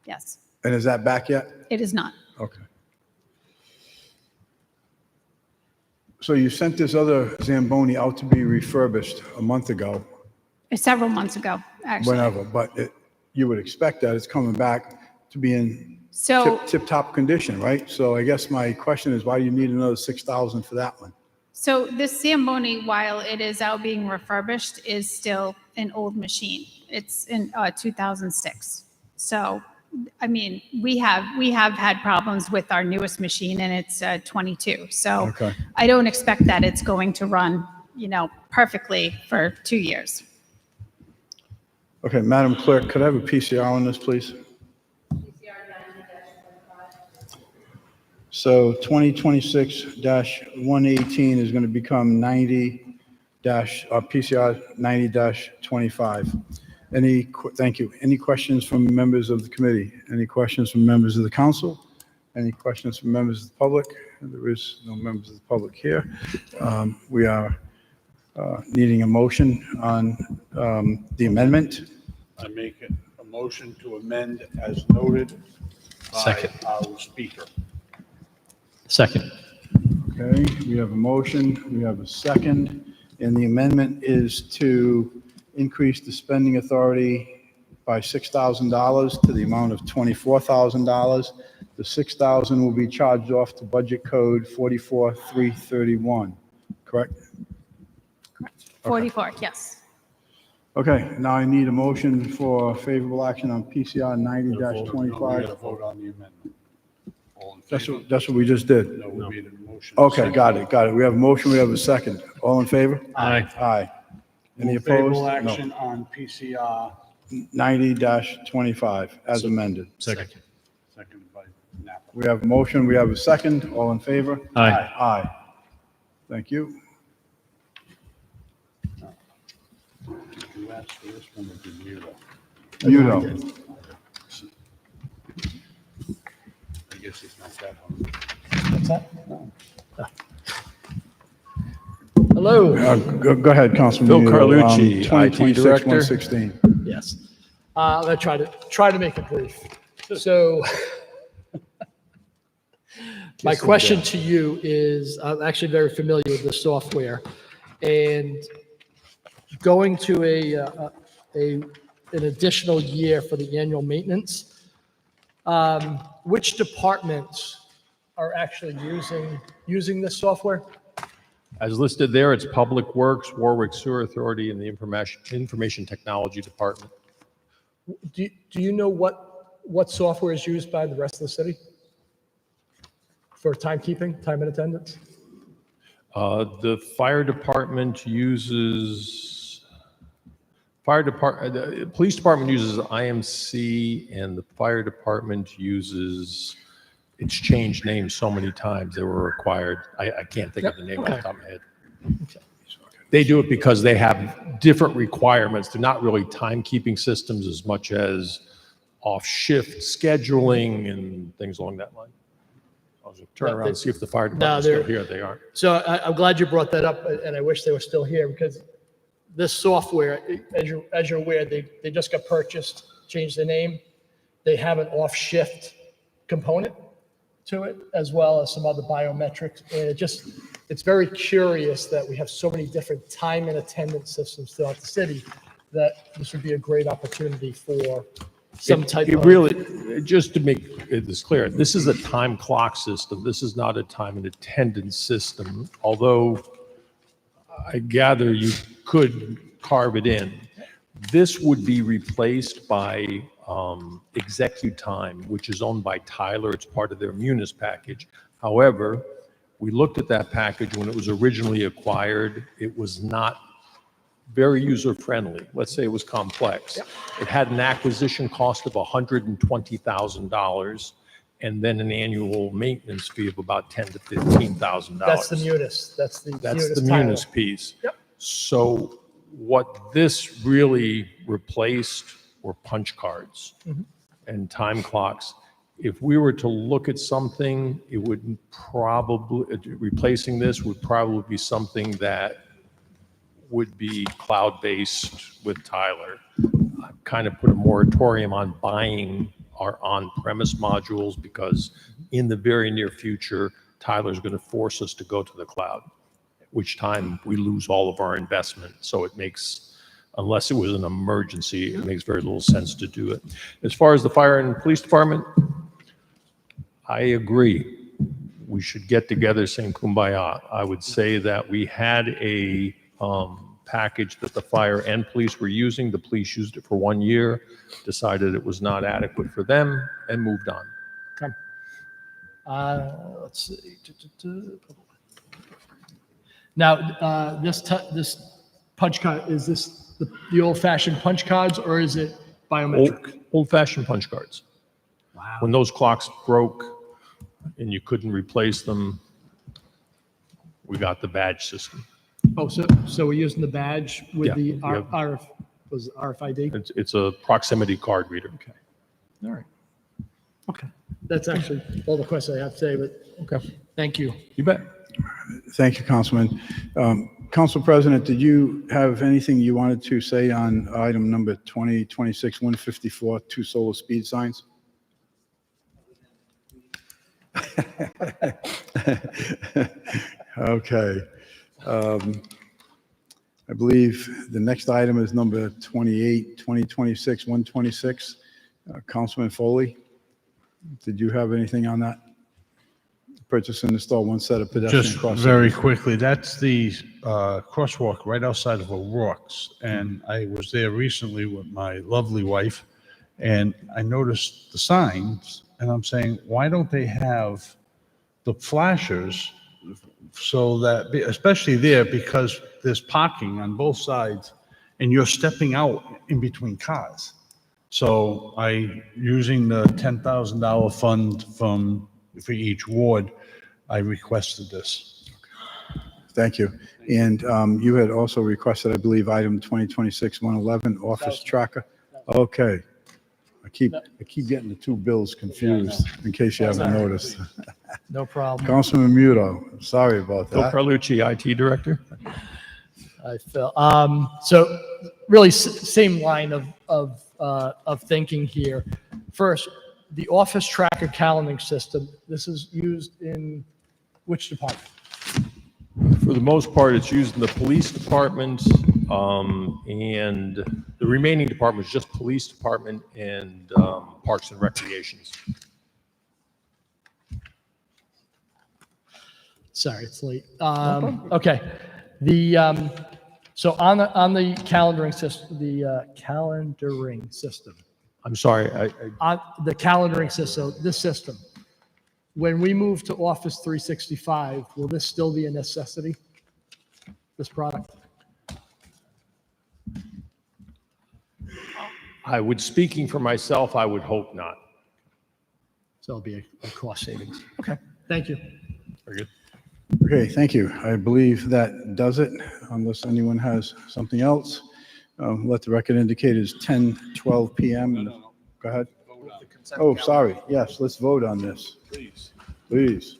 Yes, And is that back yet? it is not. Okay. So you sent this other Zamboni out to be refurbished a month ago, Several months ago, actually. whenever, but you would expect that it's coming back to be in So- tip-top condition, right? So I guess my question is, why do you need another 6,000 for that one? So this Zamboni, while it is out being refurbished, is still an old machine. It's in 2006. So, I mean, we have had problems with our newest machine, and it's 22. So Okay. I don't expect that it's going to run, perfectly for 2 years. Okay, Madam Clerk, could I have a PCR on this, please? So 2026-118 is going to become PCR 90-25. Thank you. Any questions from members of the committee? Any questions from members of the council? Any questions from members of the public? There is no members of the public here. We are needing a motion on the amendment. I make a motion to amend as noted by our speaker. Second. Okay, we have a motion, we have a second, and the amendment is to increase the spending authority by $6,000 to the amount of $24,000. The $6,000 will be charged off to Budget Code 44331, correct? 44, yes. Okay, now I need a motion for favorable action on PCR We 90-25. gotta vote on the amendment. All in favor? That's what we just did. No, we made a motion. Okay, got it. We have a motion, we have a second. All in favor? Aye. Aye. Any Move opposed? favorable No. action on PCR. 90-25 as amended. Second. Second by Knapp. We have a motion, we have a second. All in favor? Aye. Aye. Thank you. Did you ask for this one or did you? Muto. I guess it's not that hard. What's that? Hello. Go ahead, Councilman. Phil Muto. Carlucci, IT Director. 2026-116. Yes. I'm going to try to make it brief. So my question to you is, I'm actually very familiar with the software, and going to an additional year for the annual maintenance, which departments are actually using this software? As listed there, it's Public Works, Warwick Sewer Authority, and the Information Technology Department. Do you know what software is used by the rest of the city for timekeeping, time and attendance? The fire department uses, the police department uses IMC, and the fire department uses, it's changed names so many times, they were required. I can't think of the name off the top of my head. They do it because they have different requirements. They're not really timekeeping systems as much as off-shift scheduling and things along that line. I'll just turn around and see if the fire department's still here. They aren't. So I'm glad you brought that up, and I wish they were still here, because this software, as you're aware, they just got purchased, changed the name. They have an off-shift component to it, as well as some other biometrics. And it's very curious that we have so many different time and attendance systems throughout the city, that this would be a great opportunity for some type of. Really, just to make this clear, this is a time clock system. This is not a time and attendance system, although I gather you could carve it in. This would be replaced by ExecuTime, which is owned by Tyler. It's part of their Munis package. However, we looked at that package when it was originally acquired. It was not very user-friendly. Let's say it was complex. Yep. It had an acquisition cost of $120,000 and then an annual maintenance fee of about $10,000 to $15,000. That's the Munis. That's the That's Munis the title. Munis piece. Yep. So What this really replaced were punch cards Mhm. and time clocks. If we were to look at something, it would probably, replacing this would probably be something that would be cloud-based with Tyler. I've kind of put a moratorium on buying our on-premise modules because in the very near future, Tyler's going to force us to go to the cloud, which time we lose all of our investment. So it makes, unless it was an emergency, it makes very little sense to do it. As far as the fire and police department, I agree. We should get together, sing Kumbaya. I would say that we had a package that the fire and police were using. The police used it for 1 year, decided it was not adequate for them, and moved on. Okay. Let's see. Now, this punch card, is this the old-fashioned punch cards, or is it biometric? Old-fashioned punch cards. Wow. When those clocks broke and you couldn't replace them, we got the badge system. Oh, so we're using the badge with Yeah, the we have- was it RFID? It's a proximity card reader. Okay. All right. Okay. That's actually all the questions I have today, but okay. Thank you. You bet. Thank you, Councilman. Council President, did you have anything you wanted to say on item number 2026-154, 2 solar speed signs? Okay. I believe the next item is number 2026-126. Councilman Foley, did you have anything on that? Purchase and install 1 set of pedestrian Just crossings. very quickly, that's the crosswalk right outside of O'Rourke's. And I was there recently with my lovely wife, and I noticed the signs, and I'm saying, why don't they have the flashers so that, especially there, because there's parking on both sides, and you're stepping out in between cars. So using the $10,000 fund for each ward, I requested this. Thank you. And you had also requested, I believe, item 2026-111, office tracker. Okay. I keep getting the 2 bills confused, in case you haven't noticed. No problem. Councilman Muto, sorry about Bill that. Carlucci, IT Director. I feel so. Really, same line of thinking here. First, the office tracker calendaring system. This is used in which department? For the most part, it's used in the police department, and the remaining department is just police department and parks and recreations. Sorry, it's late. Okay, so on the calendaring system, I'm sorry. on the calendaring system, this system. When we move to Office 365, will this still be a necessity? This product? Speaking for myself, I would hope not. So it'll be a cost savings. Okay, thank you. Very good. Okay, thank you. I believe that does it, unless anyone has something else. Let the record indicate it's 10:12 p.m. Go ahead. Oh, sorry. Yes, let's vote on this. Please.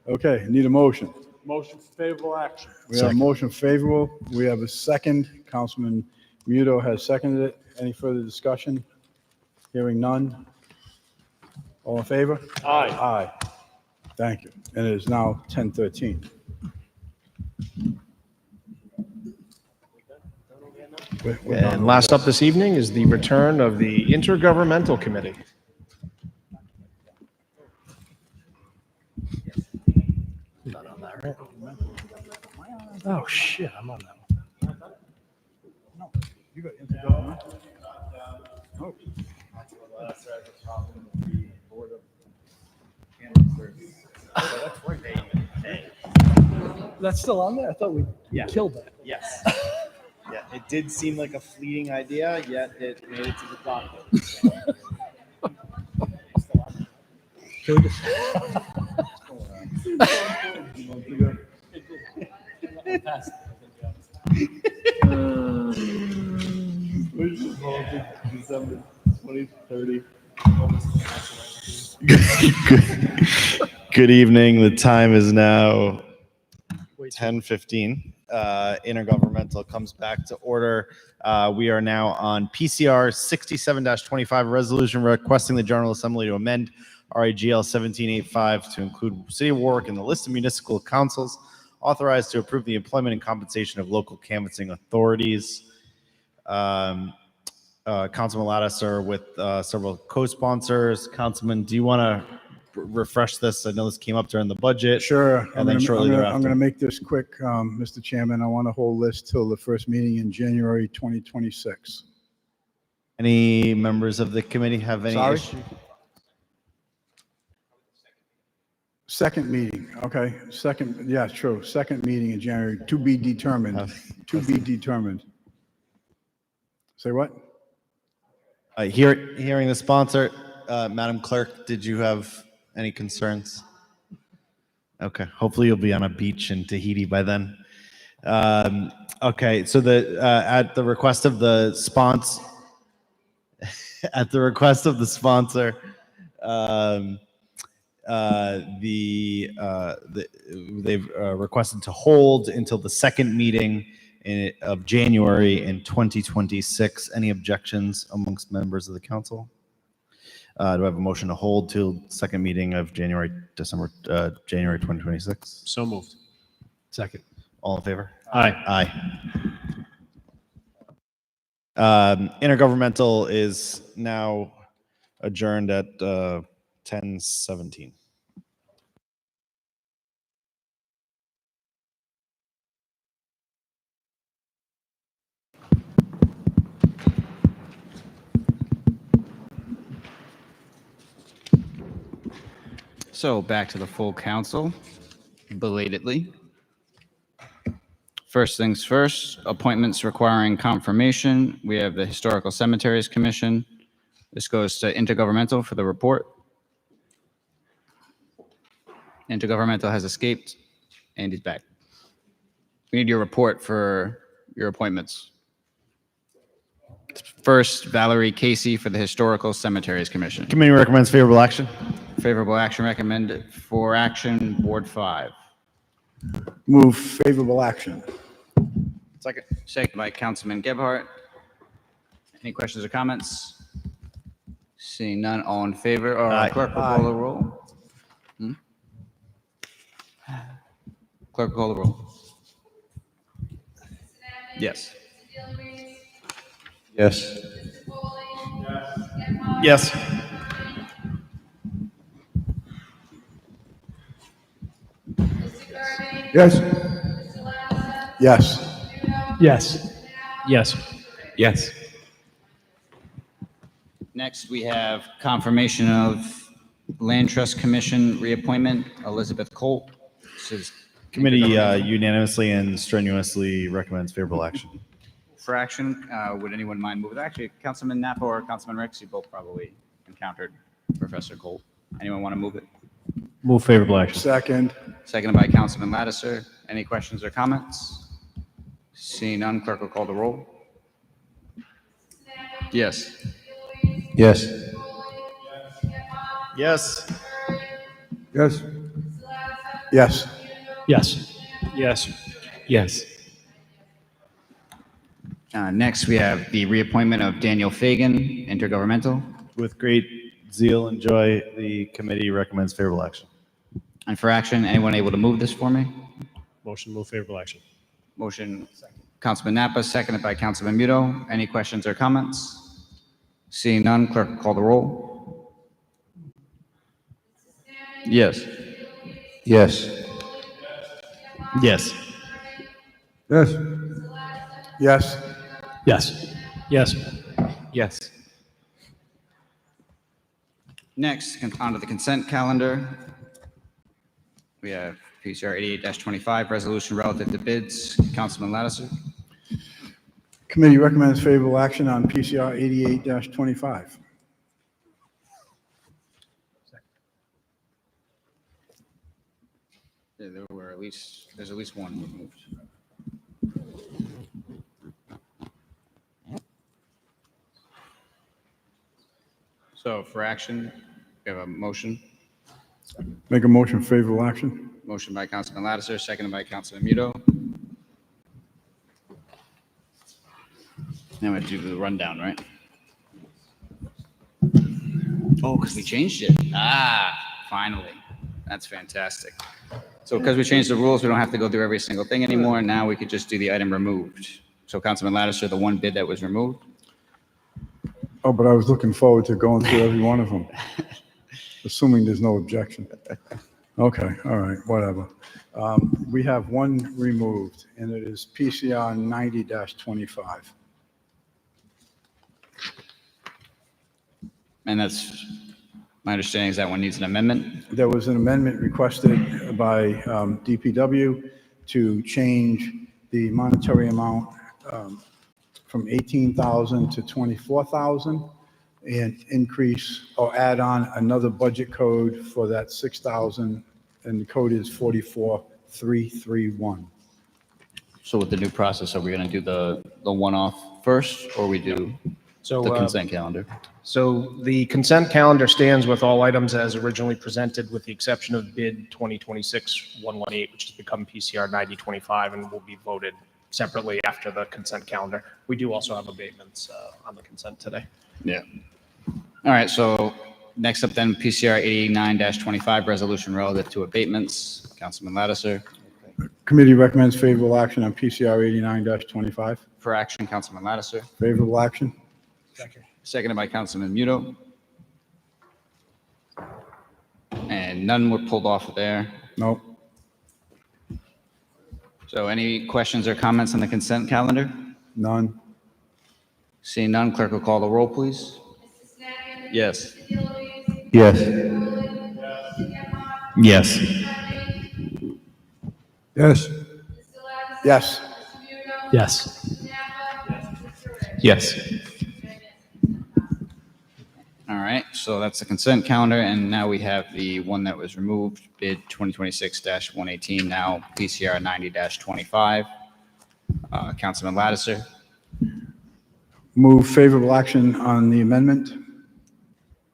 Okay, need a motion. Motion for favorable action. We have a motion favorable. We have a second. Councilman Muto has seconded it. Any further discussion? Hearing none. All in favor? Aye. Aye. Thank you. And it is now 10:13. And last up this evening is the return of the Intergovernmental Committee. Not on that, right? Oh, shit, I'm on that one. No, you got intergovernmental. Oh. That's still on there? I thought we killed that. Yes. Yeah, it did seem like a fleeting idea, yet it made it to the docket. Can we just? December 2030. Good evening. The time is now 10:15. Intergovernmental comes back to order. We are now on PCR 67-25, a resolution requesting the General Assembly to amend RAGL 1785 to include City of Warwick in the list of municipal councils authorized to approve the employment and compensation of local canvassing authorities. Councilman Lattis are with several co-sponsors. Councilman, do you want to refresh this? I know this came up during the budget. Sure. And then shortly thereafter. I'm going to make this quick, Mr. Chairman. I want to hold this till the first meeting in January 2026. Any members of the committee have any Sorry? issue? Second meeting, okay. Second, yeah, true. Second meeting in January, to be determined. To be determined. Say what? Hearing the sponsor, Madam Clerk, did you have any concerns? Okay, hopefully you'll be on a beach in Tahiti by then. Okay, so at the request of the sponsor, they've requested to hold until the second meeting of January in 2026. Any objections amongst members of the council? Do I have a motion to hold till second meeting of January 2026? So moved. Second. All in favor? Aye. Intergovernmental is now adjourned at 10:17. So back to the full council, belatedly. First things first, appointments requiring confirmation. We have the Historical Cemeteries Commission. This goes to Intergovernmental for the report. Intergovernmental has escaped, and he's back. We need your report for your appointments. First, Valerie Casey for the Historical Cemeteries Commission. Committee recommends favorable action. Favorable action recommended for action, Board 5. Move favorable action. Second. Second by Councilman Gebhardt. Any questions or comments? Seeing none, all in favor, clerk will call the roll. Clerk will call the roll. Yes. Yes. Yes. Yes. Yes. Yes. Yes. Yes. Next, we have confirmation of Land Trust Commission reappointment, Elizabeth Colt. This is Committee unanimously and strenuously recommends favorable action. for action. Would anyone mind moving? Actually, Councilman Napa or Councilman Rex, you both probably encountered Professor Colt. Anyone want to move it? Move favorable action. Second. Seconded by Councilman Lattiser. Any questions or comments? Seeing none, clerk will call the roll. Yes. Yes. Yes. Yes. Yes. Yes. Yes. Yes. Next, we have the reappointment of Daniel Fagan, Intergovernmental. With great zeal and joy, the committee recommends favorable action. And for action, anyone able to move this for me? Motion to move favorable action. Motion, Councilman Napa, seconded by Councilman Muto. Any questions or comments? Seeing none, clerk will call the roll. Yes. Yes. Yes. Yes. Yes. Yes. Yes. Yes. Next, onto the consent calendar. We have PCR 88-25, resolution relative to bids. Councilman Lattiser. Committee recommends favorable action on PCR 88-25. There's at least one moved. So for action, we have a motion. Make a motion favorable action. Motion by Councilman Lattiser, seconded by Councilman Muto. Now we have to do the rundown, right? Oh, because we changed it. Finally. That's fantastic. So because we changed the rules, we don't have to go through every single thing anymore. Now we could just do the item removed. So Councilman Lattiser, the one bid that was removed. Oh, but I was looking forward to going through every one of them, assuming there's no objection. Okay, all right, whatever. We have one removed, and it is PCR 90-25. And that's, my understanding is that one needs an amendment. There was an amendment requested by DPW to change the monetary amount from 18,000 to 24,000 and increase or add on another budget code for that 6,000, and the code is 44331. So with the new process, are we going to do the one-off first, or we do the consent calendar? So the consent calendar stands with all items as originally presented, with the exception of bid 2026-118, which has become PCR 9025 and will be voted separately after the consent calendar. We do also have abatements on the consent today. Yeah. All right, so next up then, PCR 89-25, resolution relative to abatements. Councilman Lattiser. Committee recommends favorable action on PCR 89-25. For action, Councilman Lattiser. Favorable action. Seconded by Councilman Muto. And none were pulled off of there. Nope. So any questions or comments on the consent calendar? None. Seeing none, clerk will call the roll, please. Yes. Yes. Yes. Yes. Yes. Yes. Yes. All right, so that's the consent calendar, and now we have the one that was removed, bid 2026-118, now PCR 90-25. Councilman Lattiser. Move favorable action on the amendment.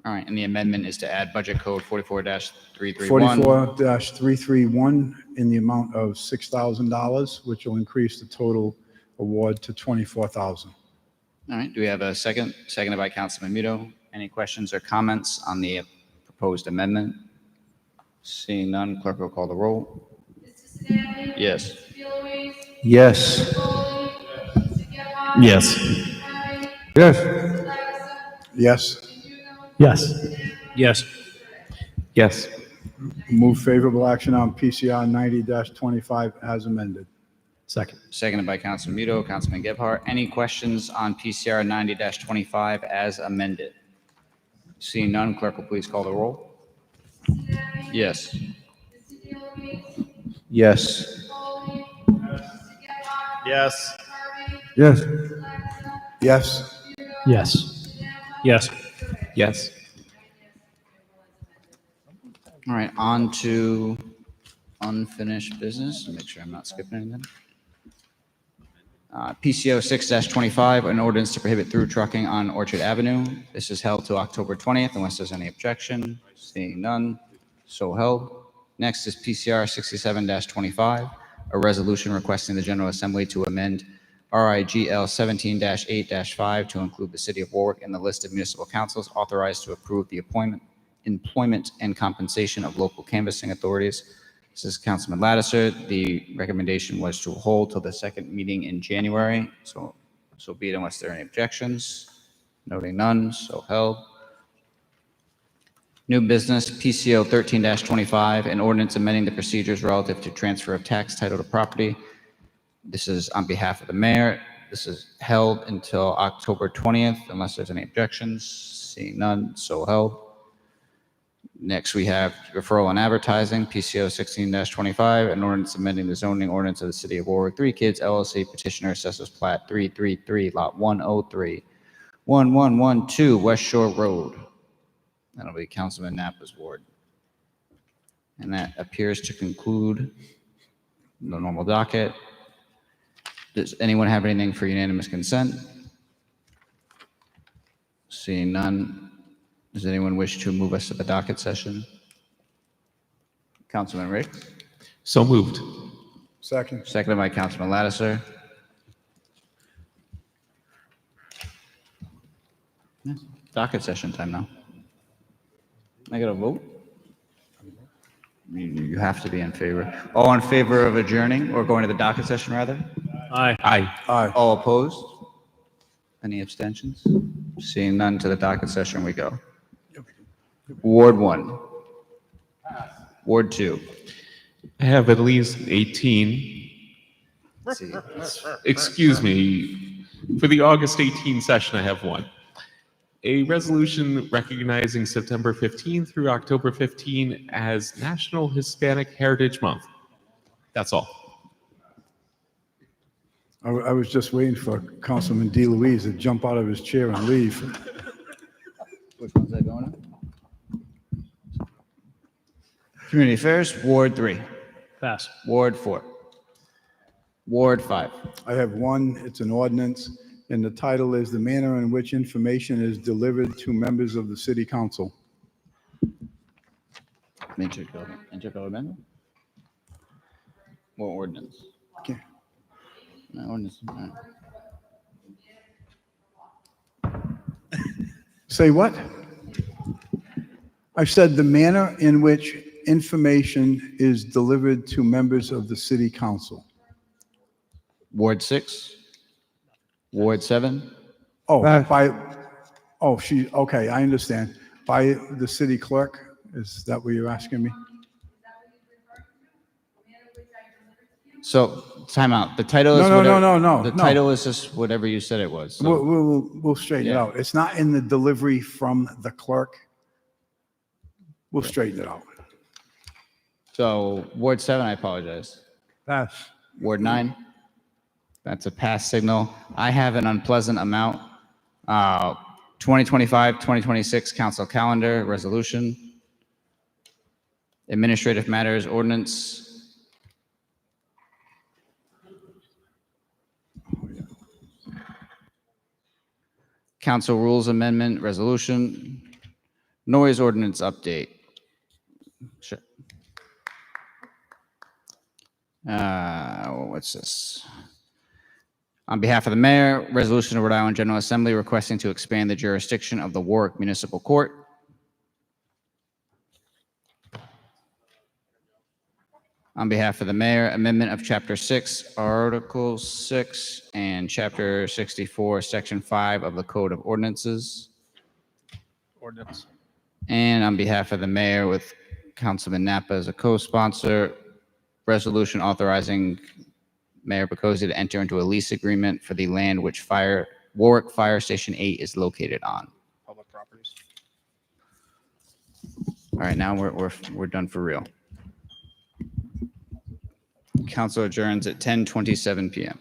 All right, and the amendment is to add budget code 44-331. 44-331 in the amount of $6,000, which will increase the total award to $24,000. All right, do we have a second? Seconded by Councilman Muto. Any questions or comments on the proposed amendment? Seeing none, clerk will call the roll. Yes. Yes. Yes. Yes. Yes. Yes. Yes. Yes. Move favorable action on PCR 90-25 as amended. Second. Seconded by Councilman Muto. Councilman Gebhardt. Any questions on PCR 90-25 as amended? Seeing none, clerk will please call the roll. Yes. Yes. Yes. Yes. Yes. Yes. Yes. Yes. All right, on to unfinished business. Make sure I'm not skipping anything. PCO 6-25, an ordinance to prohibit through trucking on Orchard Avenue. This is held to October 20th unless there's any objection. Seeing none, so held. Next is PCR 67-25, a resolution requesting the General Assembly to amend RIGL 17-8-5 to include the City of Warwick in the list of municipal councils authorized to approve the employment and compensation of local canvassing authorities. This is Councilman Lattiser. The recommendation was to hold till the second meeting in January. So be it unless there are any objections. Noting none, so held. New business, PCO 13-25, an ordinance amending the procedures relative to transfer of tax title to property. This is on behalf of the mayor. This is held until October 20th unless there's any objections. Seeing none, so held. Next, we have referral and advertising, PCO 16-25, an ordinance amending the zoning ordinance of the City of Warwick. 3 Kids LLC petitioner assessors plat 333 lot 103, 1112 West Shore Road. That'll be Councilman Nappa's ward. And that appears to conclude the normal docket. Does anyone have anything for unanimous consent? Seeing none, Does anyone wish to move us to the docket session? Councilman Ricks? So moved. Second. Seconded by Councilman Lattiser. Yes, docket session time now. I got to vote? You have to be in favor. All in favor of adjourning or going to the docket session, rather? Aye. Aye. All opposed? Any abstentions? Seeing none, to the docket session we go. Ward 1. Ward 2. I have at least 18. Let's see. Excuse me. For the August 18 session, I have one. A resolution recognizing September 15 through October 15 as National Hispanic Heritage Month. That's all. I was just waiting for Councilman DeLuise to jump out of his chair and leave. Which one's that going on? Community Affairs, Ward 3. Pass. Ward 4. Ward 5. I have one, it's an ordinance, and the title is "The Manner in Which Information is Delivered to Members of the City Council." Intergovernmental? What ordinance? Okay. No, ordinance. All right. Say what? I said the manner in which information is delivered to members of the City Council. Ward 6. Ward 7. Oh, okay, I understand. By the city clerk, is that what you're asking me? So, time out. The title is No. The title is just whatever you said it was. So, We'll straighten it Yeah. out. It's not in the delivery from the clerk. We'll straighten it out. so Ward 7, I apologize. Pass. Ward 9. That's a pass signal. I have an unpleasant amount. 2025, 2026 council calendar resolution. Administrative matters ordinance. Council rules amendment resolution. Noise ordinance update. Sure. What's this? On behalf of the mayor, resolution of Rhode Island General Assembly requesting to expand the jurisdiction of the Warwick Municipal Court. On behalf of the mayor, amendment of Chapter 6, Article 6, and Chapter 64, Section 5 of the Code of Ordinances. Ordinance. And on behalf of the mayor, with Councilman Napa as a co-sponsor, resolution authorizing Mayor Boccozzi to enter into a lease agreement for the land which Warwick Fire Station 8 is located on. Public properties. All right, now we're done for real. Council adjourns at 10:27 p.m.